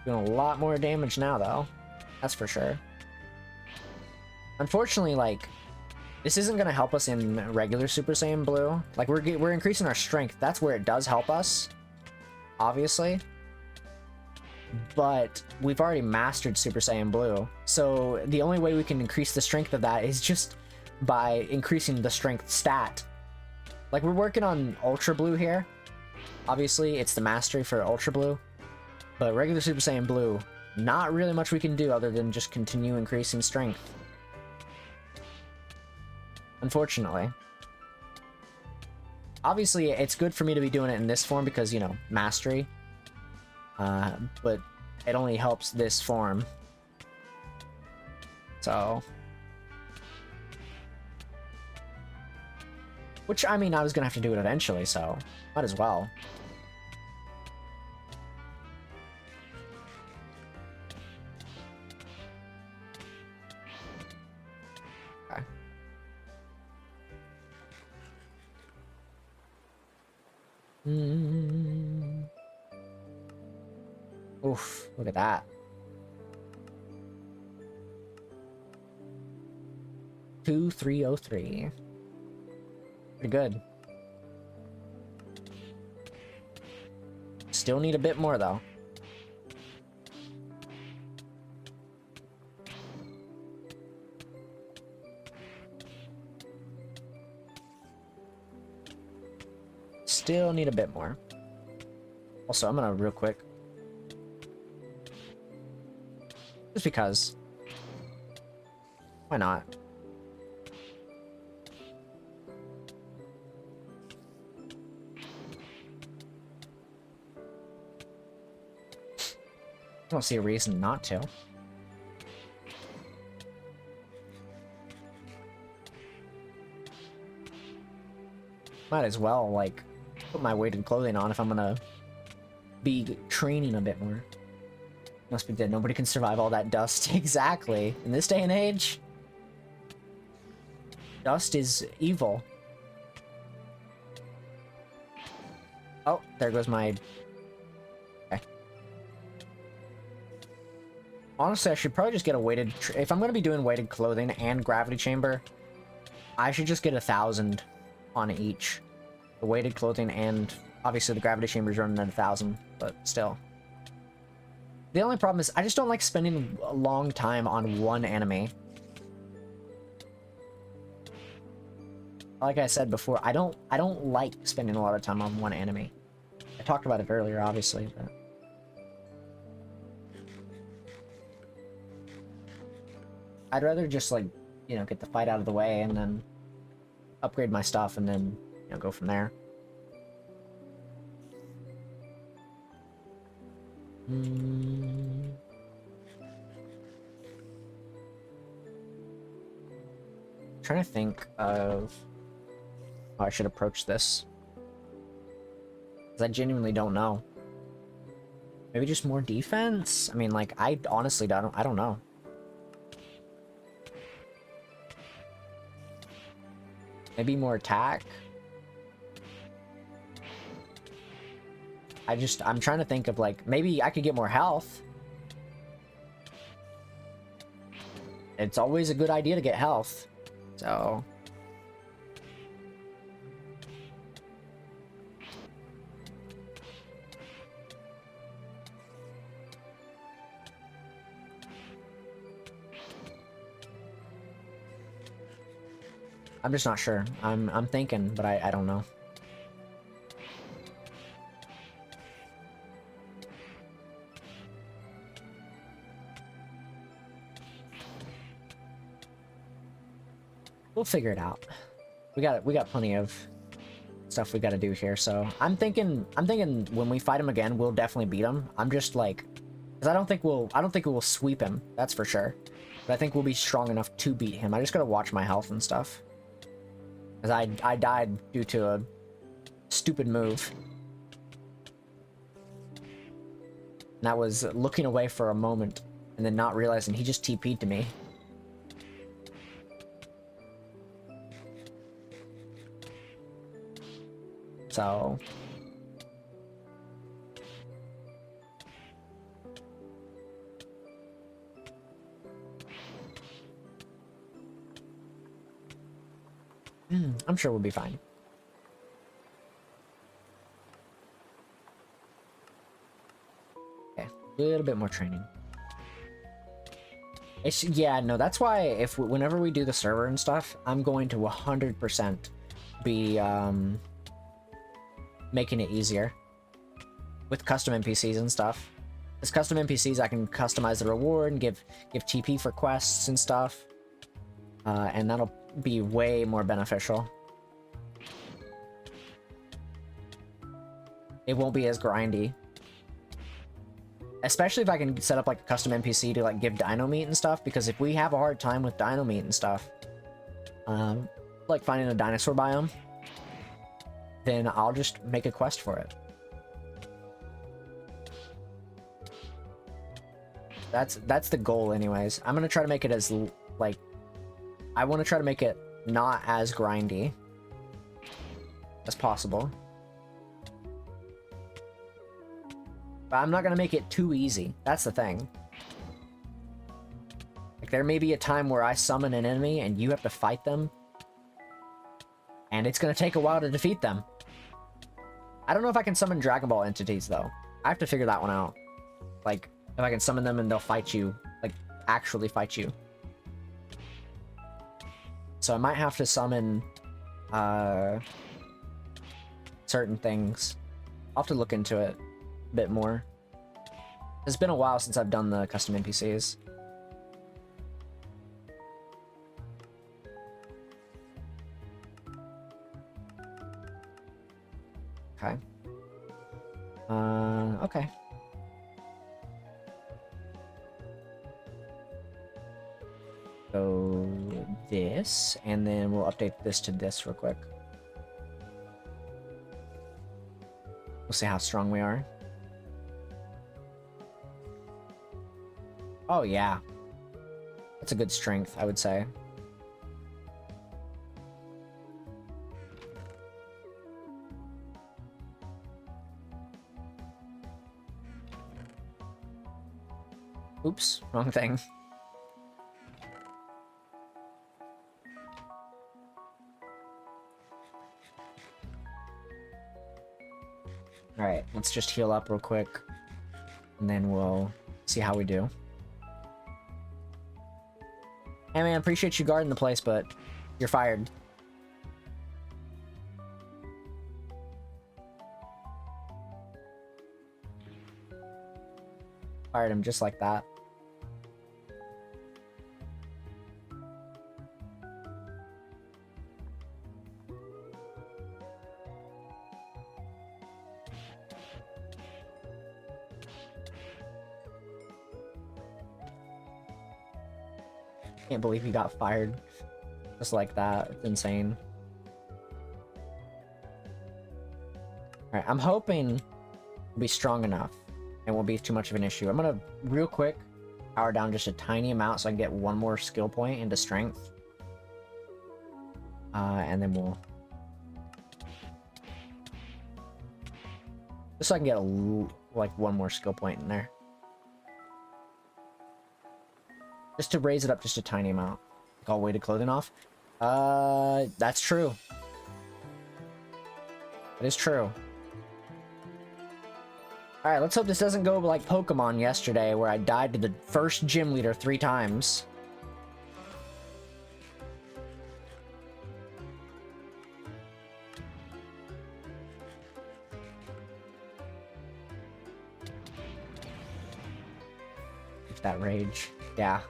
Doing a lot more damage now, though. That's for sure. Unfortunately, like, this isn't gonna help us in regular Super Saiyan Blue. Like, we're increasing our strength. That's where it does help us, obviously. But we've already mastered Super Saiyan Blue, so the only way we can increase the strength of that is just by increasing the strength stat. Like, we're working on Ultra Blue here. Obviously, it's the mastery for Ultra Blue. But regular Super Saiyan Blue, not really much we can do other than just continue increasing strength. Unfortunately. Obviously, it's good for me to be doing it in this form because, you know, mastery. But it only helps this form. So. Which, I mean, I was gonna have to do it eventually, so might as well. Okay. Oof, look at that. 2303. Pretty good. Still need a bit more, though. Still need a bit more. Also, I'm gonna real quick. Just because. Why not? I don't see a reason not to. Might as well, like, put my weighted clothing on if I'm gonna be training a bit more. Must be dead. Nobody can survive all that dust. Exactly. In this day and age, dust is evil. Oh, there goes my... Okay. Honestly, I should probably just get a weighted... If I'm going to be doing weighted clothing and gravity chamber, I should just get 1,000 on each. The weighted clothing and... Obviously, the gravity chamber's running at 1,000, but still. The only problem is I just don't like spending a long time on one enemy. Like I said before, I don't like spending a lot of time on one enemy. I talked about it earlier, obviously, but... I'd rather just, like, you know, get the fight out of the way and then upgrade my stuff and then, you know, go from there. Trying to think of how I should approach this. Because I genuinely don't know. Maybe just more defense? I mean, like, I honestly I don't know. Maybe more attack? I'm trying to think of, like, maybe I could get more health. It's always a good idea to get health. So... I'm just not sure. I'm thinking, but I don't know. We'll figure it out. We got plenty of stuff we got to do here. So I'm thinking when we fight him again, we'll definitely beat him. I'm just like, because I don't think we'll sweep him. That's for sure. But I think we'll be strong enough to beat him. I just gotta watch my health and stuff. Because I died due to a stupid move. And that was looking away for a moment and then not realizing he just TP'd to me. So I'm sure we'll be fine. Okay, a little bit more training. Yeah, no, that's why whenever we do the server and stuff, I'm going to 100% be making it easier with custom NPCs and stuff. As custom NPCs, I can customize the reward and give TP for quests and stuff, and that'll be way more beneficial. It won't be as grindy. Especially if I can set up like a custom NPC to like give dino meat and stuff, because if we have a hard time with dino meat and stuff, like finding a dinosaur biome, then I'll just make a quest for it. That's the goal anyways. I'm gonna try to make it as like, I want to try to make it not as grindy as possible. But I'm not gonna make it too easy. That's the thing. Like, there may be a time where I summon an enemy and you have to fight them, and it's gonna take a while to defeat them. I don't know if I can summon Dragon Ball entities though. I have to figure that one out. Like, if I can summon them and they'll fight you, like actually fight you. So I might have to summon certain things. I'll have to look into it a bit more. It's been a while since I've done the custom NPCs. Okay. Okay. So this, and then we'll update this to this real quick. We'll see how strong we are. Oh yeah. That's a good strength, I would say. Oops, wrong thing. Alright, let's just heal up real quick, and then we'll see how we do. Hey man, appreciate you guarding the place, but you're fired. Fired him just like that. Can't believe he got fired just like that. It's insane. Alright, I'm hoping we'll be strong enough and won't be too much of an issue. I'm gonna real quick power down just a tiny amount so I can get one more skill point into strength. And then we'll... just so I can get like one more skill point in there. Just to raise it up just a tiny amount. Like all weighted clothing off. That's true. That is true. Alright, let's hope this doesn't go like Pokemon yesterday, where I died to the first gym leader 3 times. That rage. Yeah.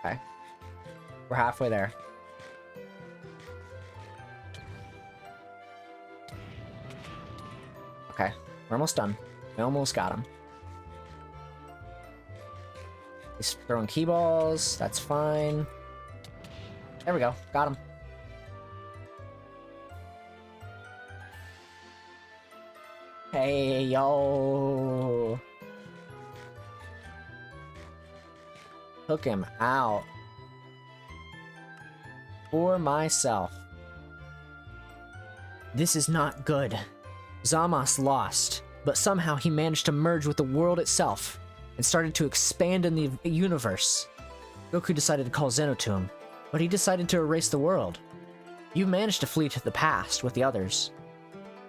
Okay. We're halfway there. Okay. We're almost done. We almost got him. He's throwing key balls. That's fine. There we go. Got him. Hey, yo. took him out. For myself. This is not good. Zamos lost, but somehow he managed to merge with the world itself and started to expand in the universe. Goku decided to call Zeno to him, but he decided to erase the world. You managed to flee to the past with the others.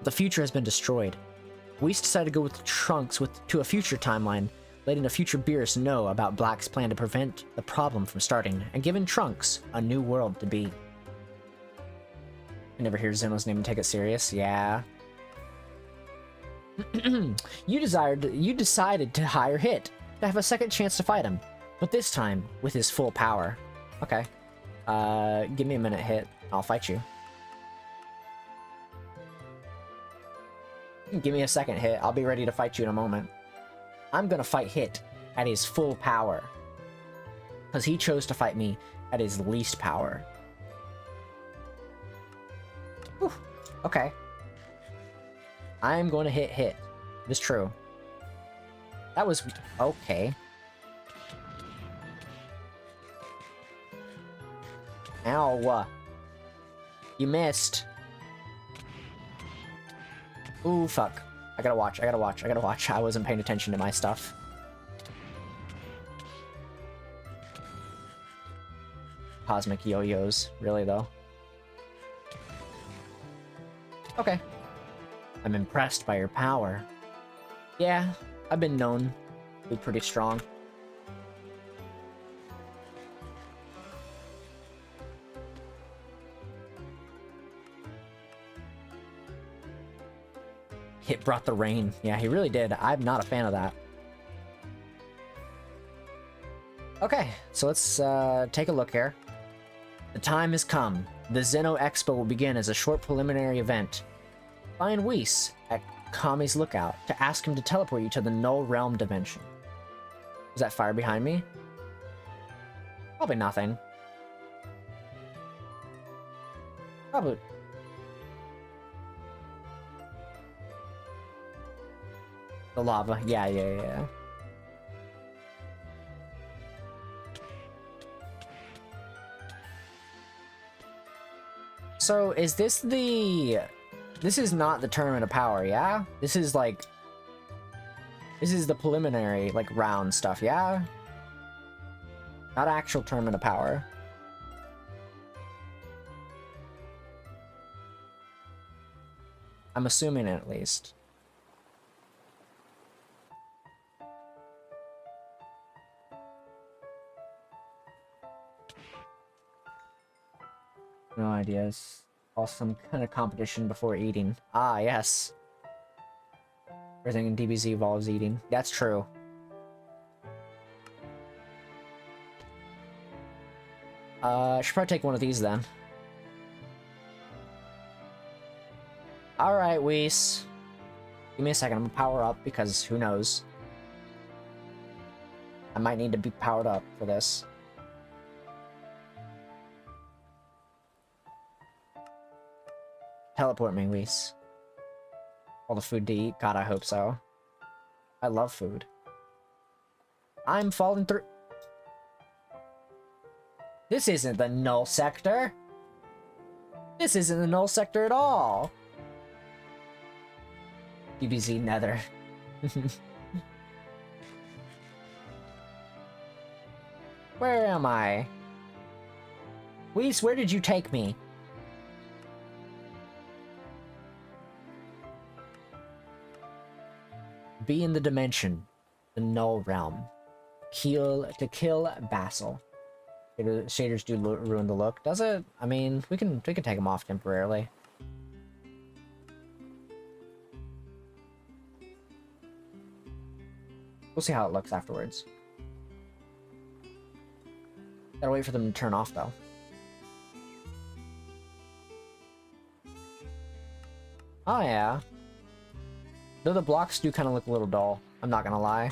The future has been destroyed. Whis decided to go with Trunks to a future timeline, letting the future Beerus know about Black's plan to prevent the problem from starting, and giving Trunks a new world to be. I never hear Zeno's name and take it serious. Yeah. You decided to hire Hit to have a second chance to fight him, but this time with his full power. Okay. Give me a minute, Hit. I'll fight you. Give me a second, Hit. I'll be ready to fight you in a moment. I'm gonna fight Hit at his full power, because he chose to fight me at his least power. Whew. Okay. I'm going to hit. It's true. That was... okay. Ow. You missed. Ooh, fuck. I gotta watch. I wasn't paying attention to my stuff. Cosmic yo-yos. Really, though? Okay. I'm impressed by your power. Yeah, I've been known to be pretty strong. Hit brought the rain. Yeah, he really did. I'm not a fan of that. Okay, so let's take a look here. The time has come. The Zeno Expo will begin as a short preliminary event. Find Whis at Kami's lookout to ask him to teleport you to the Null Realm dimension. Is that fire behind me? Probably nothing. Probably. The lava. Yeah. So, is this the... This is not the Tournament of Power, yeah? This is, like... This is the preliminary, like, round stuff, yeah? Not actual Tournament of Power. I'm assuming, at least. No ideas. Also some kind of competition before eating. Ah, yes. Everything in DBZ involves eating. That's true. I should probably take one of these then. Alright, Whis. Give me a second, I'm gonna power up because who knows. I might need to be powered up for this. Teleport me, Whis. All the food to eat? God, I hope so. I love food. I'm falling through... This isn't the Null Sector! This isn't the Null Sector at all! DBZ Nether. Where am I? Whis, where did you take me? Be in the dimension, the Null Realm. To kill Basil. Shaders do ruin the look. Does it? I mean, we can take them off temporarily. We'll see how it looks afterwards. Gotta wait for them to turn off, though. Oh, yeah. Though the blocks do kind of look a little dull. I'm not gonna lie.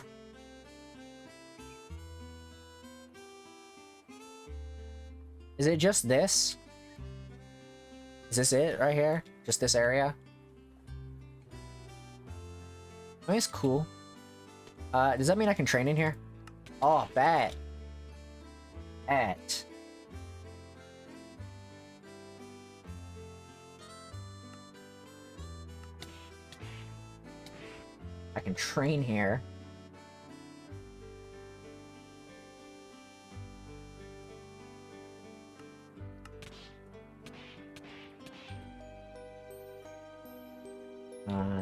Is it just this? Is this it right here? Just this area? I mean, it's cool. Does that mean I can train in here? Oh, bet. at? I can train here.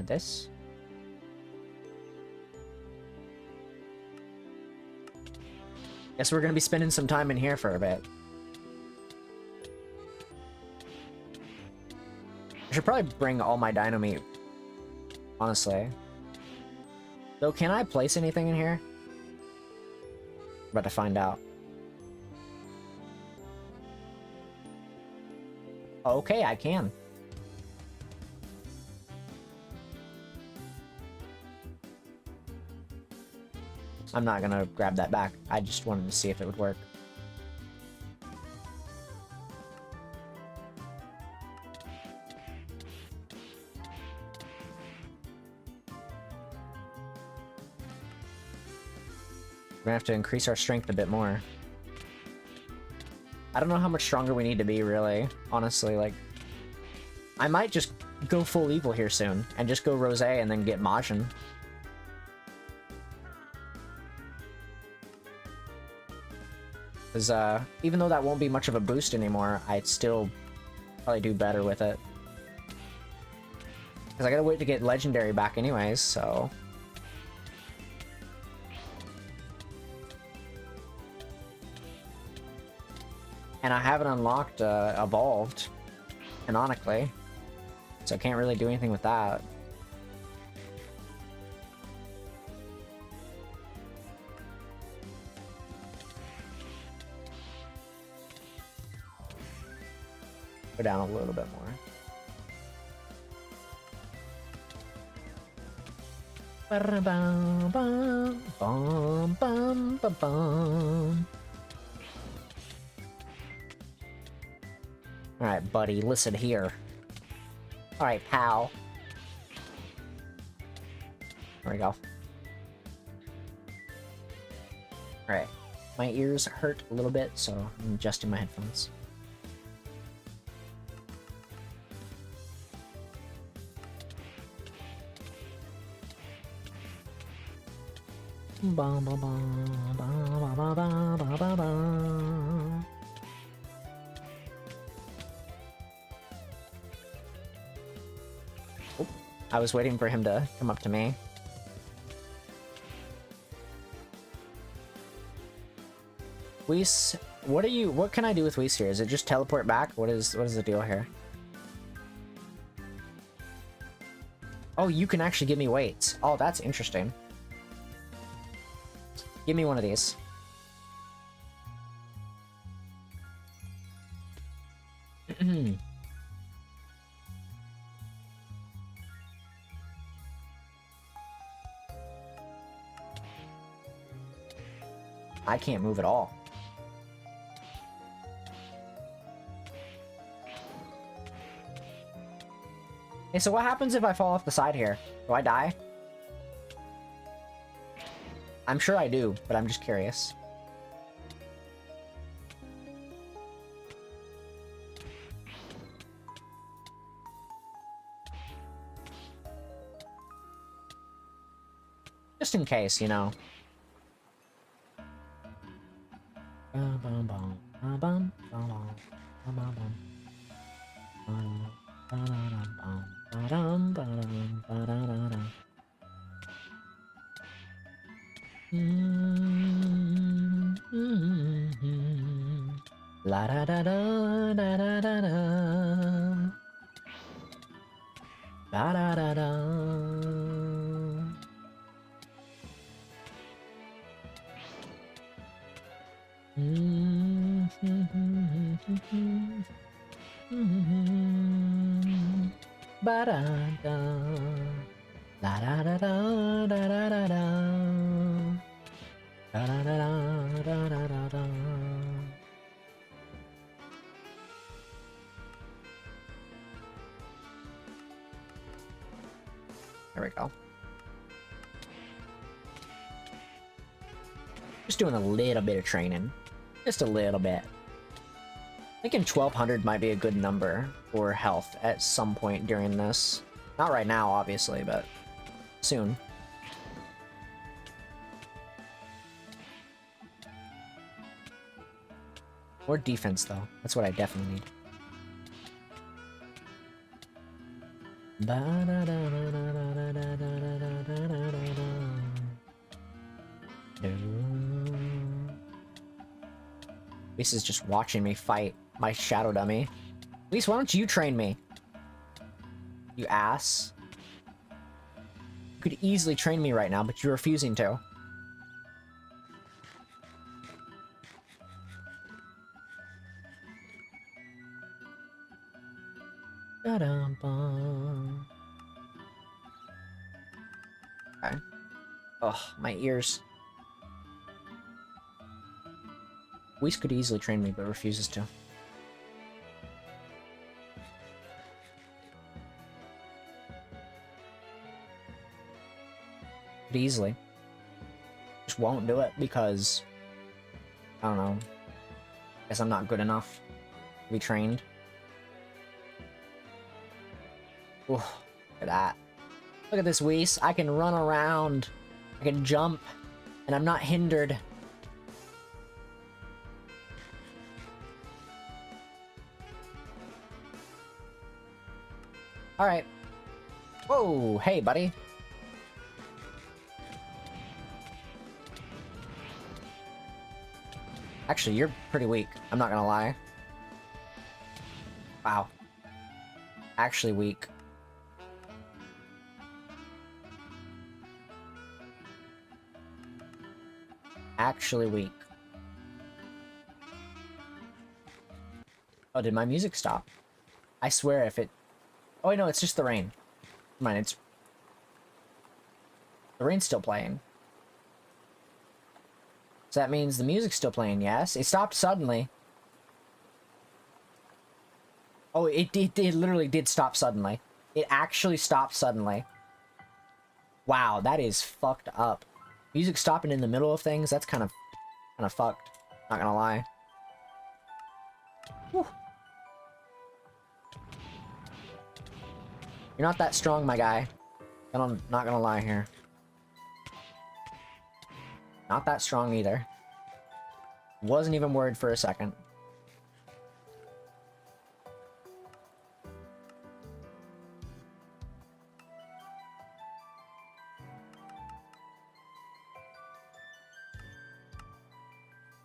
This. Guess we're gonna be spending some time in here for a bit. I should probably bring all my dino meat, honestly. Though, can I place anything in here? About to find out. Okay, I can. I'm not gonna grab that back. I just wanted to see if it would work. We're gonna have to increase our strength a bit more. I don't know how much stronger we need to be, really. Honestly, like... I might just go full evil here soon, and just go Rosé and then get Majin. Because, even though that won't be much of a boost anymore, I'd still probably do better with it. Because I gotta wait to get Legendary back anyways, so... And I haven't unlocked, Evolved, canonically. So I can't really do anything with that. Go down a little bit more. Alright, buddy, listen here. Alright, pal. There we go. Alright. My ears hurt a little bit, so I'm adjusting my headphones. Ba ba ba ba ba ba ba ba ba. Oh, I was waiting for him to come up to me. Whis, what can I do with Whis here? Is it just teleport back? What is the deal here? Oh, you can actually give me weights. Oh, that's interesting. Give me one of these. I can't move at all. Hey, so what happens if I fall off the side here? Do I die? I'm sure I do, but I'm just curious. Just in case, you know. La da da da da da da da. Da da da da. Ba da da. La da da da da da da da. Da da da da da da da. There we go. Just doing a little bit of training. Just a little bit. Thinking 1200 might be a good number for health at some point during this. Not right now, obviously, but soon. More defense, though. That's what I definitely need. This is just watching me fight my shadow dummy. At least, why don't you train me? You ass. You could easily train me right now, but you're refusing to. Okay. Ugh, my ears. Whis could easily train me, but refuses to. But easily. Just won't do it because... I don't know. Guess I'm not good enough to be trained. Ooh, look at that. Look at this, Whis. I can run around. I can jump. And I'm not hindered. Alright. Whoa, hey, buddy. Actually, you're pretty weak. I'm not gonna lie. Wow. Actually weak. Actually weak. Oh, did my music stop? I swear if it... Oh, wait, no, it's just the rain. Come on, it's... The rain's still playing. So that means the music's still playing, yes? It stopped suddenly. Oh, it literally did stop suddenly. It actually stopped suddenly. Wow, that is fucked up. Music stopping in the middle of things, that's kind of fucked. Not gonna lie. Whew. You're not that strong, my guy. And I'm not gonna lie here. Not that strong either. Wasn't even worried for a second.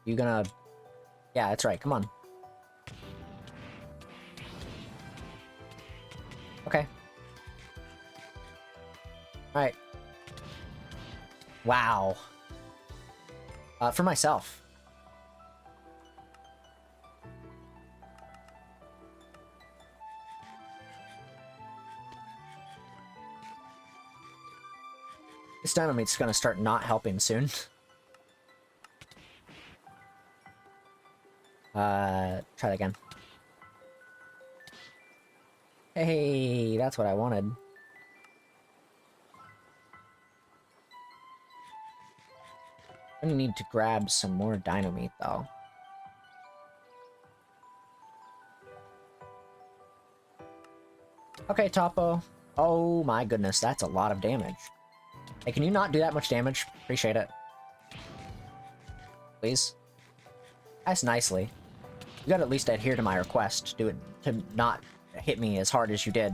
You gonna... Yeah, that's right, come on. Okay. Alright. Wow. For myself. This dynamite's gonna start not helping soon. Try that again. Hey, that's what I wanted. I'm gonna need to grab some more dynamite, though. Okay, Topo. Oh my goodness, that's a lot of damage. Hey, can you not do that much damage? Appreciate it. Please. That's nicely. You gotta at least adhere to my request. Do it to not hit me as hard as you did.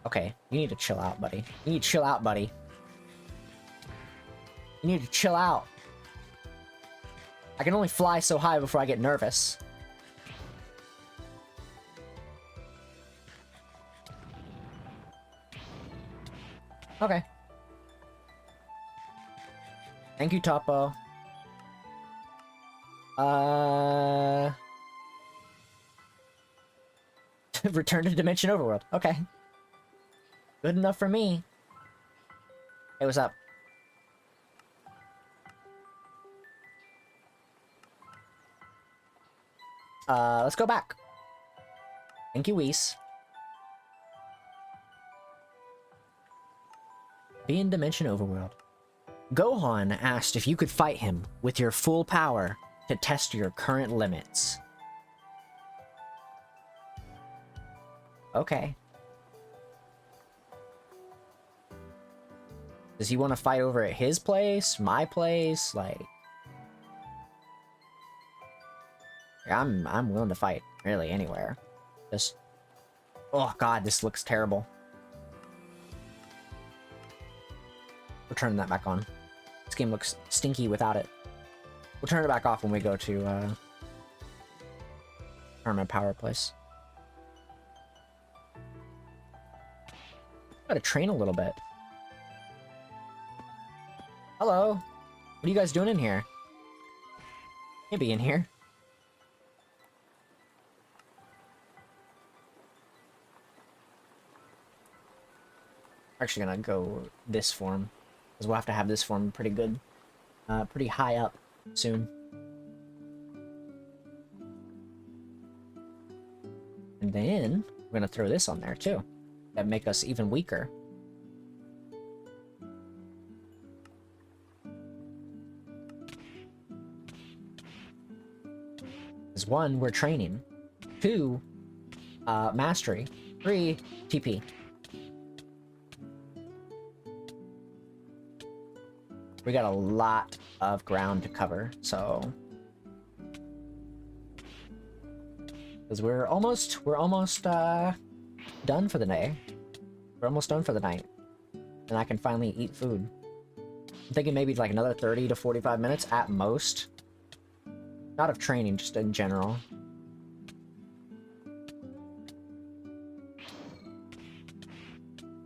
Okay, you need to chill out, buddy. You need to chill out, buddy. You need to chill out. I can only fly so high before I get nervous. Okay. Thank you, Topo. Return to Dimension Overworld. Okay. Good enough for me. Hey, what's up? Let's go back. Thank you, Whis. Be in Dimension Overworld. Gohan asked if you could fight him with your full power to test your current limits. Okay. Does he want to fight over at his place? My place? Like... I'm willing to fight, really, anywhere. Just... Oh god, this looks terrible. We're turning that back on. This game looks stinky without it. We'll turn it back off when we go to, my power place. Gotta train a little bit. Hello. What are you guys doing in here? Can't be in here. We're actually gonna go this form, because we'll have to have this form pretty good, pretty high up soon. And then we're gonna throw this on there too. That make us even weaker. Because 1, we're training. 2, mastery. 3, TP. We got a lot of ground to cover, so... Because we're almost done for the day. We're almost done for the night. And I can finally eat food. I'm thinking maybe like another 30 to 45 minutes at most. Not of training, just in general.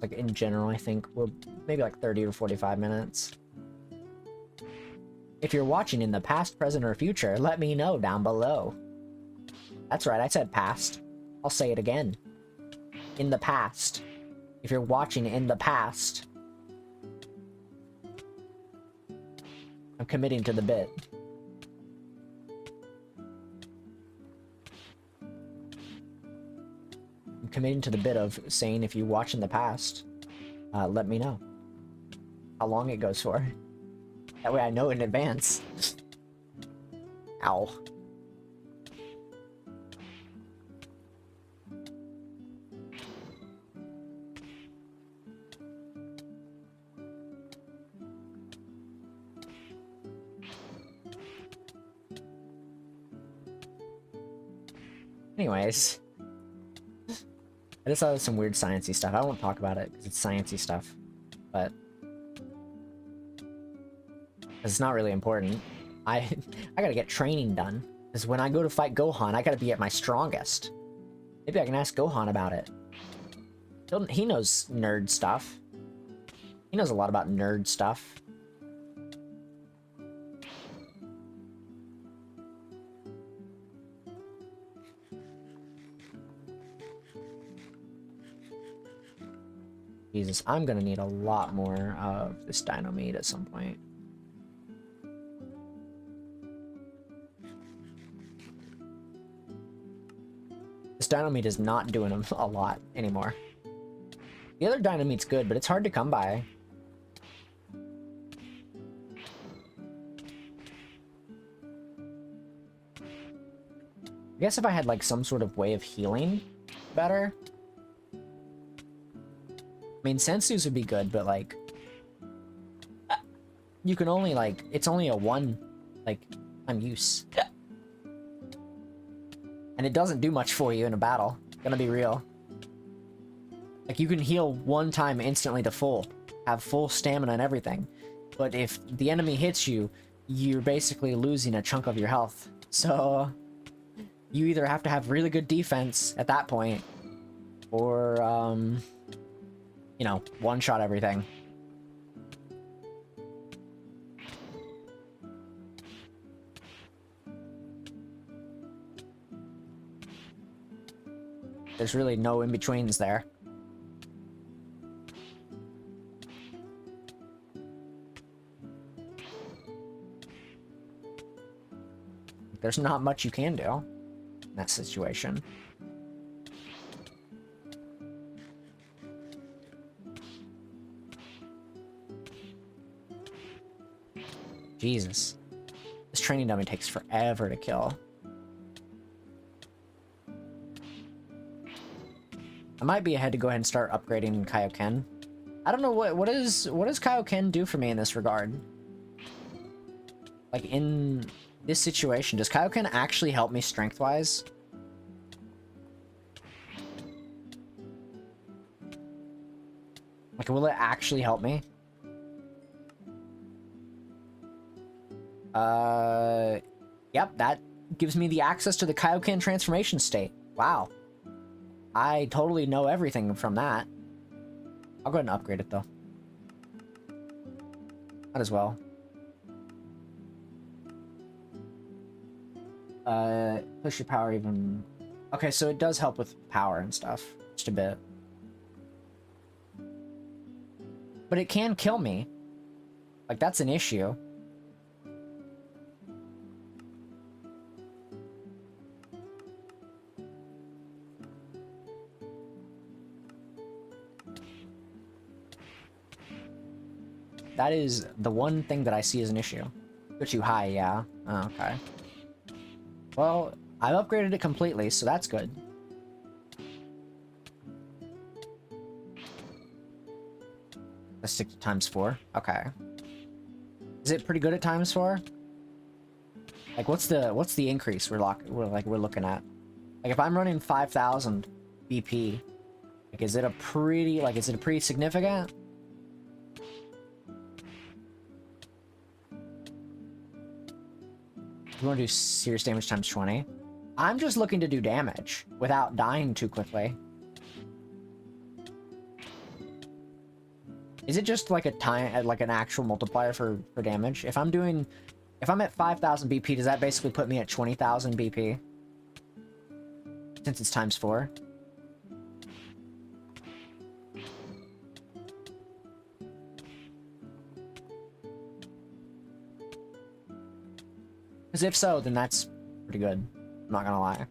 Like in general, I think we'll maybe like 30 to 45 minutes. If you're watching in the past, present, or future, let me know down below. That's right, I said past. I'll say it again. In the past. If you're watching in the past. I'm committing to the bit. I'm committing to the bit of saying if you watch in the past, let me know how long it goes for. That way I know in advance. Ow. Anyways. I just thought of some weird sciencey stuff. I won't talk about it because it's sciencey stuff. But it's not really important. I gotta get training done. Because when I go to fight Gohan, I gotta be at my strongest. Maybe I can ask Gohan about it. He knows nerd stuff. He knows a lot about nerd stuff. Jesus, I'm gonna need a lot more of this dino meat at some point. This dino meat is not doing a lot anymore. The other dino meat's good, but it's hard to come by. I guess if I had like some sort of way of healing better. I mean, sensus would be good, but like you can only like it's only a one like time use. And it doesn't do much for you in a battle. Gonna be real. Like, you can heal one time instantly to full. Have full stamina and everything. But if the enemy hits you, you're basically losing a chunk of your health. So, you either have to have really good defense at that point, or, you know, one-shot everything. There's really no in-betweens there. There's not much you can do in that situation. Jesus. This training dummy takes forever to kill. I might be ahead to go ahead and start upgrading Kaioken. I don't know what does Kaioken do for me in this regard? Like in this situation, does Kaioken actually help me strength-wise? Like, will it actually help me? Yep, that gives me the access to the Kaioken transformation state. Wow. I totally know everything from that. I'll go ahead and upgrade it, though. Might as well. Push your power even... Okay, so it does help with power and stuff. Just a bit. But it can kill me. Like, that's an issue. That is the one thing that I see as an issue. Go too high, yeah. Oh, okay. Well, I've upgraded it completely, so that's good. Let's stick to ×4. Okay. Is it pretty good at ×4? Like, what's the increase we're looking at? Like, if I'm running 5,000 BP, like, is it a pretty significant? You want to do serious damage ×20? I'm just looking to do damage without dying too quickly. Is it just like an actual multiplier for damage? If I'm at 5,000 BP, does that basically put me at 20,000 BP? Since it's ×4. Because if so, then that's pretty good. I'm not gonna lie.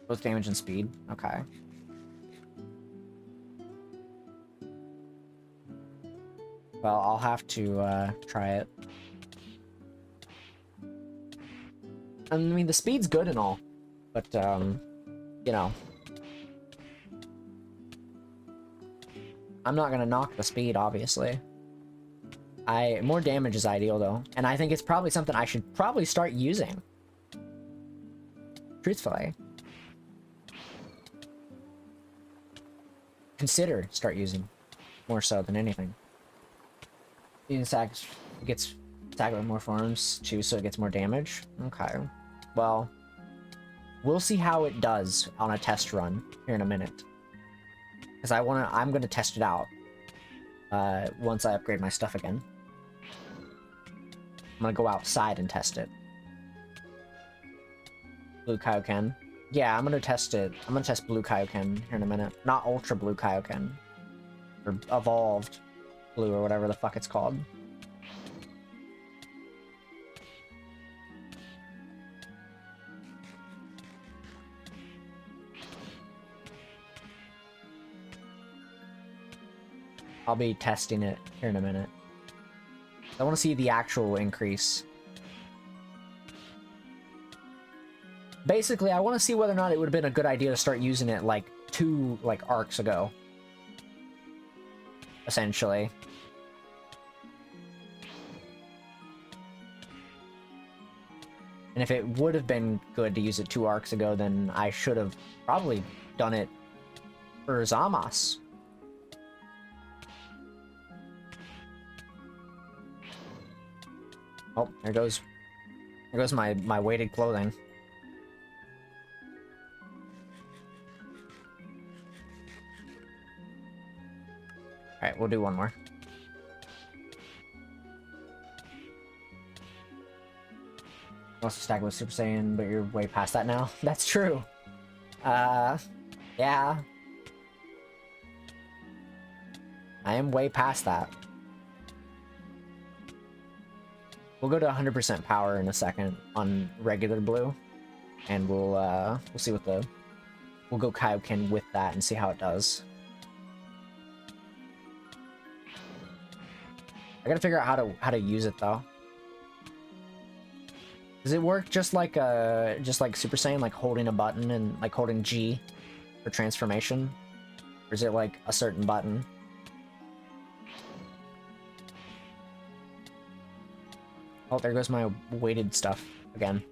Both damage and speed. Okay. Well, I'll have to try it. I mean, the speed's good and all, but you know, I'm not gonna knock the speed, obviously. More damage is ideal though, and I think it's probably something I should probably start using. Truthfully. Consider start using more so than anything. Using gets attacked with more forms too, so it gets more damage. Okay. Well, we'll see how it does on a test run here in a minute. Because I'm gonna test it out once I upgrade my stuff again. I'm gonna go outside and test it. Blue Kaioken. Yeah, I'm gonna test it. I'm gonna test Blue Kaioken here in a minute. Not Ultra Blue Kaioken. Or Evolved Blue, or whatever the fuck it's called. I'll be testing it here in a minute. I want to see the actual increase. Basically, I want to see whether or not it would have been a good idea to start using it like 2 arcs ago. Essentially. And if it would have been good to use it 2 arcs ago, then I should have probably done it for Zamasu. Oh, there goes my weighted clothing. Alright, we'll do one more. Wants to stack with Super Saiyan, but you're way past that now. That's true. Yeah. I am way past that. We'll go to 100% power in a second on regular blue, and we'll see what we'll go Kaioken with that and see how it does. I gotta figure out how to use it though. Does it work just like Super Saiyan, like holding a button and like holding G for transformation? Or is it like a certain button? Oh, there goes my weighted stuff again.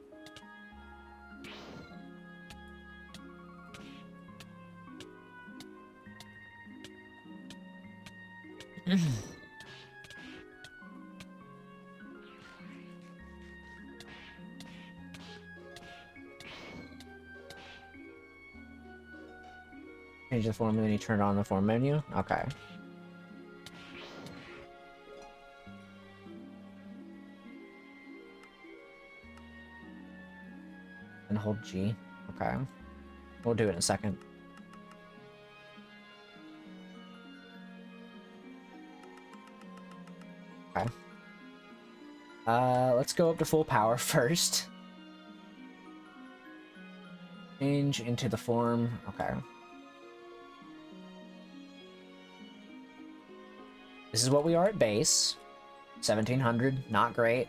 Change the form and then you turn it on the form menu? Okay. And hold G. Okay. We'll do it in a second. Okay. Let's go up to full power first. Change into the form. Okay. This is what we are at base. 1700, not great.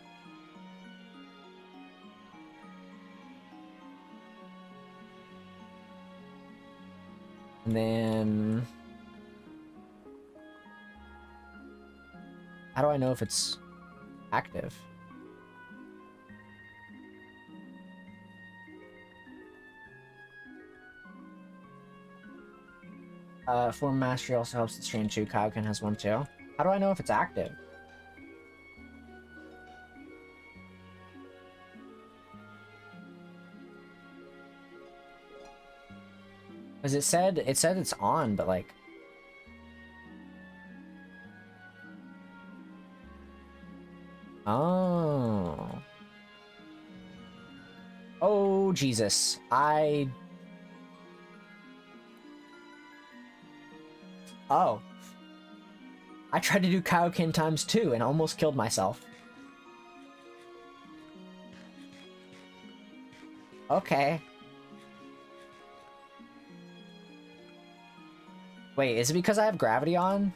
And then... how do I know if it's active? Form Mastery also helps the Strain 2. Kaioken has one too. How do I know if it's active? Because it said it's on, but like... oh. Oh, Jesus. Oh. I tried to do Kaioken times 2 and almost killed myself. Okay. Wait, is it because I have gravity on?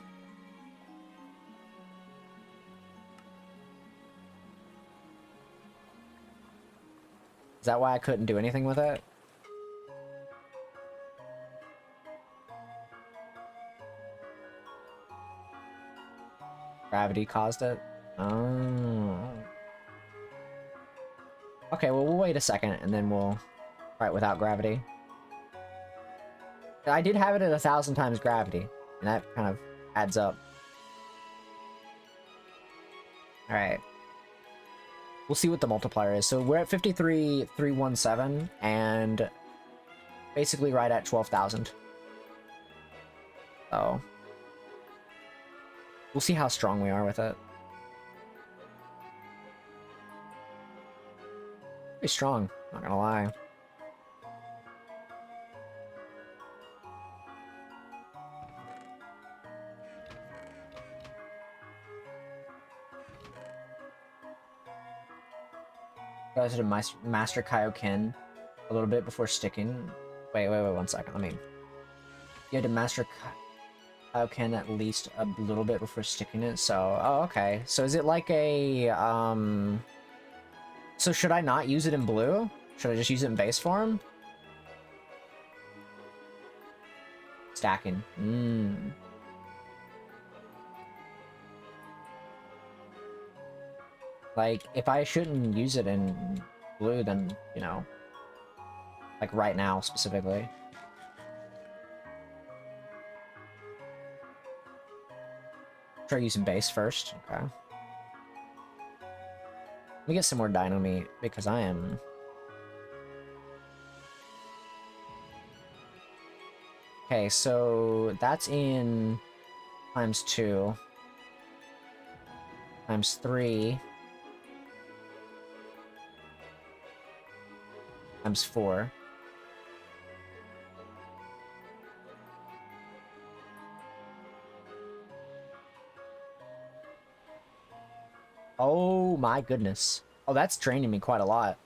Is that why I couldn't do anything with it? Gravity caused it? Oh. Okay, well, we'll wait a second and then we'll try it without gravity. I did have it at 1,000 times gravity, and that kind of adds up. Alright. We'll see what the multiplier is. So we're at 53,317, and basically right at 12,000. So we'll see how strong we are with it. Pretty strong, not gonna lie. I had to master Kaioken a little bit before sticking. Wait, 1 second. You had to master Kaioken at least a little bit before sticking it. So, oh, okay. So is it like a so should I not use it in blue? Should I just use it in base form? Stacking. Like, if I shouldn't use it in blue, then, you know, like right now, specifically. Try using base first. Okay. Let me get some more Dino Meat, because I am... okay, so that's in times 2. Times 3. Times 4. Oh my goodness. Oh, that's draining me quite a lot.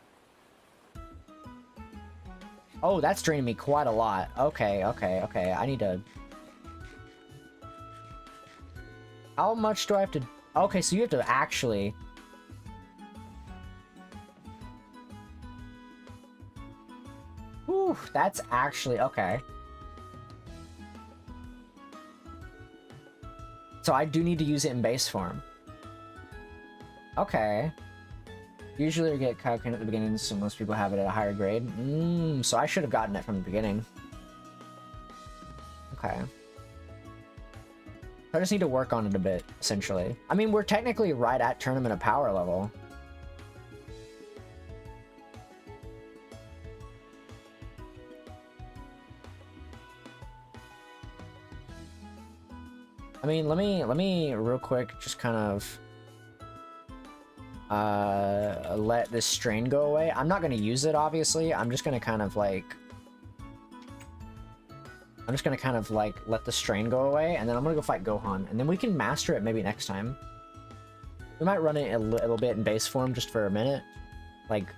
Oh, that's draining me quite a lot. Okay. I need to... how much do I have to Okay, so you have to actually... Ooh, that's actually... Okay. So I do need to use it in base form. Okay. Usually you get Kaioken at the beginning, so most people have it at a higher grade. So I should have gotten it from the beginning. Okay. I just need to work on it a bit, essentially. I mean, we're technically right at Tournament of Power level. I mean, let me real quick just kind of let this strain go away. I'm not going to use it, obviously. I'm just going to kind of like let the strain go away, and then I'm going to go fight Gohan, and then we can master it maybe next time. We might run it a little bit in base form just for a minute. Like,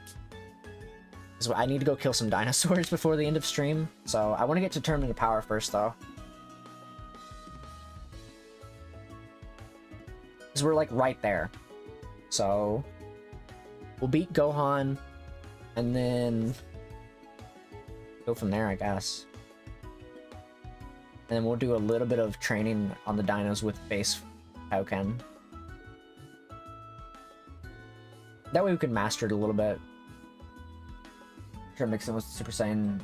so I need to go kill some dinosaurs before the end of stream, so I want to get to Tournament of Power first, though. Because we're, like, right there. So, we'll beat Gohan, and then go from there, I guess. And then we'll do a little bit of training on the dinos with base Kaioken. That way we can master it a little bit. Try to mix it with Super Saiyan,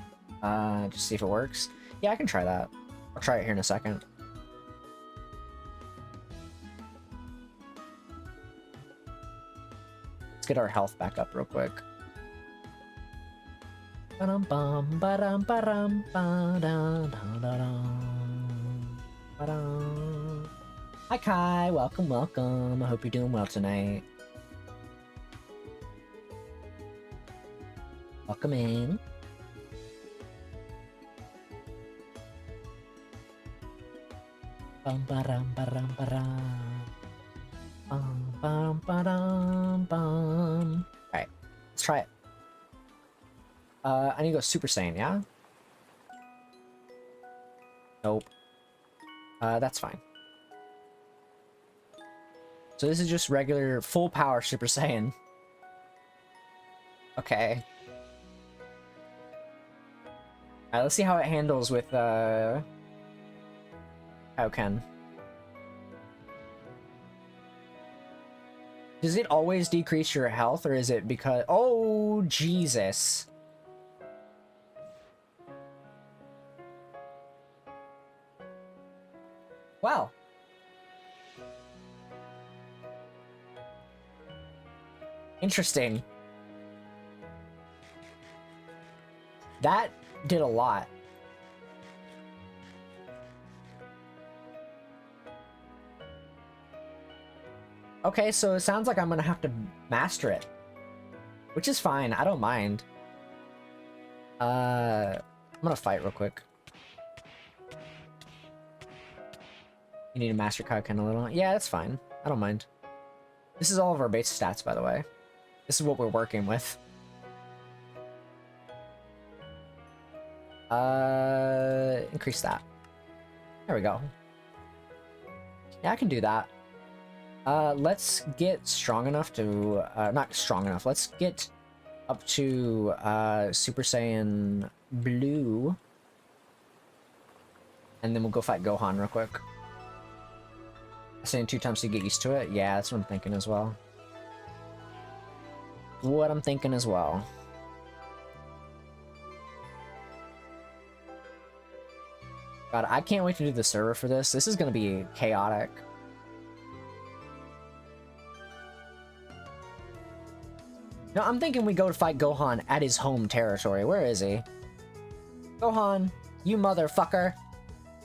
just see if it works. Yeah, I can try that. I'll try it here in a second. Let's get our health back up real quick. Hi Kai, welcome, welcome. I hope you're doing well tonight. Welcome in. Alright, let's try it. I need to go Super Saiyan, yeah? Nope. That's fine. So this is just regular full power Super Saiyan. Okay. Alright, let's see how it handles with Kaioken. Does it always decrease your health, or is it because... Oh, Jesus. Wow. Interesting. That did a lot. Okay, so it sounds like I'm gonna have to master it. Which is fine, I don't mind. I'm gonna fight real quick. You need to master Kaioken a little? Yeah, that's fine. I don't mind. This is all of our base stats, by the way. This is what we're working with. Increase that. There we go. Yeah, I can do that. Let's get strong enough to... not strong enough. Let's get up to Super Saiyan Blue. And then we'll go fight Gohan real quick. Saying 2 times to get used to it? Yeah, that's what I'm thinking as well. What I'm thinking as well. God, I can't wait to do the server for this. This is gonna be chaotic. No, I'm thinking we go to fight Gohan at his home territory. Where is he? Gohan, you motherfucker.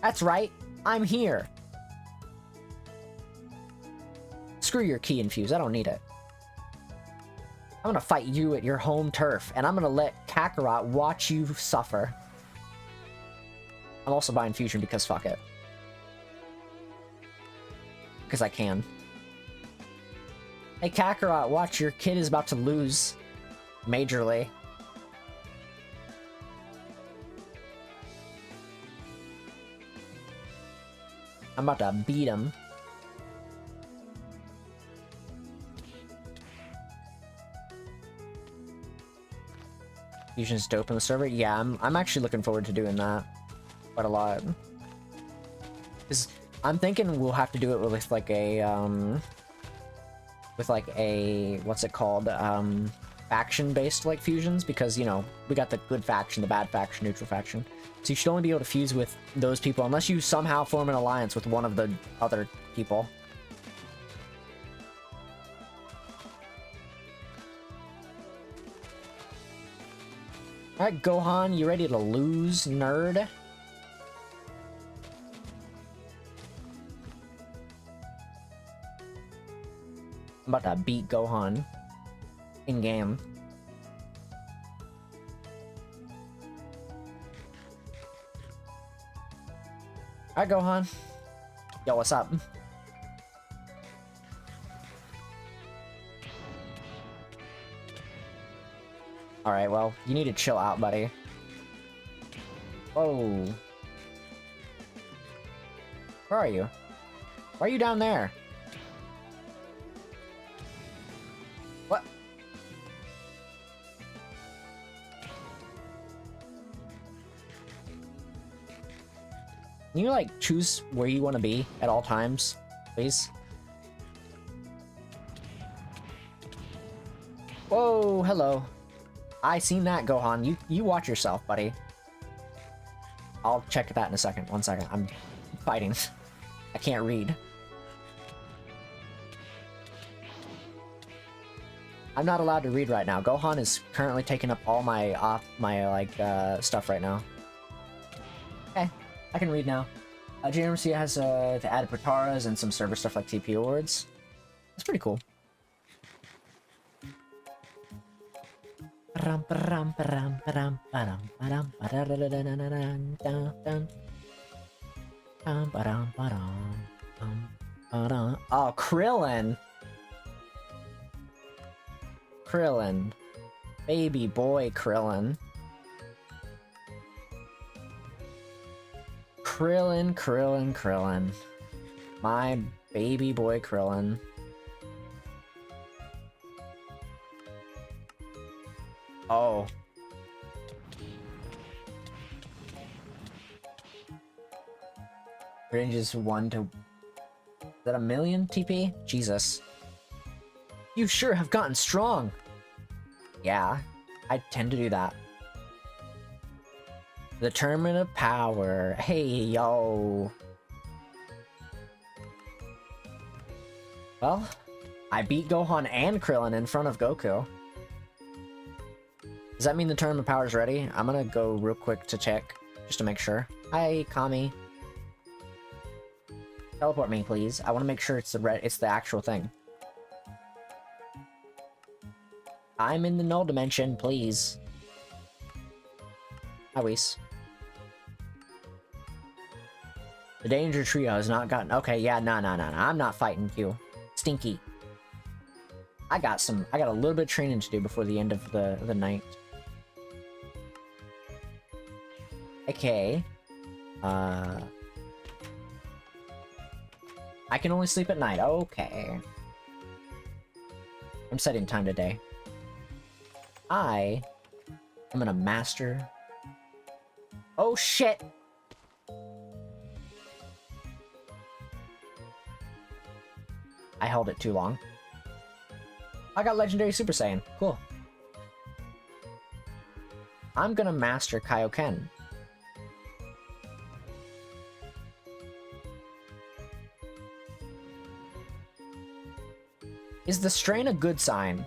That's right, I'm here. Screw your key infuse, I don't need it. I'm gonna fight you at your home turf, and I'm gonna let Kakarot watch you suffer. I'm also buying Fusion because fuck it. Because I can. Hey Kakarot, watch, your kid is about to lose. Majorly. I'm about to beat him. Fusion's dope in the server. Yeah, I'm actually looking forward to doing that quite a lot. 'Cause I'm thinking we'll have to do it with like a what's it called? Faction-based like fusions, because you know we got the good faction, the bad faction, neutral faction. So you should only be able to fuse with those people unless you somehow form an alliance with one of the other people. Alright, Gohan, you ready to lose, nerd? I'm about to beat Gohan in-game. Alright, Gohan. Yo, what's up? Alright, well, you need to chill out, buddy. Whoa. Where are you? Why are you down there? What? Can you, like, choose where you want to be at all times, please? Whoa, hello. I seen that, Gohan. You watch yourself, buddy. I'll check that in a second. 1 second. I'm fighting. I can't read. I'm not allowed to read right now. Gohan is currently taking up all my stuff right now. Okay, I can read now. JMC has the added Pataras and some server stuff like TP awards. That's pretty cool. Oh, Krillin! Krillin. Baby boy Krillin. Krillin. My baby boy Krillin. Oh. Range is 1 to... Is that 1,000,000 TP? Jesus. You sure have gotten strong! Yeah, I tend to do that. The Tournament of Power. Hey, yo. Well, I beat Gohan and Krillin in front of Goku. Does that mean the Tournament of Power is ready? I'm gonna go real quick to check, just to make sure. Hi, Kami. Teleport me, please. I want to make sure it's the actual thing. I'm in the null dimension, please. Hi, Whis. The Danger Trio has not gotten... Okay, yeah, no. I'm not fighting you. Stinky. I got a little bit of training to do before the end of the night. Okay. I can only sleep at night. Okay. I'm setting time today. I'm gonna master... Oh, shit! I held it too long. I got Legendary Super Saiyan. Cool. I'm gonna master Kaioken. Is the strain a good sign?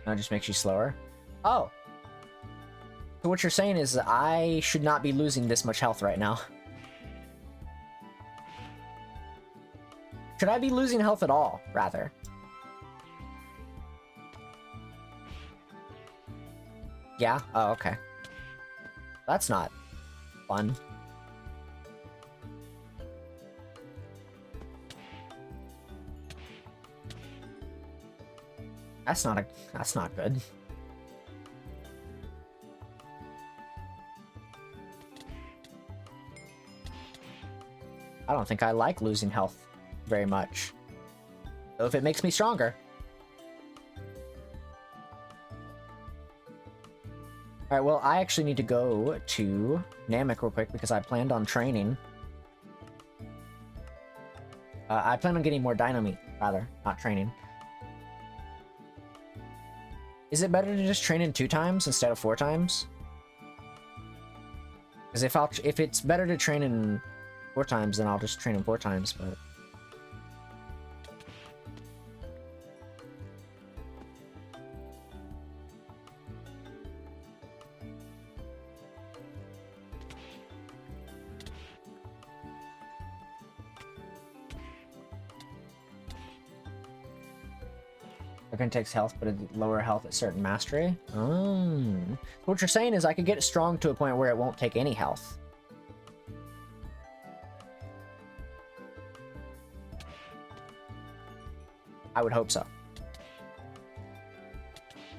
No, it just makes you slower? Oh! So what you're saying is that I should not be losing this much health right now. Should I be losing health at all, rather? Yeah? Oh, okay. That's not fun. That's not good. I don't think I like losing health very much. So if it makes me stronger. Alright, well, I actually need to go to Namek real quick because I planned on training. I plan on getting more Dino Meat, rather, not training. Is it better to just train in 2 times instead of 4 times? Because if it's better to train in 4 times, then I'll just train in 4 times, but... Weapon takes health, but it lower health at certain mastery. What you're saying is I could get strong to a point where it won't take any health. I would hope so.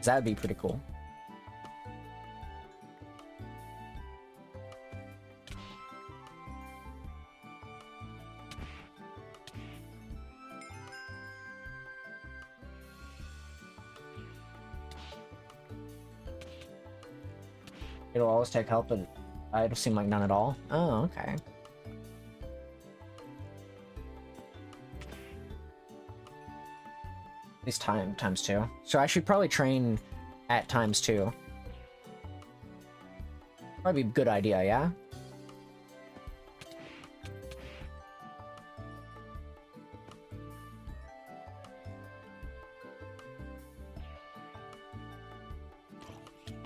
That would be pretty cool. It'll always take help, but it'll seem like none at all. Oh, okay. At least times 2. So I should probably train at times 2. Probably a good idea, yeah?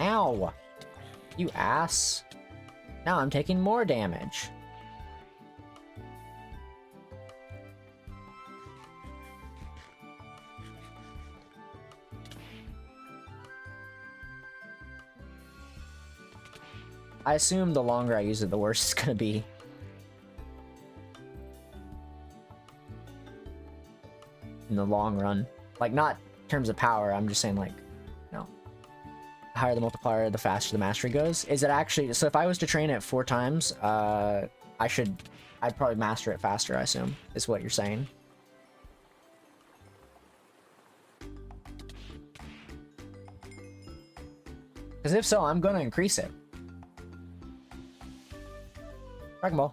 Ow! You ass. Now I'm taking more damage. I assume the longer I use it, the worse it's gonna be. In the long run. Like, not in terms of power, I'm just saying, like, you know, the higher the multiplier, the faster the mastery goes. Is it actually... So if I was to train it 4 times, I'd probably master it faster, I assume, is what you're saying. Because if so, I'm gonna increase it. Dragon Ball.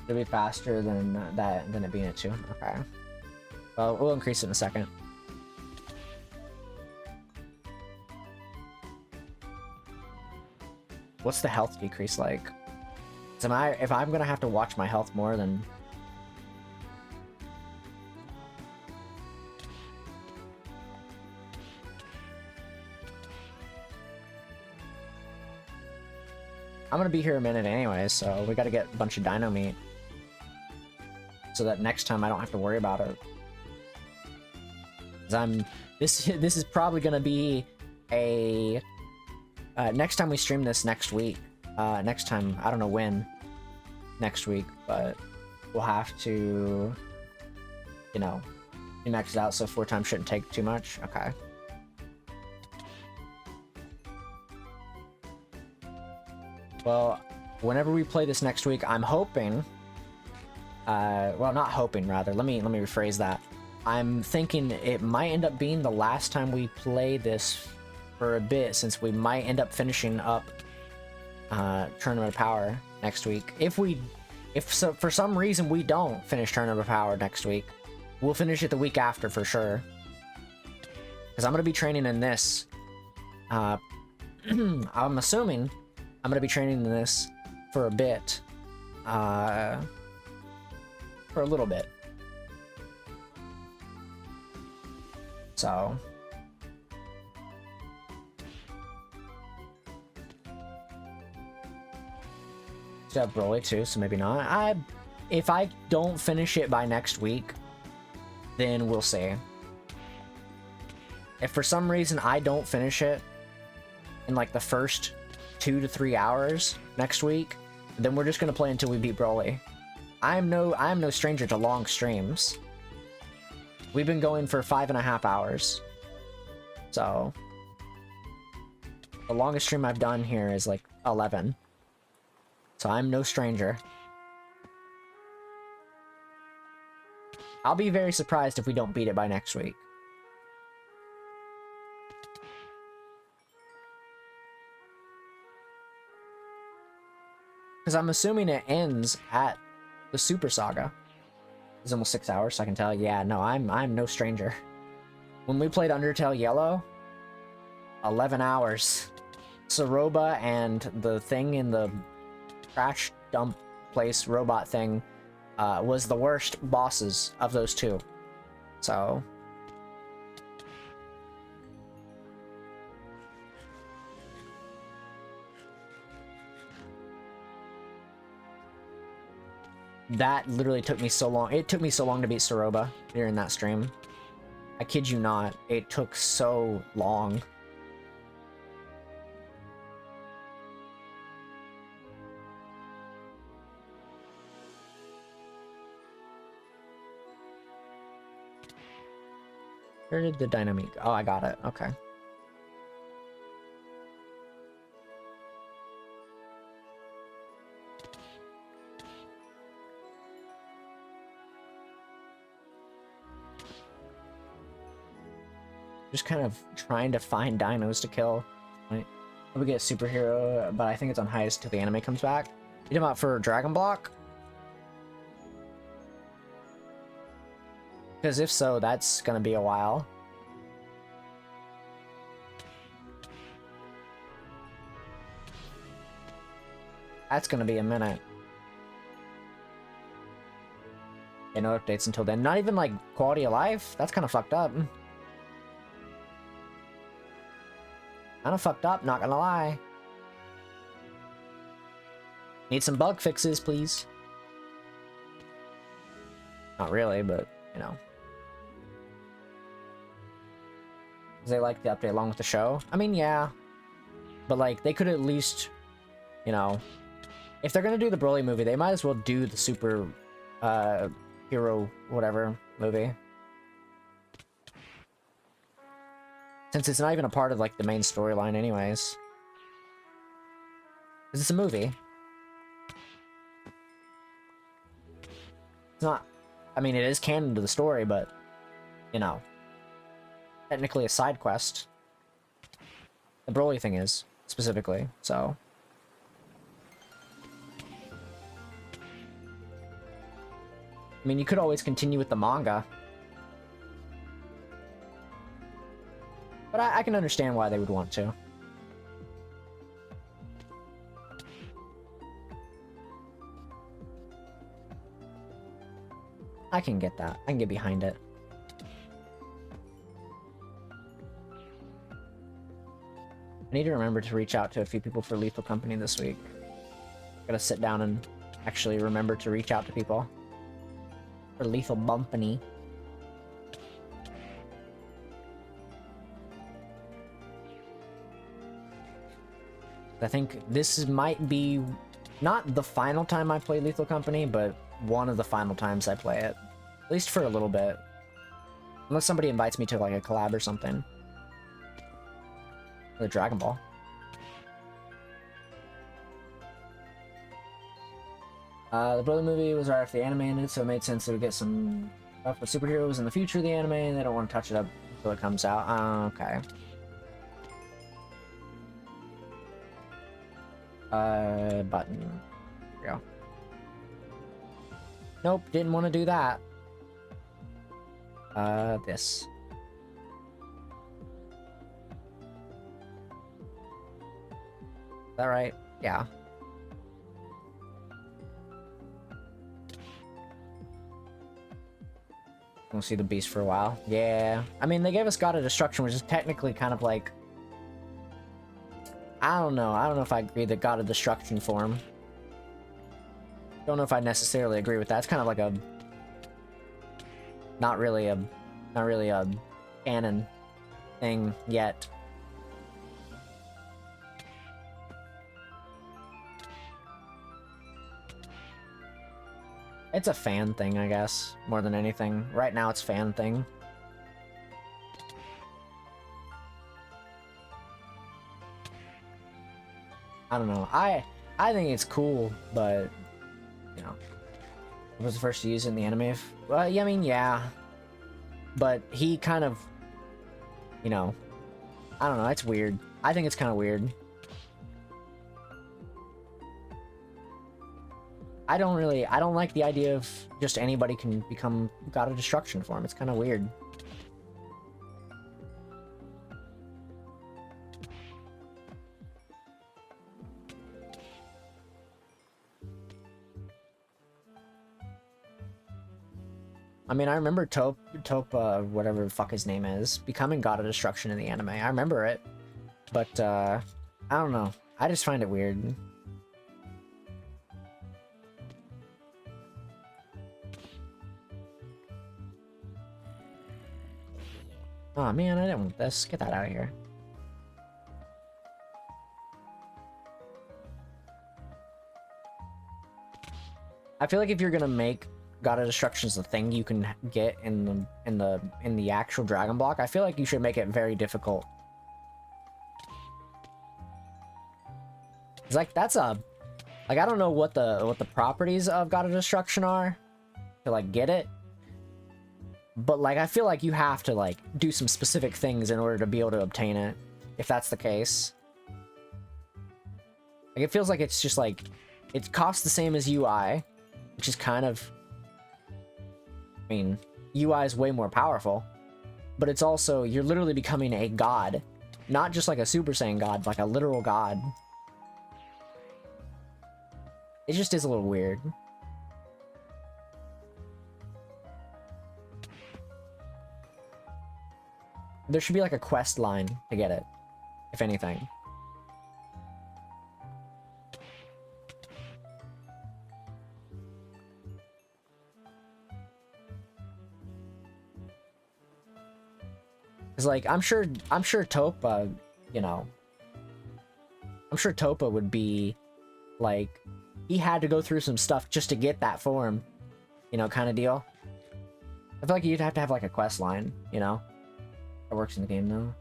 It'll be faster than than it being at 2. Okay. Well, we'll increase it in a second. What's the health decrease like? So if I'm gonna have to watch my health more, then... I'm gonna be here a minute anyway, so we gotta get a bunch of Dino Meat. So that next time I don't have to worry about it. 'Cause this is probably gonna be a... next time we stream this next week. Next time, I don't know when. Next week, but we'll have to... You know, be maxed out, so 4 times shouldn't take too much. Okay. Well, whenever we play this next week, I'm hoping... well, not hoping, rather. Let me rephrase that. I'm thinking it might end up being the last time we play this for a bit, since we might end up finishing up Tournament of Power next week. If for some reason we don't finish Tournament of Power next week, we'll finish it the week after for sure. Because I'm going to be training in this. I'm assuming I'm going to be training in this for a bit. For a little bit. So... Still have Broly too, so maybe not. If I don't finish it by next week, then we'll see. If for some reason I don't finish it in like the first 2 to 3 hours next week, then we're just gonna play until we beat Broly. I'm no stranger to long streams. We've been going for 5.5 hours. So the longest stream I've done here is like 11. So I'm no stranger. I'll be very surprised if we don't beat it by next week. Because I'm assuming it ends at the Super Saga. It's almost 6 hours, so I can tell. Yeah, no, I'm no stranger. When we played Undertale Yellow, 11 hours. Saroba and the thing in the trash dump place, robot thing, was the worst bosses of those two. So that literally took me so long. It took me so long to beat Saroba during that stream. I kid you not. It took so long. Where did the dynamic go? Oh, I got it. Okay. Just kind of trying to find dinos to kill. Right? We get a superhero, but I think it's on highest till the anime comes back. You talking about for Dragon Block? Because if so, that's gonna be a while. That's gonna be a minute. Yeah, no updates until then. Not even like quality of life? That's kind of fucked up. Kind of fucked up, not gonna lie. Need some bug fixes, please. Not really, but, you know. They like the update along with the show. I mean, yeah. But, like, they could at least, you know... If they're gonna do the Broly movie, they might as well do the super... hero whatever movie. Since it's not even a part of, like, the main storyline anyways. Because it's a movie. It's not... I mean, it is canon to the story, but... You know. Technically a side quest. The Broly thing is, specifically, so... I mean, you could always continue with the manga. But I can understand why they would want to. I can get that. I can get behind it. I need to remember to reach out to a few people for Lethal Company this week. Gotta sit down and actually remember to reach out to people. For Lethal Company. I think this might be not the final time I play Lethal Company, but one of the final times I play it. At least for a little bit. Unless somebody invites me to like a collab or something. Or Dragon Ball. The Broly movie was right after the anime ended, so it made sense to get some stuff with superheroes in the future of the anime, and they don't want to touch it up until it comes out. Okay. Button. There we go. Nope, didn't want to do that. This. Is that right? Yeah. We'll see the beast for a while. Yeah. I mean, they gave us God of Destruction, which is technically kind of like... I don't know. I don't know if I agree that God of Destruction form. Don't know if I necessarily agree with that. It's kind of like a... Not really a canon thing yet. It's a fan thing, I guess, more than anything. Right now, it's fan thing. I don't know. I think it's cool, but you know, I was the first to use it in the anime. Well, yeah, I mean, yeah, but he kind of, you know, I don't know. It's weird. I think it's kind of weird. I don't like the idea of just anybody can become God of Destruction for him. It's kind of weird. I mean, I remember Taupe, whatever the fuck his name is, becoming God of Destruction in the anime. I remember it, but I don't know. I just find it weird. Oh man, I didn't want this. Get that out of here. I feel like if you're gonna make God of Destruction the thing you can get in the actual Dragon Block, I feel like you should make it very difficult. It's like that's a like I don't know what the properties of God of Destruction are to like get it. But like I feel like you have to like do some specific things in order to be able to obtain it, if that's the case. Like it feels like it's just like it costs the same as UI, which is kind of, I mean, UI is way more powerful, but it's also, you're literally becoming a god, not just like a Super Saiyan god, but like a literal god. It just is a little weird. There should be like a quest line to get it, if anything. Cause like I'm sure Topa, you know, I'm sure Topa would be like, he had to go through some stuff just to get that form, you know, kind of deal. I feel like you'd have to have like a quest line, you know. That works in the game though.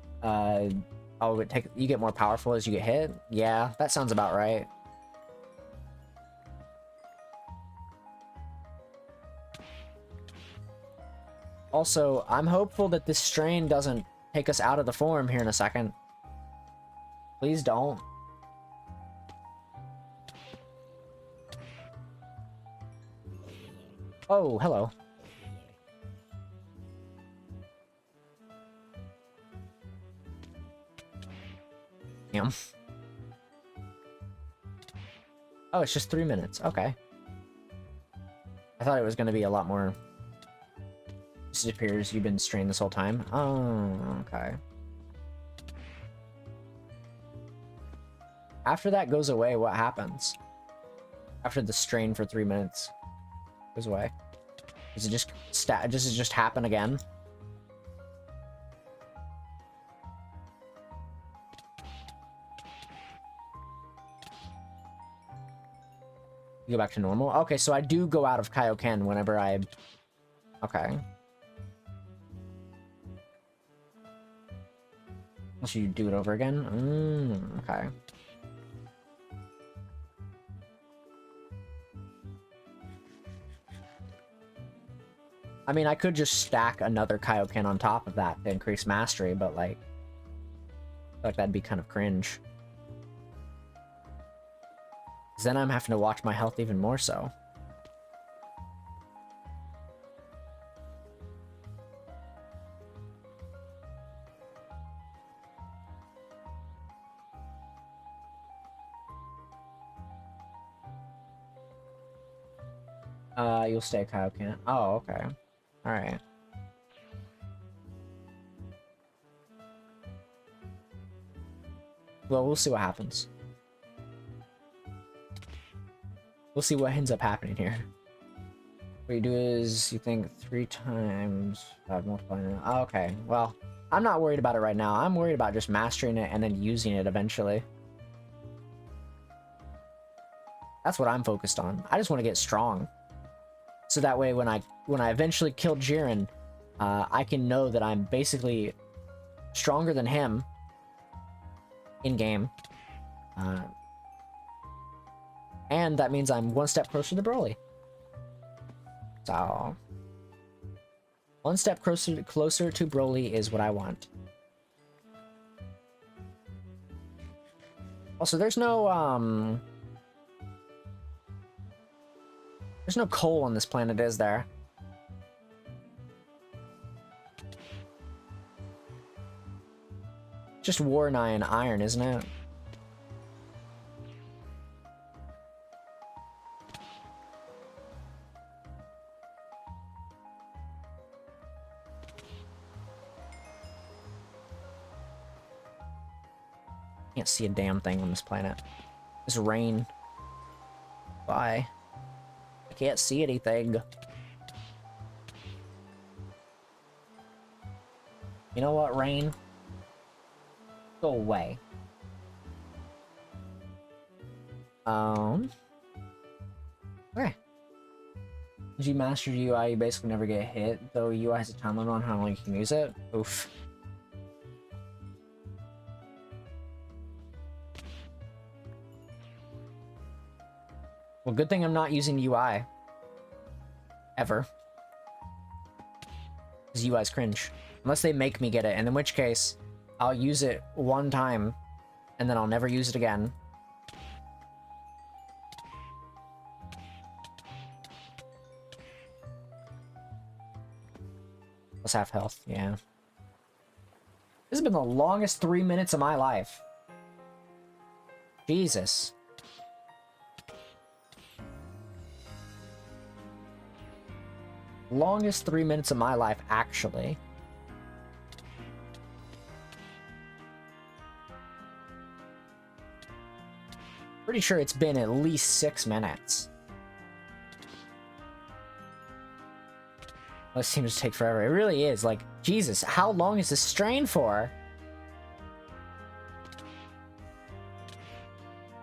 Oh, you get more powerful as you get hit? Yeah, that sounds about right. Also, I'm hopeful that this strain doesn't take us out of the form here in a second. Please don't. Oh, hello. Damn. Oh, it's just 3 minutes. Okay. I thought it was going to be a lot more. Disappears. You've been strained this whole time. Oh, okay. After that goes away, what happens? After the strain for 3 minutes goes away. Does it just happen again? You go back to normal? Okay, so I do go out of Kaioken whenever I... Okay. Unless you do it over again? Okay. I mean, I could just stack another Kaioken on top of that to increase mastery, but like... I feel like that'd be kind of cringe. 'Cause then I'm having to watch my health even more so. You'll stay Kaioken. Oh, okay. Alright. Well, we'll see what happens. We'll see what ends up happening here. What you do is you think 3 times multiplying it. Oh, okay, well, I'm not worried about it right now. I'm worried about just mastering it and then using it eventually. That's what I'm focused on. I just want to get strong. So that way when I eventually kill Jiren, I can know that I'm basically stronger than him in game. And that means I'm one step closer to Broly. So one step closer to Broly is what I want. Also, there's no coal on this planet, is there? Just Warnai and iron, isn't it? Can't see a damn thing on this planet. It's rain. Bye. I can't see anything. You know what, rain? Go away. Okay. Did you master UI? You basically never get hit, though UI has a time limit on how long you can use it. Oof. Well, good thing I'm not using UI. Ever. Because UI's cringe. Unless they make me get it, and in which case, I'll use it one time, and then I'll never use it again. Plus half health, yeah. This has been the longest 3 minutes of my life. Jesus. Longest 3 minutes of my life, actually. Pretty sure it's been at least 6 minutes. Well, it seems to take forever. It really is. Like, Jesus, how long is this strain for?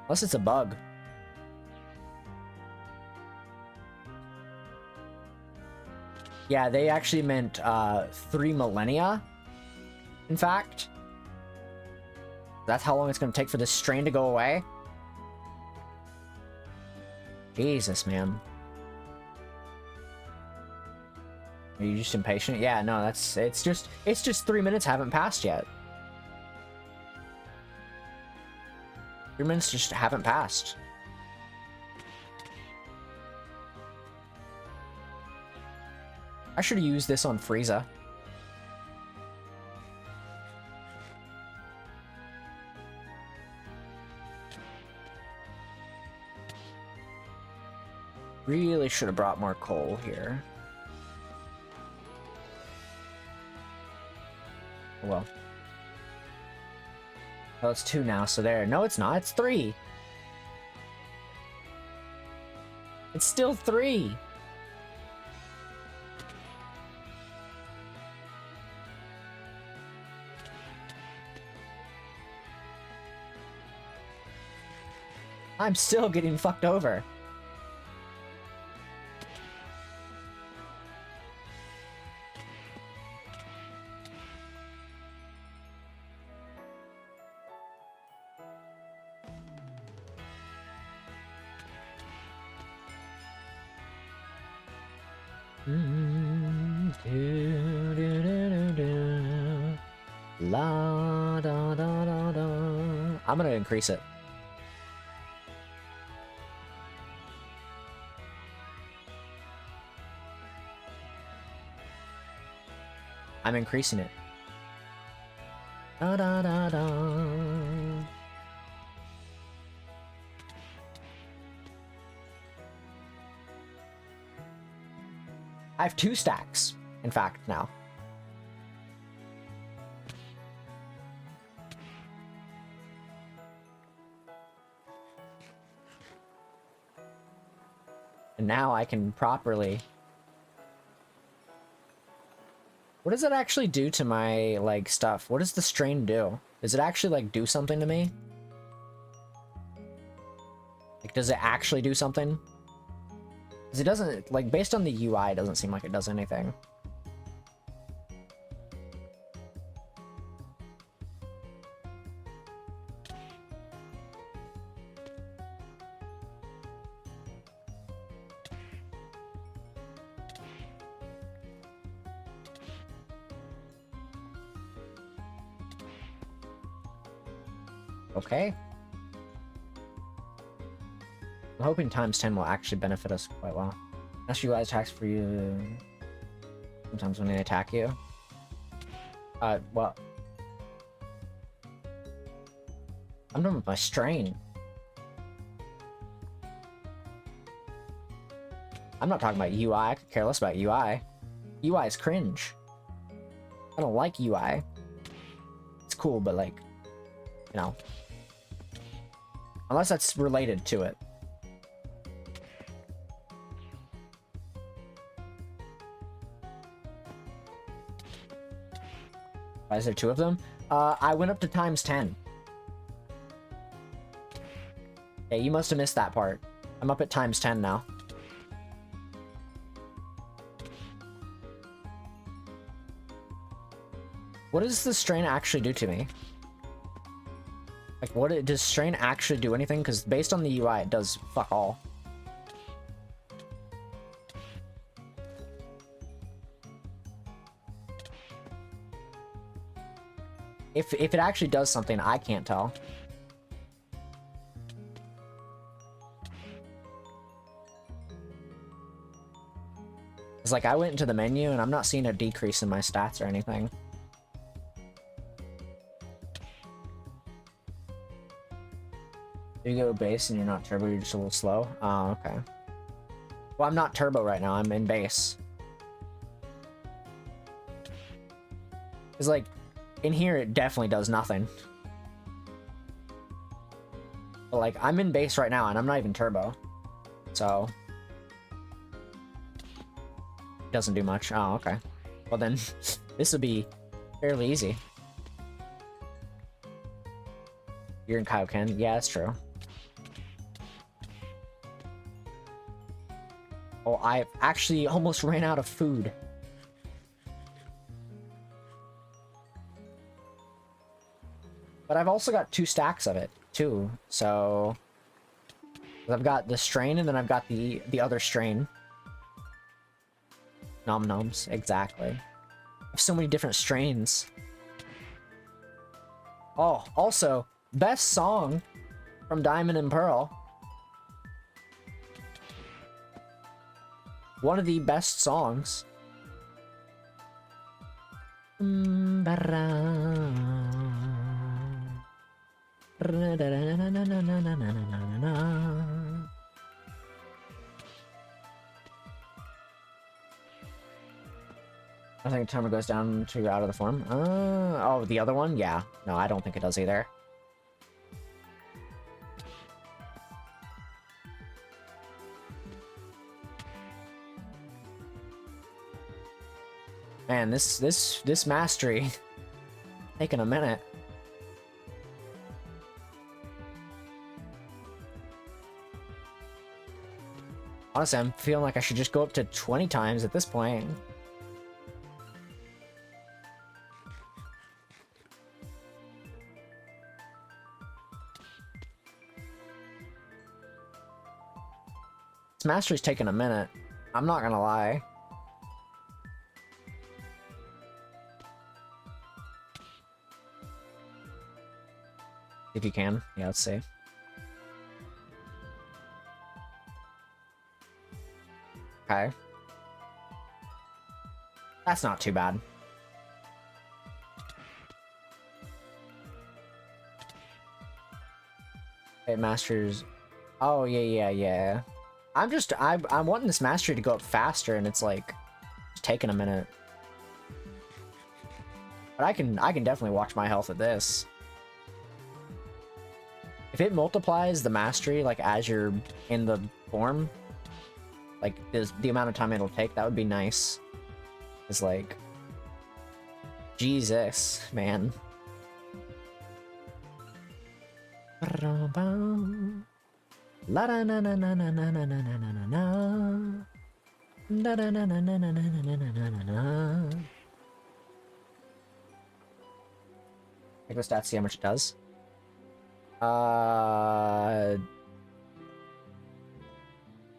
Unless it's a bug. Yeah, they actually meant 3 millennia. In fact. That's how long it's going to take for this strain to go away? Jesus, man. Are you just impatient? Yeah, no, it's just 3 minutes haven't passed yet. 3 minutes just haven't passed. I should have used this on Frieza. Really should have brought more coal here. Oh well. Oh, it's 2 now, so there. No, it's not. It's 3. It's still 3. I'm still getting fucked over. La da da da da. I'm gonna increase it. I'm increasing it. Da da da da. I have 2 stacks, in fact, now. And now I can properly... What does it actually do to my, like, stuff? What does the strain do? Does it actually, like, do something to me? Like, does it actually do something? Because it doesn't, like, based on the UI, it doesn't seem like it does anything. Okay. I'm hoping times 10 will actually benefit us quite well. Unless you guys attacks for you sometimes when they attack you. Well. I'm done with my strain. I'm not talking about UI. I could care less about UI. UI is cringe. I don't like UI. It's cool, but like, you know. Unless that's related to it. Why is there two of them? I went up to times 10. Yeah, you must have missed that part. I'm up at times 10 now. What does the strain actually do to me? Like, does strain actually do anything? Because based on the UI, it does fuck all. If it actually does something, I can't tell. It's like I went into the menu and I'm not seeing a decrease in my stats or anything. You go base and you're not turbo, you're just a little slow? Oh, okay. Well, I'm not turbo right now, I'm in base. It's like, in here it definitely does nothing. But like, I'm in base right now and I'm not even turbo. So... it doesn't do much. Oh, okay. Well then, this would be fairly easy. You're in Kaioken? Yeah, that's true. Oh, I actually almost ran out of food. But I've also got 2 stacks of it, too. So... I've got the strain, and then I've got the other strain. Nom noms, exactly. I have so many different strains. Oh, also, best song from Diamond and Pearl. One of the best songs. I think timer goes down to out of the form. Oh, the other one? Yeah. No, I don't think it does either. Man, this mastery taking a minute. Honestly, I'm feeling like I should just go up to 20 times at this point. This mastery's taking a minute. I'm not gonna lie. If you can. Yeah, let's see. Okay. That's not too bad. Okay, masters. Oh, yeah. I'm wanting this mastery to go up faster, and it's like it's taking a minute. But I can definitely watch my health at this. If it multiplies the mastery, like, as you're in the form, like, the amount of time it'll take, that would be nice. It's like... Jesus, man. La na na na na na na na na na na na. Na na na na na na na na na na na. Take the stats, see how much it does.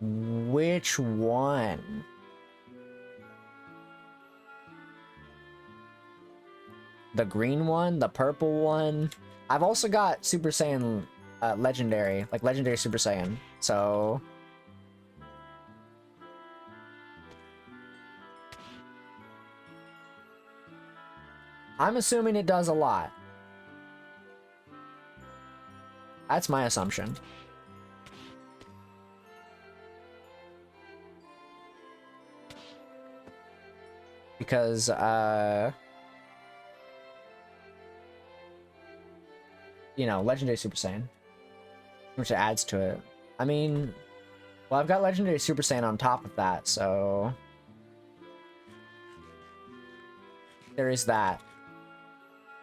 Which one? The green one, the purple one. I've also got Super Saiyan legendary, like legendary Super Saiyan. So I'm assuming it does a lot. That's my assumption. Because you know, legendary Super Saiyan, which adds to it. I mean, well, I've got legendary Super Saiyan on top of that, so there is that.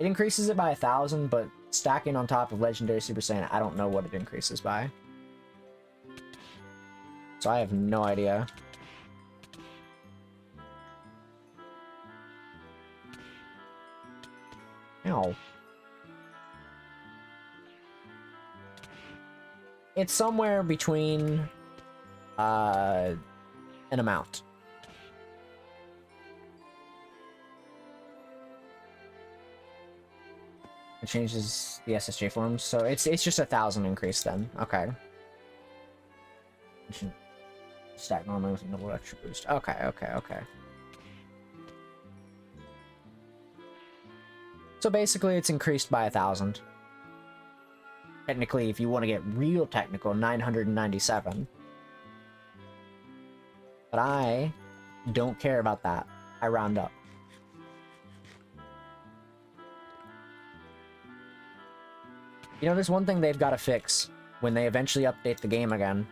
It increases it by 1,000, but stacking on top of legendary Super Saiyan, I don't know what it increases by. So I have no idea. Ow. It's somewhere between an amount. It changes the SSJ forms, so it's just 1,000 increase then. Okay. Stack normally with a double extra boost. Okay, okay, okay. So basically, it's increased by 1,000. Technically, if you want to get real technical, 997. But I don't care about that. I round up. You know, there's one thing they've got to fix when they eventually update the game again.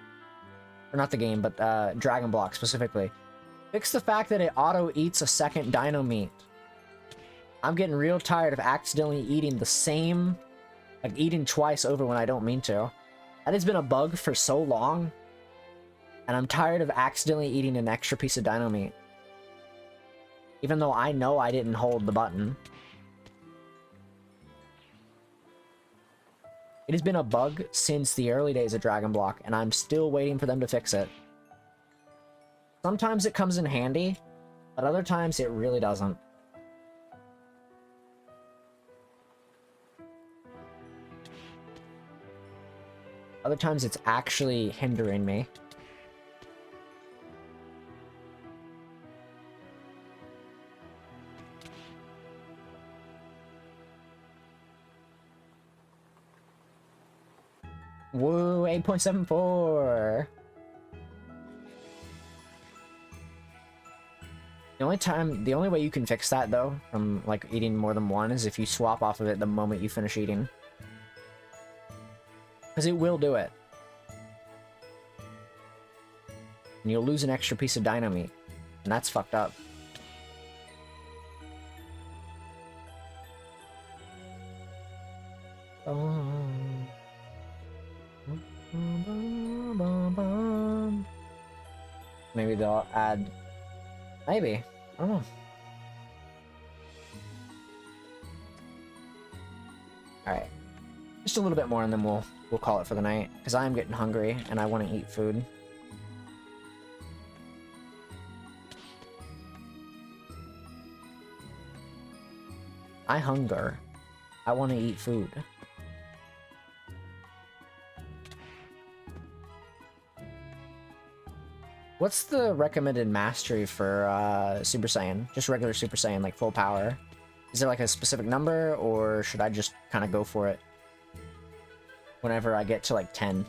Or not the game, but Dragon Block specifically. Fix the fact that it auto-eats a second dino meat. I'm getting real tired of accidentally eating the same... Like, eating twice over when I don't mean to. That has been a bug for so long. And I'm tired of accidentally eating an extra piece of dino meat. Even though I know I didn't hold the button. It has been a bug since the early days of Dragon Block, and I'm still waiting for them to fix it. Sometimes it comes in handy, but other times it really doesn't. Other times it's actually hindering me. Whoa, 8.74. The only way you can fix that though, from like eating more than one, is if you swap off of it the moment you finish eating. Because it will do it. And you'll lose an extra piece of dino meat. And that's fucked up. Maybe they'll add... Maybe. I don't know. Alright. Just a little bit more and then we'll call it for the night. Because I'm getting hungry and I want to eat food. I hunger. I want to eat food. What's the recommended mastery for Super Saiyan? Just regular Super Saiyan, like full power. Is there like a specific number, or should I just kind of go for it whenever I get to like 10?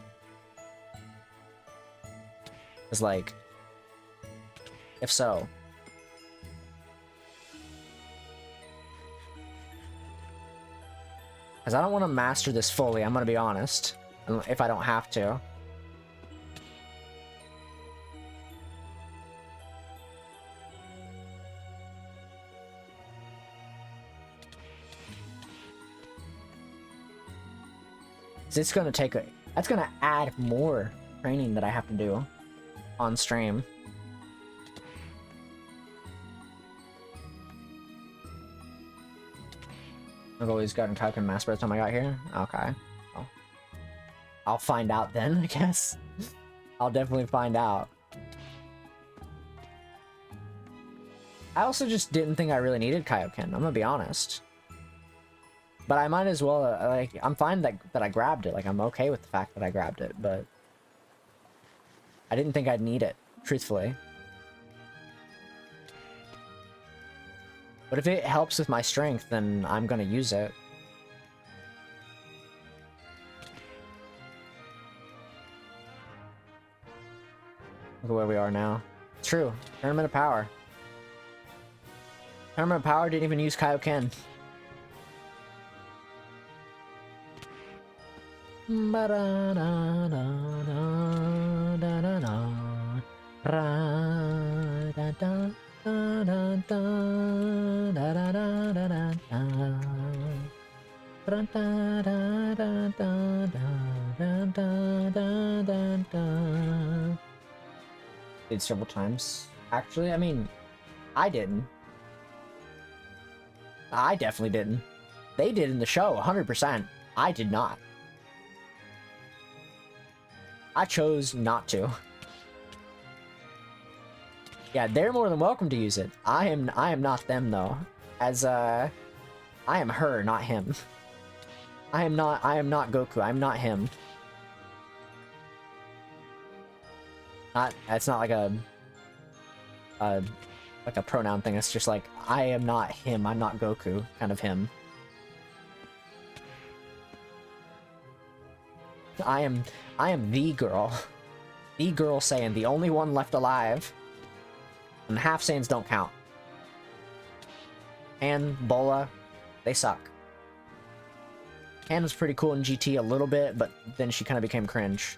It's like, if so. Because I don't want to master this fully, I'm going to be honest. If I don't have to. It's going to take That's gonna add more training that I have to do on stream. I've always gotten Kaioken Master by the time I got here. Okay. Well, I'll find out then, I guess. I'll definitely find out. I also just didn't think I really needed Kaioken, I'm gonna be honest. But I might as well, like, I'm fine that I grabbed it. Like, I'm okay with the fact that I grabbed it, but I didn't think I'd need it, truthfully. But if it helps with my strength, then I'm gonna use it. Look at where we are now. It's true. Tournament of Power. Tournament of Power didn't even use Kaioken. Did several times. Actually, I mean, I didn't. I definitely didn't. They did in the show, 100%. I did not. I chose not to. Yeah, they're more than welcome to use it. I am not them though. As I am her, not him. I am not Goku. I'm not him. It's not like a pronoun thing. It's just like I am not him. I'm not Goku. Kind of him. I am the girl. The girl Saiyan, the only one left alive. And half Saiyans don't count. And Bola, they suck. Han was pretty cool in GT a little bit, but then she kind of became cringe.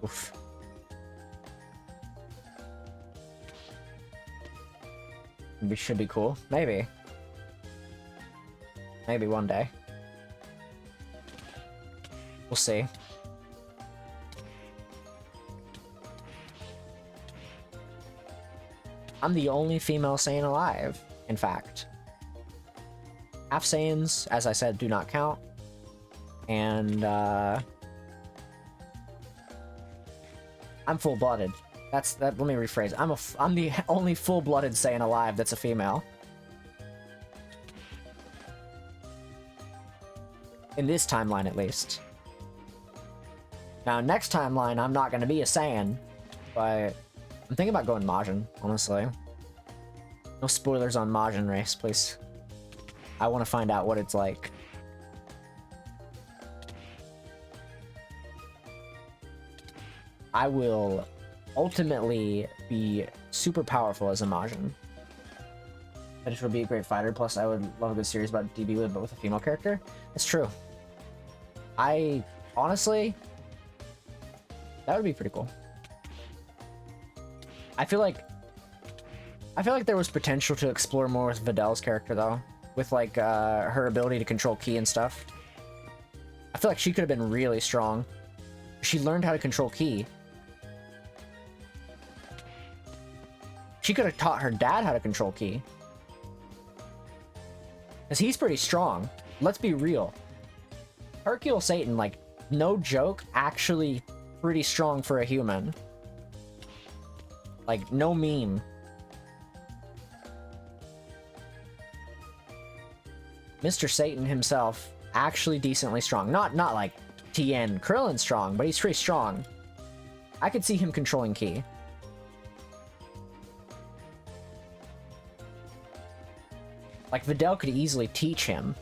Oof. We should be cool. Maybe. Maybe one day. We'll see. I'm the only female Saiyan alive, in fact. Half Saiyans, as I said, do not count. And, I'm full-blooded. Let me rephrase. I'm the only full-blooded Saiyan alive that's a female. In this timeline, at least. Now, next timeline, I'm not gonna be a Saiyan, but I'm thinking about going Majin, honestly. No spoilers on Majin race, please. I want to find out what it's like. I will ultimately be super powerful as a Majin. I just would be a great fighter, plus I would love a good series about DB but with a female character. It's true. Honestly, that would be pretty cool. I feel like there was potential to explore more with Vidal's character though, with like her ability to control ki and stuff. I feel like she could have been really strong. She learned how to control ki. She could have taught her dad how to control ki. Because he's pretty strong. Let's be real. Hercule Satan, like, no joke, actually pretty strong for a human. Like, no meme. Mr. Satan himself, actually decently strong. Not like Tien Krillin strong, but he's pretty strong. I could see him controlling ki. Like, Videl could easily teach him.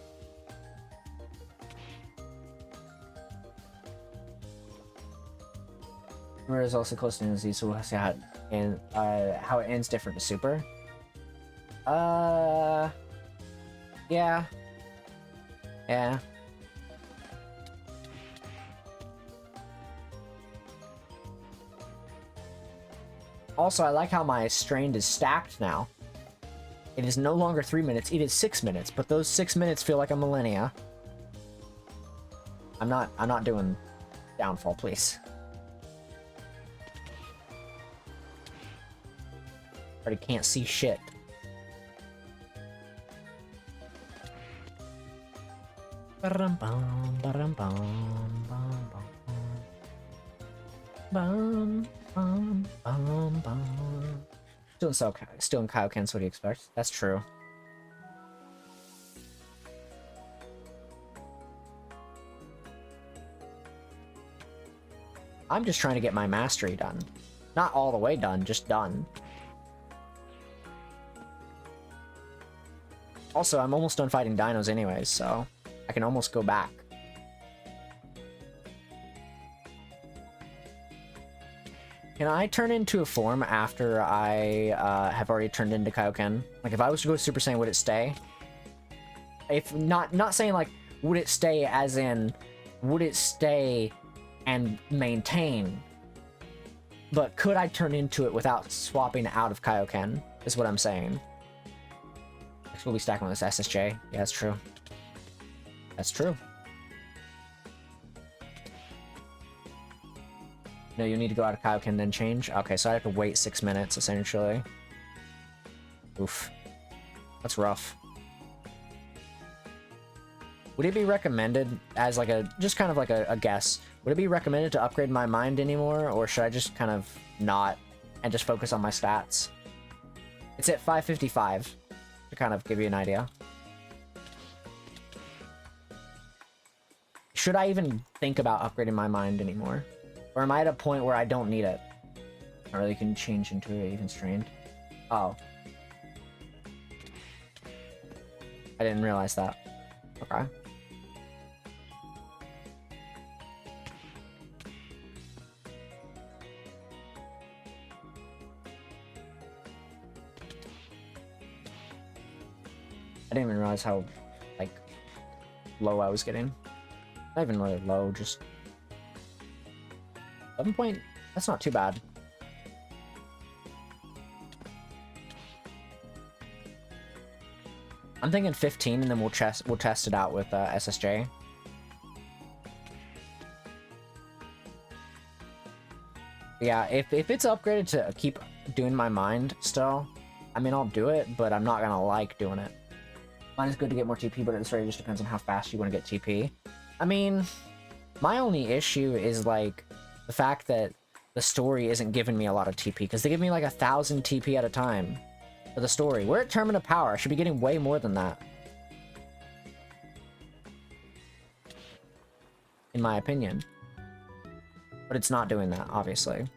Mirror is also close to Z, so we'll see how it ends different to Super. Yeah. Yeah. Also, I like how my strained is stacked now. It is no longer 3 minutes, it is 6 minutes, but those 6 minutes feel like a millennia. I'm not doing downfall, please. Already can't see shit. Ba-dum-bum, ba-dum-bum, bum, bum, bum, bum, bum. Still in Kaioken, so what do you expect? That's true. I'm just trying to get my mastery done. Not all the way done, just done. Also, I'm almost done fighting dinos anyways, so I can almost go back. Can I turn into a form after I have already turned into Kaioken? Like, if I was to go Super Saiyan, would it stay? If not saying like, would it stay as in, would it stay and maintain? But could I turn into it without swapping out of Kaioken? Is what I'm saying. We'll be stacking with this SSJ. Yeah, that's true. That's true. No, you need to go out of Kaioken then change? Okay, so I have to wait 6 minutes, essentially. Oof. That's rough. Would it be recommended as like a, just kind of like a guess, would it be recommended to upgrade my mind anymore, or should I just kind of not and just focus on my stats? It's at 555, to kind of give you an idea. Should I even think about upgrading my mind anymore? Or am I at a point where I don't need it? I really can change into it even strained. Oh. I didn't realize that. Okay. I didn't even realize how, like, low I was getting. Not even really low, just 11 point. That's not too bad. I'm thinking 15, and then we'll test it out with SSJ. Yeah, if it's upgraded to keep doing my mind still, I mean, I'll do it, but I'm not gonna like doing it. Mine is good to get more TP, but it just depends on how fast you want to get TP. I mean, my only issue is, like, the fact that the story isn't giving me a lot of TP, because they give me, like, 1,000 TP at a time for the story. We're at Tournament of Power. I should be getting way more than that, in my opinion. But it's not doing that, obviously.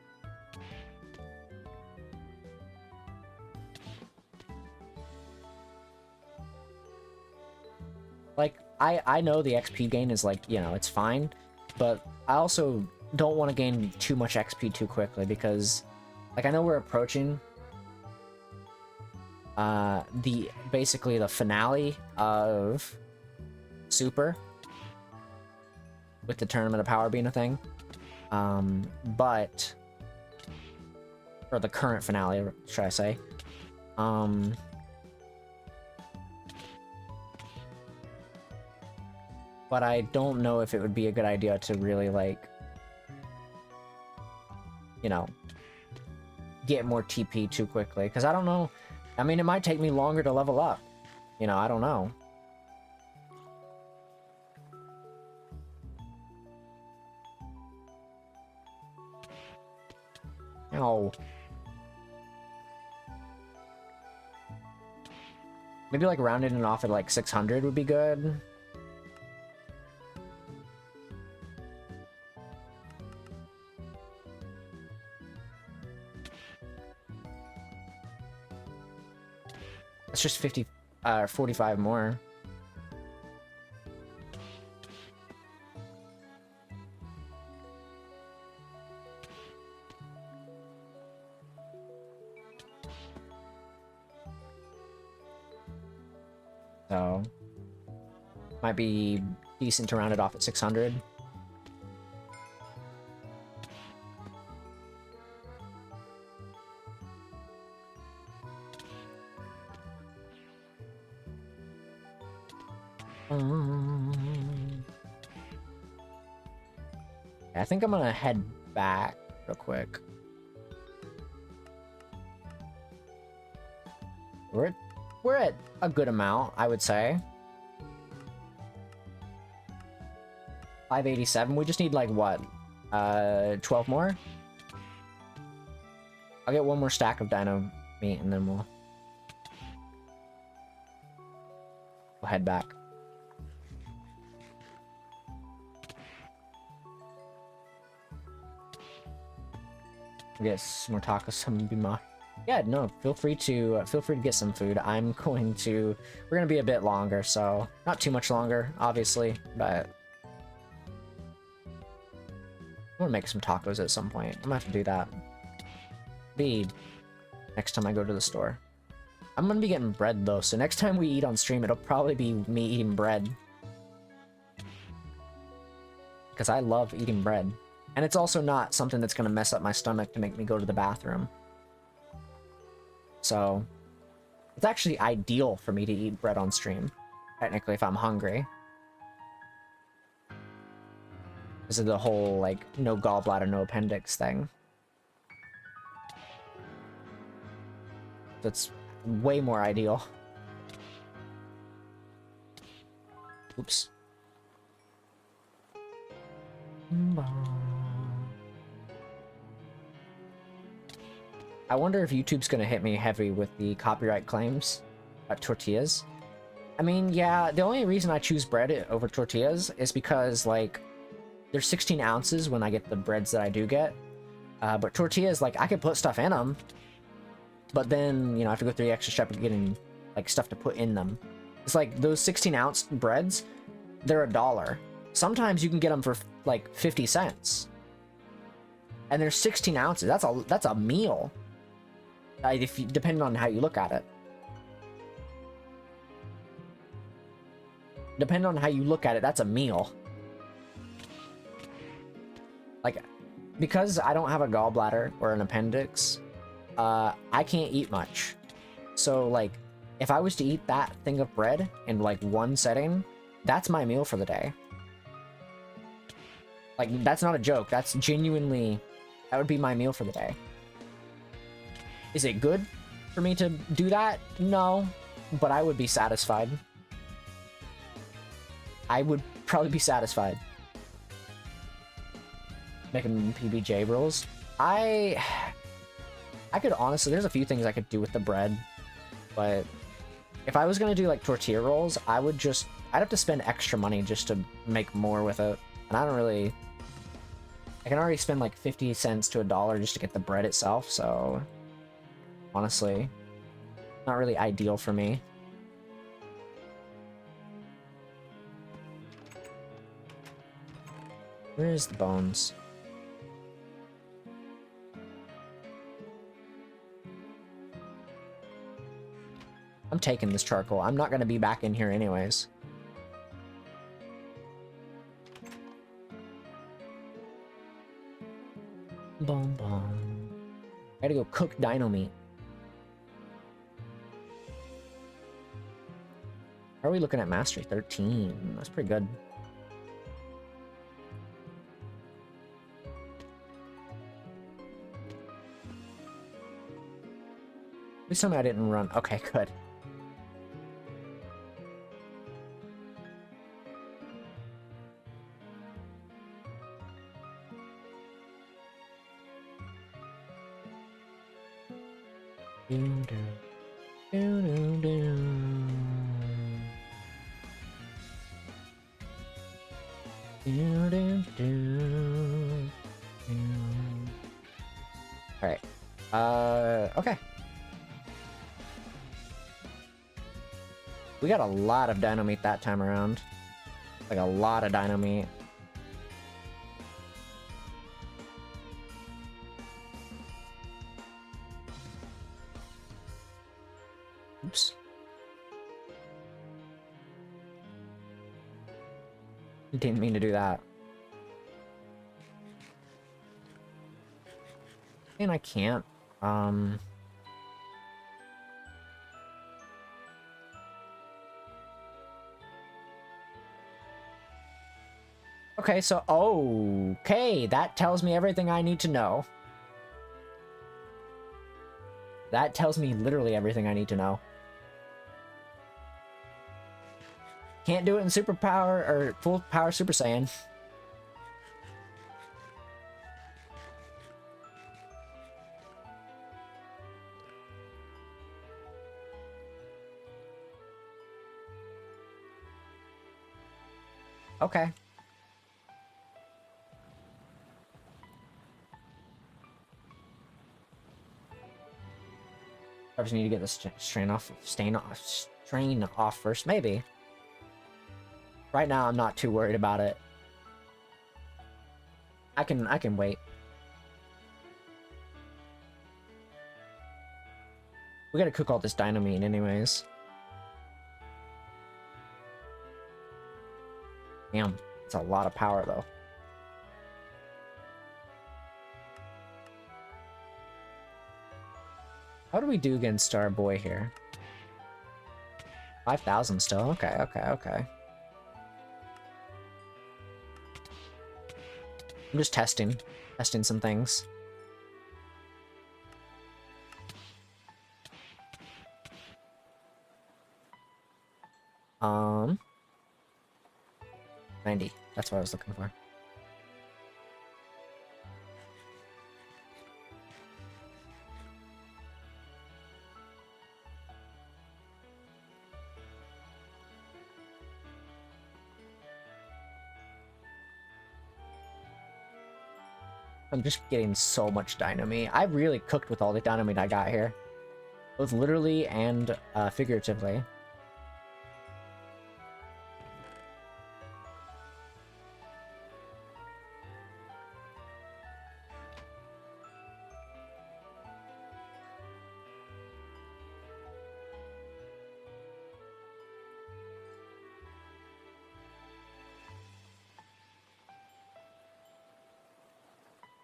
Like, I know the XP gain is, like, you know, it's fine, but I also don't want to gain too much XP too quickly, because, like, I know we're approaching basically the finale of Super, with the Tournament of Power being a thing, but, or the current finale, should I say, but I don't know if it would be a good idea to really, like, you know, get more TP too quickly, because I don't know. I mean, it might take me longer to level up. You know, I don't know. Ow. Maybe, like, rounding it off at, like, 600 would be good. It's just 45 more. So, might be decent to round it off at 600. I think I'm gonna head back real quick. We're at a good amount, I would say. 587. We just need like what? 12 more? I'll get one more stack of dino meat and then we'll head back. Get some more tacos, some bima. Yeah, no, feel free to get some food. We're gonna be a bit longer, so not too much longer, obviously, but I'm gonna make some tacos at some point. I'm gonna have to do that. Be next time I go to the store. I'm gonna be getting bread though, so next time we eat on stream, it'll probably be me eating bread. Because I love eating bread. And it's also not something that's gonna mess up my stomach to make me go to the bathroom. So, it's actually ideal for me to eat bread on stream. Technically, if I'm hungry. This is the whole, like, no gallbladder, no appendix thing. That's way more ideal. Oops. I wonder if YouTube's gonna hit me heavy with the copyright claims at tortillas. I mean, yeah, the only reason I choose bread over tortillas is because, like, there's 16 ounces when I get the breads that I do get. But tortillas, like, I could put stuff in them, but then, you know, I have to go through the extra step of getting, like, stuff to put in them. It's like, those 16-ounce breads, they're $1. Sometimes you can get them for, like, 50 cents. And there's 16 ounces. That's a meal. Depending on how you look at it. Depending on how you look at it, that's a meal. Like, because I don't have a gallbladder or an appendix, I can't eat much. So, like, if I was to eat that thing of bread in, like, one setting, that's my meal for the day. Like, that's not a joke. That's genuinely... That would be my meal for the day. Is it good for me to do that? No. But I would be satisfied. I would probably be satisfied. Making PBJ rolls. I could honestly... There's a few things I could do with the bread. But if I was going to do, like, tortilla rolls, I'd have to spend extra money just to make more with it. And I don't really... I can already spend like 50 cents to $1 just to get the bread itself, so honestly, not really ideal for me. Where's the bones? I'm taking this charcoal. I'm not going to be back in here anyways. Boom, boom. I gotta go cook dino meat. How are we looking at mastery? 13. That's pretty good. Please tell me I didn't run. Okay, good. Alright. Okay. We got a lot of dino meat that time around. Like a lot of dino meat. Oops. Didn't mean to do that. And I can't. Okay, so, okay, that tells me everything I need to know. That tells me literally everything I need to know. Can't do it in super power or full power Super Saiyan. Okay. I just need to get this strain off first, maybe. Right now, I'm not too worried about it. I can wait. We gotta cook all this dynamine anyways. Damn, it's a lot of power though. How do we do against our boy here? 5,000 still. Okay, okay, okay. I'm just testing some things. Um, 90. That's what I was looking for. I'm just getting so much dynamite. I really cooked with all the dynamite I got here. Both literally and figuratively.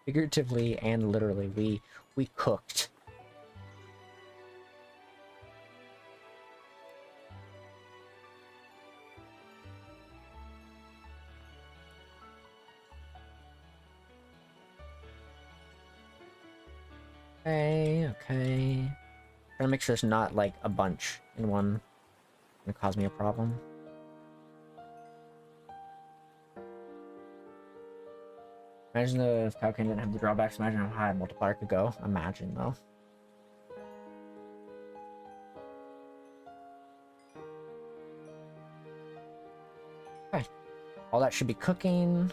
Figuratively and literally, we cooked. Okay, okay. Trying to make sure it's not like a bunch in one. Gonna cause me a problem. Imagine if Falcon didn't have the drawbacks. Imagine how high a multiplier could go. Imagine though. Okay. All that should be cooking.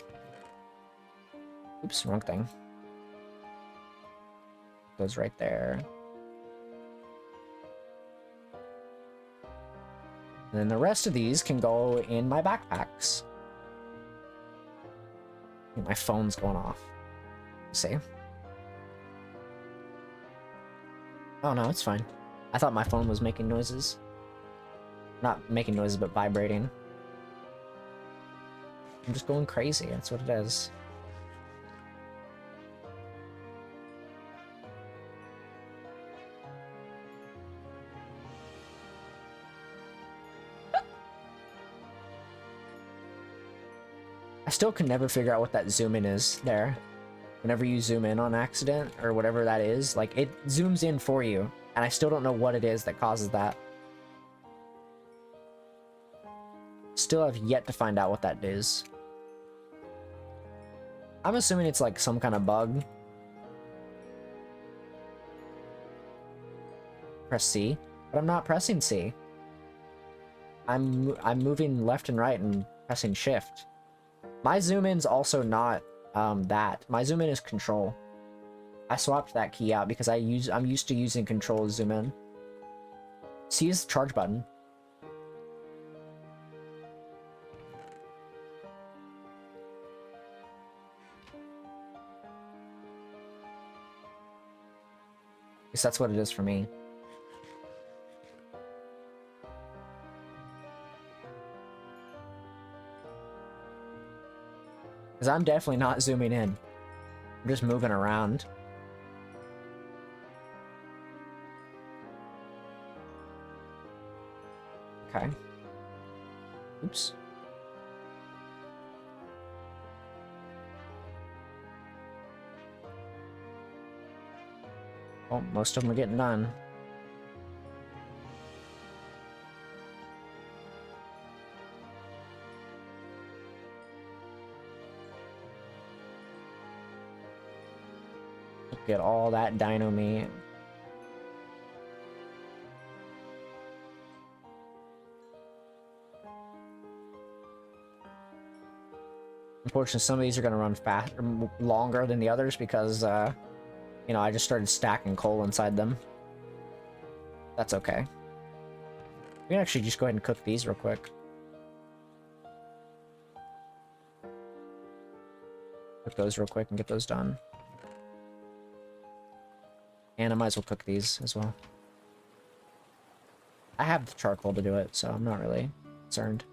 Oops, wrong thing. Goes right there. And then the rest of these can go in my backpacks. My phone's going off. See? Oh no, it's fine. I thought my phone was making noises. Not making noises, but vibrating. I'm just going crazy, that's what it is. I still can never figure out what that zoom in is there. Whenever you zoom in on accident, or whatever that is, like, it zooms in for you. And I still don't know what it is that causes that. Still have yet to find out what that is. I'm assuming it's like some kind of bug. Press C, but I'm not pressing C. I'm moving left and right and pressing shift. My zoom in's also not that. My zoom in is control. I swapped that key out because I'm used to using control as zoom in. C is the charge button. Because that's what it is for me. Because I'm definitely not zooming in. I'm just moving around. Okay. Oops. Oh, most of them are getting done. Look at all that dino meat. Unfortunately, some of these are going to run faster, longer than the others because, you know, I just started stacking coal inside them. That's okay. We can actually just go ahead and cook these real quick. Cook those real quick and get those done. And I might as well cook these as well. I have the charcoal to do it, so I'm not really concerned.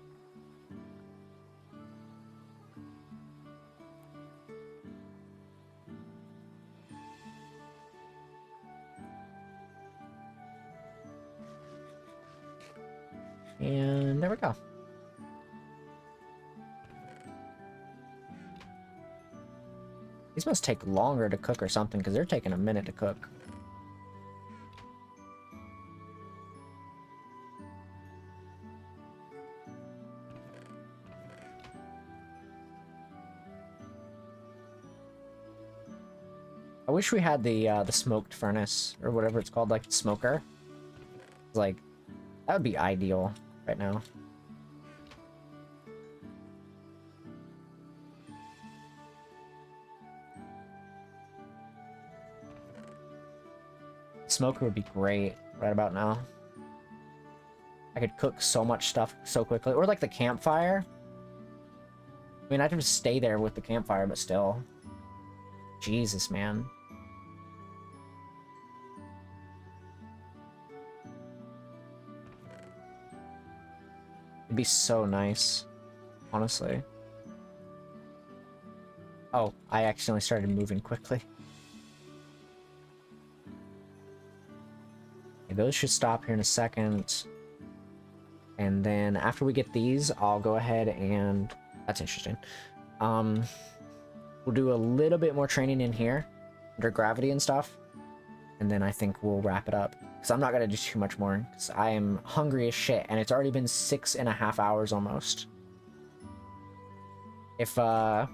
And there we go. These must take longer to cook or something, because they're taking a minute to cook. I wish we had the smoked furnace, or whatever it's called, like the smoker. Like, that would be ideal right now. Smoker would be great right about now. I could cook so much stuff so quickly. Or like the campfire. I mean, I can just stay there with the campfire, but still. Jesus, man. It'd be so nice, honestly. Oh, I accidentally started moving quickly. Okay, those should stop here in a second. And then after we get these, I'll go ahead and... That's interesting. We'll do a little bit more training in here, under gravity and stuff. And then I think we'll wrap it up. Because I'm not going to do too much more. Because I am hungry as shit. And it's already been 6.5 hours almost. If you happen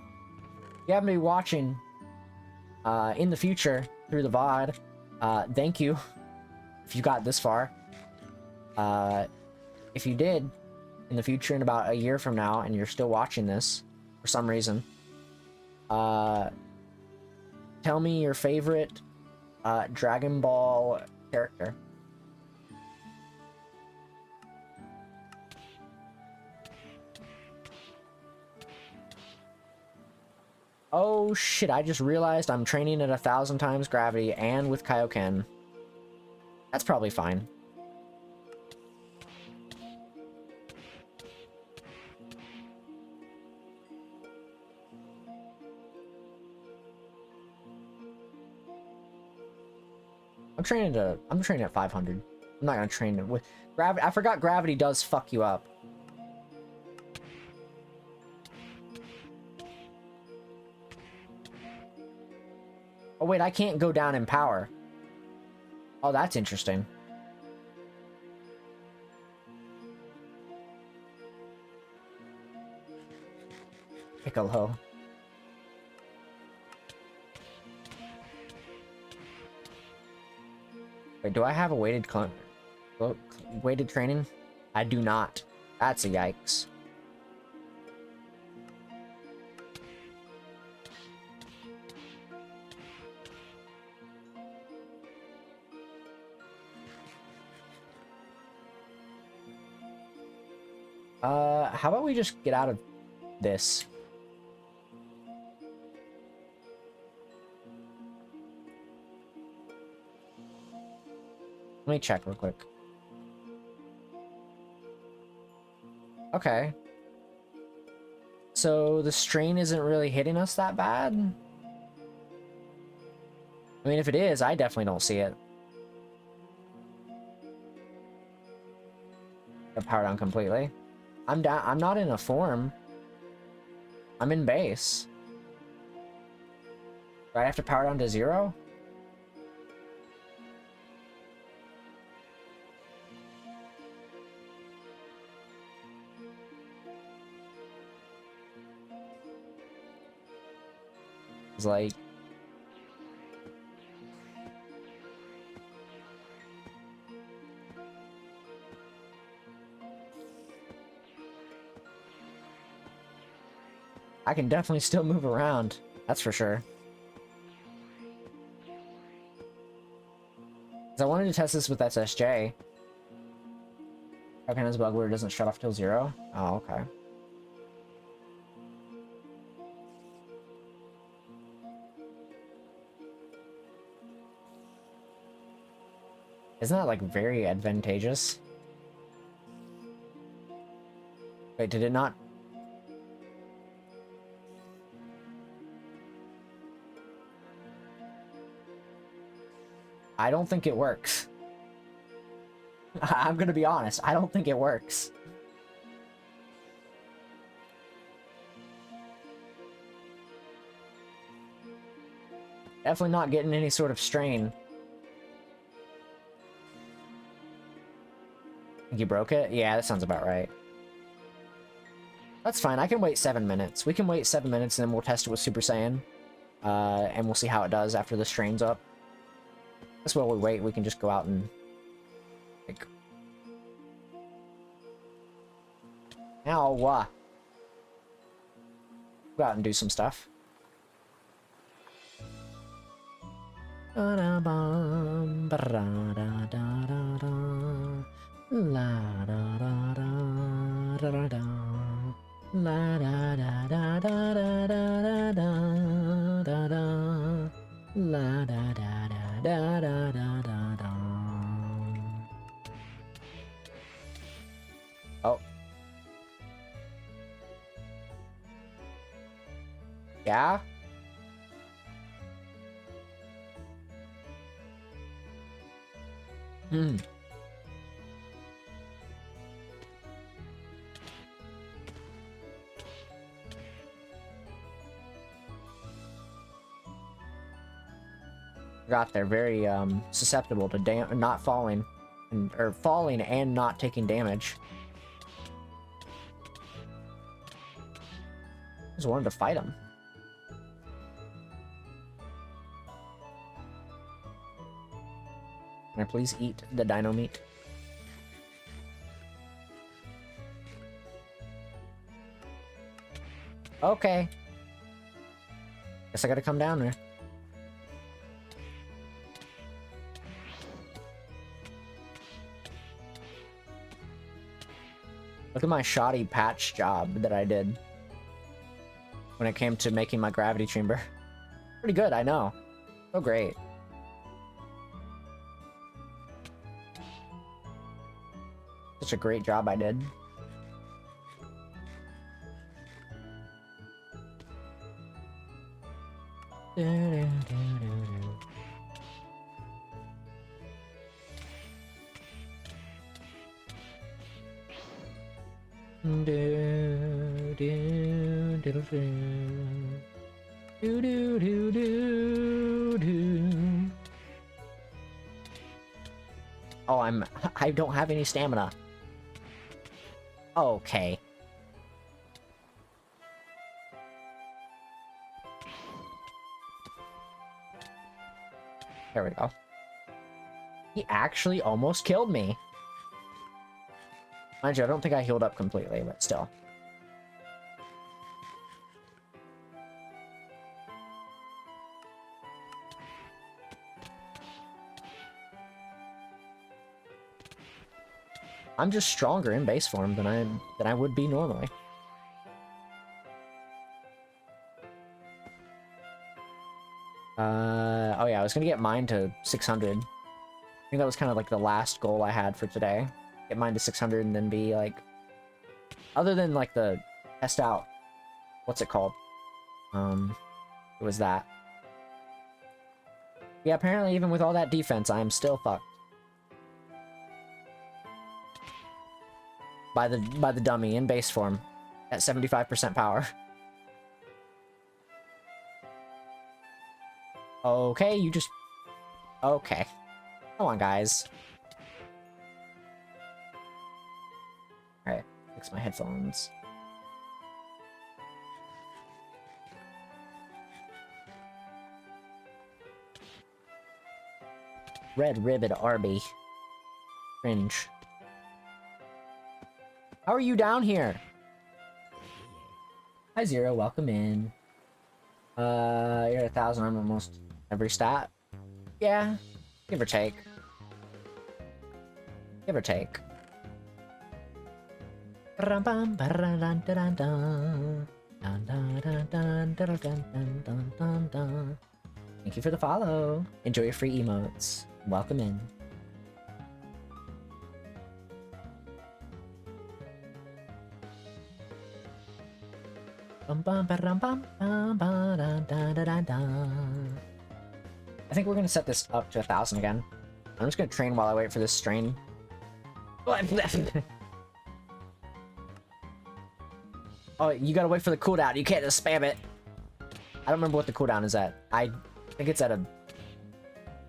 to be watching in the future through the VOD, thank you. If you got this far. If you did, in the future, in about a year from now, and you're still watching this for some reason, tell me your favorite Dragon Ball character. Oh shit, I just realized I'm training at 1,000 times gravity and with Kaioken. That's probably fine. I'm training at 500. I'm not gonna train it with gravity. I forgot gravity does fuck you up. Oh wait, I can't go down in power. Oh, that's interesting. Piccolo. Wait, do I have a weighted training? I do not. That's a yikes. How about we just get out of this? Let me check real quick. Okay. So the strain isn't really hitting us that bad? I mean, if it is, I definitely don't see it. I'll power down completely. I'm down. I'm not in a form. I'm in base. Do I have to power down to 0? It's like... I can definitely still move around. That's for sure. 'Cause I wanted to test this with SSJ. How can this bug where it doesn't shut off till 0? Oh, okay. Isn't that, like, very advantageous? Wait, did it not? I don't think it works. I'm gonna be honest, I don't think it works. Definitely not getting any sort of strain. Think you broke it? Yeah, that sounds about right. That's fine, I can wait 7 minutes. We can wait 7 minutes and then we'll test it with Super Saiyan. And we'll see how it does after the strain's up. That's while we wait, we can just go out and... like... Ow, go out and do some stuff. Oh. Yeah? Hmm. Forgot they're very susceptible to not falling, or falling and not taking damage. Just wanted to fight them. Can I please eat the dino meat? Okay. Guess I gotta come down there. Look at my shoddy patch job that I did when it came to making my gravity chamber. Pretty good, I know. So great. Such a great job I did. Oh, I don't have any stamina. Okay. There we go. He actually almost killed me. Mind you, I don't think I healed up completely, but still. I'm just stronger in base form than I would be normally. Oh yeah, I was gonna get mine to 600. I think that was kind of like the last goal I had for today. Get mine to 600 and then be like... Other than like the test out... What's it called? It was that. Yeah, apparently even with all that defense, I am still fucked. By the dummy in base form. At 75% power. Okay, you just... Okay. Come on, guys. Alright, fix my headphones. Red Ribbon Arby. Cringe. How are you down here? Hi Zero, welcome in. You're at 1,000 on almost every stat. Yeah, give or take. Give or take. Thank you for the follow. Enjoy your free emotes. Welcome in. I think we're gonna set this up to 1,000 again. I'm just gonna train while I wait for this strain. Oh, you gotta wait for the cooldown. You can't just spam it. I don't remember what the cooldown is at. I think it's at a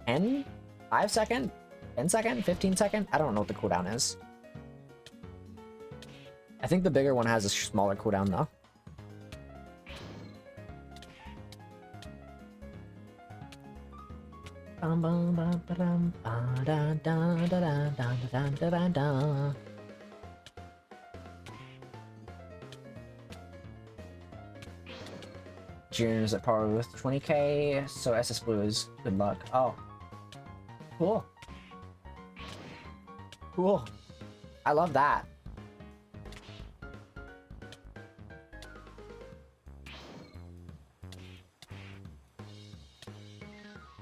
10? 5 second? 10 second? 15 second? I don't know what the cooldown is. I think the bigger one has a smaller cooldown though. June is at par with 20k, so SS Blue is good luck. Oh. Cool. Cool. I love that.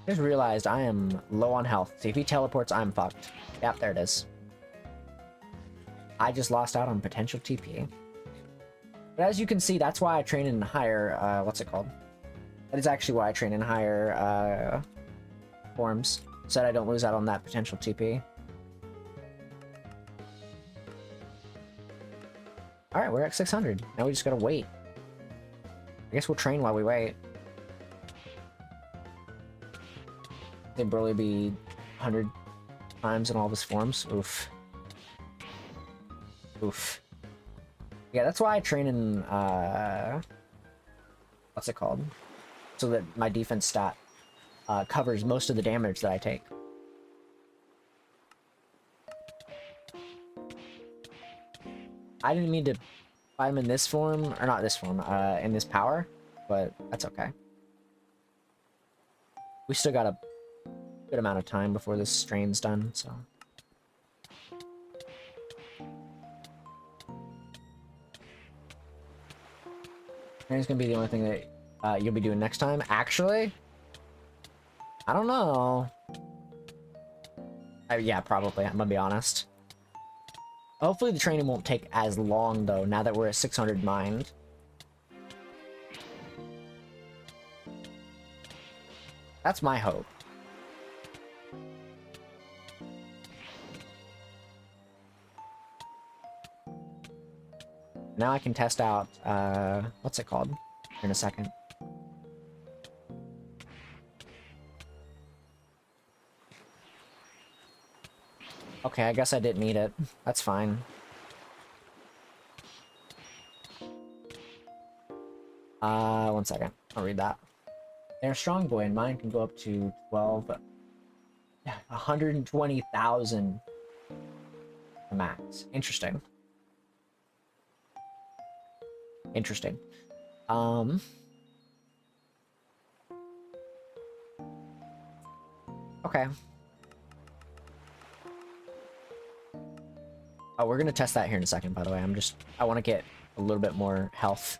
I just realized I am low on health. See, if he teleports, I'm fucked. Yep, there it is. I just lost out on potential TP. But as you can see, that's why I train in higher, what's it called? That is actually why I train in higher, forms. So that I don't lose out on that potential TP. Alright, we're at 600. Now we just gotta wait. I guess we'll train while we wait. They'd probably be 100 times in all of his forms. Oof. Oof. Yeah, that's why I train in, what's it called? So that my defense stat covers most of the damage that I take. I didn't mean to fight him in this form, or not this form, in this power, but that's okay. We still got a good amount of time before this strain's done, so. Strain's gonna be the only thing that you'll be doing next time. Actually, I don't know. Yeah, probably. I'm gonna be honest. Hopefully the training won't take as long, though, now that we're at 600 mind. That's my hope. Now I can test out, what's it called? In a second. Okay, I guess I didn't need it. That's fine. One second. I'll read that. They're a strong boy, and mine can go up to 120,000 max. Interesting. Interesting. Okay. Oh, we're gonna test that here in a second, by the way. I want to get a little bit more health.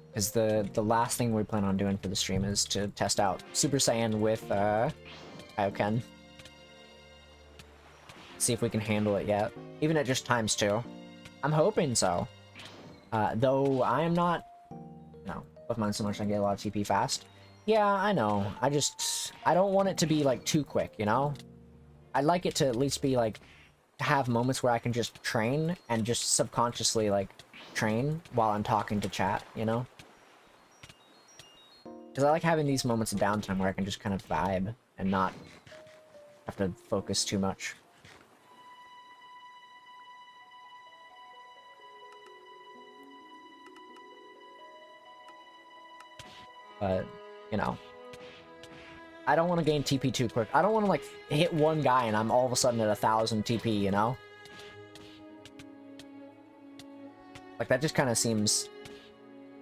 Because the last thing we plan on doing for the stream is to test out Super Saiyan with, Kaioken. See if we can handle it yet. Even at just ×2. I'm hoping so. Though I am not... No, with mine so much I get a lot of TP fast. Yeah, I know. I don't want it to be, like, too quick, you know? I'd like it to at least be, like, have moments where I can just train and just subconsciously, like, train while I'm talking to chat, you know? Because I like having these moments of downtime where I can just kind of vibe and not have to focus too much. But, you know. I don't want to gain TP too quick. I don't want to, like, hit one guy and I'm all of a sudden at 1,000 TP, you know? Like, that just kind of seems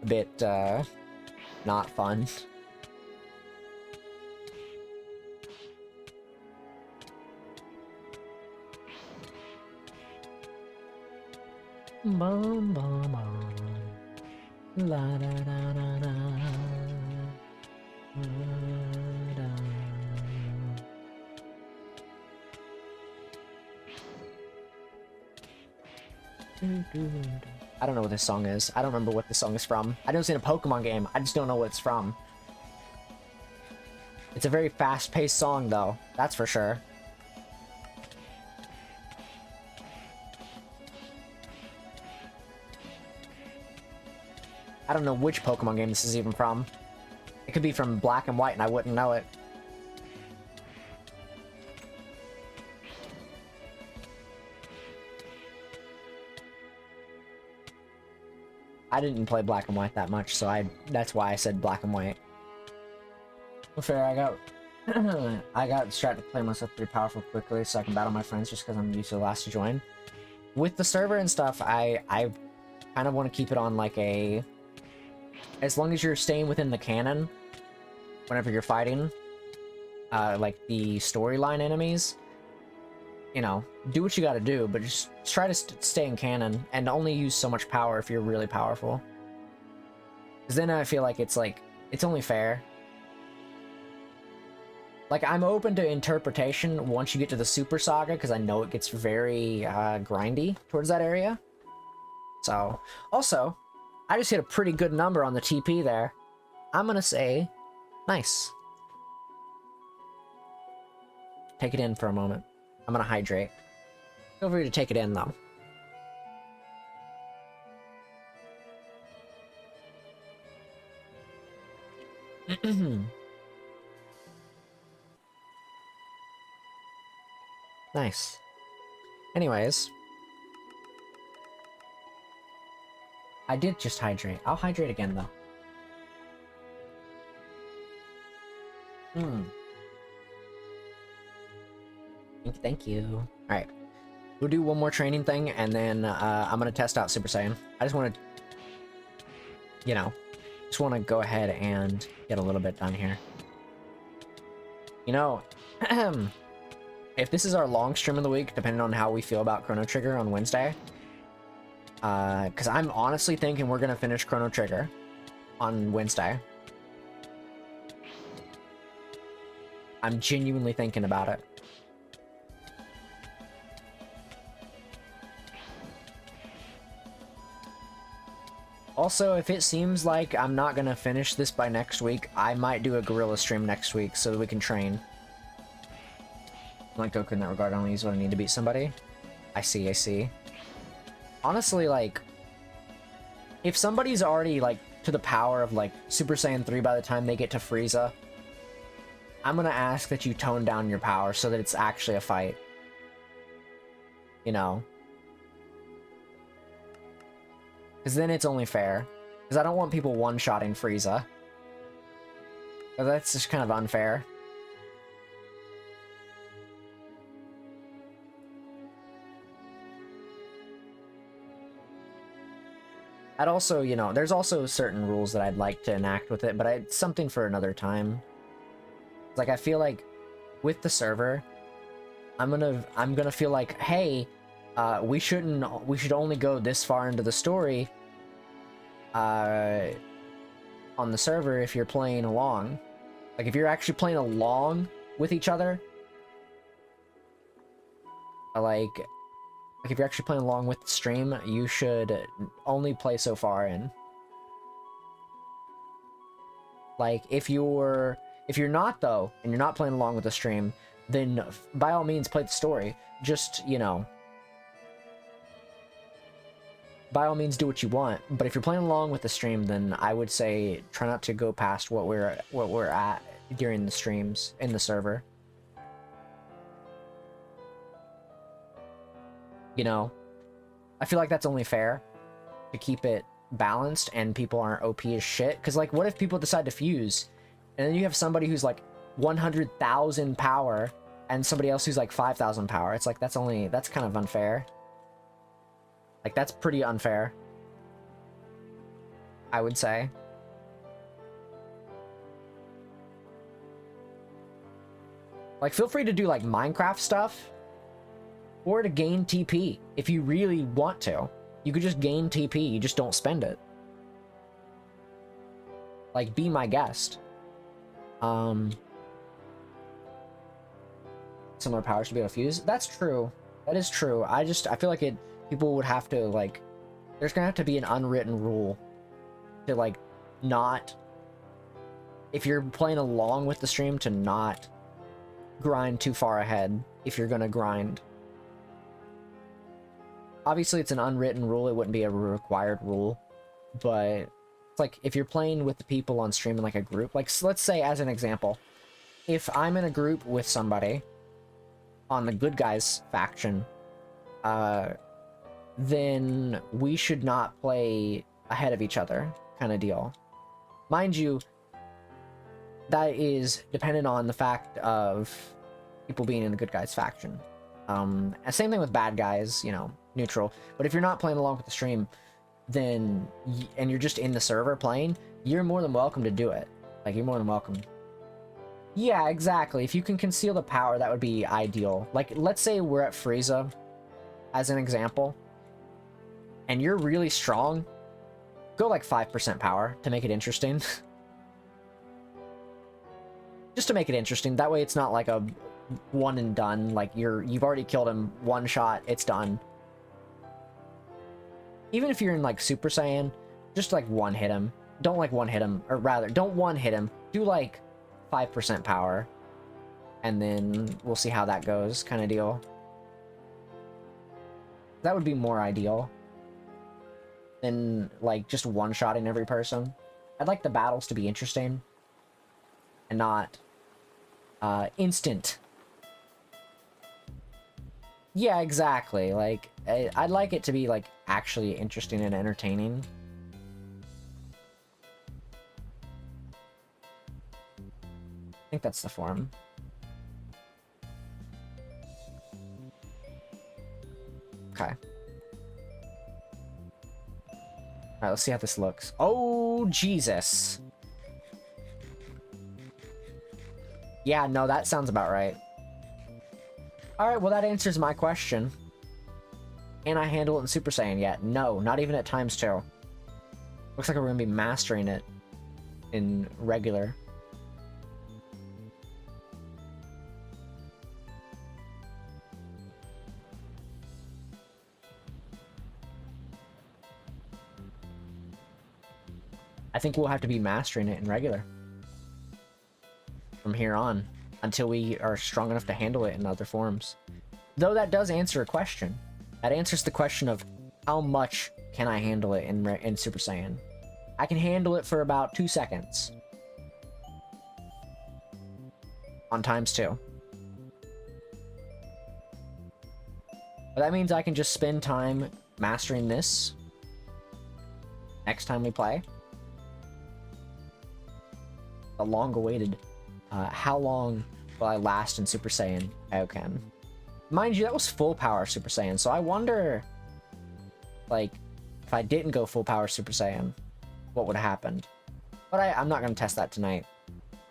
a bit, not fun. Bum, bum, bum. La, da, da, da, da. I don't know what this song is. I don't remember what this song is from. I know it's in a Pokemon game. I just don't know what it's from. It's a very fast-paced song, though. That's for sure. I don't know which Pokemon game this is even from. It could be from Black and White and I wouldn't know it. I didn't play Black and White that much, so that's why I said Black and White. Well, fair, I got strat to play myself pretty powerful quickly so I can battle my friends just because I'm usually the last to join. With the server and stuff, I kind of want to keep it on like a... As long as you're staying within the canon, whenever you're fighting, like the storyline enemies, you know, do what you gotta do, but just try to stay in canon and only use so much power if you're really powerful. Because then I feel like it's only fair. Like, I'm open to interpretation once you get to the Super Saga, because I know it gets very grindy towards that area. So, also, I just hit a pretty good number on the TP there. I'm gonna say, nice. Take it in for a moment. I'm gonna hydrate. Feel free to take it in, though. Nice. Anyways. I did just hydrate. I'll hydrate again, though. Thank you. Alright. We'll do one more training thing, and then I'm gonna test out Super Saiyan. I just want to, you know, just want to go ahead and get a little bit done here. You know, if this is our long stream of the week, depending on how we feel about Chrono Trigger on Wednesday, because I'm honestly thinking we're gonna finish Chrono Trigger on Wednesday. I'm genuinely thinking about it. Also, if it seems like I'm not gonna finish this by next week, I might do a gorilla stream next week so that we can train. I'm like Goku in that regard, I only use what I need to beat somebody. I see, I see. Honestly, like, if somebody's already, like, to the power of, like, Super Saiyan 3 by the time they get to Frieza, I'm gonna ask that you tone down your power so that it's actually a fight. You know? Because then it's only fair. Because I don't want people one-shotting Frieza. That's just kind of unfair. I'd also, you know, there's also certain rules that I'd like to enact with it, but it's something for another time. Like, I feel like with the server, I'm gonna feel like, hey, we should only go this far into the story on the server if you're playing along. Like, if you're actually playing along with each other, like if you're actually playing along with the stream, you should only play so far in. Like, if you're not, though, and you're not playing along with the stream, then by all means play the story. Just, you know, by all means do what you want. But if you're playing along with the stream, then I would say try not to go past what we're at during the streams in the server. You know, I feel like that's only fair to keep it balanced and people aren't OP as shit. Because, like, what if people decide to fuse? And then you have somebody who's, like, 100,000 power and somebody else who's, like, 5,000 power. It's like, that's kind of unfair. Like, that's pretty unfair, I would say. Like, feel free to do, like, Minecraft stuff. Or to gain TP, if you really want to. You could just gain TP, you just don't spend it. Like, be my guest. Similar powers to be able to fuse. That's true. That is true. I feel like people would have to, like, there's gonna have to be an unwritten rule to, like, not, if you're playing along with the stream, to not grind too far ahead if you're gonna grind. Obviously, it's an unwritten rule. It wouldn't be a required rule, but it's like if you're playing with the people on stream in like a group, like let's say as an example, if I'm in a group with somebody on the good guys faction, then we should not play ahead of each other, kind of deal. Mind you, that is dependent on the fact of people being in the good guys faction. Same thing with bad guys, you know, neutral. But if you're not playing along with the stream, then and you're just in the server playing, you're more than welcome to do it. Like, you're more than welcome. Yeah, exactly. If you can conceal the power, that would be ideal. Like, let's say we're at Frieza, as an example, and you're really strong. Go like 5% power to make it interesting. Just to make it interesting. That way it's not like a one and done. Like, you've already killed him, one shot, it's done. Even if you're in like Super Saiyan, just like one hit him. Don't like one hit him, or rather, don't one hit him. Do like 5% power, and then we'll see how that goes, kind of deal. That would be more ideal than like just one-shotting every person. I'd like the battles to be interesting and not instant. Yeah, exactly. Like, I'd like it to be like actually interesting and entertaining. I think that's the form. Okay. Alright, let's see how this looks. Oh, Jesus. Yeah, no, that sounds about right. Alright, well, that answers my question. Can I handle it in Super Saiyan yet? No, not even at ×2. Looks like we're going to be mastering it in regular. I think we'll have to be mastering it in regular from here on until we are strong enough to handle it in other forms. Though that does answer a question. That answers the question of how much can I handle it in Super Saiyan. I can handle it for about 2 seconds on ×2. But that means I can just spend time mastering this next time we play. The long-awaited. How long will I last in Super Saiyan Kaioken? Mind you, that was full power Super Saiyan, so I wonder, like, if I didn't go full power Super Saiyan, what would have happened? But I'm not going to test that tonight.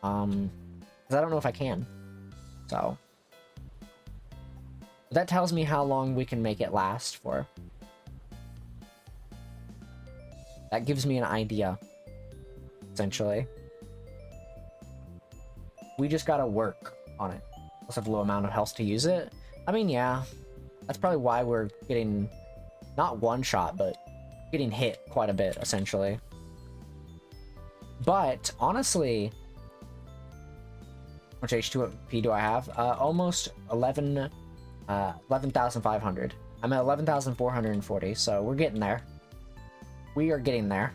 Because I don't know if I can. So. That tells me how long we can make it last for. That gives me an idea, essentially. We just gotta work on it. Plus have a low amount of health to use it. I mean, yeah. That's probably why we're getting, not one shot, but getting hit quite a bit, essentially. But, honestly, how much HP do I have? Almost 11,500. I'm at 11,440, so we're getting there. We are getting there.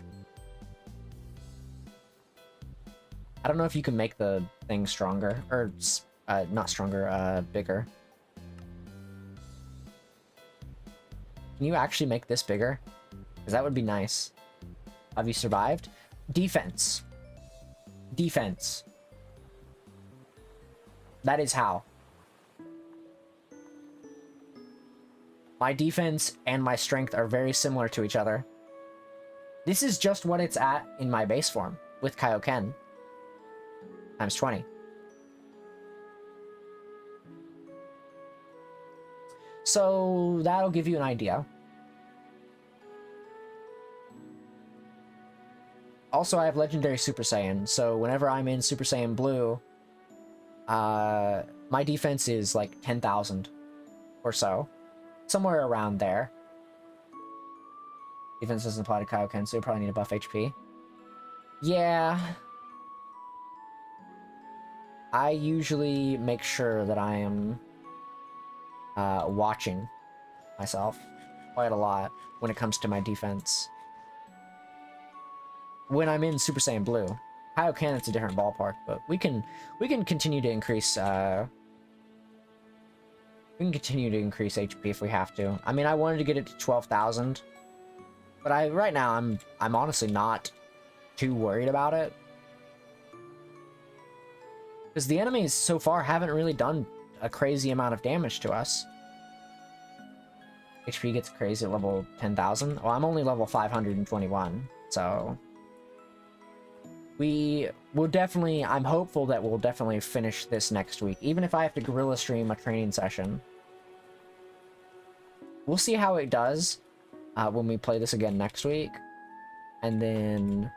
I don't know if you can make the thing stronger, or not stronger, bigger. Can you actually make this bigger? Because that would be nice. Have you survived? Defense. Defense. That is how. My defense and my strength are very similar to each other. This is just what it's at in my base form with Kaioken. Times 20. So that'll give you an idea. Also, I have Legendary Super Saiyan, so whenever I'm in Super Saiyan Blue, my defense is like 10,000 or so. Somewhere around there. Defense doesn't apply to Kaioken, so you probably need to buff HP. Yeah. I usually make sure that I am watching myself quite a lot when it comes to my defense. When I'm in Super Saiyan Blue. Kaioken, it's a different ballpark, but we can continue to increase HP if we have to. I mean, I wanted to get it to 12,000, but right now I'm honestly not too worried about it, because the enemies so far haven't really done a crazy amount of damage to us. HP gets crazy at level 10,000. Well, I'm only level 521, so we will definitely, I'm hopeful that we'll definitely finish this next week, even if I have to guerrilla stream a training session. We'll see how it does when we play this again next week, and then,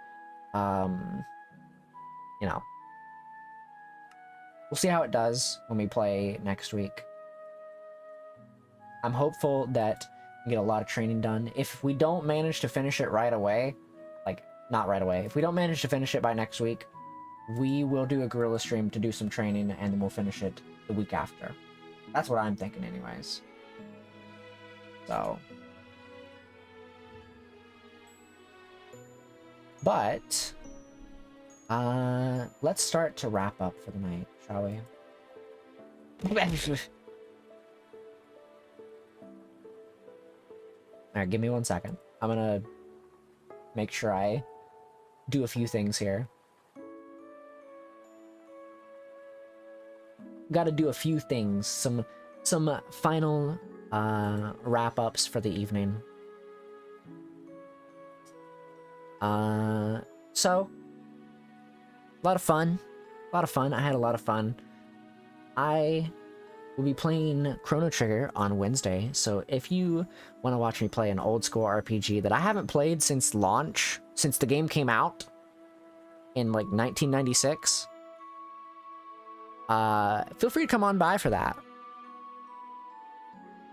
you know, we'll see how it does when we play next week. I'm hopeful that we get a lot of training done. If we don't manage to finish it right away, like, not right away, if we don't manage to finish it by next week, we will do a guerrilla stream to do some training, and then we'll finish it the week after. That's what I'm thinking anyways. So, but let's start to wrap up for the night, shall we? Alright, give me 1 second. I'm gonna make sure I do a few things here. Gotta do a few things, some final wrap-ups for the evening. So, a lot of fun. I had a lot of fun. I will be playing Chrono Trigger on Wednesday, so if you want to watch me play an old school RPG that I haven't played since launch, since the game came out in like 1996, feel free to come on by for that.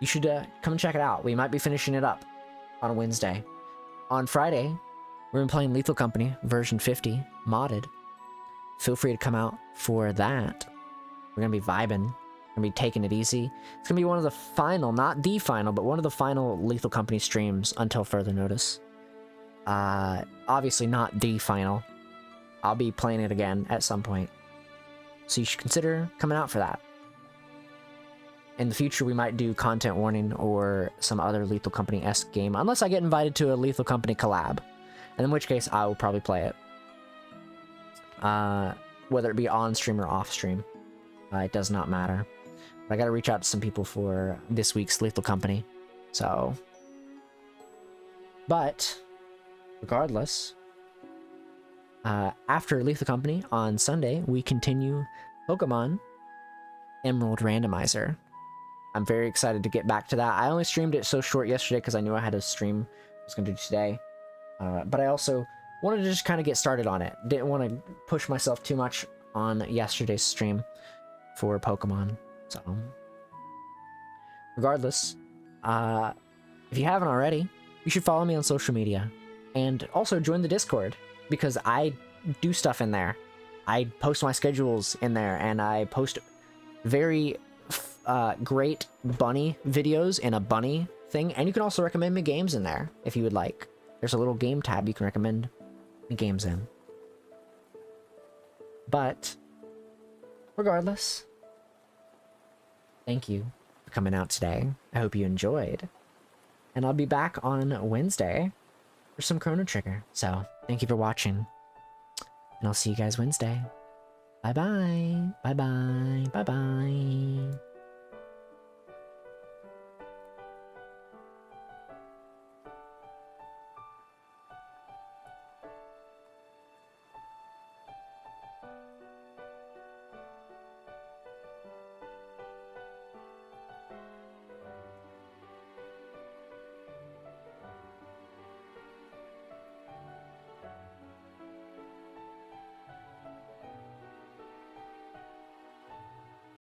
You should come and check it out. We might be finishing it up on Wednesday. On Friday, we're gonna be playing Lethal Company version 50 modded. Feel free to come out for that. We're gonna be vibing. We're gonna be taking it easy. It's gonna be one of the final, not the final, but one of the final Lethal Company streams until further notice. Obviously not the final. I'll be playing it again at some point, so you should consider coming out for that. In the future, we might do Content Warning or some other Lethal Company-esque game, unless I get invited to a Lethal Company collab, and in which case I will probably play it. Whether it be on stream or off stream, it does not matter. But I gotta reach out to some people for this week's Lethal Company, so. But, regardless, after Lethal Company on Sunday, we continue Pokemon Emerald Randomizer. I'm very excited to get back to that. I only streamed it so short yesterday because I knew I had a stream I was going to do today. But I also wanted to just kind of get started on it. Didn't want to push myself too much on yesterday's stream for Pokemon. So, regardless, if you haven't already, you should follow me on social media. And also join the Discord, because I do stuff in there. I post my schedules in there, and I post very great bunny videos in a bunny thing, and you can also recommend me games in there if you would like. There's a little game tab you can recommend me games in. But regardless, thank you for coming out today. I hope you enjoyed, and I'll be back on Wednesday for some Chrono Trigger. So Thank you for watching, and I'll see you guys Wednesday. Bye bye. Bye bye. Bye bye.